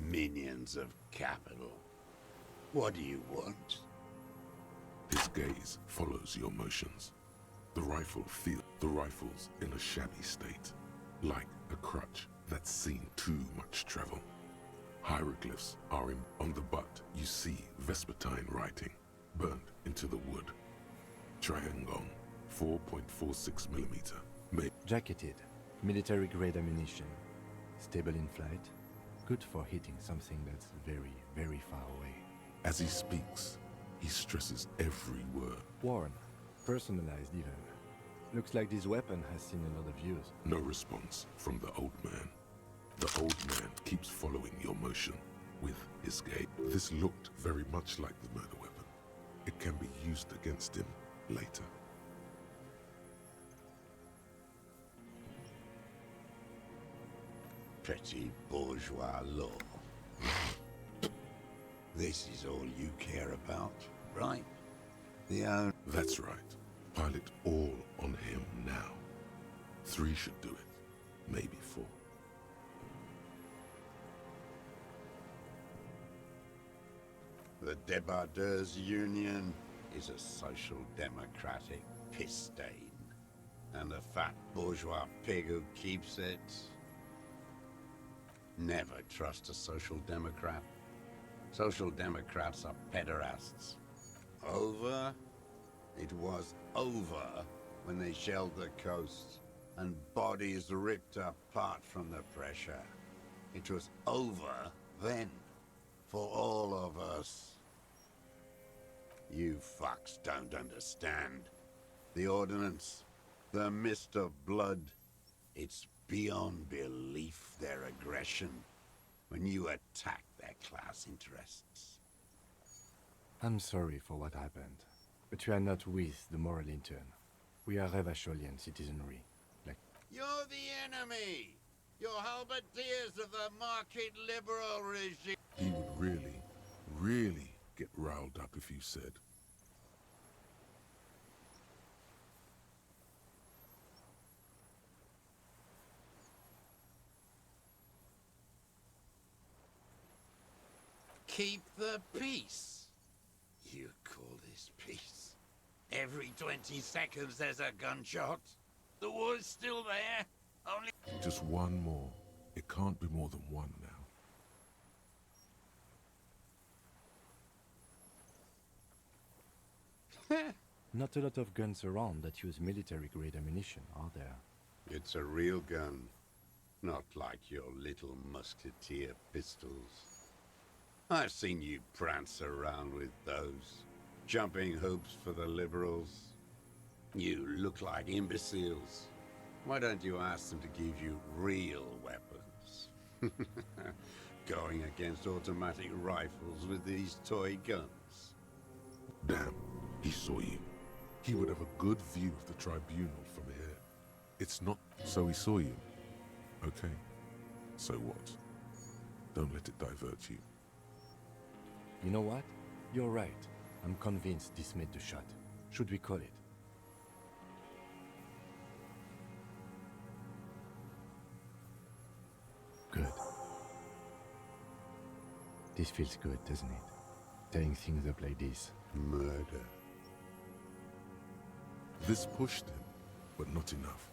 Minions of capital. What do you want? His gaze follows your motions. The rifle's in a shabby state, like a crutch that's seen too much travel. Hieroglyphs are on the butt. You see Vespertine writing, burnt into the wood. Triangle, 4.46mm. Jacketed, military-grade ammunition. Stable in flight. Good for hitting something that's very far away. As he speaks, he stresses every word. Worn, personalized even. Looks like this weapon has seen a lot of use. No response from the old man. The old man keeps following your motion with his gaze. This looked very much like the murder weapon. It can be used against him later. Petty bourgeois law. This is all you care about, right? That's right. Pile it all on him now. 3 should do it. Maybe 4. The Debardeurs Union is a social democratic piss stain. And the fat bourgeois pig who keeps it. Never trust a social democrat. Social democrats are pederasts. Over? It was over when they shelled the coast and bodies ripped apart from the pressure. It was over then, for all of us. You fucks don't understand. The ordnance, the mist of blood, it's beyond belief their aggression when you attack their class interests. I'm sorry for what happened, but we are not with the moral intern. We are Revacholian citizenry. You're the enemy! You're halberdiers of the market liberal regime! He would really, really get riled up if you said. Keep the peace. You call this peace? Every 20 seconds there's a gunshot. The war's still there. Only... Just one more. It can't be more than one now. Not a lot of guns around that use military-grade ammunition, are there? It's a real gun. Not like your little musketeer pistols. I've seen you prance around with those. Jumping hoops for the liberals. You look like imbeciles. Why don't you ask them to give you real weapons? Going against automatic rifles with these toy guns. Damn, he saw you. He would have a good view of the tribunal from here. It's not... So he saw you. Okay. So what? Don't let it divert you. You know what? You're right. I'm convinced this made the shot. Should we call it? Good. This feels good, doesn't it? Tearing things up like this. Murder. This pushed him, but not enough.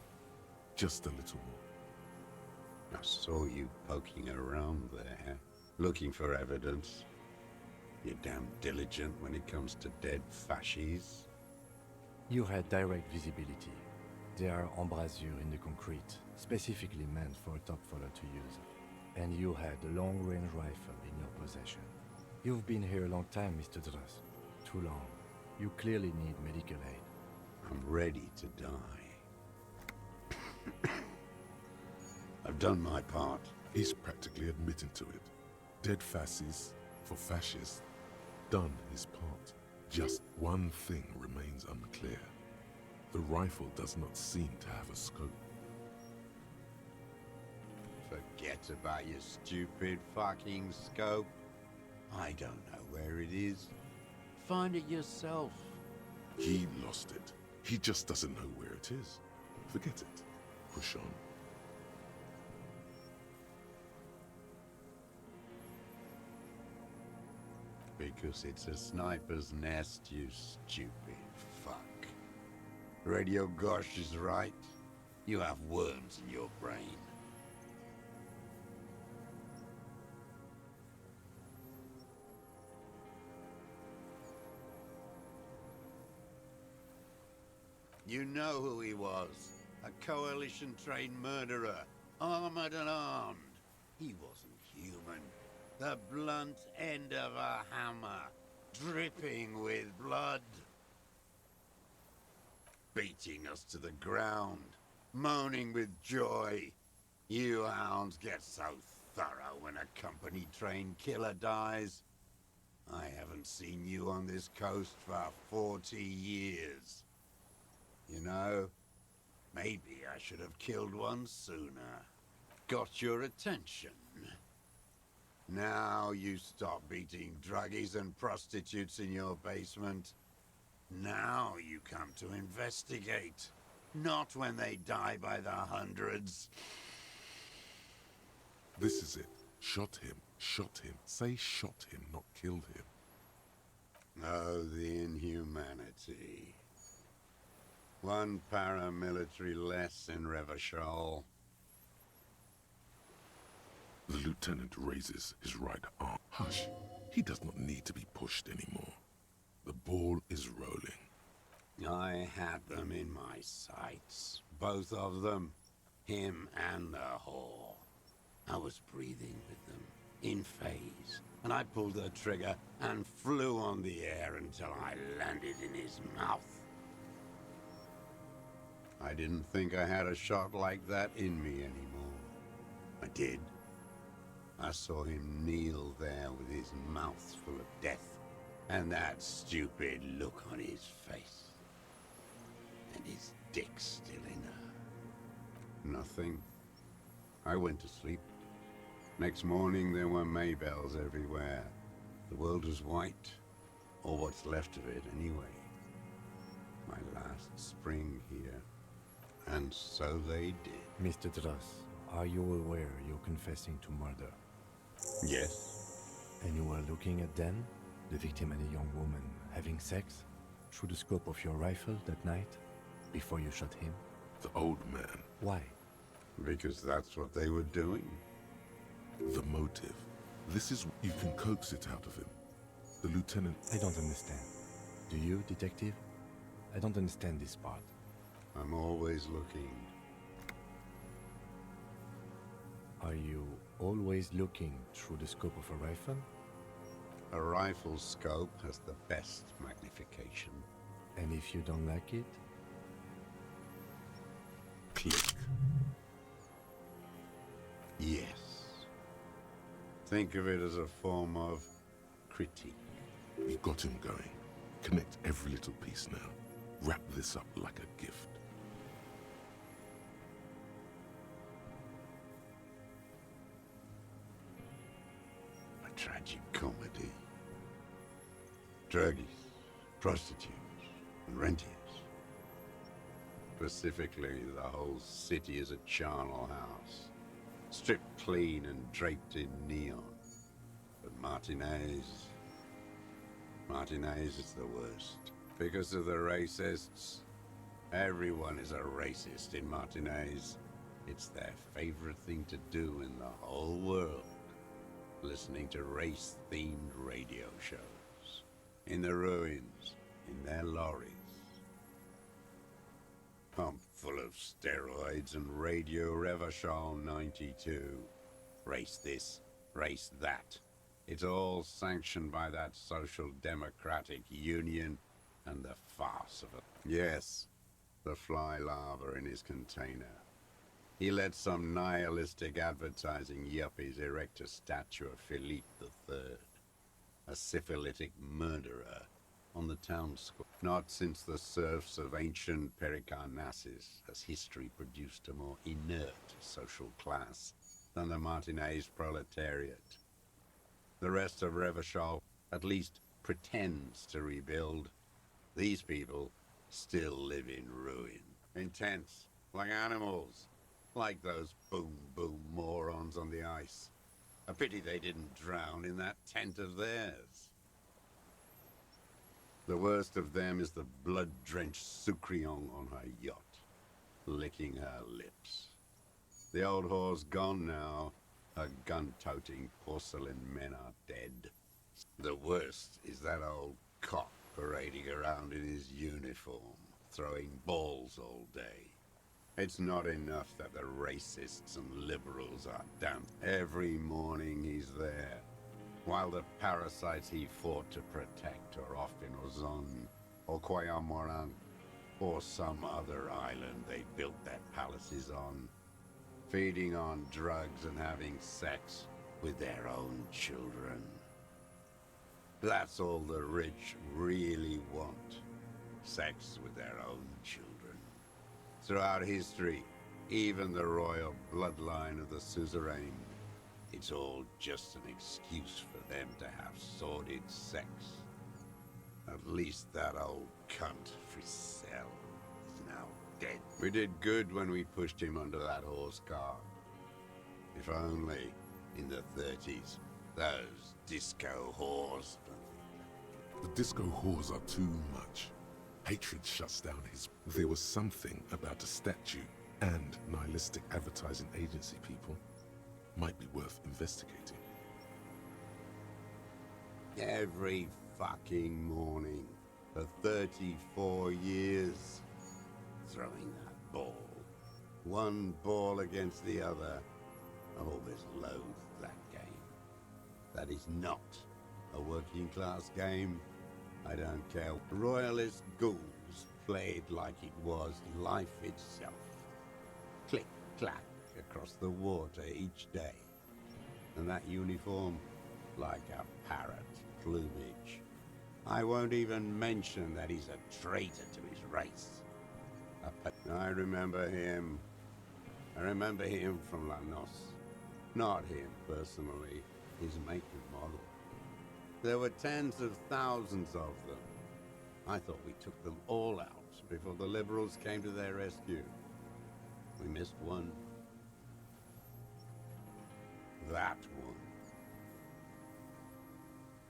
Just a little more. I saw you poking around there, looking for evidence. You're damn diligent when it comes to dead fascies. You had direct visibility. There are embrasures in the concrete, specifically meant for a top follower to use. And you had a long-range rifle in your possession. You've been here a long time, Mr. Druss. Too long. You clearly need medical aid. I'm ready to die. I've done my part. He's practically admitting to it. Dead fascists for fascists. Done his part. Just one thing remains unclear. The rifle does not seem to have a scope. Forget about your stupid fucking scope. I don't know where it is. Find it yourself. He lost it. He just doesn't know where it is. Forget it. Push on. Because it's a sniper's nest, you stupid fuck. Radio Gosh is right. You have worms in your brain. You know who he was. A coalition-trained murderer. Armored and armed. He wasn't human. The blunt end of a hammer. Dripping with blood. Beating us to the ground. Moaning with joy. You hounds get so thorough when a company-trained killer dies. I haven't seen you on this coast for 40 years. You know, maybe I should have killed one sooner. Got your attention. Now you stop beating druggies and prostitutes in your basement. Now you come to investigate. Not when they die by the hundreds. This is it. Shot him. Shot him. Say shot him, not killed him. Oh, the inhumanity. One paramilitary less in Revachol. The lieutenant raises his right arm. Hush. He does not need to be pushed anymore. The ball is rolling. I had them in my sights. Both of them. Him and the whore. I was breathing with them, in phase, and I pulled the trigger and flew on the air until I landed in his mouth. I didn't think I had a shot like that in me anymore. I did. I saw him kneel there with his mouth full of death, and that stupid look on his face. And his dick still in her. Nothing. I went to sleep. Next morning there were Maybells everywhere. The world was white, or what's left of it anyway. My last spring here. And so they did. Mr. Dross, are you aware you're confessing to murder? Yes. And you were looking at Dan, the victim and a young woman, having sex through the scope of your rifle that night, before you shot him? The old man. Why? Because that's what they were doing. The motive. This is... You can coax it out of him. The lieutenant... I don't understand. Do you, detective? I don't understand this part. I'm always looking. Are you always looking through the scope of a rifle? A rifle scope has the best magnification. And if you don't like it? Click. Yes. Think of it as a form of critique. You got him going. Connect every little piece now. Wrap this up like a gift. A tragic comedy. Druggies, prostitutes, and rentiers. Specifically, the whole city is a charnel house. Stripped clean and draped in neon. But Martinez is the worst. Because of the racists. Everyone is a racist in Martinez. It's their favorite thing to do in the whole world. Listening to race-themed radio shows. In the ruins, in their lorries. Pumped full of steroids and Radio Revachol 92. Race this, race that. It's all sanctioned by that social democratic union and the farce of it. Yes, the fly larva in his container. He let some nihilistic advertising yuppies erect a statue of Philippe III, a syphilitic murderer, on the town square. Not since the serfs of ancient Pericarnassus has history produced a more inert social class than the Martinez proletariat. The rest of Revachol at least pretends to rebuild. These people still live in ruin. Intense, like animals. Like those boom-boom morons on the ice. A pity they didn't drown in that tent of theirs. The worst of them is the blood-drenched Sucrion on her yacht, licking her lips. The old whore's gone now. Her gun-toting porcelain men are dead. The worst is that old cock parading around in his uniform, throwing balls all day. It's not enough that the racists and liberals are damned. Every morning he's there, while the parasites he fought to protect are off in Ozon, or Quayamoran, or some other island they built their palaces on, feeding on drugs and having sex with their own children. That's all the rich really want, sex with their own children. Throughout history, even the royal bloodline of the suzerain, it's all just an excuse for them to have sordid sex. At least that old cunt, Frisell, is now dead. We did good when we pushed him under that horse car. If only, in the 30s, those disco whores. The disco whores are too much. Hatred shuts down his... There was something about a statue and nihilistic advertising agency people might be worth investigating. Every fucking morning for 34 years, throwing that ball One ball against the other. I've always loathed that game. That is not a working class game. I don't care. Royalist ghouls played like it was life itself. Click, clack across the water each day. And that uniform, like a parrot's plumage. I won't even mention that he's a traitor to his race. I remember him. I remember him from Lanos. Not him personally, his make and model. There were tens of thousands of them. I thought we took them all out before the liberals came to their rescue. We missed one. That one.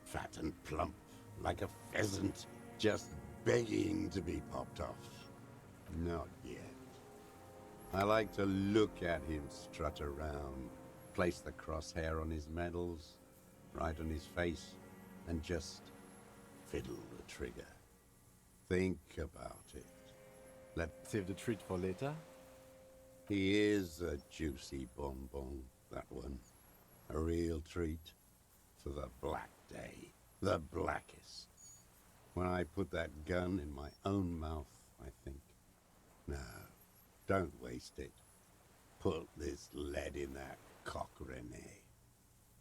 Fat and plump, like a pheasant, just begging to be popped off. Not yet. I like to look at him strut around, place the crosshair on his medals, right on his face, and just fiddle the trigger. Think about it. Let's save the treat for later. He is a juicy bonbon, that one. A real treat for the black day. The blackest. When I put that gun in my own mouth, I think, no, don't waste it. Put this lead in that cock, Rene.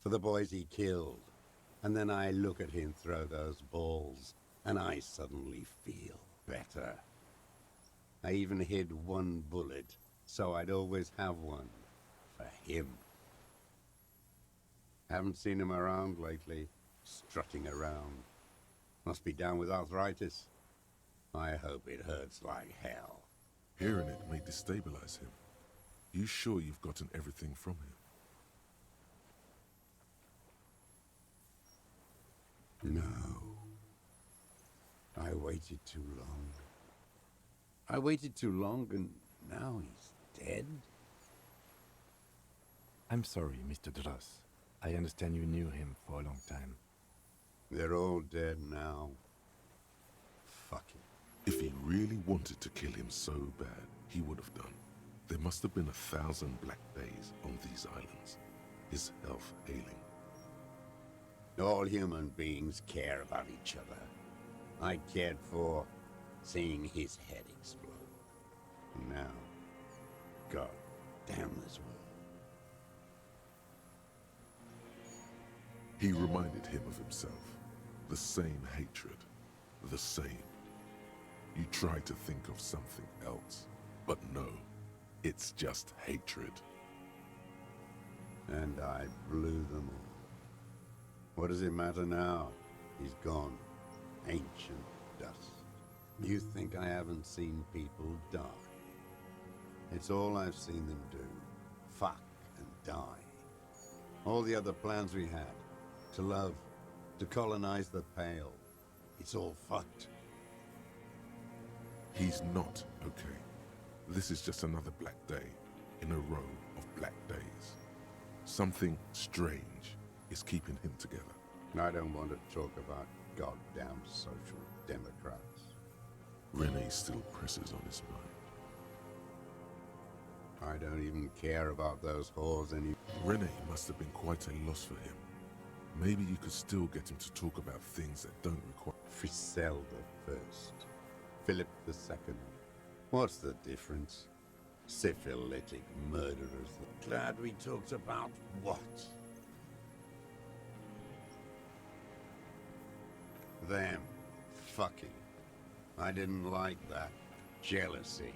For the boys he killed. And then I look at him throw those balls, and I suddenly feel better. I even hid one bullet, so I'd always have one for him. Haven't seen him around lately, strutting around. Must be down with arthritis. I hope it hurts like hell. Hearing it may destabilize him. You sure you've gotten everything from him? No. I waited too long. I waited too long and now he's dead? I'm sorry, Mr. Dross. I understand you knew him for a long time. They're all dead now. Fuck him. If he really wanted to kill him so bad, he would have done. There must have been 1,000 black days on these islands. His health ailing. All human beings care about each other. I cared for seeing his head explode. Now, God damn this world. He reminded him of himself. The same hatred. The same. You tried to think of something else. But no. It's just hatred. And I blew them all. What does it matter now? He's gone. Ancient dust. You think I haven't seen people die? It's all I've seen them do. Fuck and die. All the other plans we had. To love. To colonize the Pale. It's all fucked. He's not okay. This is just another black day in a row of black days. Something strange is keeping him together. I don't want to talk about goddamn social democrats. Rene still presses on his mind. I don't even care about those whores anymore. Rene must have been quite a loss for him. Maybe you could still get him to talk about things that don't require... Friselda first. Philip II. What's the difference? Syphilitic murderers. Glad we talked about what? Them. Fucking. I didn't like that. Jealousy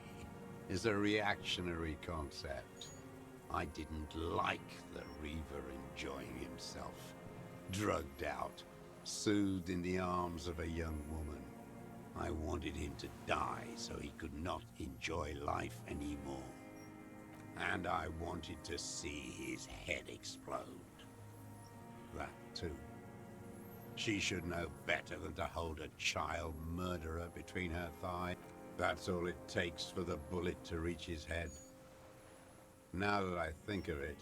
is a reactionary concept. I didn't like the Reaver enjoying himself. Drugged out, soothed in the arms of a young woman. I wanted him to die so he could not enjoy life anymore. And I wanted to see his head explode. That too. She should know better than to hold a child murderer between her thighs. That's all it takes for the bullet to reach his head. Now that I think of it,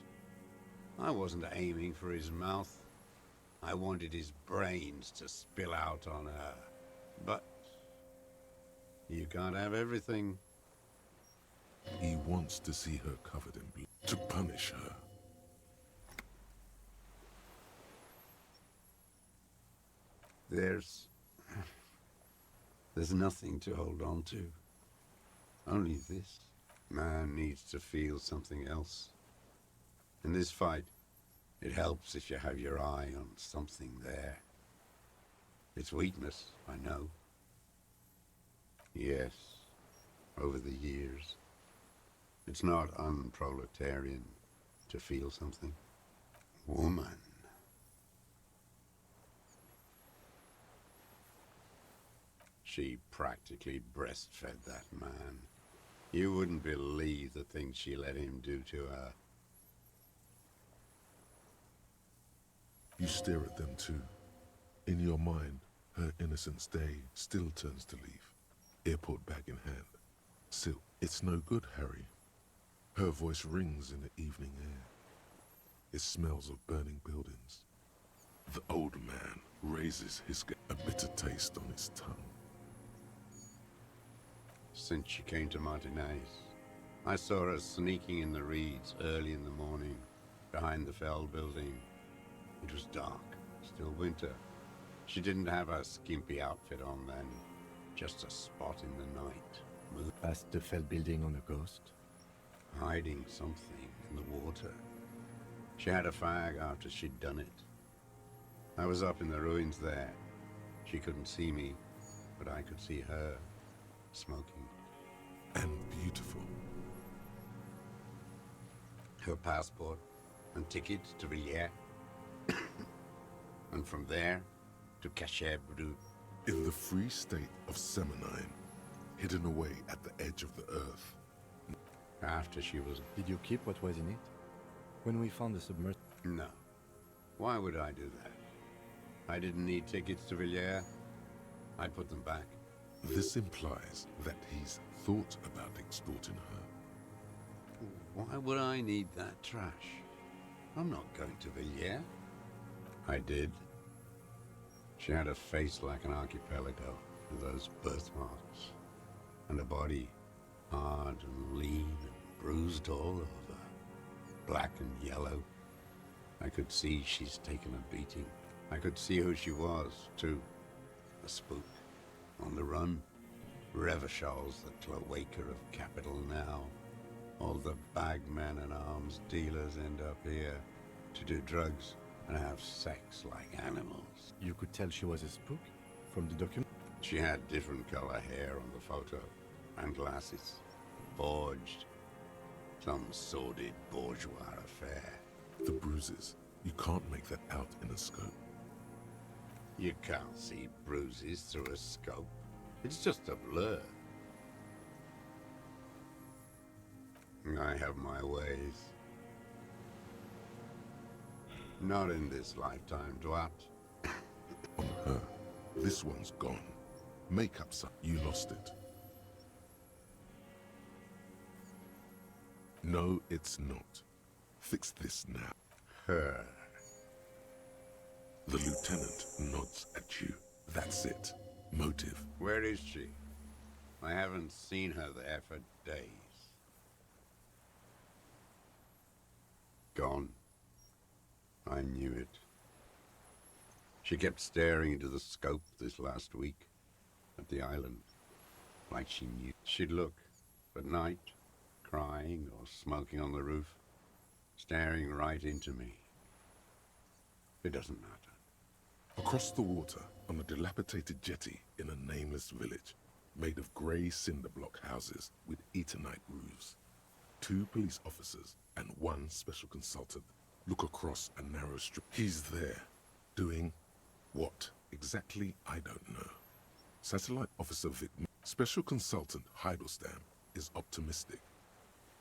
I wasn't aiming for his mouth. I wanted his brains to spill out on her. But you can't have everything. He wants to see her covered in blood, to punish her. There's nothing to hold on to. Only this. Man needs to feel something else. In this fight, it helps if you have your eye on something there. It's weakness, I know. Yes, over the years. It's not unproletarian to feel something. Woman. She practically breastfed that man. You wouldn't believe the things she let him do to her. You stare at them too. In your mind, her innocence day still turns to leaf, airport bag in hand. Still, it's no good, Harry. Her voice rings in the evening air. It smells of burning buildings. The old man raises a bitter taste on his tongue. Since she came to Martinez, I saw her sneaking in the reeds early in the morning, behind the Fell building. It was dark, still winter. She didn't have her skimpy outfit on then, just a spot in the night. Past the Fell building on a ghost? Hiding something in the water. She had a fag after she'd done it. I was up in the ruins there. She couldn't see me, but I could see her, smoking. And beautiful. Her passport and tickets to Villiers. And from there to Cachet Brut. In the free state of Seminine, hidden away at the edge of the earth. After she was... Did you keep what was in it? When we found the submerged... No. Why would I do that? I didn't need tickets to Villiers. I put them back. This implies that he's thought about extorting her. Why would I need that trash? I'm not going to Villiers. I did. She had a face like an archipelago, with those birthmarks, and a body hard and lean and bruised all over, black and yellow. I could see she's taken a beating. I could see who she was, too. A spook, on the run. Revachol's the cloaca of capital now. All the bagmen and arms dealers end up here to do drugs and have sex like animals. You could tell she was a spook from the document? She had different color hair on the photo, and glasses. Forged. Some sordid bourgeois affair. The bruises. You can't make that out in a scope. You can't see bruises through a scope. It's just a blur. I have my ways. Not in this lifetime, Dwat. On her. This one's gone. Makeup, son. You lost it. No, it's not. Fix this now. Her. The lieutenant nods at you. That's it. Motive. Where is she? I haven't seen her there for days. Gone. I knew it. She kept staring into the scope this last week at the island, like she knew. She'd look at night, crying or smoking on the roof, staring right into me. It doesn't matter. Across the water, on a dilapidated jetty in a nameless village, made of grey cinder block houses with Eternite roofs, 2 police officers and 1 special consultant look across a narrow strip. He's there, doing what exactly, I don't know. Satellite Officer Vic, Special Consultant Heidelstein is optimistic.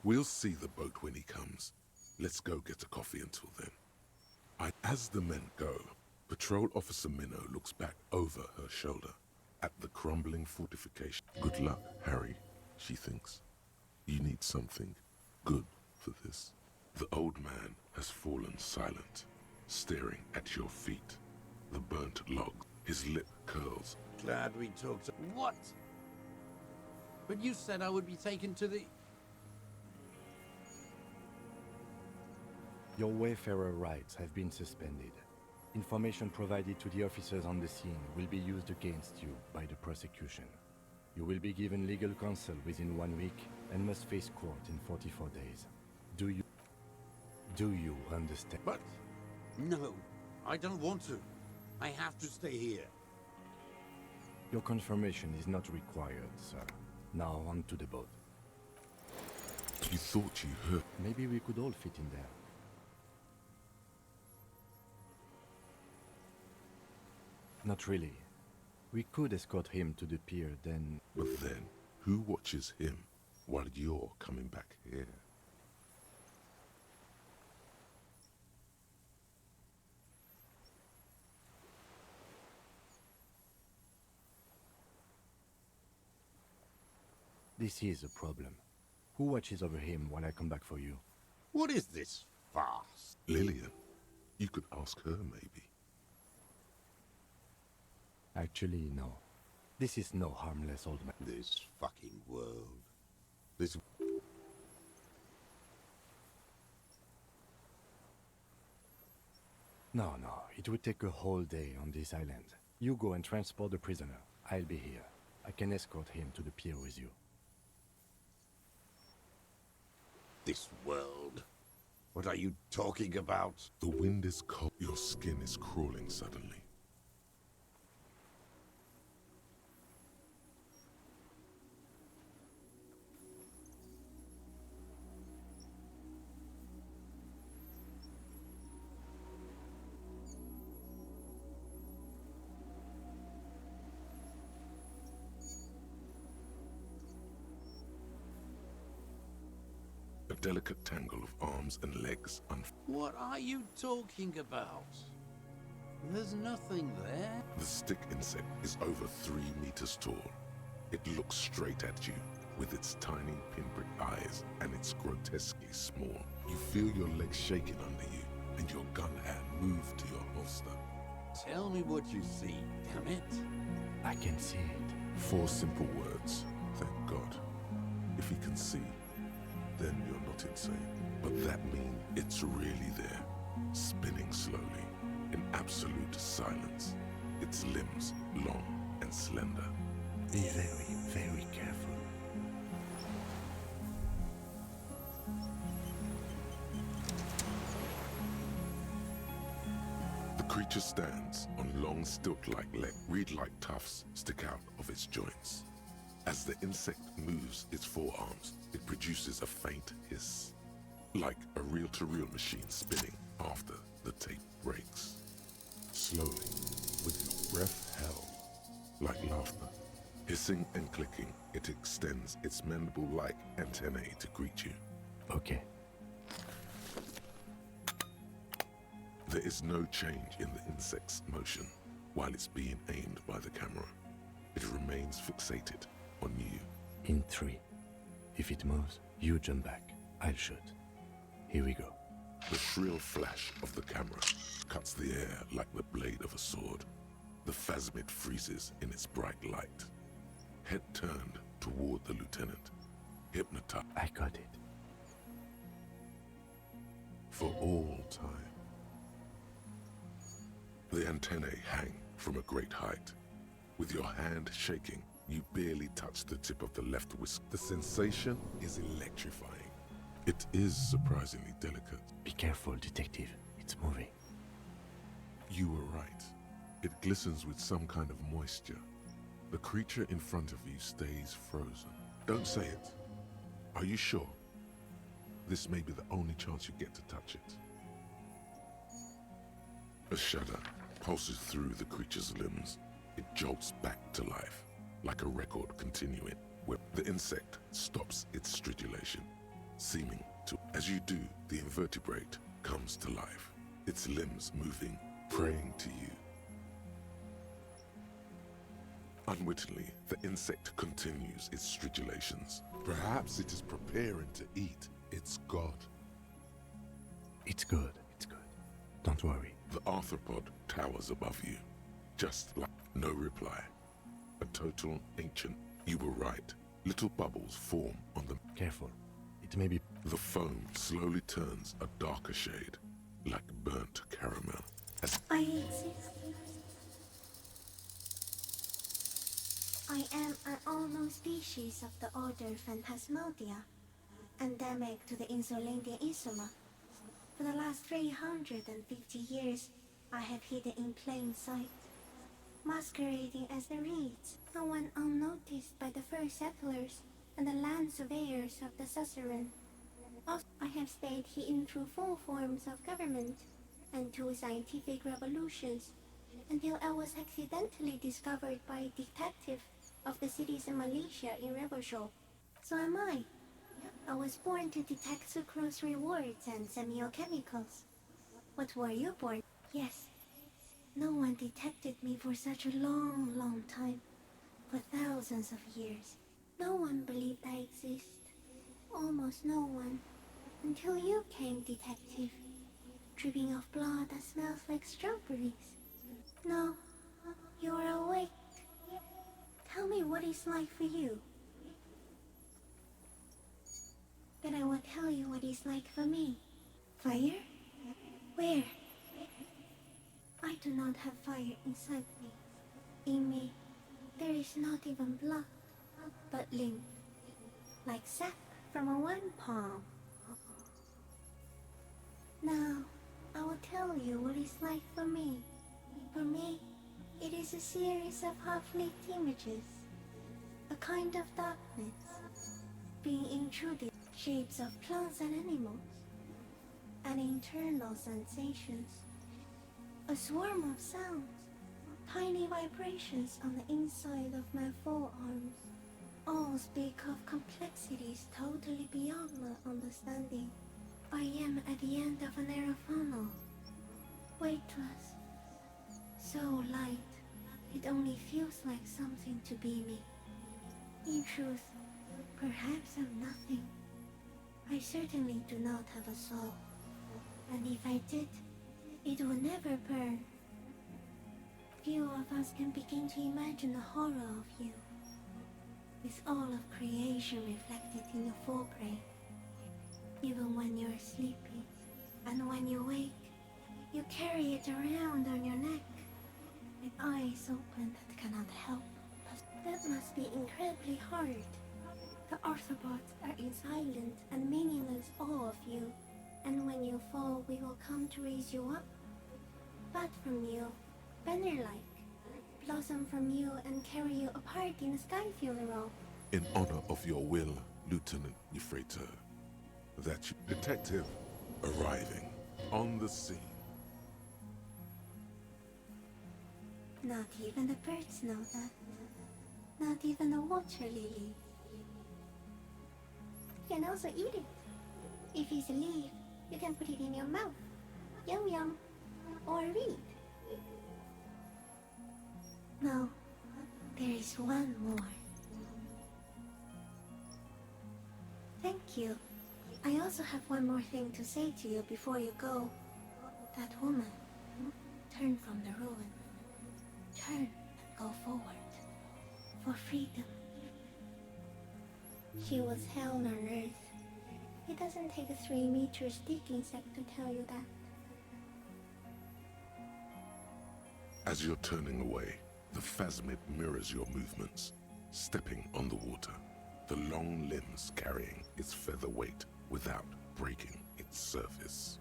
We'll see the boat when he comes. Let's go get a coffee until then. As the men go, Patrol Officer Minnow looks back over her shoulder at the crumbling fortification. Good luck, Harry, she thinks. You need something good for this. The old man has fallen silent, staring at your feet. The burnt log, his lip curls. Glad we talked. What? But you said I would be taken to the... Your wayfarer rights have been suspended. Information provided to the officers on the scene will be used against you by the prosecution. You will be given legal counsel within 1 week and must face court in 44 days. Do you understand? But no, I don't want to. I have to stay here. Your confirmation is not required, sir. Now on to the boat. You thought you heard? Maybe we could all fit in there. Not really. We could escort him to the pier, then... But then, who watches him while you're coming back here? This is a problem. Who watches over him while I come back for you? What is this farce? Lillian. You could ask her, maybe. Actually, no. This is no harmless old man. This fucking world. This... No, it would take a whole day on this island. You go and transport the prisoner. I'll be here. I can escort him to the pier with you. This world? What are you talking about? The wind is cold. Your skin is crawling suddenly. A delicate tangle of arms and legs. What are you talking about? There's nothing there. The stick insect is over 3 meters tall. It looks straight at you with its tiny pinprick eyes and it's grotesquely small. You feel your legs shaking under you and your gun hand move to your holster. Tell me what you see, damn it. I can see it. 4 simple words. Thank God. If he can see, then you're not insane. But that means it's really there, spinning slowly, in absolute silence. Its limbs long and slender. Be very, very careful. The creature stands on long stilt-like legs. Reed-like tufts stick out of its joints. As the insect moves its forearms, it produces a faint hiss, like a reel-to-reel machine spinning after the tape breaks. Slowly, with your breath held, like laughter. Hissing and clicking, it extends its mandible-like antennae to greet you. Okay. There is no change in the insect's motion while it's being aimed by the camera. It remains fixated on you. In 3. If it moves, you jump back. I'll shoot. Here we go. The shrill flash of the camera cuts the air like the blade of a sword. The phasmid freezes in its bright light. Head turned toward the lieutenant. Hypnotized. I got it. For all time. The antennae hang from a great height. With your hand shaking, you barely touch the tip of the left whisk. The sensation is electrifying. It is surprisingly delicate. Be careful, detective. It's moving. You were right. It glistens with some kind of moisture. The creature in front of you stays frozen. Don't say it. Are you sure? This may be the only chance you get to touch it. A shudder pulses through the creature's limbs. It jolts back to life, like a record continuing, where the insect stops its stridulation, seeming to. As you do, the invertebrate comes to life, its limbs moving, praying to you. Unwittingly, the insect continues its stridulations. Perhaps it is preparing to eat its god. It's good, it's good. Don't worry. The arthropod towers above you, just like no reply. A total ancient. You were right. Little bubbles form on the... Careful. It may be... The foam slowly turns a darker shade, like burnt caramel. As I exist. I am an unknown species of the order Phantasmodia, endemic to the insulindia insula. For the last 350 years, I have hidden in plain sight, masquerading as the reeds, and went unnoticed by the first settlers and the land surveyors of the suzerain. Also, I have stayed hidden through 4 forms of government and 2 scientific revolutions, until I was accidentally discovered by a detective of the citizen militia in Revelshop. So am I. I was born to detect sucrose rewards and semiochemicals. What were you born? Yes. No one detected me for such a long, long time. For thousands of years. No one believed I exist. Almost no one. Until you came, detective. Dripping of blood that smells like strawberries. No, you are awake. Tell me what it's like for you. Then I will tell you what it's like for me. Fire? Where? I do not have fire inside me. In me, there is not even blood, but lymph, like sap from a wine palm. Now, I will tell you what it's like for me. For me, it is a series of half-lit images, a kind of darkness, being intruded, shapes of plants and animals, and internal sensations, a swarm of sounds, tiny vibrations on the inside of my forearms, all speak of complexities totally beyond my understanding. I am at the end of a narrow funnel, weightless, so light, it only feels like something to be me. In truth, perhaps I'm nothing. I certainly do not have a soul, and if I did, it would never burn. Few of us can begin to imagine the horror of you, with all of creation reflected in your forebrain. Even when you're sleeping, and when you wake, you carry it around on your neck, with eyes open that cannot help. That must be incredibly hard. The Arthropods are in silent and meaningless awe of you, and when you fall, we will come to raise you up. But from you, banner-like, blossom from you and carry you apart in a sky funeral. in honor of your will, Lieutenant Euphrater, that detective arriving on the scene. Not even the birds know that. Not even the water lily. You can also eat it. If it's a leaf, you can put it in your mouth. Yum yum. Or read. No, there is one more. Thank you. I also have one more thing to say to you before you go. That woman, turn from the ruin. Turn and go forward. For freedom. She was hell on earth. It doesn't take a 3-meter stick insect to tell you that. As you're turning away, the phasmid mirrors your movements, stepping on the water, the long limbs carrying its feather weight without breaking its surface.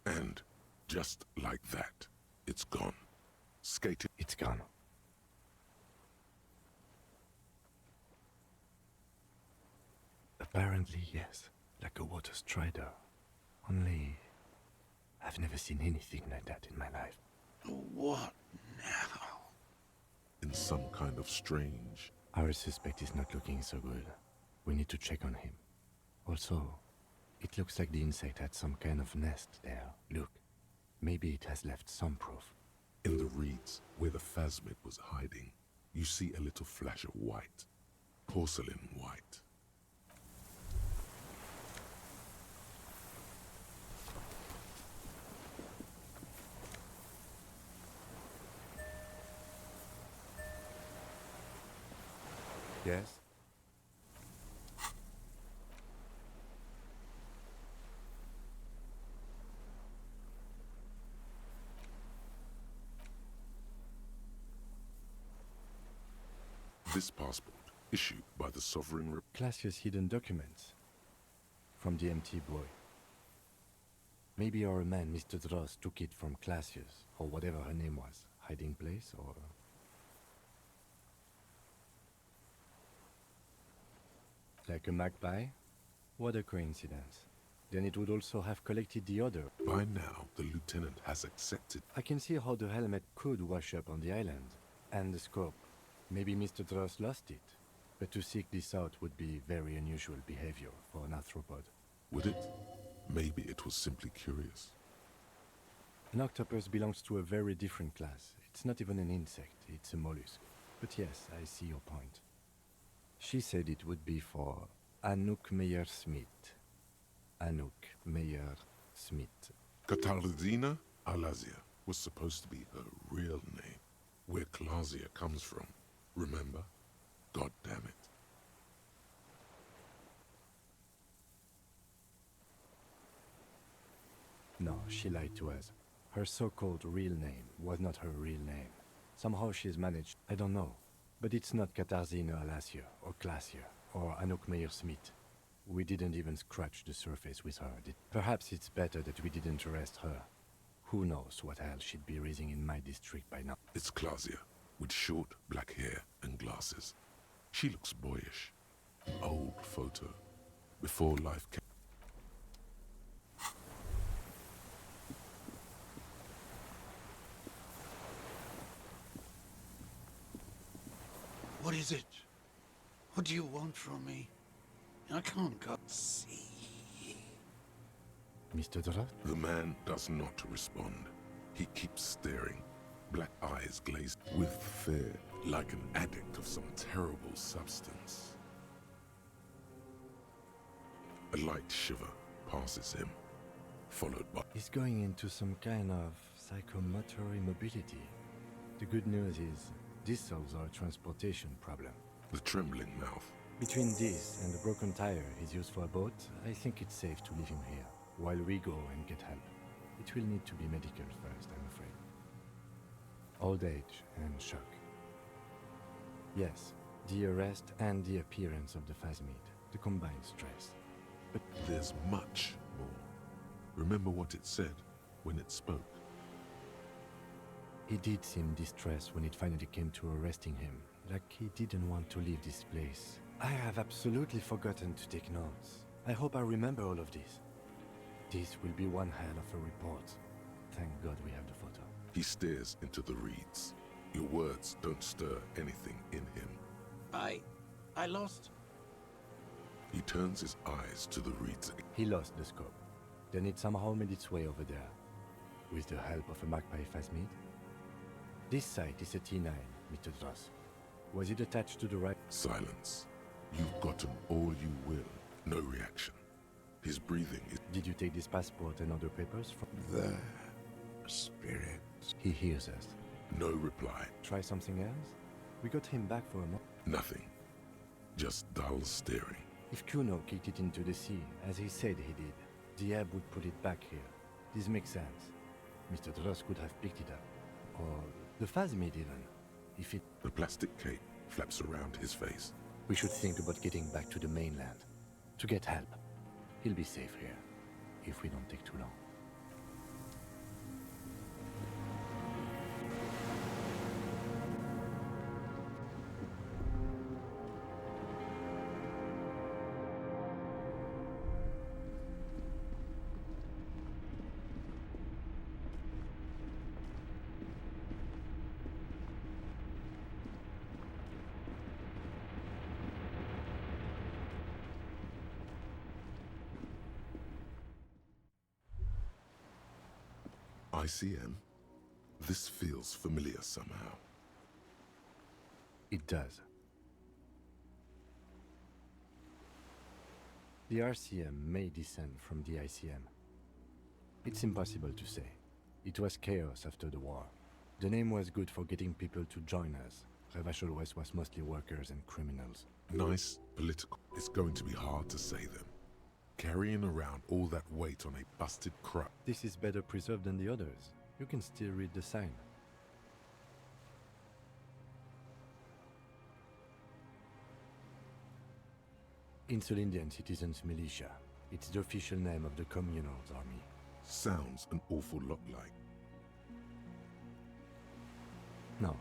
And just like that, it's gone. Skating. It's gone. Apparently, yes. Like a water strider. Only, I've never seen anything like that in my life. What now? In some kind of strange... Our suspect is not looking so good. We need to check on him. Also, it looks like the insect had some kind of nest there. Look, maybe it has left some proof. In the reeds, where the phasmid was hiding, you see a little flash of white. Porcelain white. Yes? This passport, issued by the Sovereign Classius' hidden documents. From the empty boy. Maybe our man, Mr. Dross, took it from Classius, or whatever her name was. Hiding place, or... Like a magpie? What a coincidence. Then it would also have collected the other. By now, the lieutenant has accepted. I can see how the helmet could wash up on the island. And the scope. Maybe Mr. Dross lost it. But to seek this out would be very unusual behavior for an arthropod. Would it? Maybe it was simply curious. An octopus belongs to a very different class. It's not even an insect, it's a mollusk. But yes, I see your point. She said it would be for Anouk Meyer-Smith. Anouk Meyer-Smith. Katarzyna Alazia was supposed to be her real name. Where Klasia comes from. Remember? God damn it. No, she lied to us. Her so-called real name was not her real name. Somehow she's managed, I don't know. But it's not Katarzyna Alasia, or Klasia, or Anouk Meyer-Smith. We didn't even scratch the surface with her. Perhaps it's better that we didn't arrest her. Who knows what hell she'd be raising in my district by now. It's Klasia, with short black hair and glasses. She looks boyish. Old photo. Before life came. What is it? What do you want from me? I can't go see. Mr. Dross? The man does not respond. He keeps staring, black eyes glazed with fear, like an addict of some terrible substance. A light shiver passes him, followed by... He's going into some kind of psychomotor immobility. The good news is, this solves our transportation problem. The trembling mouth. Between this and the broken tire he's used for a boat, I think it's safe to leave him here, while we go and get help. It will need to be medical first, I'm afraid. Old age and shock. Yes, the arrest and the appearance of the Phasmid, the combined stress. But there's much more. Remember what it said when it spoke. He did seem distressed when it finally came to arresting him, like he didn't want to leave this place. I have absolutely forgotten to take notes. I hope I remember all of this. This will be one hell of a report. Thank God we have the photo. He stares into the reeds. Your words don't stir anything in him. I lost. He turns his eyes to the reeds again. He lost the scope. Then it somehow made its way over there. With the help of a magpie Phasmid. This site is a T9, Mr. Dross. Was it attached to the right? Silence. You've gotten all you will. No reaction. His breathing is... Did you take this passport and other papers from... The spirit. He hears us. No reply. Try something else? We got him back for a moment. Nothing. Just dull staring. If Kuno kicked it into the sea, as he said he did, the ebb would put it back here. This makes sense. Mr. Dross could have picked it up. Or the Phasmid even. If it... The plastic cape flaps around his face. We should think about getting back to the mainland. To get help. He'll be safe here. If we don't take too long. ICM? This feels familiar somehow. It does. The RCM may descend from the ICM. It's impossible to say. It was chaos after the war. The name was good for getting people to join us. Revachol West was mostly workers and criminals. Nice, political. It's going to be hard to say them. Carrying around all that weight on a busted crutch. This is better preserved than the others. You can still read the sign. Insulindian Citizens Militia. It's the official name of the Communals Army. Sounds an awful lot like. No.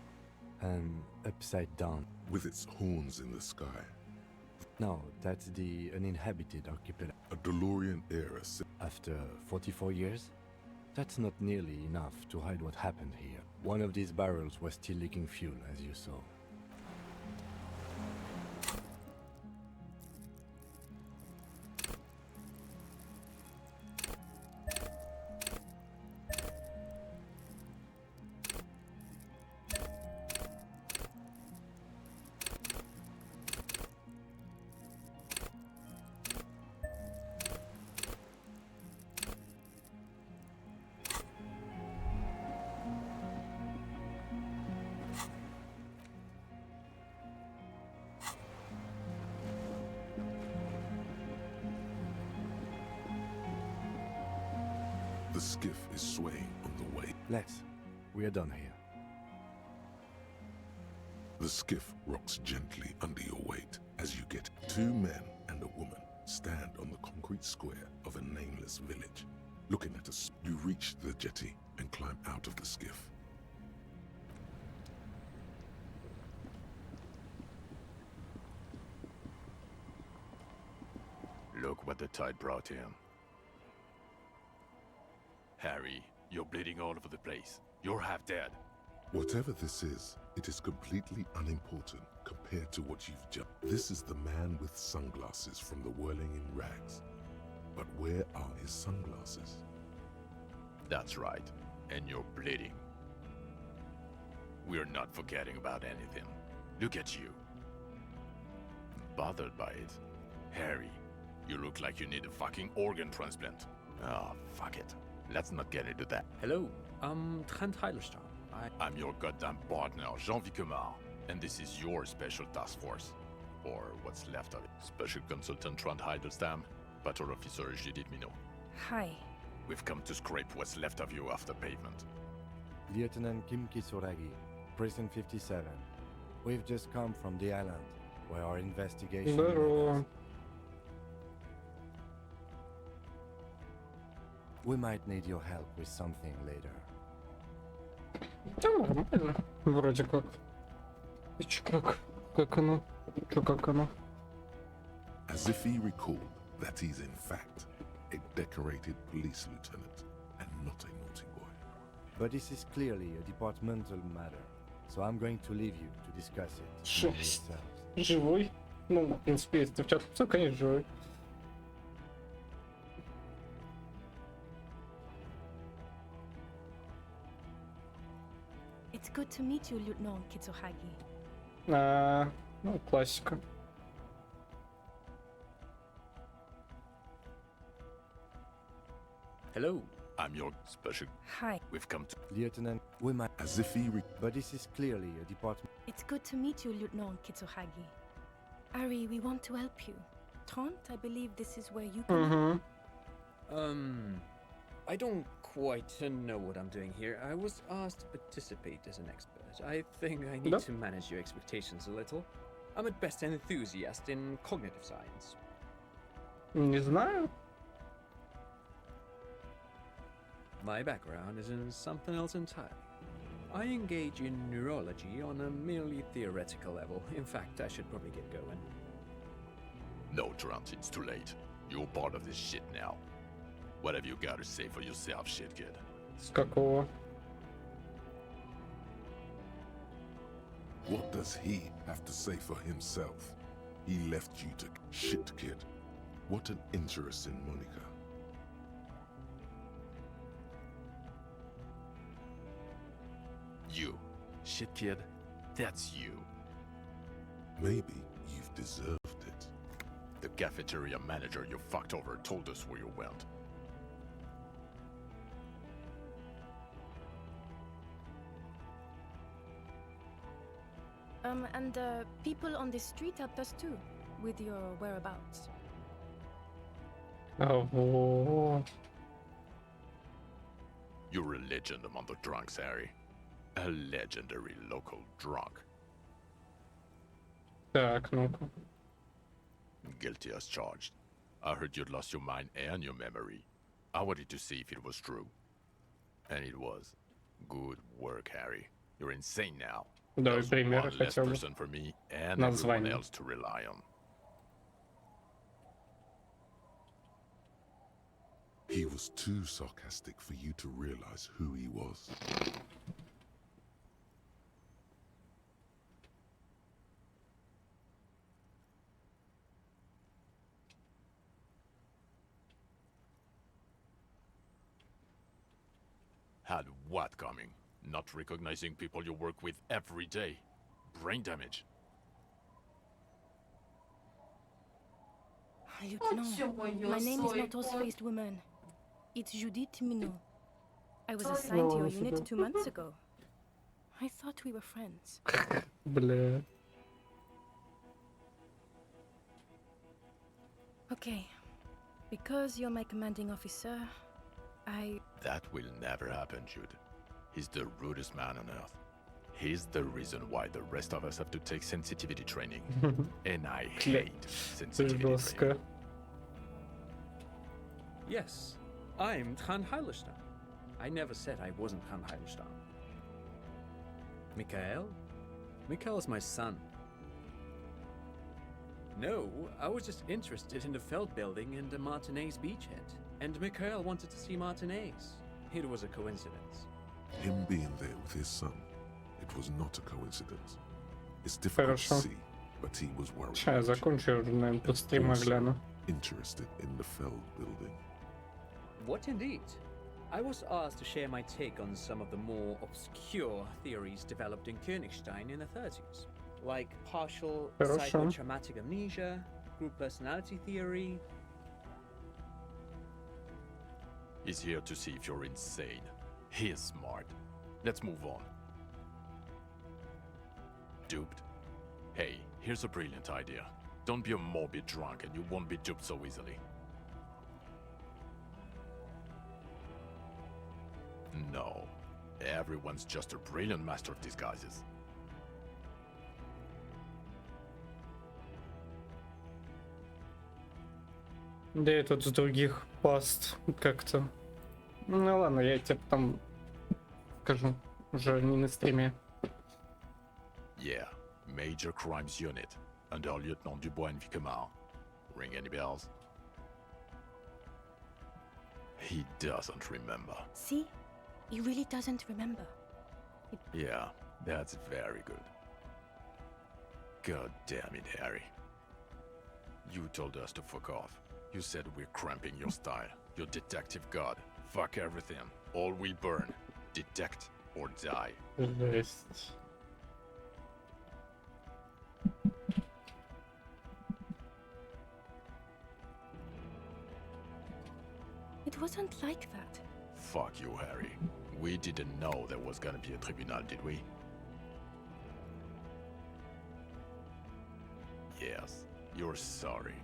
Upside down. With its horns in the sky. No, that's the uninhabited archipelago. A DeLorean era. After 44 years? That's not nearly enough to hide what happened here. One of these barrels was still leaking fuel, as you saw. The skiff is swaying on the way. Let's. We are done here. The skiff rocks gently under your weight as you get. 2 men and a woman stand on the concrete square of a nameless village. Looking at us, you reach the jetty and climb out of the skiff. Look what the tide brought him. Harry, you're bleeding all over the place. You're half dead. Whatever this is, it is completely unimportant compared to what you've just. This is the man with sunglasses from the Whirling in Rags. But where are his sunglasses? That's right. And you're bleeding. We're not forgetting about anything. Look at you. Bothered by it. Harry, you look like you need a fucking organ transplant. Oh, fuck it. Let's not get into that. Hello, I'm Trent Heilerstam. I'm your goddamn partner, Jean Vicomar, and this is your special task force. Or what's left of it. Special Consultant Trent Heilerstam, Battle Officer Judith Minot. Hi. We've come to scrape what's left of you after pavement. Lieutenant Kim Kisuragi, Prison 57. We've just come from the island, where our investigation... We might need your help with something later. Да нормально, вроде как. И чё, как оно? Чё, как оно? As if he recalled that he's in fact a decorated police lieutenant and not a naughty boy. But this is clearly a departmental matter, so I'm going to leave you to discuss it among yourselves. Живой? Ну, в принципе, если в чат написал, конечно, живой. It's good to meet you, Lieutenant Kitsuhagi. Ну, классика. Hello, I'm your special... Hi. We've come to... Lieutenant, we might... As if he... But this is clearly a department... It's good to meet you, Lieutenant Kitsuhagi. Ari, we want to help you. Trent, I believe this is where you come I don't quite know what I'm doing here. I was asked to participate as an expert. I think I need to manage your expectations a little. I'm at best an enthusiast in cognitive science. Не знаю. My background is in something else entirely. I engage in neurology on a merely theoretical level. In fact, I should probably get going. No, Trent, it's too late. You're part of this shit now. What have you got to say for yourself, shit kid? С какого? What does he have to say for himself? He left you to... Shit, kid. What an interesting moniker. You. Shit kid, that's you. Maybe you've deserved it. The cafeteria manager you fucked over told us where you went. And people on the street helped us too, with your whereabouts. Oh. You're a legend among the drunks, Harry. A legendary local drunk. Так, ну-ка. Guilty as charged. I heard you'd lost your mind and your memory. I wanted to see if it was true. And it was. Good work, Harry. You're insane now. Давай There's примеры one less хотя бы. person for me and everyone Название. else to rely on. He was too sarcastic for you to realize who he was. Had what coming? Not recognizing people you work with every day. Brain damage. Lieutenant, my name is not Horse-Faced Woman. It's Judith Minot. I was assigned to your unit 2 months ago. I thought we were friends. Бля. Okay. Because you're my commanding officer, That will never happen, Jude. He's the rudest man on earth. He's the reason why the rest of us have to take sensitivity training. And I hate sensitivity training. Yes, I'm Tran Heilstein. I never said I wasn't Tran Heilstein. Mikhail? Mikhail's my son. No, I was just interested in the Feld building and the Martinez beachhead. And Mikhail wanted to see Martinez. It was a coincidence. Him being there with his son, it was not a coincidence. It's difficult to see, but he was worried. Сейчас я закончу, уже, наверное, по стрима гляну. Interested in the Feld building. What indeed? I was asked to share my take on some of the more obscure theories developed in Königstein in the 30s, like partial psychotraumatic amnesia, group personality theory. He's here to see if you're insane. He is smart. Let's move on. Duped? Hey, here's a brilliant idea. Don't be a morbid drunk and you won't be duped so easily. No. Everyone's just a brilliant master of disguises. Да и тут с других паст как-то. Ну ладно, я тебе потом скажу. Уже не на стриме. Yeah, Major Crimes Unit, under Lieutenant Dubois and Vicomar. Ring any bells? He doesn't remember. See? He really doesn't remember. Yeah, that's very good. God damn it, Harry. You told us to fuck off. You said we're cramping your style. Your detective god. Fuck everything. All we burn. Detect or die. Жесть. It wasn't like that. Fuck you, Harry. We didn't know there was gonna be a tribunal, did we? Yes, you're sorry.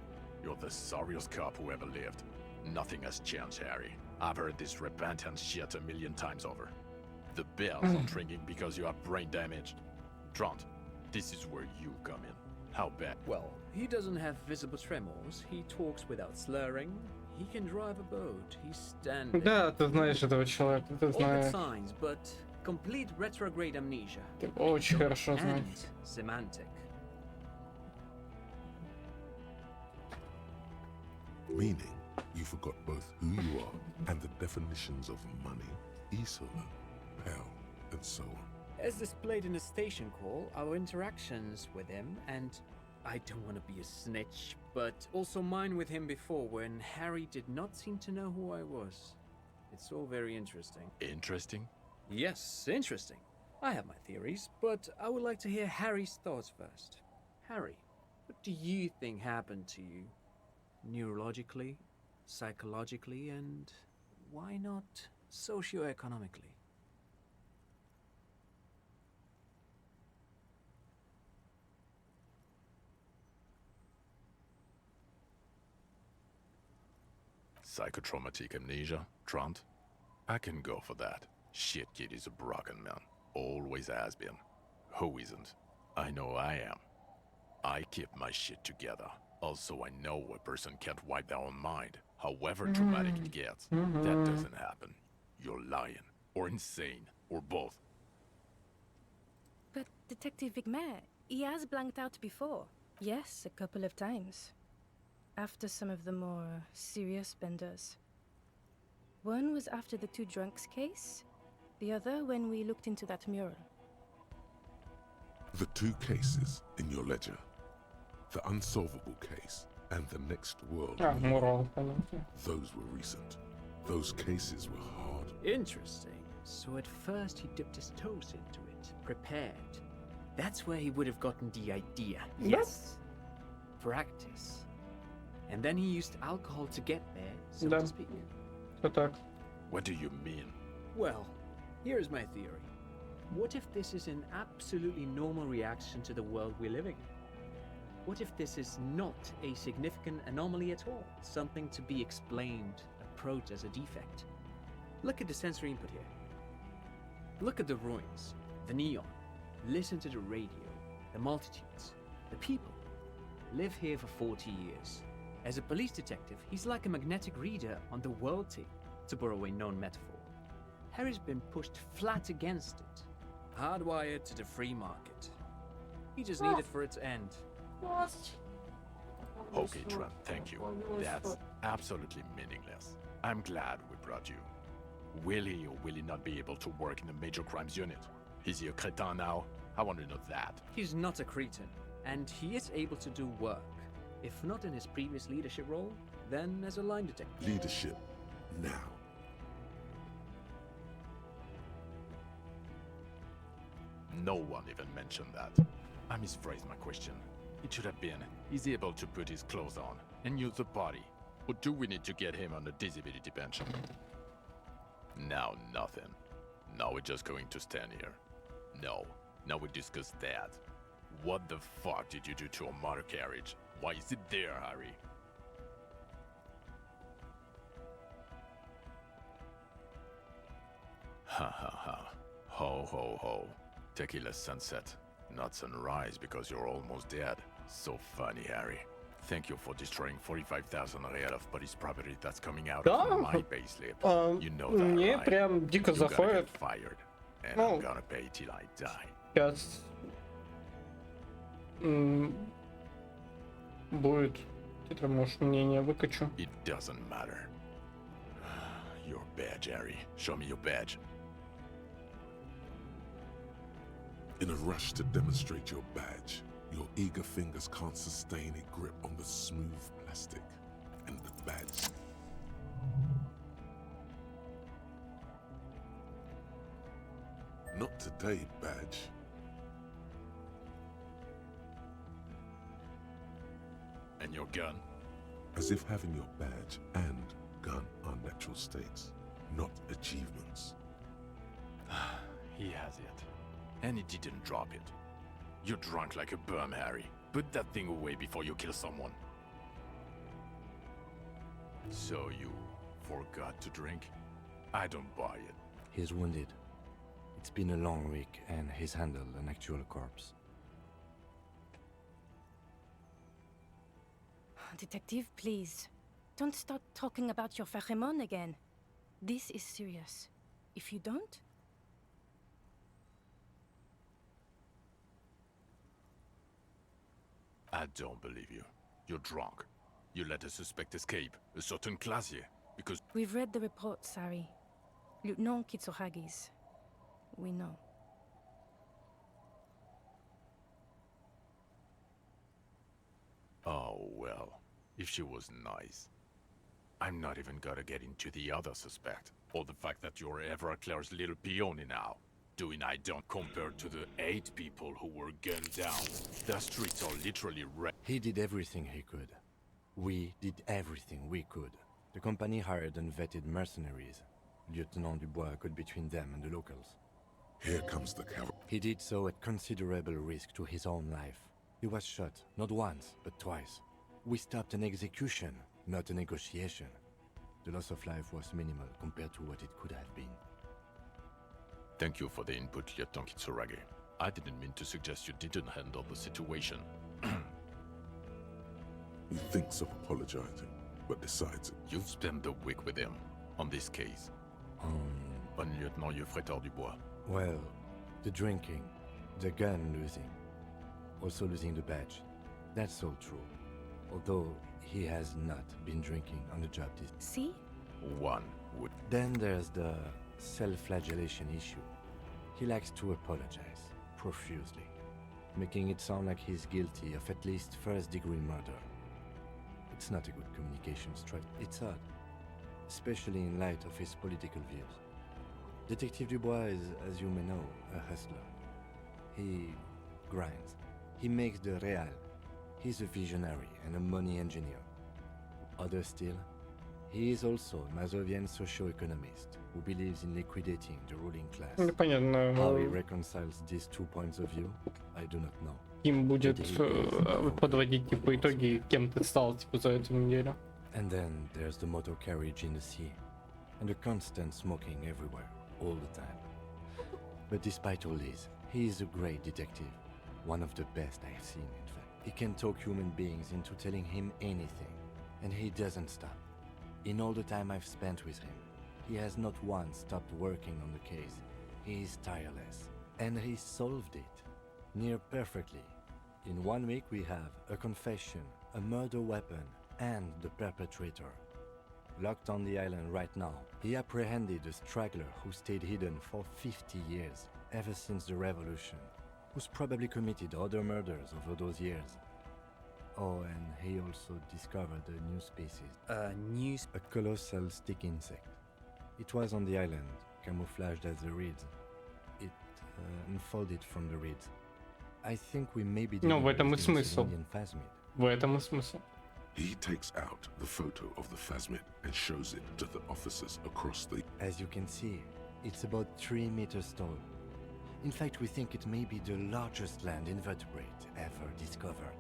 You're the sorriest cop who ever lived. Nothing has changed, Harry. I've heard this repentant shit a million times over. The bells aren't ringing because you have brain damage. Trant, this is where you come in. How bad? Well, he doesn't have visible tremors, he talks without slurring, he can drive a boat, he's standing. Да, ты знаешь этого человека, ты All good знаешь. signs, but complete retrograde amnesia. Ты очень хорошо And знаешь. semantic. Meaning, you forgot both who you are and the definitions of money, Isola, Pell, and so on. As displayed in the station call, our interactions with him, and I don't want to be a snitch, but also mine with him before when Harry did not seem to know who I was. It's all very interesting. Interesting? Yes, interesting. I have my theories, but I would like to hear Harry's thoughts first. Harry, what do you think happened to you? Neurologically, psychologically, and why not socioeconomically? Psychotraumatic amnesia, Trant? I can go for that. Shit kid is a broken man. Always has been. Who isn't? I know I am. I keep my shit together. Also, I know a person can't wipe their own mind, however traumatic it gets. That doesn't happen. You're lying. Or insane. Or both. But Detective Vigmer, he has blanked out before. Yes, a couple of times. After some of the more serious benders. One was after the two drunks case, the other when we looked into that mural. The two cases in your ledger, the unsolvable case and the next world, those were recent. Those cases were hard. Interesting. So at first he dipped his toes into it, prepared. That's where he would have gotten the idea. Yes. Practice. And then he used alcohol to get there, so to speak. What do you mean? Well, here's my theory. What if this is an absolutely normal reaction to the world we're living in? What if this is not a significant anomaly at all? Something to be explained, approached as a defect? Look at the sensory input here. Look at the ruins, the neon. Listen to the radio, the multitudes, the people. Live here for 40 years. As a police detective, he's like a magnetic reader on the world tape, to borrow a known metaphor. Harry's been pushed flat against it, hardwired to the free market. He just needed for it to end. Okay, Trent, thank you. That's absolutely meaningless. I'm glad we brought you. Will he or will he not be able to work in the major crimes unit? Is he a cretin now? I want to know that. He's not a cretin, and he is able to do work. If not in his previous leadership role, then as a line detective. Leadership, now. No one even mentioned that. I misphrased my question. It should have been, is he able to put his clothes on and use the body? Or do we need to get him on a disability pension? Now nothing. Now we're just going to stand here. No, now we discuss that. What the fuck did you do to a motor carriage? Why is it there, Harry? Ha ha ha. Ho ho ho. Tequila sunset, not sunrise because you're almost dead. So funny, Harry. Thank you for destroying 45,000 real of police property that's coming out of my payslip. You know that, мне right? прям дико You're gonna заходит. get fired, and I'm gonna pay till I die. Сейчас будет. Теперь, может, мнение выкачу. It doesn't matter. Your badge, Harry. Show me your badge. In a rush to demonstrate your badge, your eager fingers can't sustain a grip on the smooth plastic and the badge. Not today, badge. And your gun? As if having your badge and gun are natural states, not achievements. He has it. And he didn't drop it. You're drunk like a bum, Harry. Put that thing away before you kill someone. So you forgot to drink? I don't buy it. He's wounded. It's been a long week, and he's handled an actual corpse. Detective, please. Don't start talking about your pheromone again. This is serious. If you don't... I don't believe you. You're drunk. You let a suspect escape, a certain Classier, because... We've read the report, Sari. Lieutenant Kitsuhagi's. We know. Oh, well. If she was nice. I'm not even gonna get into the other suspect, or the fact that you're Everclear's little peony now. Doing I don't compared to the 8 people who were gunned down. The streets are literally wrecked. He did everything he could. We did everything we could. The company hired unvetted mercenaries. Lieutenant Dubois got between them and the locals. Here comes the cavalry. He did so at considerable risk to his own life. He was shot, not once, but twice. We stopped an execution, not a negotiation. The loss of life was minimal compared to what it could have been. Thank you for the input, Lieutenant Kitsuragi. I didn't mean to suggest you didn't handle the situation. He thinks of apologizing, but decides it. You've spent the week with him on this case. On Lieutenant Yofretor Dubois. Well, the drinking, the gun losing, also losing the badge. That's all true. Although he has not been drinking on the job this. See? One would. Then there's the self-flagellation issue. He likes to apologize profusely, making it sound like he's guilty of at least first-degree murder. It's not a good communication strategy. It's odd, especially in light of his political views. Detective Dubois is, as you may know, a hustler. He grinds. He makes the real. He's a visionary and a money engineer. Other still, he is also a Mazovian socio-economist who believes in liquidating the ruling class. Непонятно. How he reconciles these two points of view, I do not know. Им будет подводить типа итоги, кем ты стал типа за эту неделю. And then there's the motor carriage in the sea, and the constant smoking everywhere, all the time. But despite all this, he is a great detective, one of the best I've seen, in fact. He can talk human beings into telling him anything, and he doesn't stop. In all the time I've spent with him, he has not once stopped working on the case. He is tireless, and he solved it, near perfectly. In 1 week we have a confession, a murder weapon, and the perpetrator. Locked on the island right now, he apprehended a straggler who stayed hidden for 50 years, ever since the revolution, who's probably committed other murders over those years. Oh, and he also discovered a new species. A colossal stick insect. It was on the island, camouflaged as the reeds. It unfolded from the reeds. I think we may be Ну, в dealing этом и with the смысл. Indian phasmid. В этом и смысл. He takes out the photo of the phasmid and shows it to the officers across the... As you can see, it's about 3 meters tall. In fact, we think it may be the largest land invertebrate ever discovered.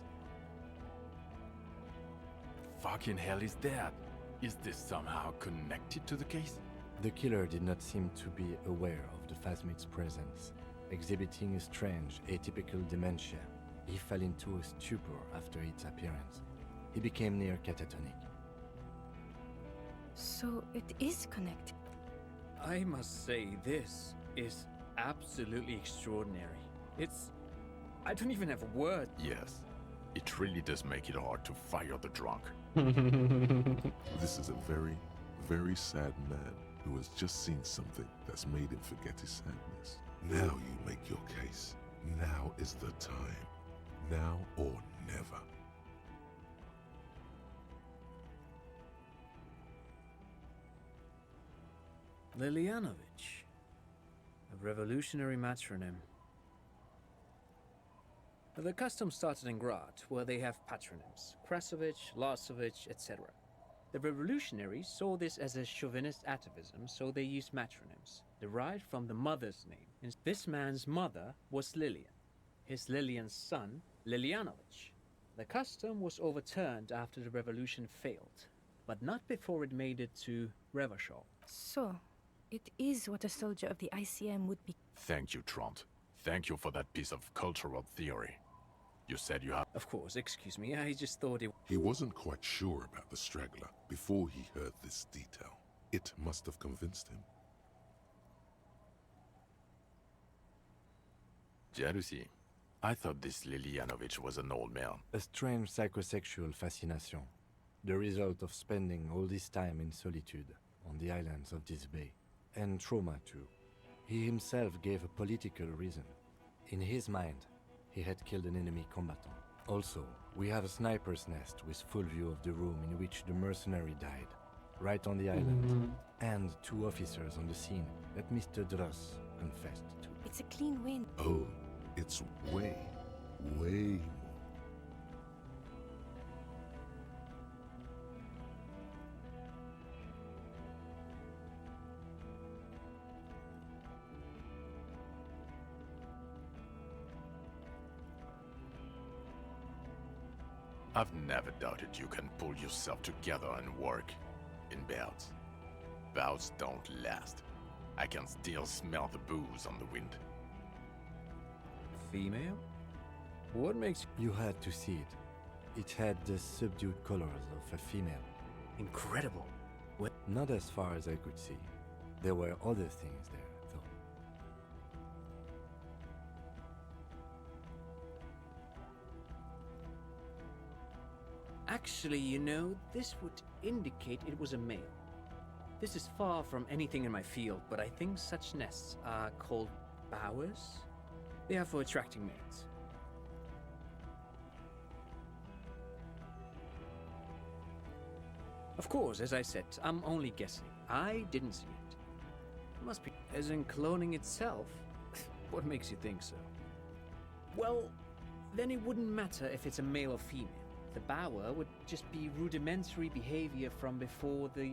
Fucking hell is that? Is this somehow connected to the case? The killer did not seem to be aware of the phasmid's presence, exhibiting a strange, atypical dementia. He fell into a stupor after its appearance. He became near catatonic. So it is connected. I must say, this is absolutely extraordinary. I don't even have a word. Yes, it really does make it hard to fire the drunk. This is a very, very sad man who has just seen something that's made him forget his sadness. Now you make your case. Now is the time. Now or never. Lilianovich, a revolutionary matronym. The custom started in Grad, where they have patronyms: Krasovich, Lasovich, etc. The revolutionaries saw this as a chauvinist atavism, so they used matronyms, derived from the mother's name. This man's mother was Lilian, his Lilian's son, Lilianovich. The custom was overturned after the revolution failed, but not before it made it to Revachol. So, it is what a soldier of the ICM would be. Thank you, Trant. Thank you for that piece of cultural theory. You said you have... Of course, excuse me, I just thought it... He wasn't quite sure about the straggler before he heard this detail. It must have convinced him. Jealousy. I thought this Lilianovich was an old man. A strange psychosexual fascination, the result of spending all this time in solitude on the islands of this bay. And trauma too. He himself gave a political reason. In his mind, he had killed an enemy combatant. Also, we have a sniper's nest with full view of the room in which the mercenary died, right on the island, and 2 officers on the scene that Mr. Dross confessed to. It's a clean win. Oh, it's way, way more. I've never doubted you can pull yourself together and work. in bouts. Bouts don't last. I can still smell the booze on the wind. Female? What makes you had to see it? It had the subdued colors of a female. Incredible. Well, not as far as I could see. There were other things there, though. Actually, you know, this would indicate it was a male. This is far from anything in my field, but I think such nests are called bowers. They are for attracting mates. Of course, as I said, I'm only guessing. I didn't see it. It must be as in cloning itself. What makes you think so? Well, then it wouldn't matter if it's a male or female. The bower would just be rudimentary behavior from before the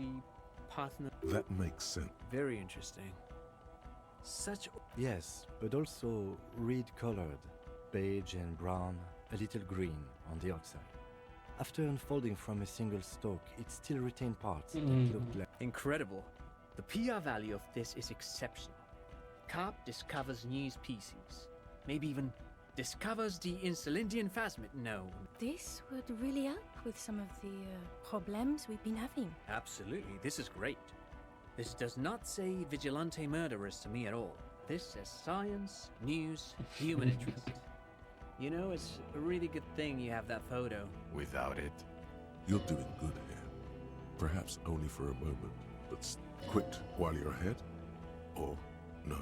partner. That makes sense. Very interesting. Such... Yes, but also reed-colored, beige and brown, a little green on the outside. After unfolding from a single stalk, it still retained parts that looked like... Incredible. The PR value of this is exceptional. Carp discovers new species. Maybe even discovers the Insulindian phasmid. No. This would really help with some of the problems we've been having. Absolutely. This is great. This does not say vigilante murderers to me at all. This says science, news, human interest. You know, it's a really good thing you have that photo. Without it... You're doing good here. Perhaps only for a moment, but quit while you're ahead? Or no?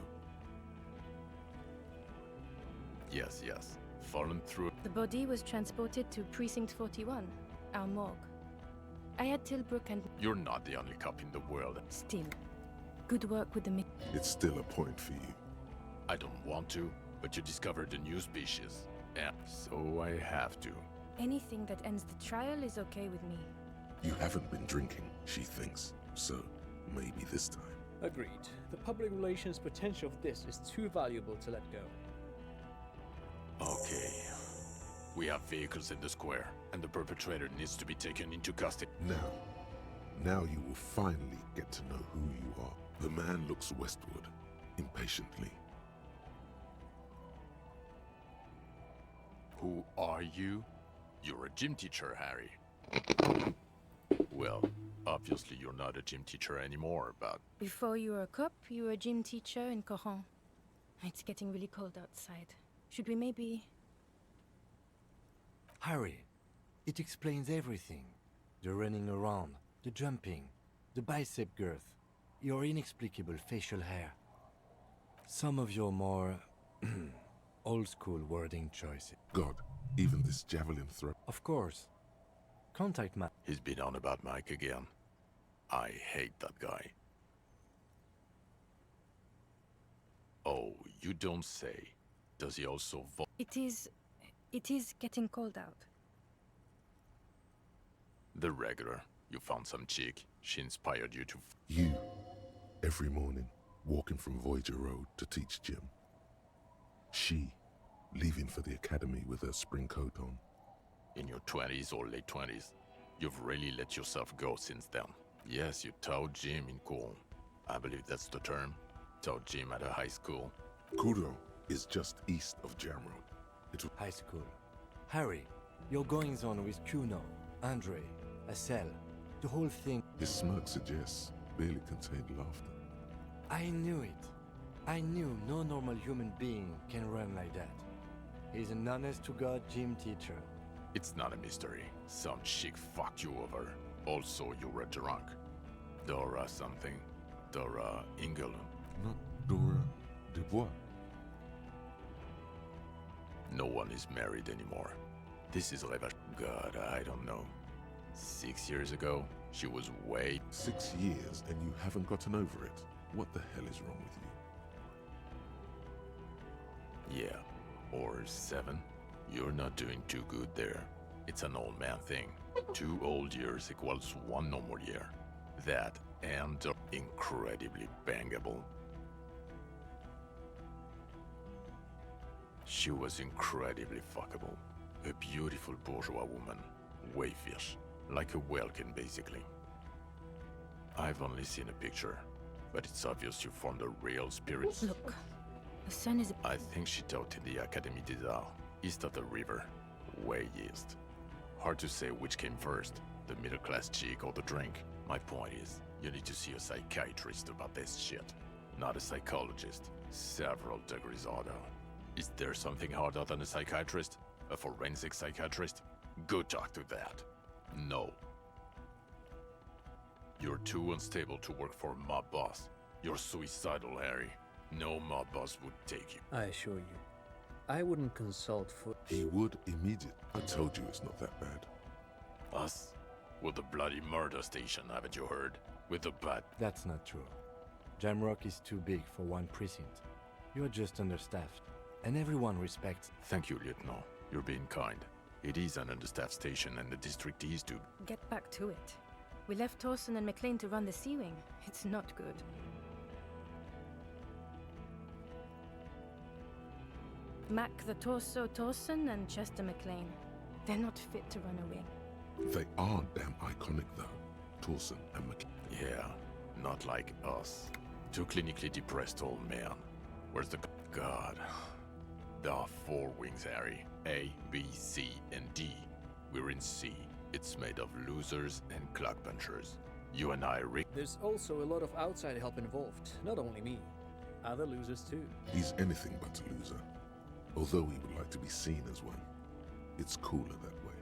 Yes, yes. Fallen through... The body was transported to Precinct 41, our morgue. I had Tilbrook and... You're not the only cop in the world. Still, good work with the... It's still a point for you. I don't want to, but you discovered a new species. And so I have to. Anything that ends the trial is okay with me. You haven't been drinking, she thinks. So, maybe this time. Agreed. The public relations potential of this is too valuable to let go. Okay. We have vehicles in the square, and the perpetrator needs to be taken into custody. Now you will finally get to know who you are. The man looks westward, impatiently. Who are you? You're a gym teacher, Harry. Well, obviously you're not a gym teacher anymore, but... Before you were a cop, you were a gym teacher in Coron. It's getting really cold outside. Should we maybe... Harry, it explains everything. The running around, the jumping, the bicep girth, your inexplicable facial hair. Some of your more old-school wording choices. God, even this javelin throw. Of course. Contact Mike. He's been on about Mike again. I hate that guy. Oh, you don't say. Does he also It is getting cold out. The regular. You found some chick. She inspired you to... You, every morning, walking from Voyager Road to teach gym. She, leaving for the academy with her spring coat on. In your 20s or late 20s, you've really let yourself go since then. Yes, you taught gym in Cour. I believe that's the term. Taught gym at a high school. Cour is just east of Jamroad. High school. Harry, your goings-on with Kuno, Andre, Acel, the whole thing. His smirk suggests barely contained laughter. I knew it. I knew no normal human being can run like that. He's an honest-to-God gym teacher. It's not a mystery. Some chick fucked you over. Also, you were drunk. Dora something. Dora Ingle. Not Dora Dubois. No one is married anymore. This is revenge. God, I don't know. 6 years ago, she was way... 6 years and you haven't gotten over it? What the hell is wrong with you? Yeah, or 7. You're not doing too good there. It's an old man thing. 2 old years equals 1 normal year. That and incredibly bangable. She was incredibly fuckable. A beautiful bourgeois woman. Wayfish. Like a Welkin, basically. I've only seen a picture, but it's obvious you formed a real spirit. Look, the sun is... I think she taught in the Académie des Arts, east of the river, way east. Hard to say which came first, the middle-class chick or the drink. My point is, you need to see a psychiatrist about this shit, not a psychologist. Several degrees harder. Is there something harder than a psychiatrist? A forensic psychiatrist? Go talk to that. No. You're too unstable to work for a mob boss. You're suicidal, Harry. No mob boss would take you. I assure you, I wouldn't consult for... He would immediately. I told you it's not that bad. Us? With the bloody murder station, haven't you heard? With the bat... That's not true. Jamrock is too big for one precinct. You're just understaffed, and everyone respects... Thank you, Lieutenant. You're being kind. It is an understaffed station, and the district is to... Get back to it. We left Torsen and McLean to run the Sea Wing. It's not good. Mac the Torso Torsen and Chester McLean. They're not fit to run a wing. They are damn iconic, though. Torsen and McLean. Yeah, not like us. Two clinically depressed old men. Where's the... God. There are 4 wings, Harry. A, B, C, and D. We're in C. It's made of losers and clock punchers. You and I, Rick... There's also a lot of outside help involved. Not only me. Other losers too. He's anything but a loser. Although he would like to be seen as one. It's cooler that way.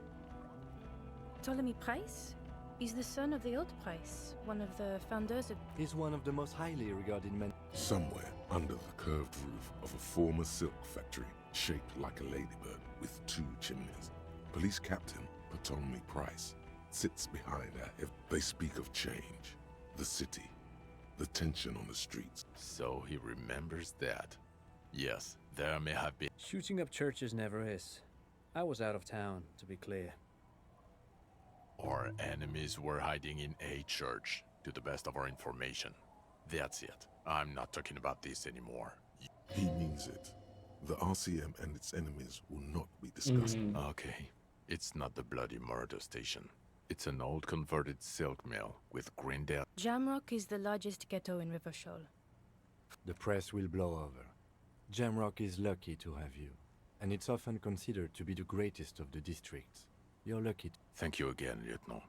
Ptolemy Price? He's the son of the old Price, one of the founders of... He's one of the most highly regarded men... Somewhere under the curved roof of a former silk factory, shaped like a ladybird with 2 chimneys, police captain Ptolemy Price sits behind her. If they speak of change, the city, the tension on the streets. So he remembers that. Yes, there may have been... Shooting up churches never is. I was out of town, to be clear. Our enemies were hiding in a church, to the best of our information. That's it. I'm not talking about this anymore. He means it. The RCM and its enemies will not be discussed. Okay. It's not the bloody murder station. It's an old converted silk mill with Grindel. Jamrock is the largest ghetto in Rivershoal. The press will blow over. Jamrock is lucky to have you, and it's often considered to be the greatest of the districts. You're lucky. Thank you again, Lieutenant.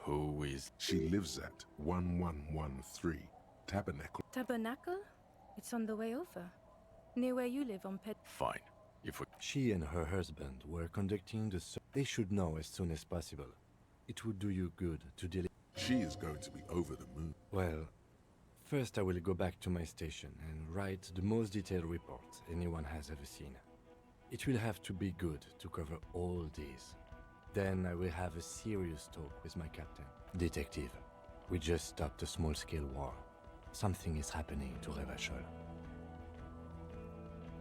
Who is... She lives at 1113 Tabernacle. Tabernacle? It's on the way over. Near where you live on Pet... Fine. If we... She and her husband were conducting the... They should know as soon as possible. It would do you good to deal... She is going to be over the moon. Well, first I will go back to my station and write the most detailed report anyone has ever seen. It will have to be good to cover all these. Then I will have a serious talk with my captain. Detective, we just stopped a small-scale war. Something is happening to Revachol.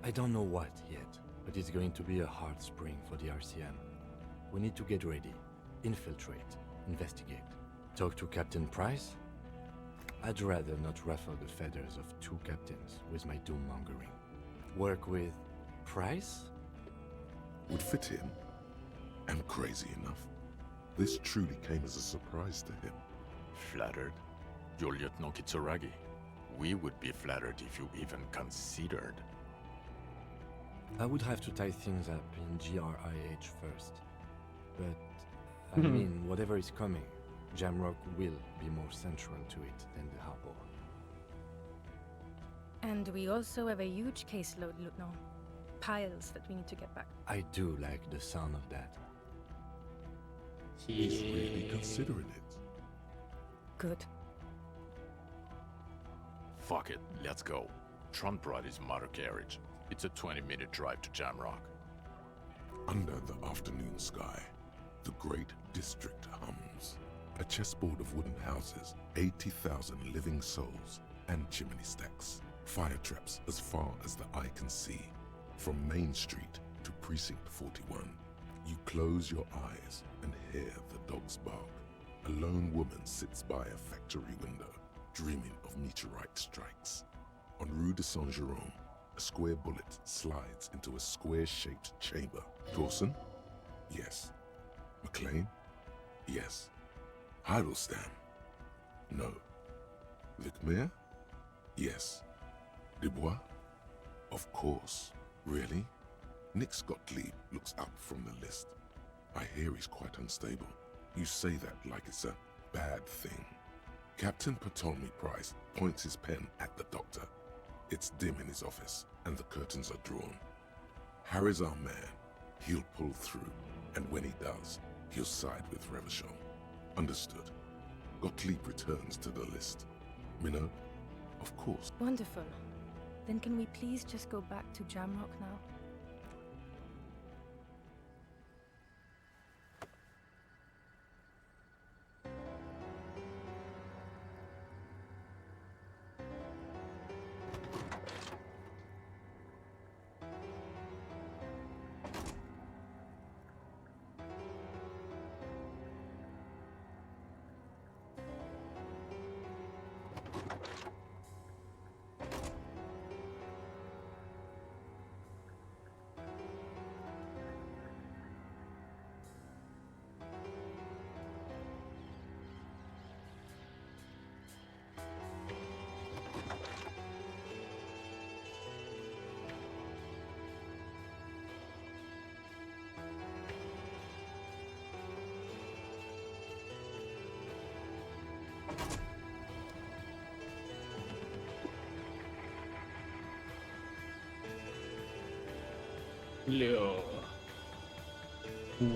I don't know what yet, but it's going to be a hard spring for the RCM. We need to get ready, infiltrate, investigate. Talk to Captain Price? I'd rather not ruffle the feathers of 2 captains with my doom-mongering. Work with Price? Would fit him. And crazy enough, this truly came as a surprise to him. Flattered? You're Lieutenant Kitsuragi. We would be flattered if you even considered. I would have to tie things up in GRIH first. But, I mean, whatever is coming, Jamrock will be more central to it than the harbor. And we also have a huge caseload, Lieutenant. Piles that we need to get back. I do like the sound of that. He's really considering it. Good. Fuck it, let's go. Tron brought his motor carriage. It's a 20-minute drive to Jamrock. Under the afternoon sky, the great district hums. A chessboard of wooden houses, 80,000 living souls, and chimney stacks. Fire traps as far as the eye can see. From Main Street to Precinct 41, you close your eyes and hear the dogs bark. A lone woman sits by a factory window, dreaming of meteorite strikes. On Rue de Saint-Jérôme, a square bullet slides into a square-shaped chamber. Torsen? Yes. McLean? Yes. Heidelstein? No. Vicmere? Yes. Dubois? Of course. Really? Nick Gottlieb looks up from the list. I hear he's quite unstable. You say that like it's a bad thing. Captain Ptolemy Price points his pen at the doctor. It's dim in his office, and the curtains are drawn. Harry's our man. He'll pull through, and when he does, he'll side with Revachol. Understood. Gottlieb returns to the list. Minnow? Of course. Wonderful. Then can we please just go back to Jamrock now?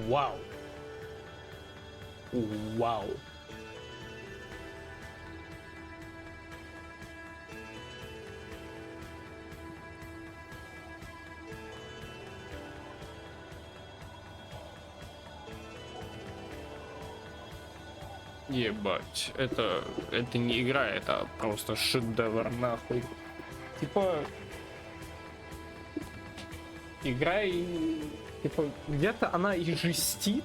Вау. Вау. Ебать, это не игра, это просто шедевр нахуй. Типа игра и типа где-то она и жестит.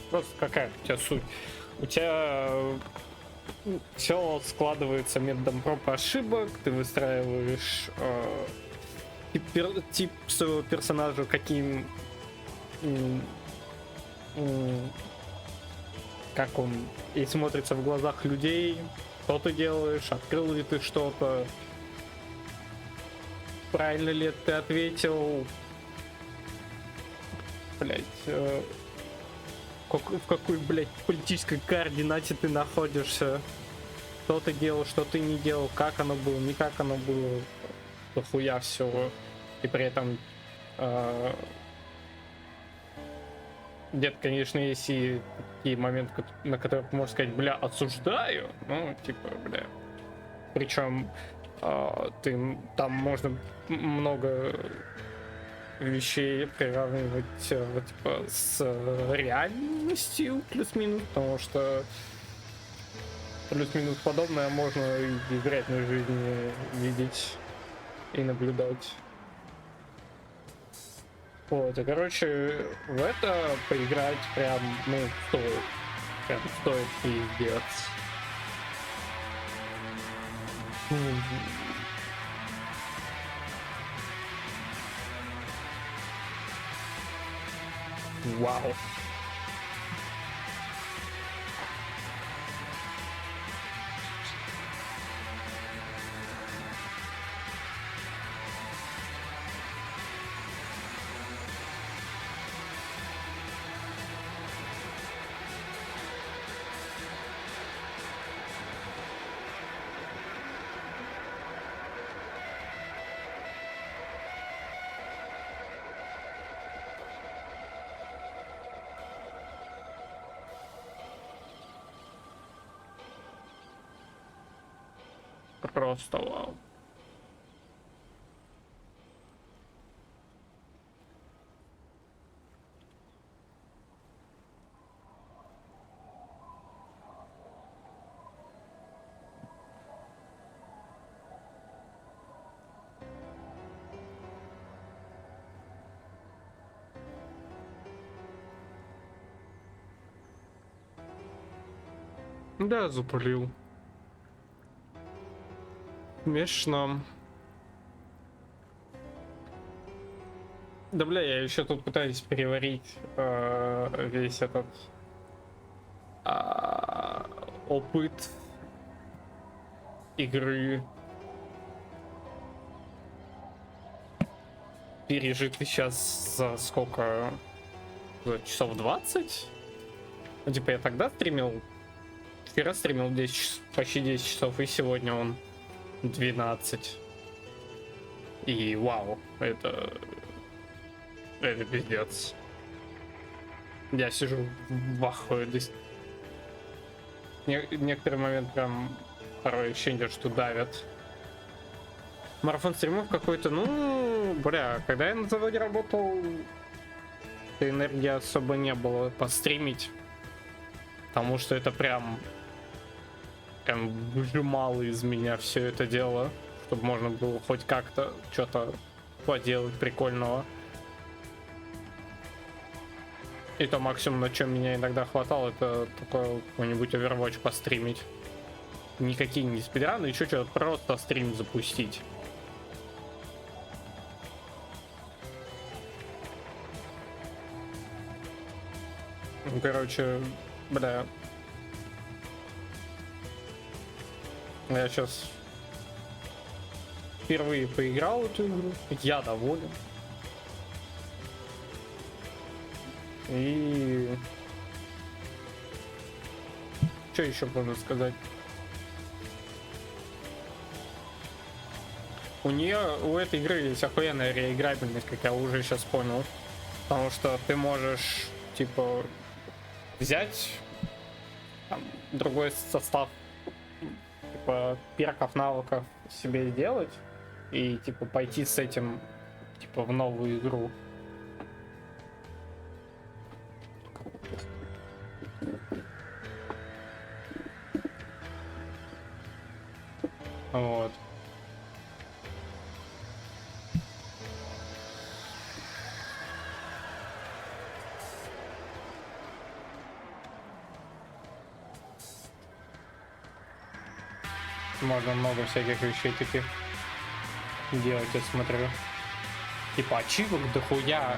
Просто какая у тебя суть? У тебя все складывается методом проб и ошибок, ты выстраиваешь тип своего персонажа, каким как он и смотрится в глазах людей, что ты делаешь, открыл ли ты что-то, правильно ли ты ответил, блять, в какой, блять, политической координате ты находишься, что ты делал, что ты не делал, как оно было, не как оно было, дохуя всего, и при этом где-то, конечно, есть и такие моменты, на которых можно сказать, бля, осуждаю, ну, типа, бля. Причем там можно много вещей приравнивать типа с реальностью плюс-минус, потому что плюс-минус подобное можно и в реальной жизни видеть и наблюдать. Вот, и, короче, в это поиграть прям, ну, стоит пиздец. Вау. Просто вау. Да, запулил. Смешно. Да бля, я еще тут пытаюсь переварить весь этот опыт игры пережиты сейчас за сколько? За часов 20? Ну, типа, я тогда стримил, вчера стримил 10, почти 10 часов, и сегодня он 12. И вау, это пиздец. Я сижу в ахуе. Некоторый момент прям порой ощущение, что давят. Марафон стримов какой-то, ну, бля, когда я на заводе работал, энергии особо не было постримить. Потому что это прям выжимало из меня все это дело, чтобы можно было хоть как-то что-то поделать прикольного. И то максимум, на чем меня иногда хватало, это такой какой-нибудь Overwatch постримить. Никакие не спидраны, еще что-то, просто стрим запустить. Ну, короче, бля. Я сейчас впервые поиграл в эту игру. Я доволен. И что еще можно сказать? У этой игры есть охуенная реиграбельность, как я уже сейчас понял. Потому что ты можешь, типа, взять там, другой состав, типа, перков, навыков себе сделать и, типа, пойти с этим, типа, в новую игру. Вот. Можно много всяких вещей таких делать, я смотрю. Типа ачивок дохуя.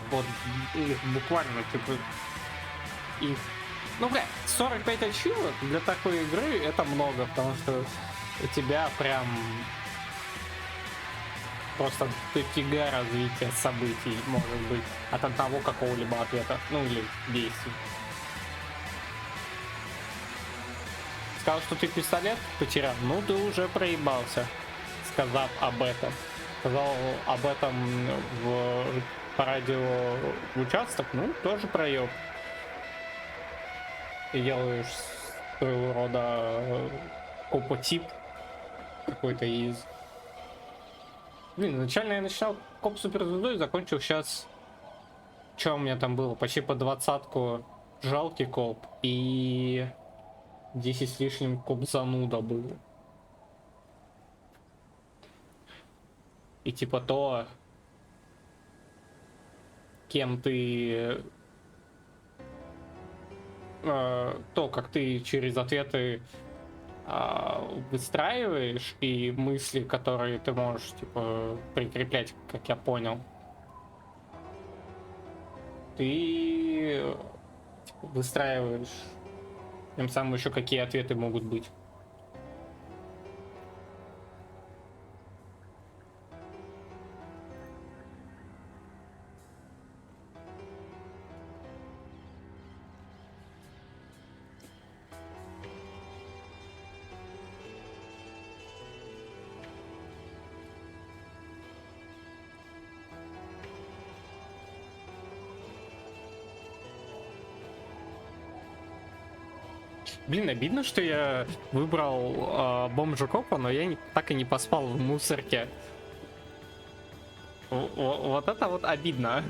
Вот их буквально, типа, их... Ну, бля, 45 ачивок для такой игры это много, потому что у тебя прям просто дофига развития событий может быть от одного какого-либо ответа, ну или действий. Сказал, что ты пистолет потерял, ну ты уже проебался, сказав об этом. Сказал об этом по радио в участок, ну тоже проеб. Ты делаешь своего рода копотип какой-то из... Блин, изначально я начинал коп суперзвездой, закончил сейчас... Что у меня там было? Почти по 20-ку жалкий коп и 10 с лишним коп зануда был. И типа то, кем ты... то, как ты через ответы выстраиваешь и мысли, которые ты можешь, типа, прикреплять, как я понял. Ты типа, выстраиваешь тем самым еще какие ответы могут быть. Блин, обидно, что я выбрал бомжа копа, но я так и не поспал в мусорке. Вот это вот обидно.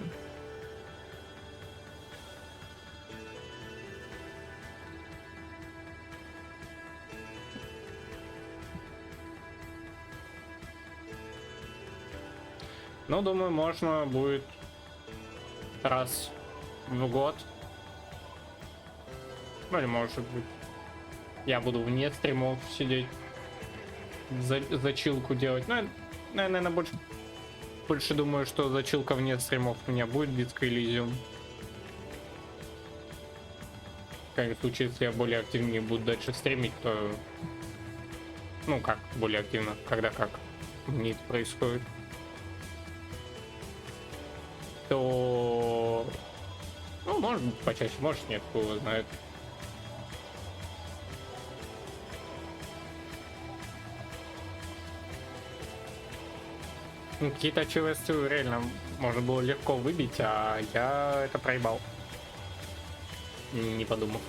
Ну, думаю, можно будет раз в год. Ну, или может быть, я буду вне стримов сидеть, зачилку делать. Ну, я, наверное, больше думаю, что зачилка вне стримов у меня будет битка Elysium. В крайнем случае, если я более активнее буду дальше стримить, то Ну, как более активно, когда как мне это происходит. То... Ну, может быть, почаще, может, нет, кто его знает. Ну, какие-то ЧВС реально можно было легко выбить, а я это проебал. Не подумав.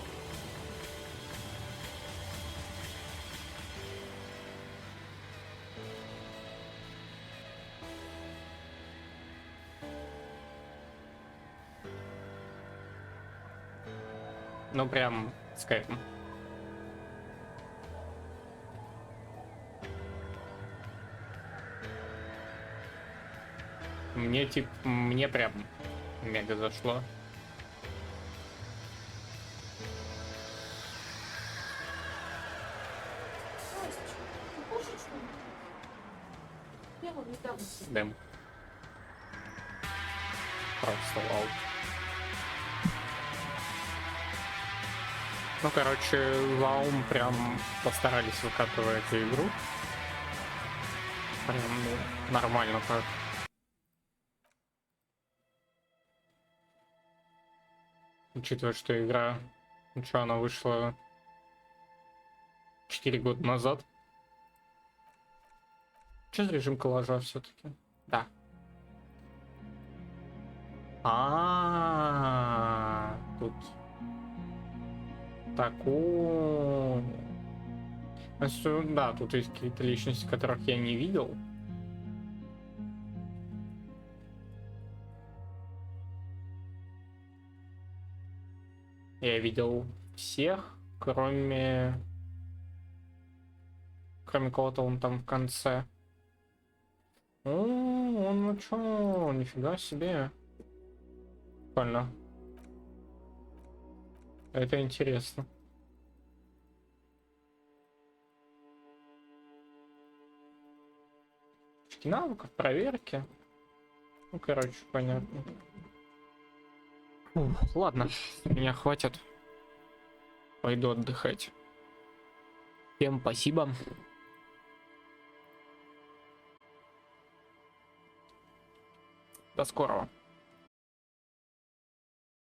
Ну, прям с кайфом. Мне прям мега зашло. Дэм. Просто вау. Ну, короче, Ваум прям постарались выкатывать эту игру. Прям, ну, нормально так. Учитывая, что игра, ну что, она вышла 4 года назад. Что за режим коллажа все-таки? Да. Тут такое. Да, тут есть какие-то личности, которых я не видел. Я видел всех, кроме кого-то он там в конце. О, он ну чё, нифига себе. Прикольно. Это интересно. Навыков, проверки. Ну, короче, понятно. Ладно, меня хватит. Пойду отдыхать. Всем спасибо. До скорого.